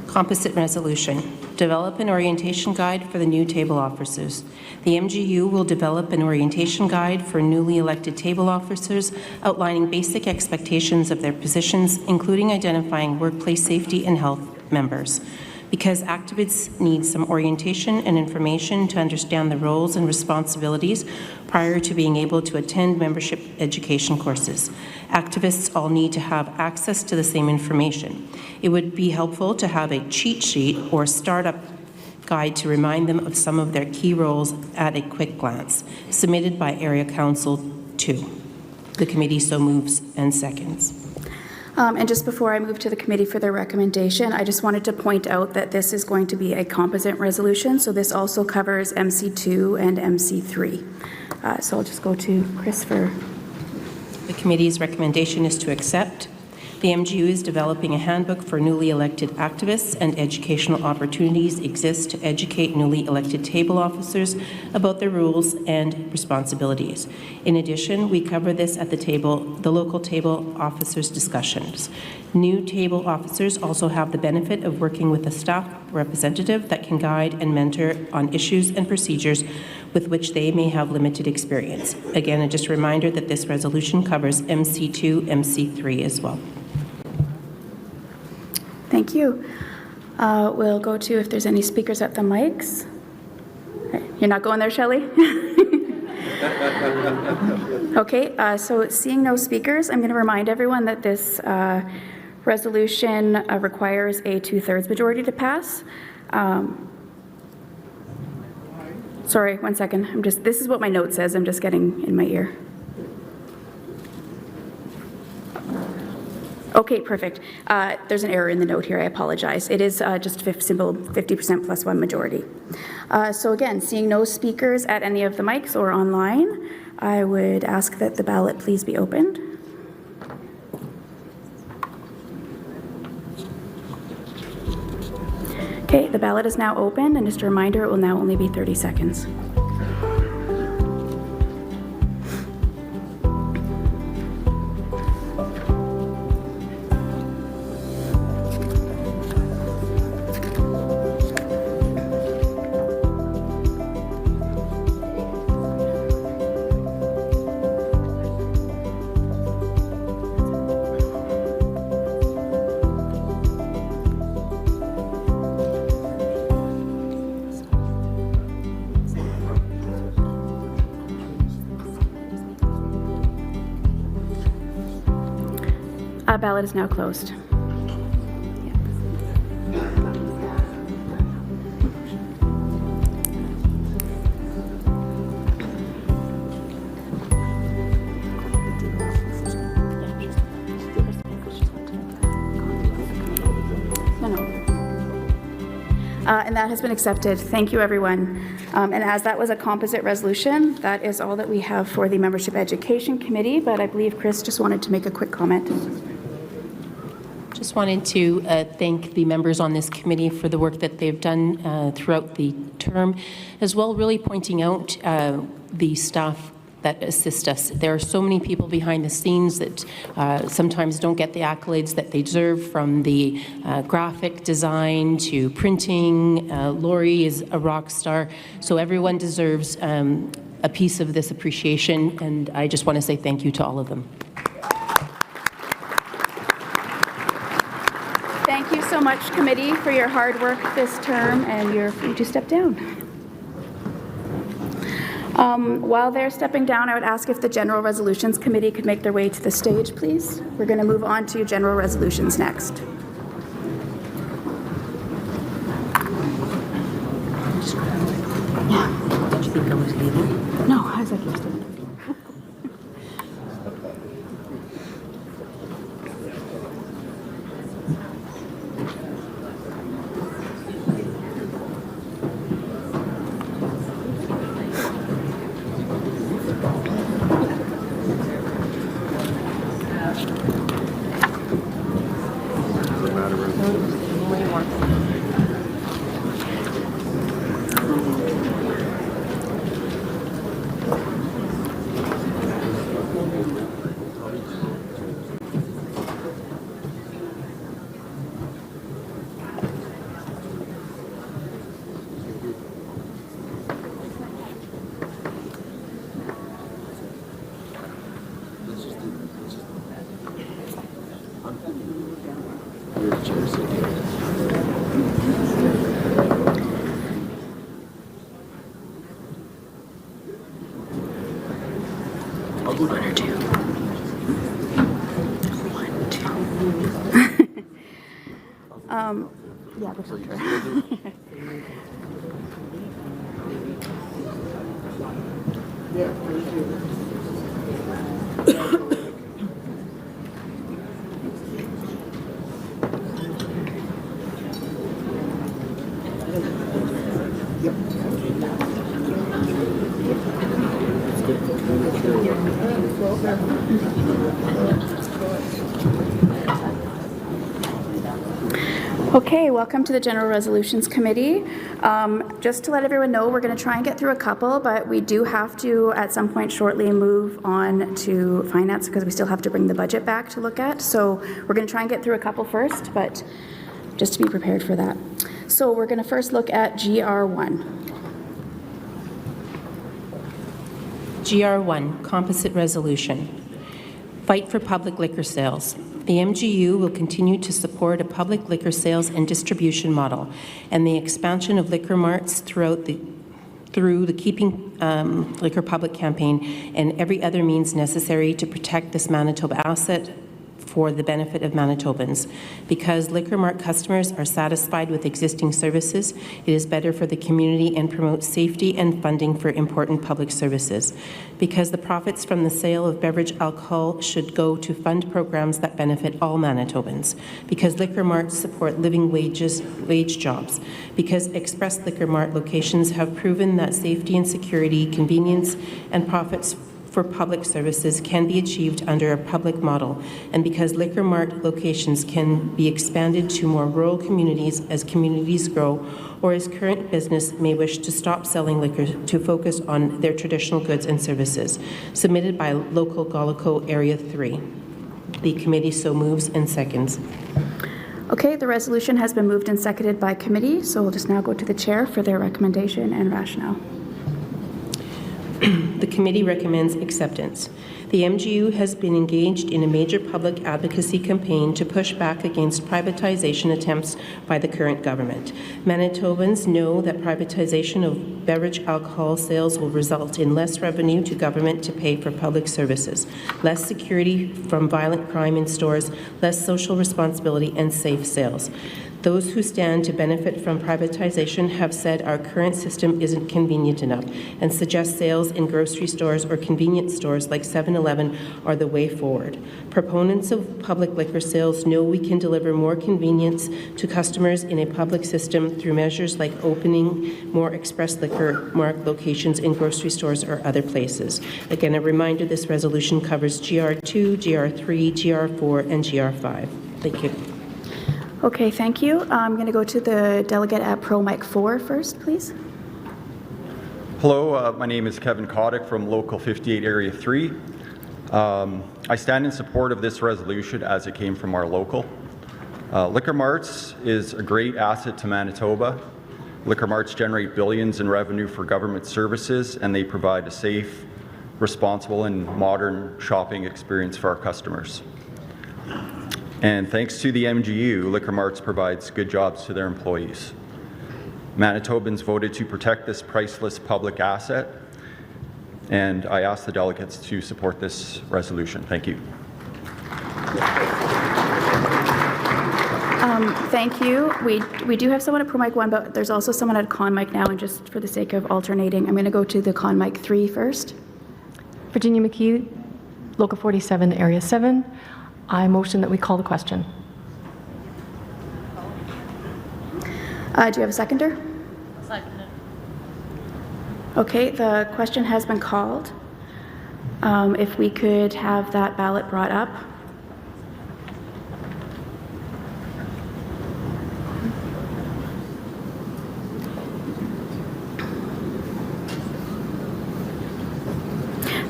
composite resolution. Develop an orientation guide for the new table officers. The MGU will develop an orientation guide for newly elected table officers outlining basic expectations of their positions, including identifying workplace safety and health members. Because activists need some orientation and information to understand the roles and responsibilities prior to being able to attend membership education courses. Activists all need to have access to the same information. It would be helpful to have a cheat sheet or startup guide to remind them of some of their key roles at a quick glance, submitted by Area Council 2. The committee so moves and seconds. And just before I move to the committee for their recommendation, I just wanted to point out that this is going to be a composite resolution, so this also covers MC2 and MC3. So I'll just go to Chris for... The committee's recommendation is to accept. The MGU is developing a handbook for newly elected activists, and educational opportunities exist to educate newly elected table officers about their rules and responsibilities. In addition, we cover this at the local table officers discussions. New table officers also have the benefit of working with a staff representative that can guide and mentor on issues and procedures with which they may have limited experience. Again, just a reminder that this resolution covers MC2, MC3 as well. Thank you. We'll go to if there's any speakers at the mics. You're not going there, Shelley? Okay, so seeing no speakers, I'm going to remind everyone that this resolution requires a 2/3 majority to pass. Sorry, one second. This is what my note says. I'm just getting in my ear. Okay, perfect. There's an error in the note here. I apologize. It is just simple 50% plus one majority. So again, seeing no speakers at any of the mics or online, I would ask that the ballot please be opened. Okay, the ballot is now open, and just a reminder, it will now only be 30 seconds. Ballot is now closed. And that has been accepted. Thank you, everyone. And as that was a composite resolution, that is all that we have for the Membership Education Committee, but I believe Chris just wanted to make a quick comment. Just wanted to thank the members on this committee for the work that they've done throughout the term, as well really pointing out the staff that assist us. There are so many people behind the scenes that sometimes don't get the accolades that they deserve, from the graphic design to printing. Lori is a rock star, so everyone deserves a piece of this appreciation, and I just want to say thank you to all of them. Thank you so much, committee, for your hard work this term, and you're free to step down. While they're stepping down, I would ask if the General Resolutions Committee could make their way to the stage, please. We're going to move on to General Resolutions next. Did you think I was leaving? No, I was like, you're still. Yeah, this is true. Okay, welcome to the General Resolutions Committee. Just to let everyone know, we're going to try and get through a couple, but we do have to, at some point shortly, move on to finance because we still have to bring the budget back to look at. So we're going to try and get through a couple first, but just to be prepared for that. So we're going to first look at GR1. GR1, Composite Resolution. Fight for public liquor sales. The MGEU will continue to support a public liquor sales and distribution model and the expansion of liquor marts through the Keeping Liquor Public campaign and every other means necessary to protect this Manitoba asset for the benefit of Manitobans. Because Liquor Mart customers are satisfied with existing services, it is better for the community and promotes safety and funding for important public services. Because the profits from the sale of beverage alcohol should go to fund programs that benefit all Manitobans. Because Liquor Marts support living wage jobs. Because Express Liquor Mart locations have proven that safety and security, convenience, and profits for public services can be achieved under a public model, and because Liquor Mart locations can be expanded to more rural communities as communities grow, or as current business may wish to stop selling liquor to focus on their traditional goods and services. Submitted by Local Golico Area 3. The committee so moves and seconds. Okay, the resolution has been moved and seconded by committee, so we'll just now go to the chair for their recommendation and rationale. The committee recommends acceptance. The MGEU has been engaged in a major public advocacy campaign to push back against privatization attempts by the current government. Manitobans know that privatization of beverage alcohol sales will result in less revenue to government to pay for public services, less security from violent crime in stores, less social responsibility, and safe sales. Those who stand to benefit from privatization have said our current system isn't convenient enough and suggest sales in grocery stores or convenience stores like 7-Eleven are the way forward. Proponents of public liquor sales know we can deliver more convenience to customers in a public system through measures like opening more express liquor mark locations in grocery stores or other places. Again, a reminder, this resolution covers GR2, GR3, GR4, and GR5. Thank you. Okay, thank you. I'm going to go to the delegate at Pro Mic 4 first, please. Hello, my name is Kevin Kotick from Local 58 Area 3. I stand in support of this resolution as it came from our local. Liquor marts is a great asset to Manitoba. Liquor marts generate billions in revenue for government services, and they provide a safe, responsible, and modern shopping experience for our customers. And thanks to the MGEU, Liquor Marts provides good jobs to their employees. Manitobans voted to protect this priceless public asset, and I ask the delegates to support this resolution. Thank you. Thank you. We do have someone at Pro Mic 1, but there's also someone at Con Mic now, and just for the sake of alternating, I'm going to go to the Con Mic 3 first. Virginia McKee, Local 47, Area 7. I motion that we call the question. Do you have a seconder? Seconded. Okay, the question has been called. If we could have that ballot brought up.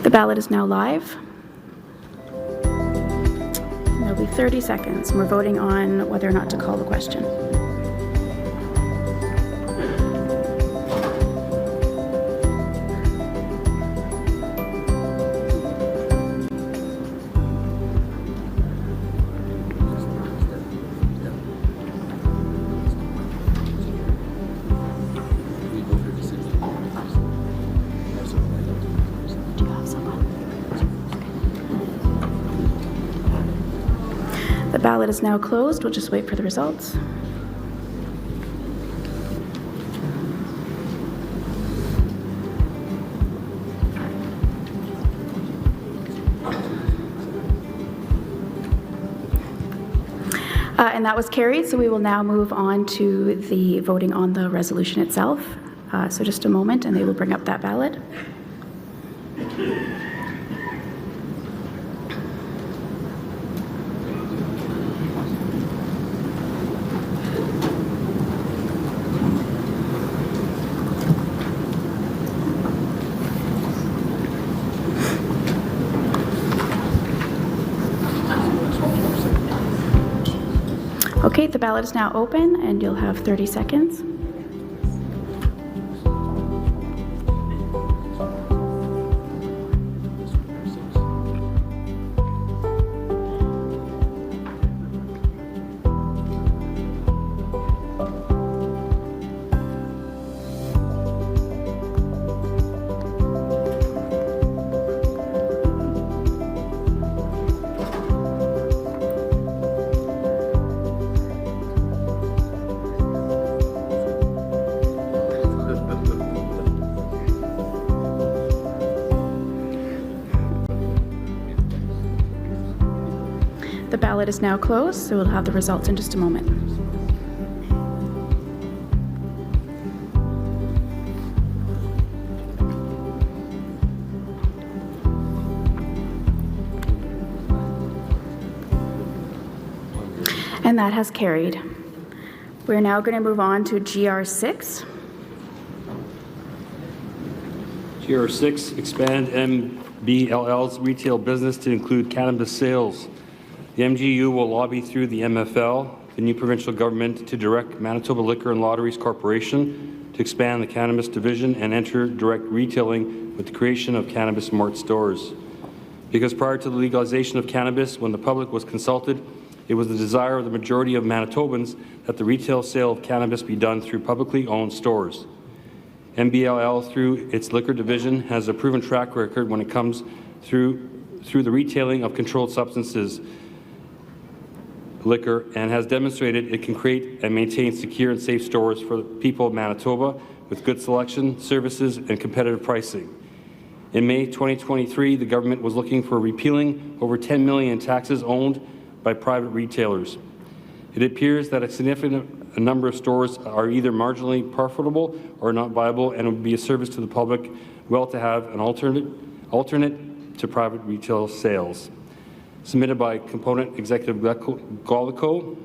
The ballot is now live. There'll be 30 seconds, and we're voting on whether or not to call the question. The ballot is now closed. We'll just wait for the results. And that was carried, so we will now move on to the voting on the resolution itself. So just a moment, and they will bring up that ballot. Okay, the ballot is now open, and you'll have 30 seconds. The ballot is now closed, so we'll have the results in just a moment. And that has carried. We're now going to move on to GR6. GR6, expand MBLL's retail business to include cannabis sales. The MGEU will lobby through the MFL, the new provincial government, to direct Manitoba Liquor and Lotteries Corporation to expand the cannabis division and enter direct retailing with the creation of cannabis mart stores. Because prior to the legalization of cannabis, when the public was consulted, it was the desire of the majority of Manitobans that the retail sale of cannabis be done through publicly owned stores. MBLL, through its liquor division, has a proven track record when it comes through the retailing of controlled substances liquor, and has demonstrated it can create and maintain secure and safe stores for the people of Manitoba with good selection, services, and competitive pricing. In May 2023, the government was looking for repealing over $10 million in taxes owned by private retailers. It appears that a significant number of stores are either marginally profitable or not viable, and would be a service to the public well to have an alternate to private retail sales. Submitted by Component Executive Golico,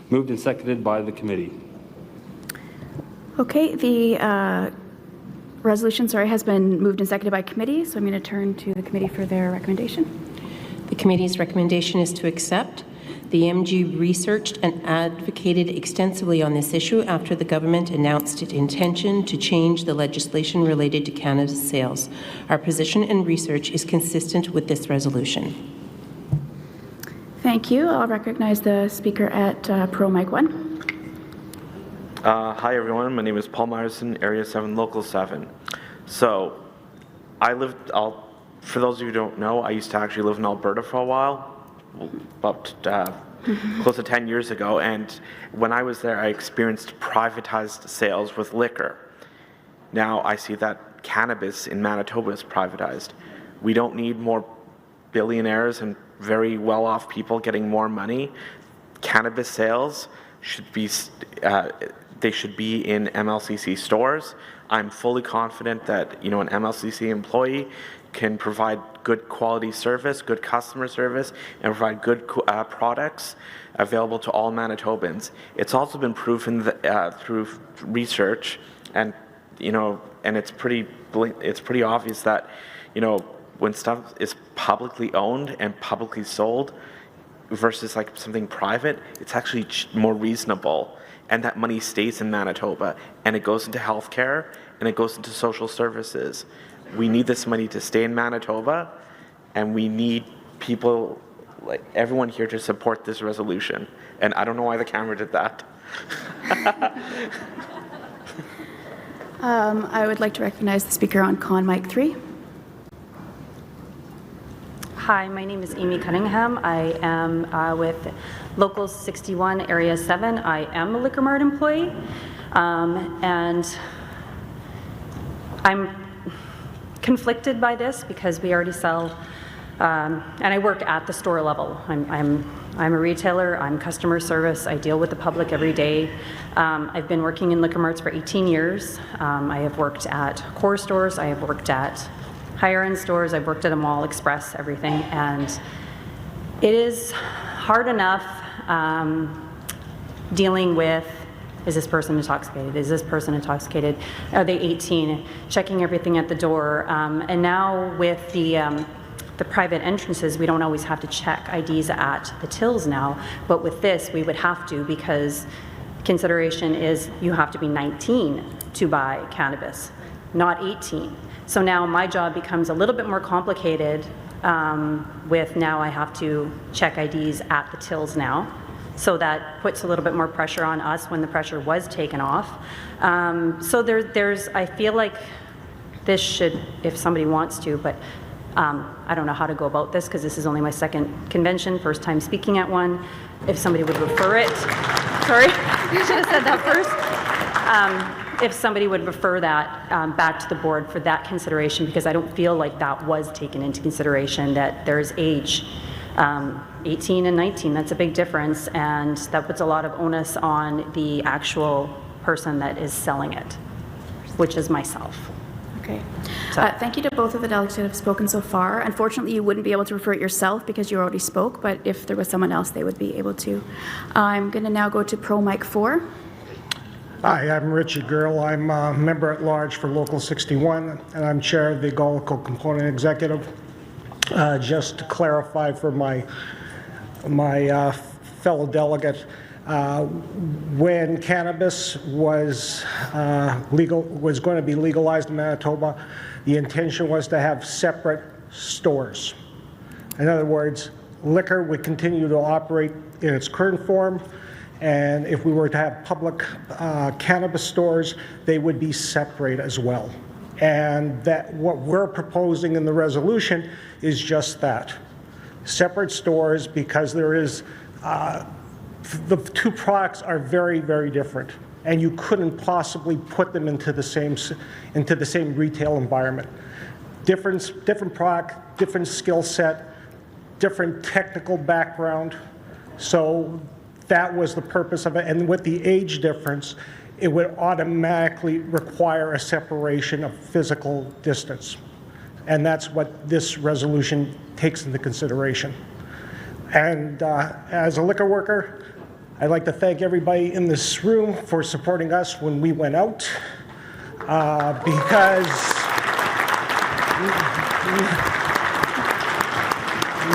moved and seconded by the committee. Okay, the resolution, has been moved and seconded by committee, so I'm going to turn to the committee for their recommendation. The committee's recommendation is to accept. The MG researched and advocated extensively on this issue after the government announced its intention to change the legislation related to cannabis sales. Our position and research is consistent with this resolution. Thank you. I'll recognize the speaker at Pro Mic 1. Hi everyone, my name is Paul Myerson, Area 7, Local 7. So, for those of you who don't know, I used to actually live in Alberta for a while, about close to 10 years ago, and when I was there, I experienced privatized sales with liquor. Now I see that cannabis in Manitoba is privatized. We don't need more billionaires and very well-off people getting more money. Cannabis sales should be they should be in MLCC stores. I'm fully confident that an MLCC employee can provide good quality service, good customer service, and provide good products available to all Manitobans. It's also been proven through research, and and it's pretty obvious that when stuff is publicly owned and publicly sold versus like something private, it's actually more reasonable, and that money stays in Manitoba, and it goes into healthcare, and it goes into social services. We need this money to stay in Manitoba, and we need people, like everyone here, to support this resolution. And I don't know why the camera did that. I would like to recognize the speaker on Con Mic 3. Hi, my name is Amy Cunningham. I am with Local 61, Area 7. I am a Liquor Mart employee, and I'm conflicted by this because we already sell, and I work at the store level. I'm a retailer, I'm customer service, I deal with the public every day. I've been working in liquor marts for 18 years. I have worked at core stores, I have worked at higher-end stores, I've worked at a mall, express, everything, and it is hard enough dealing with, is this person intoxicated? Is this person intoxicated? Are they 18? Checking everything at the door. And now with the private entrances, we don't always have to check IDs at the tills now, but with this, we would have to, because consideration is you have to be 19 to buy cannabis, not 18. So now my job becomes a little bit more complicated with now I have to check IDs at the tills now. So that puts a little bit more pressure on us when the pressure was taken off. So there's, I feel like this should, if somebody wants to, but I don't know how to go about this because this is only my second convention, first time speaking at one. If somebody would refer it, sorry, you should have said that first. If somebody would refer that back to the board for that consideration, because I don't feel like that was taken into consideration, that there's age. 18 and 19, that's a big difference, and that puts a lot of onus on the actual person that is selling it, which is myself. Okay. Thank you to both of the delegates that have spoken so far. Unfortunately, you wouldn't be able to refer it yourself because you already spoke, but if there was someone else, they would be able to. I'm going to now go to Pro Mic 4. Hi, I'm Richard Girl. I'm a member at large for Local 61, and I'm chair of the Golico Component Executive. Just to clarify for my fellow delegate, when cannabis was going to be legalized in Manitoba, the intention was to have separate stores. In other words, liquor would continue to operate in its current form, and if we were to have public cannabis stores, they would be separate as well. And that what we're proposing in the resolution is just that. Separate stores, because there is, the two products are very, very different, and you couldn't possibly put them into the same retail environment. Different product, different skill set, different technical background. So that was the purpose of it. And with the age difference, it would automatically require a separation of physical distance. And that's what this resolution takes into consideration. And as a liquor worker, I'd like to thank everybody in this room for supporting us when we went out, because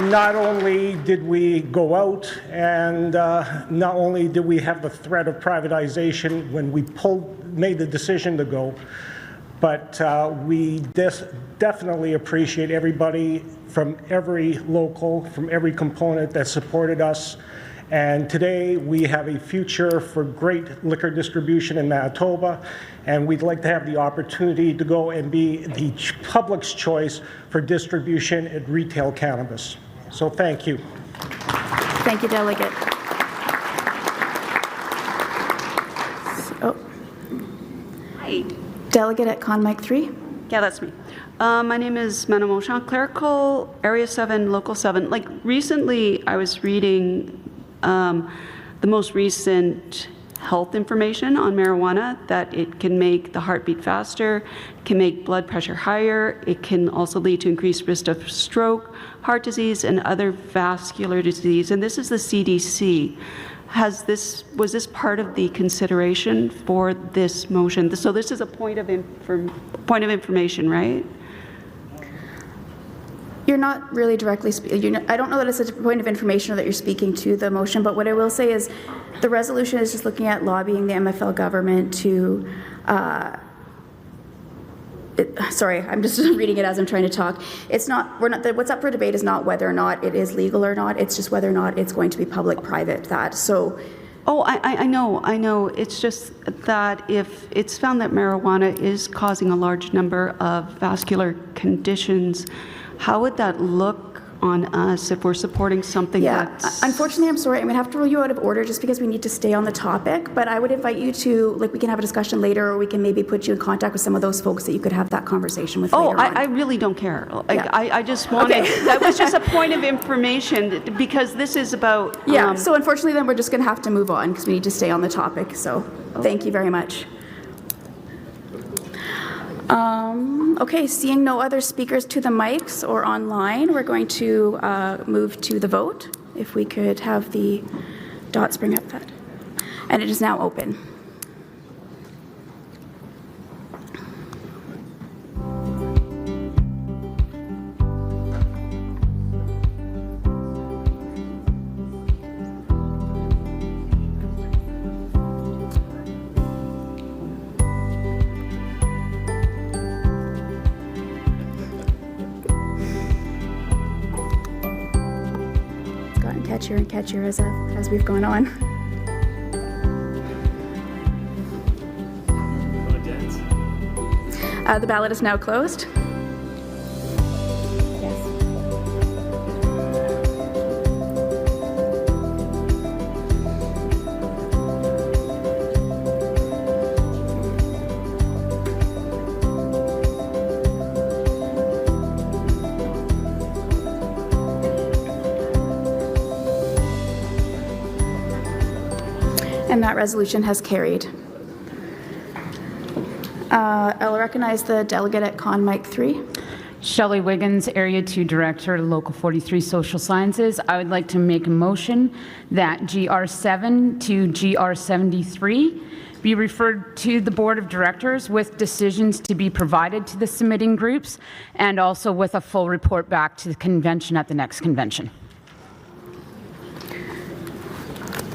not only did we go out, and not only did we have the threat of privatization when we made the decision to go, but we definitely appreciate everybody from every local, from every component that supported us. And today we have a future for great liquor distribution in Manitoba, and we'd like to have the opportunity to go and be the public's choice for distribution at retail cannabis. So thank you. Thank you, Delegate. Hi. Delegate at Con Mic 3. Yeah, that's me. My name is Mano Monchamp, Clerical, Area 7, Local 7. Like recently, I was reading the most recent health information on marijuana, that it can make the heartbeat faster, can make blood pressure higher, it can also lead to increased risk of stroke, heart disease, and other vascular disease. And this is the CDC. Was this part of the consideration for this motion? So this is a point of information, right? You're not really directly speaking. I don't know that it's a point of information or that you're speaking to the motion, but what I will say is the resolution is just looking at lobbying the MFL government to, sorry, I'm just reading it as I'm trying to talk. It's not, what's up for debate is not whether or not it is legal or not, it's just whether or not it's going to be public-private, that, so. Oh, I know. It's just that if it's found that marijuana is causing a large number of vascular conditions, how would that look on us if we're supporting something that's... Unfortunately, I'm sorry, I'm going to have to rule you out of order just because we need to stay on the topic, but I would invite you to, like, we can have a discussion later, or we can maybe put you in contact with some of those folks that you could have that conversation with later on. I really don't care. Like, I just wanted... Okay. That was just a point of information, because this is about... Yeah, so unfortunately, then we're just going to have to move on, because we need to stay on the topic, so thank you very much. Okay, seeing no other speakers to the mics or online, we're going to move to the vote. If we could have the dots bring up that. And it is now open. Catchier as we've gone on. The ballot is now closed. And that resolution has carried. I'll recognize the delegate at Con Mic 3. Shelley Wiggins, Area 2 Director, Local 43 Social Sciences. I would like to make a motion that GR7 to GR73 be referred to the Board of Directors with decisions to be provided to the submitting groups, and also with a full report back to the convention at the next convention.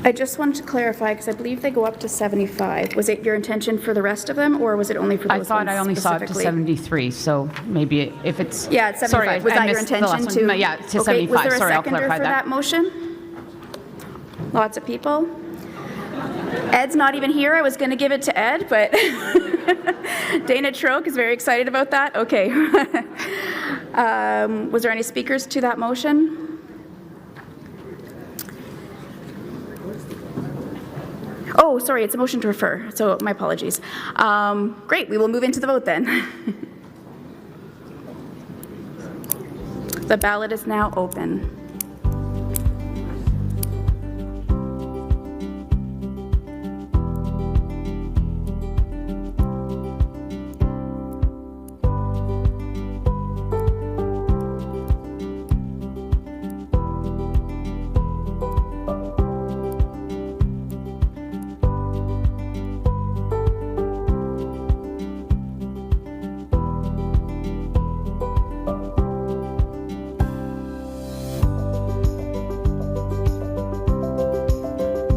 I just wanted to clarify, because I believe they go up to 75. Was it your intention for the rest of them, or was it only for those I thought ones I only saw it to specifically? 73, so maybe if it's... Yeah, it's 75. Sorry, Was I that your missed the last intention one. to? No, yeah, to Okay, 75. was there a Sorry, I'll seconder clarify for that motion? Lots of people? Ed's not even here. I was going to give it to Ed, but Dana Troke is very excited about that. Okay. Was there any speakers to that motion? Oh, sorry, it's a motion to refer, so my apologies. Great, we will move into the vote then. The ballot is now open.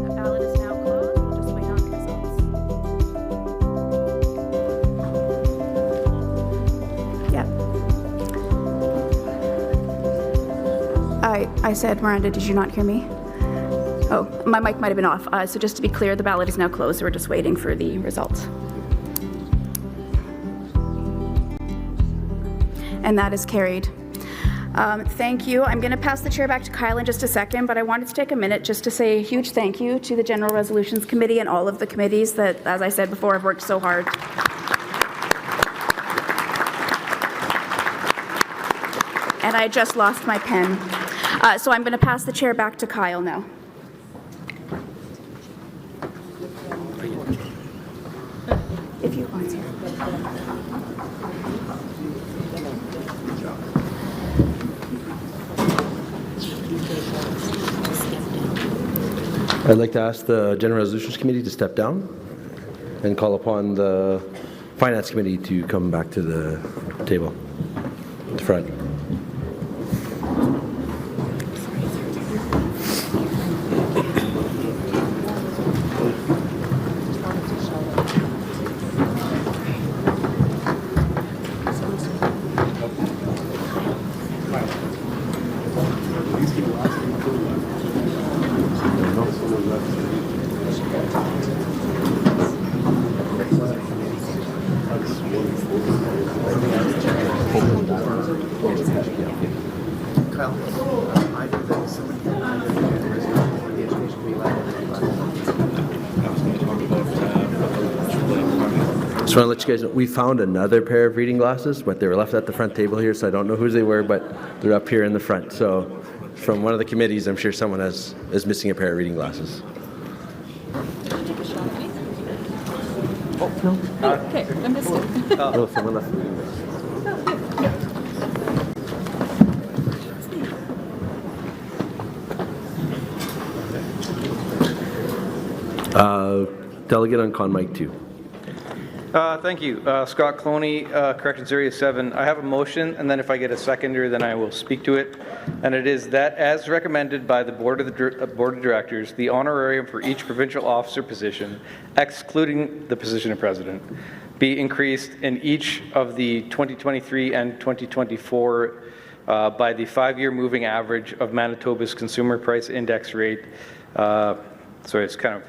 The ballot is now closed. We'll just wait on the results. Yeah. I said, Miranda, did you not hear me? Oh, my mic might have been off. So just to be clear, the ballot is now closed. We're just waiting for the results. And that is carried. Thank you. I'm going to pass the chair back to Kyle in just a second, but I wanted to take a minute just to say a huge thank you to the General Resolutions Committee and all of the committees that, as I said before, have worked so hard. And I just lost my pen. So I'm going to pass the chair back to Kyle now. If you want to. I'd like to ask the General Resolutions Committee to step down and call upon the Finance Committee to come back to the table, to front. Just want to let you guys know, we found another pair of reading glasses, but they were left at the front table here, so I don't know whose they were, but they're up here in the front. So from one of the committees, I'm sure someone is missing a pair of reading glasses. Okay, I missed it. Oh, someone left reading glasses. Delegate on Con Mic 2. Thank you. Scott Cloney, Corrections Area 7. I have a motion, and then if I get a seconder, then I will speak to it. And it is that, as recommended by the Board of Directors, the honorarium for each provincial officer position, excluding the position of President, be increased in each of the 2023 and 2024 by the 5-year moving average of Manitoba's Consumer Price Index rate. So it's kind of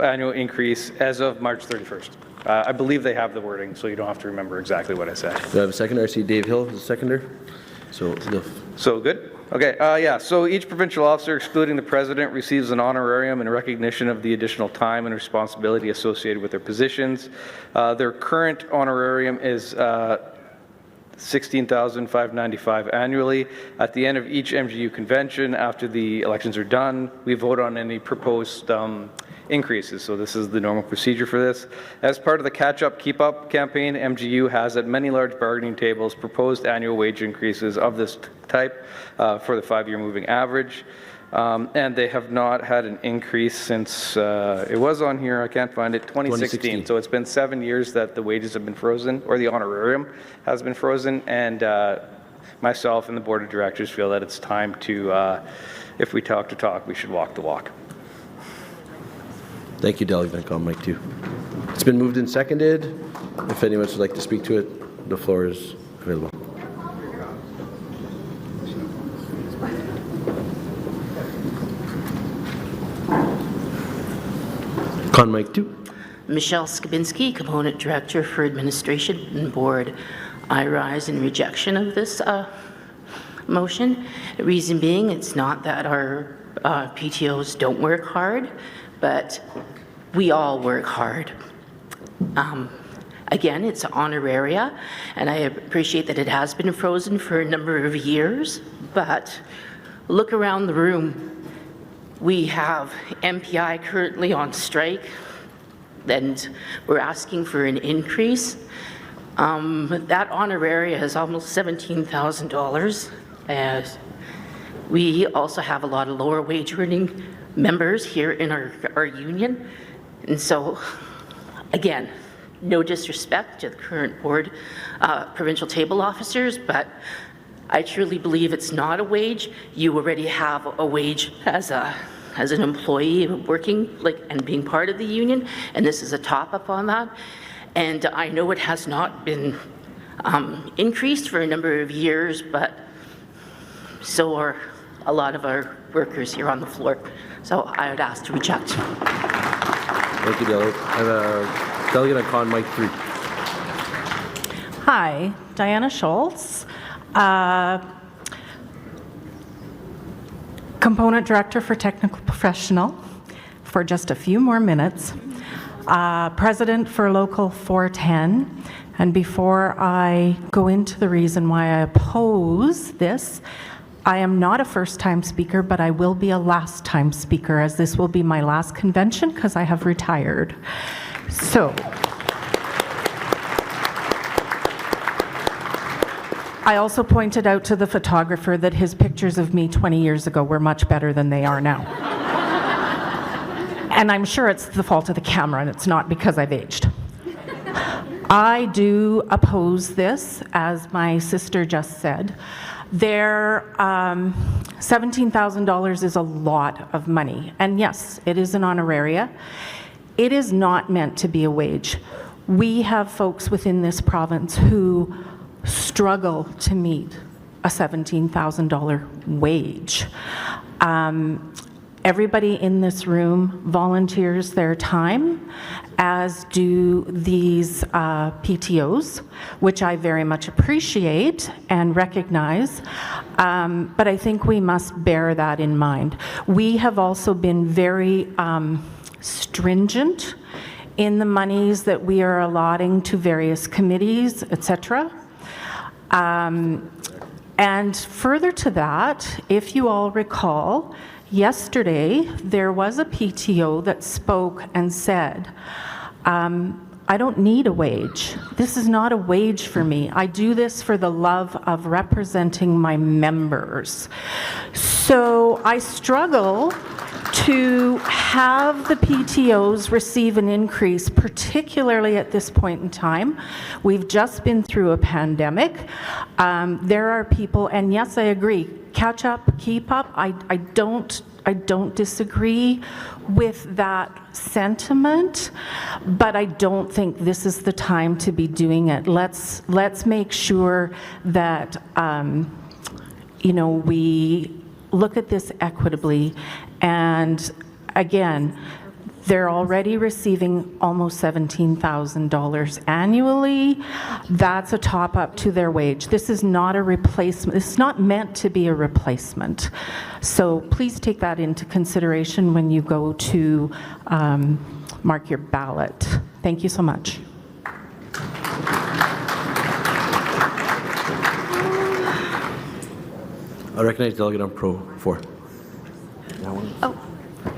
annual increase as of March 31st. I believe they have the wording, so you don't have to remember exactly what I said. Do I have a seconder? I see Dave Hill as a seconder. So good? Okay, yeah, so each provincial officer, excluding the president, receives an honorarium in recognition of the additional time and responsibility associated with their positions. Their current honorarium is $16,595 annually. At the end of each MGEU convention, after the elections are done, we vote on any proposed increases. So this is the normal procedure for this. As part of the Catch Up, Keep Up campaign, MGEU has at many large bargaining tables proposed annual wage increases of this type for the 5-year moving average. And they have not had an increase since, it was on here, I can't find it, 2016. So it's been 7 years that the wages have been frozen, or the honorarium has been frozen, and myself and the Board of Directors feel that it's time to if we talk the talk, we should walk the walk. Thank you, Delegate on mic 2. It's been moved and seconded. If anyone would like to speak to it, the floor is available. Con mic 2. Michelle Skabinski, Component Director for Administration and Board. I rise in rejection of this motion. The reason being, it's not that our PTOs don't work hard, but we all work hard. Again, it's honoraria, and I appreciate that it has been frozen for a number of years, but look around the room. We have MPI currently on strike, and we're asking for an increase. That honoraria is almost $17,000. We also have a lot of lower wage earning members here in our union. And so, again, no disrespect to the current board provincial table officers, but I truly believe it's not a wage. You already have a wage as an employee working and being part of the union, and this is a top-up on that. And I know it has not been increased for a number of years, but so are a lot of our workers here on the floor. So I would ask to reject. Thank you, Delegate. I have a delegate on Con mic 3. Hi, Diana Schultz, Component Director for Technical Professional for just a few more minutes, President for Local 410. And before I go into the reason why I oppose this, I am not a first-time speaker, but I will be a last-time speaker, as this will be my last convention because I have retired. So, I also pointed out to the photographer that his pictures of me 20 years ago were much better than they are now. And I'm sure it's the fault of the camera, and it's not because I've aged. I do oppose this, as my sister just said. $17,000 is a lot of money. And yes, it is an honoraria. It is not meant to be a wage. We have folks within this province who struggle to meet a $17,000 wage. Everybody in this room volunteers their time, as do these PTOs, which I very much appreciate and recognize, but I think we must bear that in mind. We have also been very stringent in the monies that we are allotting to various committees, etc. And further to that, if you all recall, yesterday, there was a PTO that spoke and said, I don't need a wage. This is not a wage for me. I do this for the love of representing my members. So I struggle to have the PTOs receive an increase, particularly at this point in time. We've just been through a pandemic. There are people, and yes, I agree, catch up, keep up. I don't disagree with that sent,iment, but I don't think this is the time to be doing it. Let's make sure that we look at this equitably. And again, they're already receiving almost $17,000 annually. That's a top up to their wage. This is not a replacement. This is not meant to be a replacement. So please take that into consideration when you go to mark your ballot. Thank you so much. I recognize Delegate on Pro 4. Oh,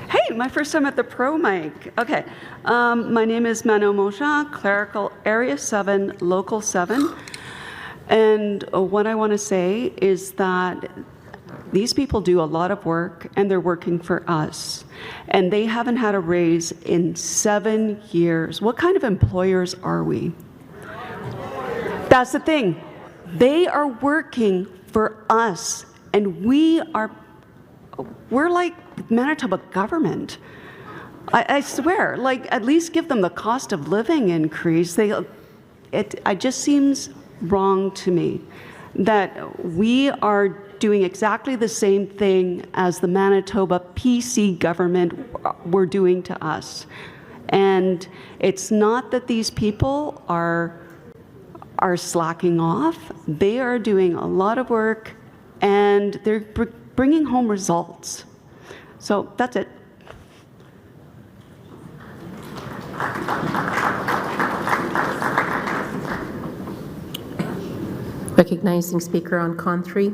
hey, my first time at the pro mic. Okay, my name is Manon Maujean, Clerical Area 7, Local 7. And what I want to say is that these people do a lot of work, and they're working for us. And they haven't had a raise in 7 years. What kind of employers are we? That's the thing. They are working for us, and we are we're like Manitoba government. I swear, like, at least give them the cost of living increase. It just seems wrong to me that we are doing exactly the same thing as the Manitoba PC government were doing to us. And it's not that these people are slacking off. They are doing a lot of work, and they're bringing home results. So that's it. Recognizing speaker on Con 3.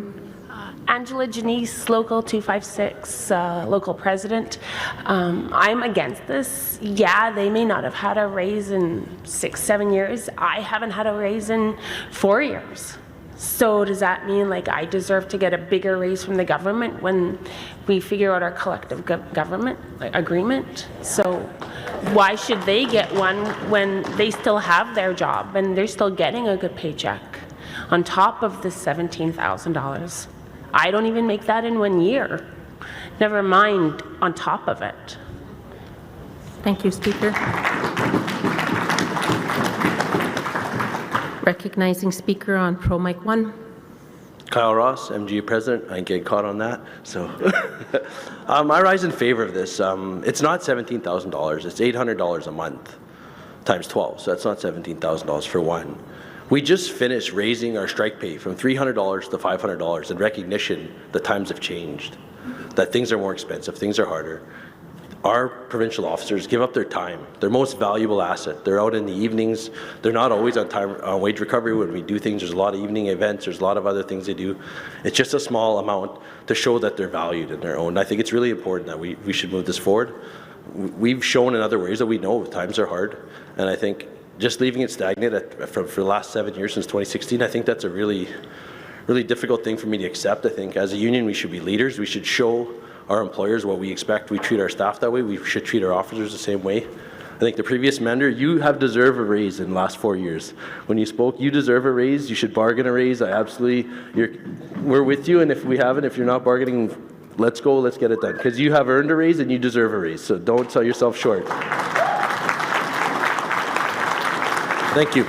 Angela Janice, Local 256, local president. I'm against this. Yeah, they may not have had a raise in 6-7 years. I haven't had a raise in 4 years. So does that mean like I deserve to get a bigger raise from the government when we figure out our collective government agreement? So why should they get one when they still have their job and they're still getting a good paycheck on top of the $17,000? I don't even make that in 1 year. Never mind on top of it. Thank you, Speaker. Recognizing speaker on Pro Mic 1. Kyle Ross, MGEU president. I ain't getting caught on that. So I rise in favor of this. It's not $17,000. It's $800 a month times 12. So that's not $17,000 for one. We just finished raising our strike pay from $300 to $500 in recognition that times have changed, that things are more expensive, things are harder. Our provincial officers give up their time, their most valuable asset. They're out in the evenings. They're not always on time on wage recovery when we do things. There's a lot of evening events. There's a lot of other things they do. It's just a small amount to show that they're valued in their own. I think it's really important that we should move this forward. We've shown in other ways that we know times are hard, and I think just leaving it stagnant for the last 7 years since 2016, I think that's a really difficult thing for me to accept. I think as a union, we should be leaders. We should show our employers what we expect. We treat our staff that way. We should treat our officers the same way. I think the previous member, you have deserved a raise in the last 4 years. When you spoke, you deserve a raise. You should bargain a raise. We're with you, and if you're not bargaining, let's go, let's get it done. Because you have earned a raise and you deserve a raise, so don't sell yourself short. Thank you.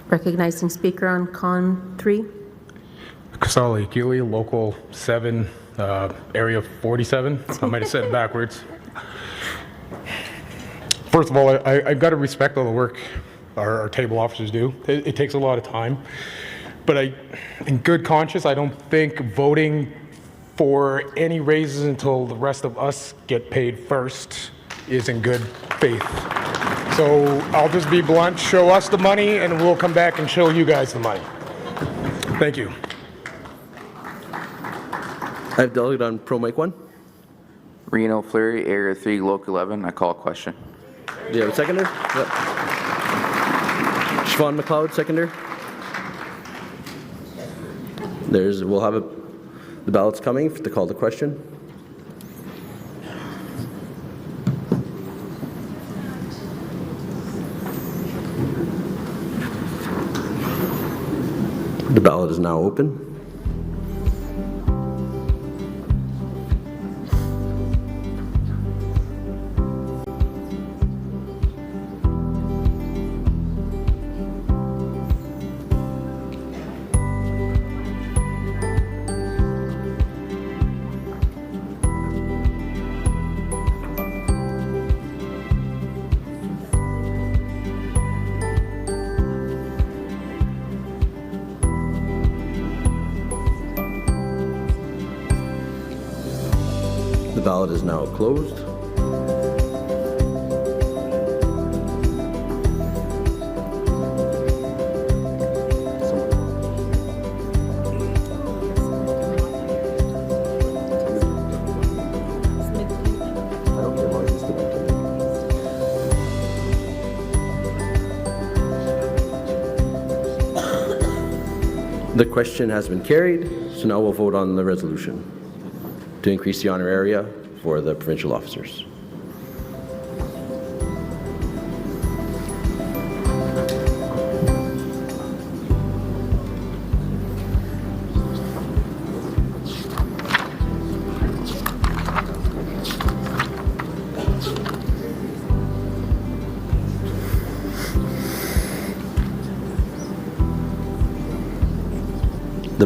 Recognizing speaker on Con 3. Kasali Akili, Local 7, Area 47. I might have said it backwards. First of all, I've got to respect all the work our table officers do. It takes a lot of time. But in good conscience, I don't think voting for any raises until the rest of us get paid first is in good faith. So I'll just be blunt, show us the money and we'll come back and show you guys the money. Thank you. I have delegate on Pro Mic 1. Reno Fleury, Area 3, Local 11. I call a question. Do you have a seconder? Yep. Siobhan McLeod, seconder. We'll have the ballots coming to call the question. The ballot is now open. The ballot is now closed. The question has been carried, so now we'll vote on the resolution to increase the honor area for the provincial officers.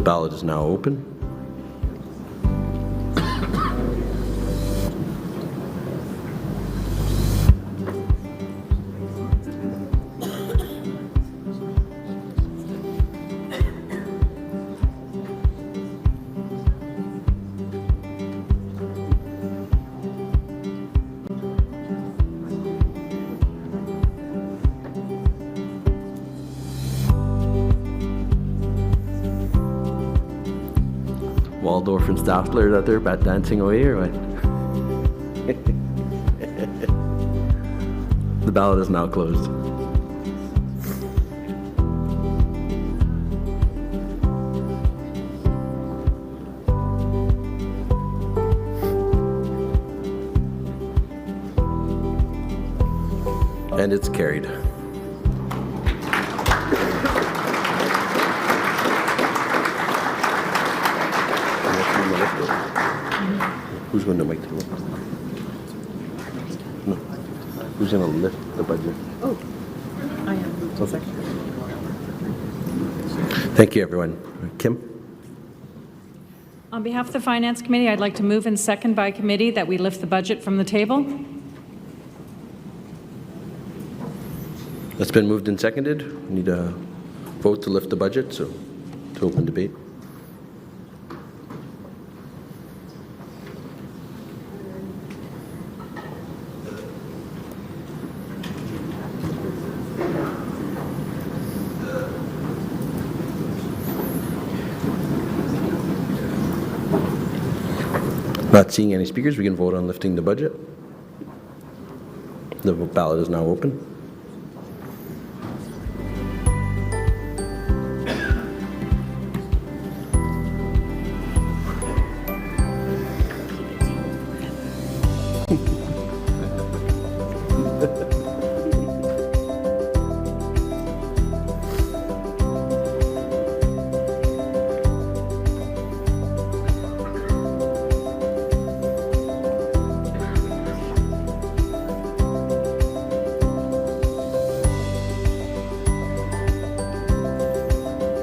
ballot is now open. Waldorf and Staffler out there bat dancing away or what? The ballot is now closed. And it's carried. Who's going to make the lift? No. Who's going to lift the budget? Oh, I am. Okay. Thank you, everyone. Kim? On behalf of the Finance Committee, I'd like to move and second by committee that we lift the budget from the table. That's been moved and seconded. We need a vote to lift the budget, so to open debate. Not seeing any speakers, we can vote on lifting the budget. The ballot is now open.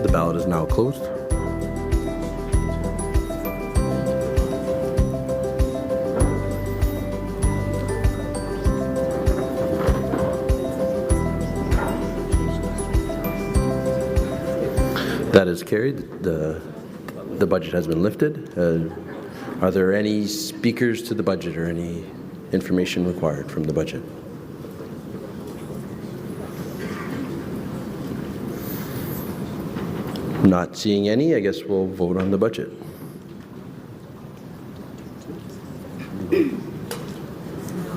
The ballot is now closed. That is carried. The budget has been lifted. Are there any speakers to the budget or any information required from the budget? Not seeing any, I guess we'll vote on the budget.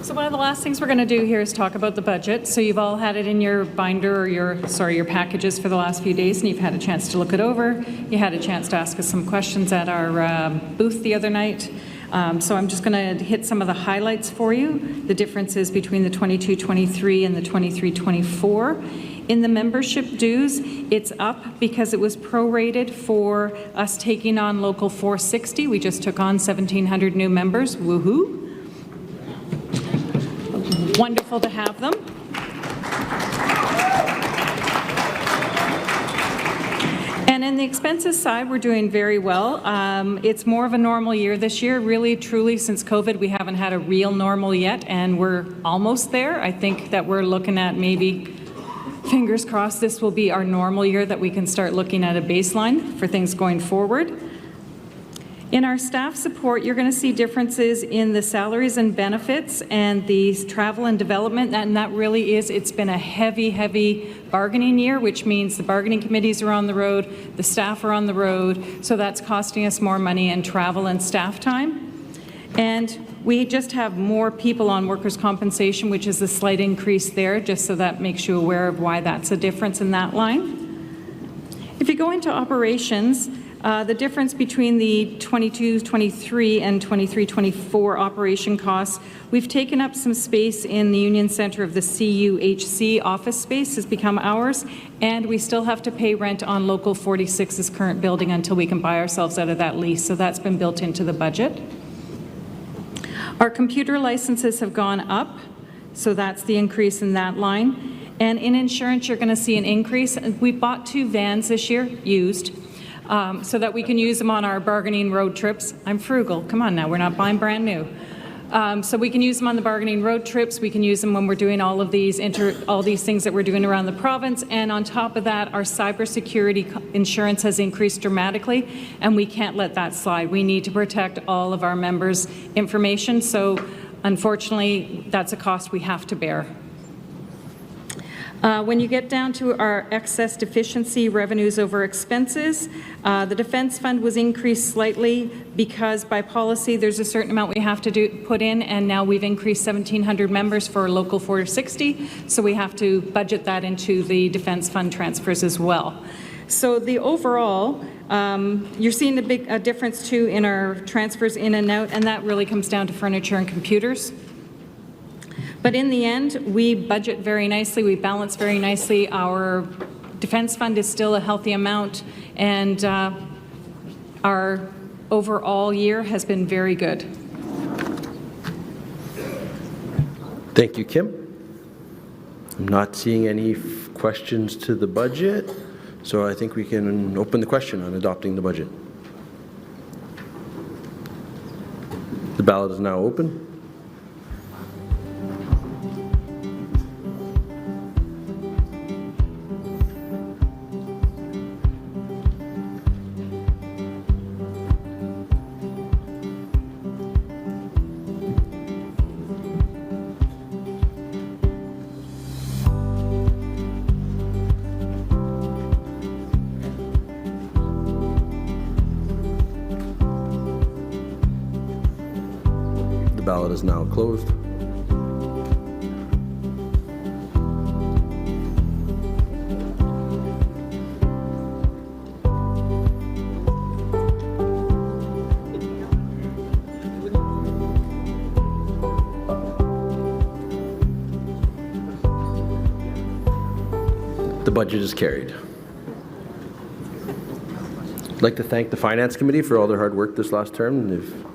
So one of the last things we're going to do here is talk about the budget. So you've all had it in your binder or your packages for the last few days, and you've had a chance to look it over. You had a chance to ask us some questions at our booth the other night. So I'm just going to hit some of the highlights for you, the differences between the 22-23 and the 23-24. In the membership dues, it's up because it was prorated for us taking on Local 460. We just took on 1,700 new members. Woohoo! Wonderful to have them. And in the expenses side, we're doing very well. It's more of a normal year this year. Really, truly, since COVID, we haven't had a real normal yet, and we're almost there. I think that we're looking at maybe, fingers crossed, this will be our normal year that we can start looking at a baseline for things going forward. In our staff support, you're going to see differences in the salaries and benefits and the travel and development, and that really is, it's been a heavy, heavy bargaining year, which means the bargaining committees are on the road, the staff are on the road, so that's costing us more money in travel and staff time. And we just have more people on workers' compensation, which is a slight increase there, just so that makes you aware of why that's a difference in that line. If you go into operations, the difference between the 22-23 and 23-24 operation costs, we've taken up some space in the Union Centre of the CUHC office space has become ours, and we still have to pay rent on Local 46's current building until we can buy ourselves out of that lease, so that's been built into the budget. Our computer licenses have gone up, so that's the increase in that line. And in insurance, you're going to see an increase. We bought 2 vans this year, used. so that we can use them on our bargaining road trips. I'm frugal. Come on now, we're not buying brand new. So we can use them on the bargaining road trips. We can use them when we're doing all of these things that we're doing around the province. And on top of that, our cybersecurity insurance has increased dramatically, and we can't let that slide. We need to protect all of our members' information. So unfortunately, that's a cost we have to bear. When you get down to our excess deficiency revenues over expenses, the defense fund was increased slightly because by policy there's a certain amount we have to put in, and now we've increased 1,700 members for Local 460, so we have to budget that into the defense fund transfers as well. So the overall, you're seeing a difference too in our transfers in and out, and that really comes down to furniture and computers. But in the end, we budget very nicely, we balance very nicely. Our defense fund is still a healthy amount, and our overall year has been very good. Thank you, Kim. I'm not seeing any questions to the budget, so I think we can open the question on adopting the budget. The ballot is now open. The ballot is now closed. The budget is carried. I'd like to thank the Finance Committee for all their hard work this last term. They've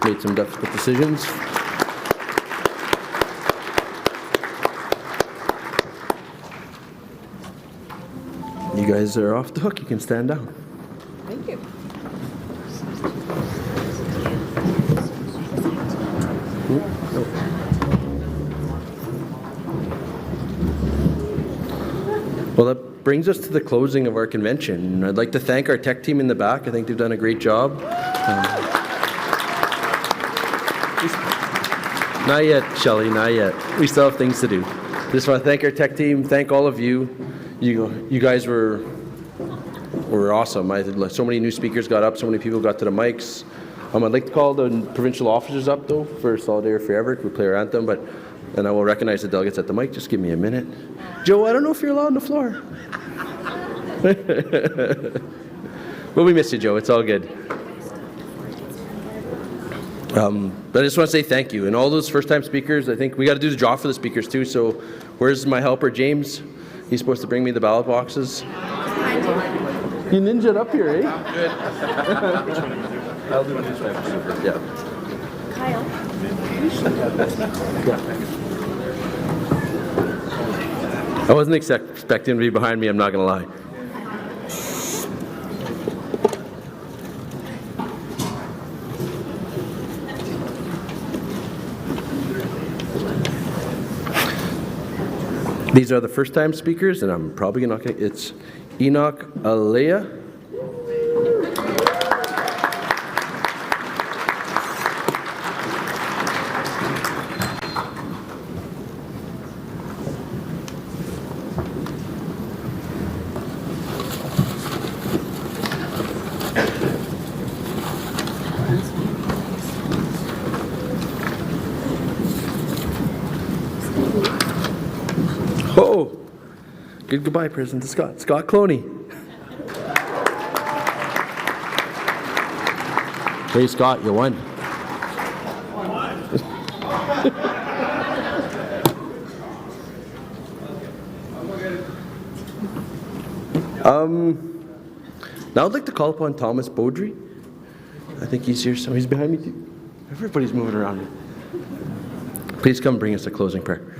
made some difficult decisions. You guys are off the hook. You can stand down. Thank you. Well, that brings us to the closing of our convention. I'd like to thank our tech team in the back. I think they've done a great job. Not yet, Shelley, not yet. We still have things to do. Just want to thank our tech team, thank all of you. You guys were awesome. So many new speakers got up, so many people got to the mics. I'd like to call the provincial officers up, though, for Solidarity Forever. We'll play our anthem, and I will recognize the delegates at the mic. Just give me a minute. Joe, I don't know if you're allowed on the floor. But we miss you, Joe. It's all good. But I just want to say thank you. And all those first-time speakers, I think we got to do the draw for the speakers, too. So where's my helper, James? He's supposed to bring me the ballot boxes. You ninja'd up here, eh? Good. I'll do a newspaper. Yeah. Kyle. I wasn't expecting to be behind me, I'm not going to lie. These are the first-time speakers, and I'm probably not going to... It's Enoch Alea. Oh, good goodbye present to Scott. Scott Cloney. Hey, Scott, you won. Now I'd like to call upon Thomas Beaudry. I think he's here, so he's behind me too. Everybody's moving around. Please come bring us a closing prayer.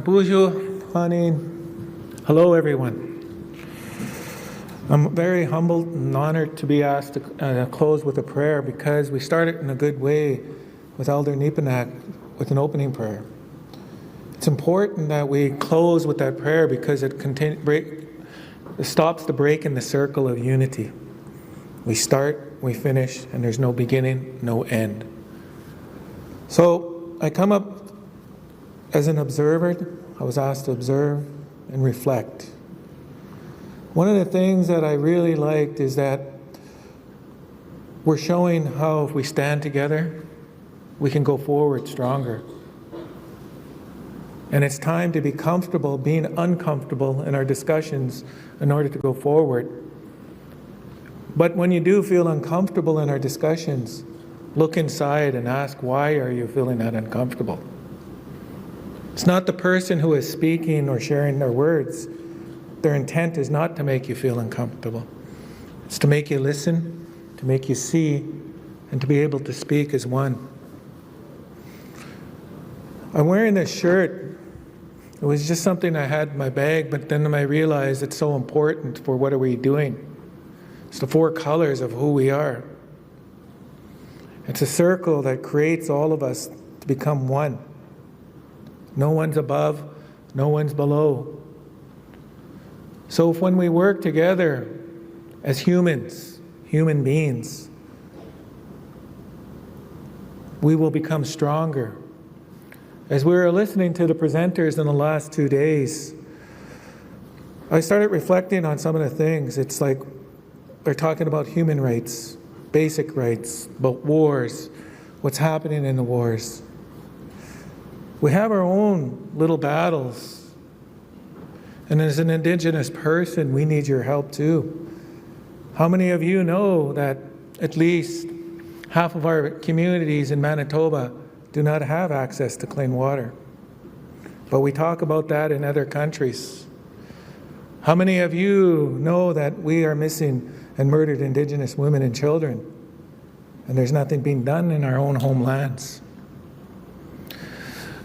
Bonjour, honey. Hello, everyone. I'm very humbled and honored to be asked to close with a prayer because we started in a good way with Elder Nepanak with an opening prayer. It's important that we close with that prayer because it stops the break in the circle of unity. We start, we finish, and there's no beginning, no end. So I come up as an observer. I was asked to observe and reflect. One of the things that I really liked is that we're showing how if we stand together, we can go forward stronger. And it's time to be comfortable being uncomfortable in our discussions in order to go forward. But when you do feel uncomfortable in our discussions, look inside and ask, why are you feeling that uncomfortable? It's not the person who is speaking or sharing their words. Their intent is not to make you feel uncomfortable. It's to make you listen, to make you see, and to be able to speak as one. I'm wearing this shirt. It was just something I had in my bag, but then I realized it's so important for what are we doing. It's the 4 colors of who we are. It's a circle that creates all of us to become one. No one's above, no one's below. So if when we work together as humans, human beings, we will become stronger. As we were listening to the presenters in the last 2 days, I started reflecting on some of the things. It's like they're talking about human rights, basic rights, about wars, what's happening in the wars. We have our own little battles. And as an Indigenous person, we need your help too. How many of you know that at least half of our communities in Manitoba do not have access to clean water? But we talk about that in other countries. How many of you know that we are missing and murdered Indigenous women and children, and there's nothing being done in our own homelands?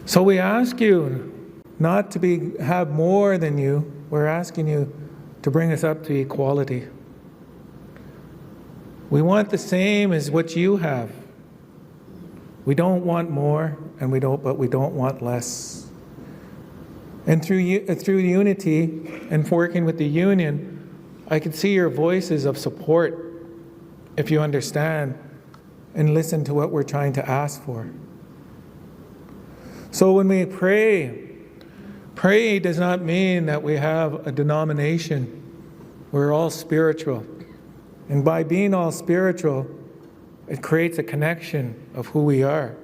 So we ask you not to have more than you. We're asking you to bring us up to equality. We want the same as what you have. We don't want more, but we don't want less. And through unity and working with the union, I can see your voices of support if you understand and listen to what we're trying to ask for. So when we pray does not mean that we have a denomination. We're all spiritual. And by being all spiritual, it creates a connection of who we are.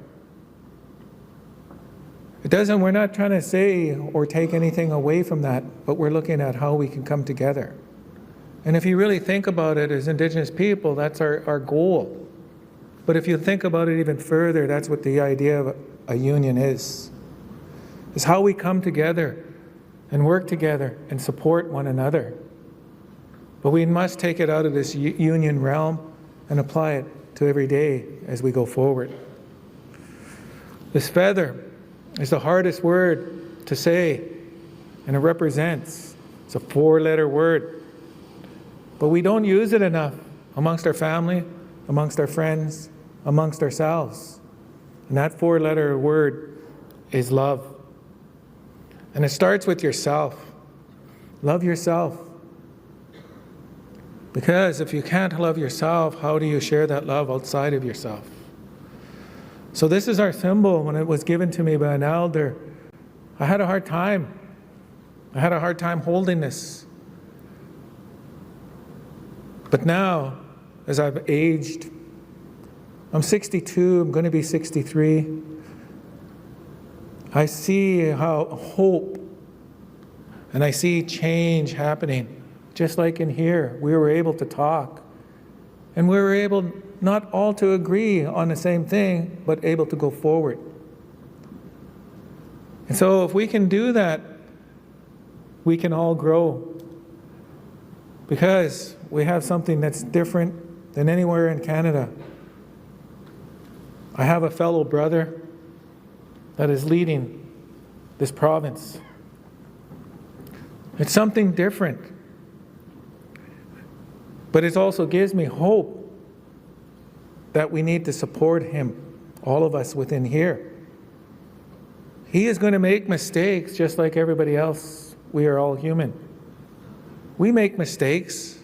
We're not trying to say or take anything away from that, but we're looking at how we can come together. And if you really think about it as Indigenous people, that's our goal. But if you think about it even further, that's what the idea of a union is how we come together and work together and support one another. But we must take it out of this union realm and apply it to every day as we go forward. This feather is the hardest word to say, and it represents. It's a 4-letter word. But we don't use it enough amongst our family, amongst our friends, amongst ourselves. And that 4-letter word is love. And it starts with yourself. Love yourself. Because if you can't love yourself, how do you share that love outside of yourself? So this is our symbol. When it was given to me by an elder, I had a hard time. I had a hard time holding this. But now, as I've aged, I'm 62, I'm going to be 63. I see how hope and I see change happening. Just like in here, we were able to talk. And we were able not all to agree on the same thing, but able to go forward. And so if we can do that, we can all grow. Because we have something that's different than anywhere in Canada. I have a fellow brother that is leading this province. It's something different. But it also gives me hope that we need to support him, all of us within here. He is going to make mistakes just like everybody else. We are all human. We make mistakes,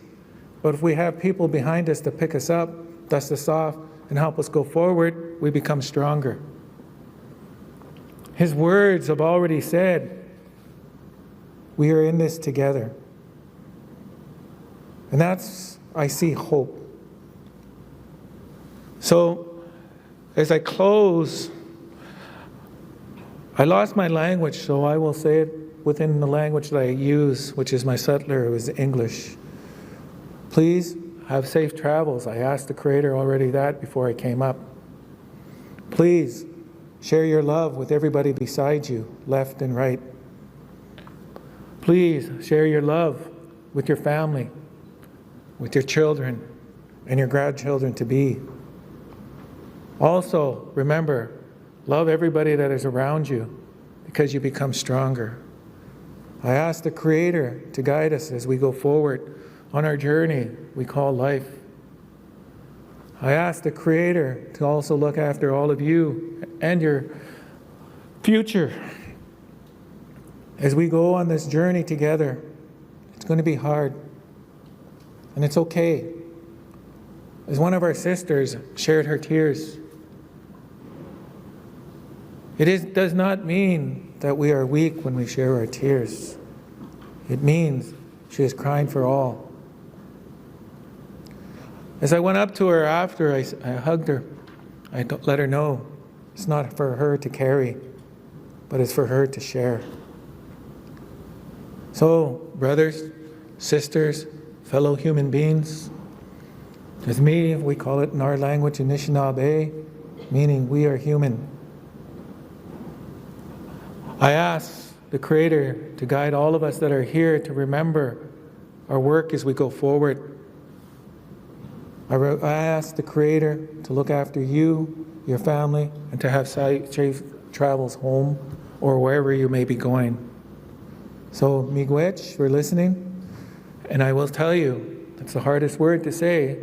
but if we have people behind us to pick us up, dust us off, and help us go forward, we become stronger. His words have already said, we are in this together. And that's, I see hope. So, as I close, I lost my language, so I will say it within the language that I use, which is my settler, it was English. Please have safe travels. I asked the Creator already that before I came up. Please share your love with everybody beside you, left and right. Please share your love with your family, with your children, and your grandchildren to be. Also, remember, love everybody that is around you because you become stronger. I ask the Creator to guide us as we go forward on our journey we call life. I ask the Creator to also look after all of you and your future. As we go on this journey together, it's going to be hard, and it's okay. As one of our sisters shared her tears, does not mean that we are weak when we share our tears. It means she is crying for all. As I went up to her after, I hugged her. I let her know it's not for her to carry, but it's for her to share. So, brothers, sisters, fellow human beings, as me, we call it in our language Anishinaabe, meaning we are human. I ask the Creator to guide all of us that are here to remember our work as we go forward. I ask the Creator to look after you, your family, and to have safe travels home or wherever you may be going. So, miigwech for listening, and I will tell you, that's the hardest word to say,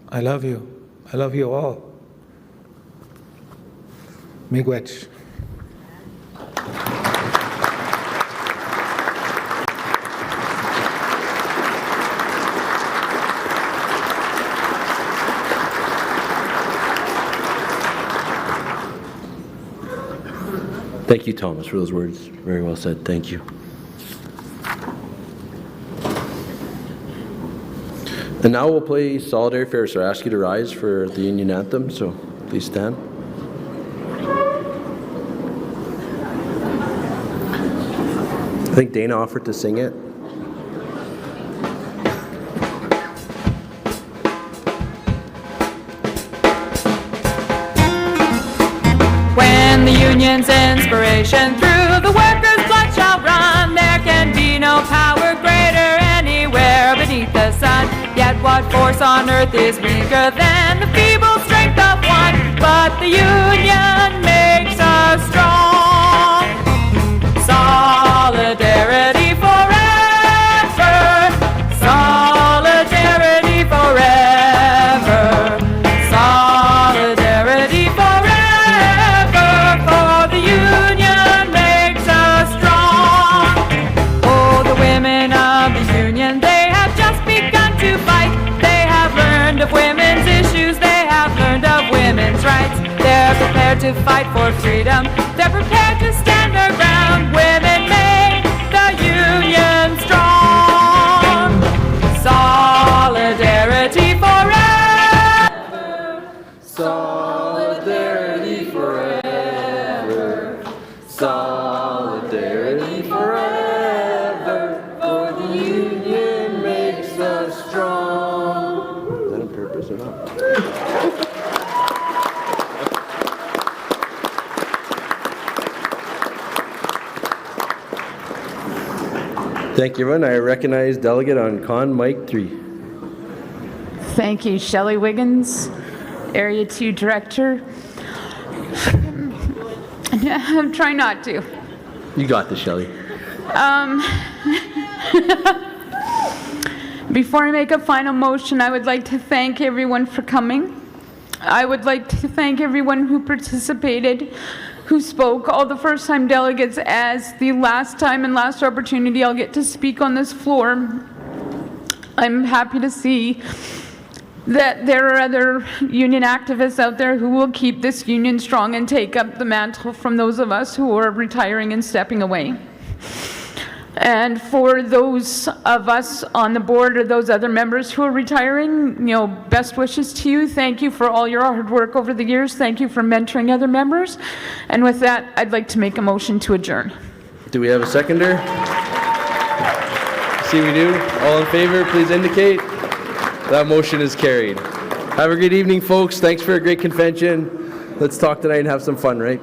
I love you. I love you all. Miigwech. Thank you, Thomas, for those words. Very well said. Thank you. And now we'll play Solidarity Fair. So I ask you to rise for the Union Anthem. So please stand. I think Dana offered to sing it. When the union's inspiration through the workers' blood shall run, there can be no power greater anywhere beneath the sun. Yet what force on earth is weaker than the feeble strength of one? But the union makes us strong. Solidarity forever. Solidarity forever. Solidarity forever. For the union makes us strong. Oh, the women of the union, they have just begun to fight. They have learned of women's issues. They have learned of women's rights. They're prepared to fight for freedom. They're prepared to stand their ground. Women make the union strong. Solidarity forever. Solidarity forever. Solidarity forever. For the union makes us strong. Is that on purpose or not? Thank you, everyone. I recognize delegate on Con Mic 3. Thank you, Shelley Wiggins, Area 2 Director. I'm trying not to. You got this, Shelley. Before I make a final motion, I would like to thank everyone for coming. I would like to thank everyone who participated, who spoke, all the first-time delegates, as the last time and last opportunity I'll get to speak on this floor. I'm happy to see that there are other union activists out there who will keep this union strong and take up the mantle from those of us who are retiring and stepping away. And for those of us on the board or those other members who are retiring, best wishes to you. Thank you for all your hard work over the years. Thank you for mentoring other members. And with that, I'd like to make a motion to adjourn. Do we have a seconder? See, we do. All in favor, please indicate. That motion is carried. Have a great evening, folks. Thanks for a great convention. Let's talk tonight and have some fun, right?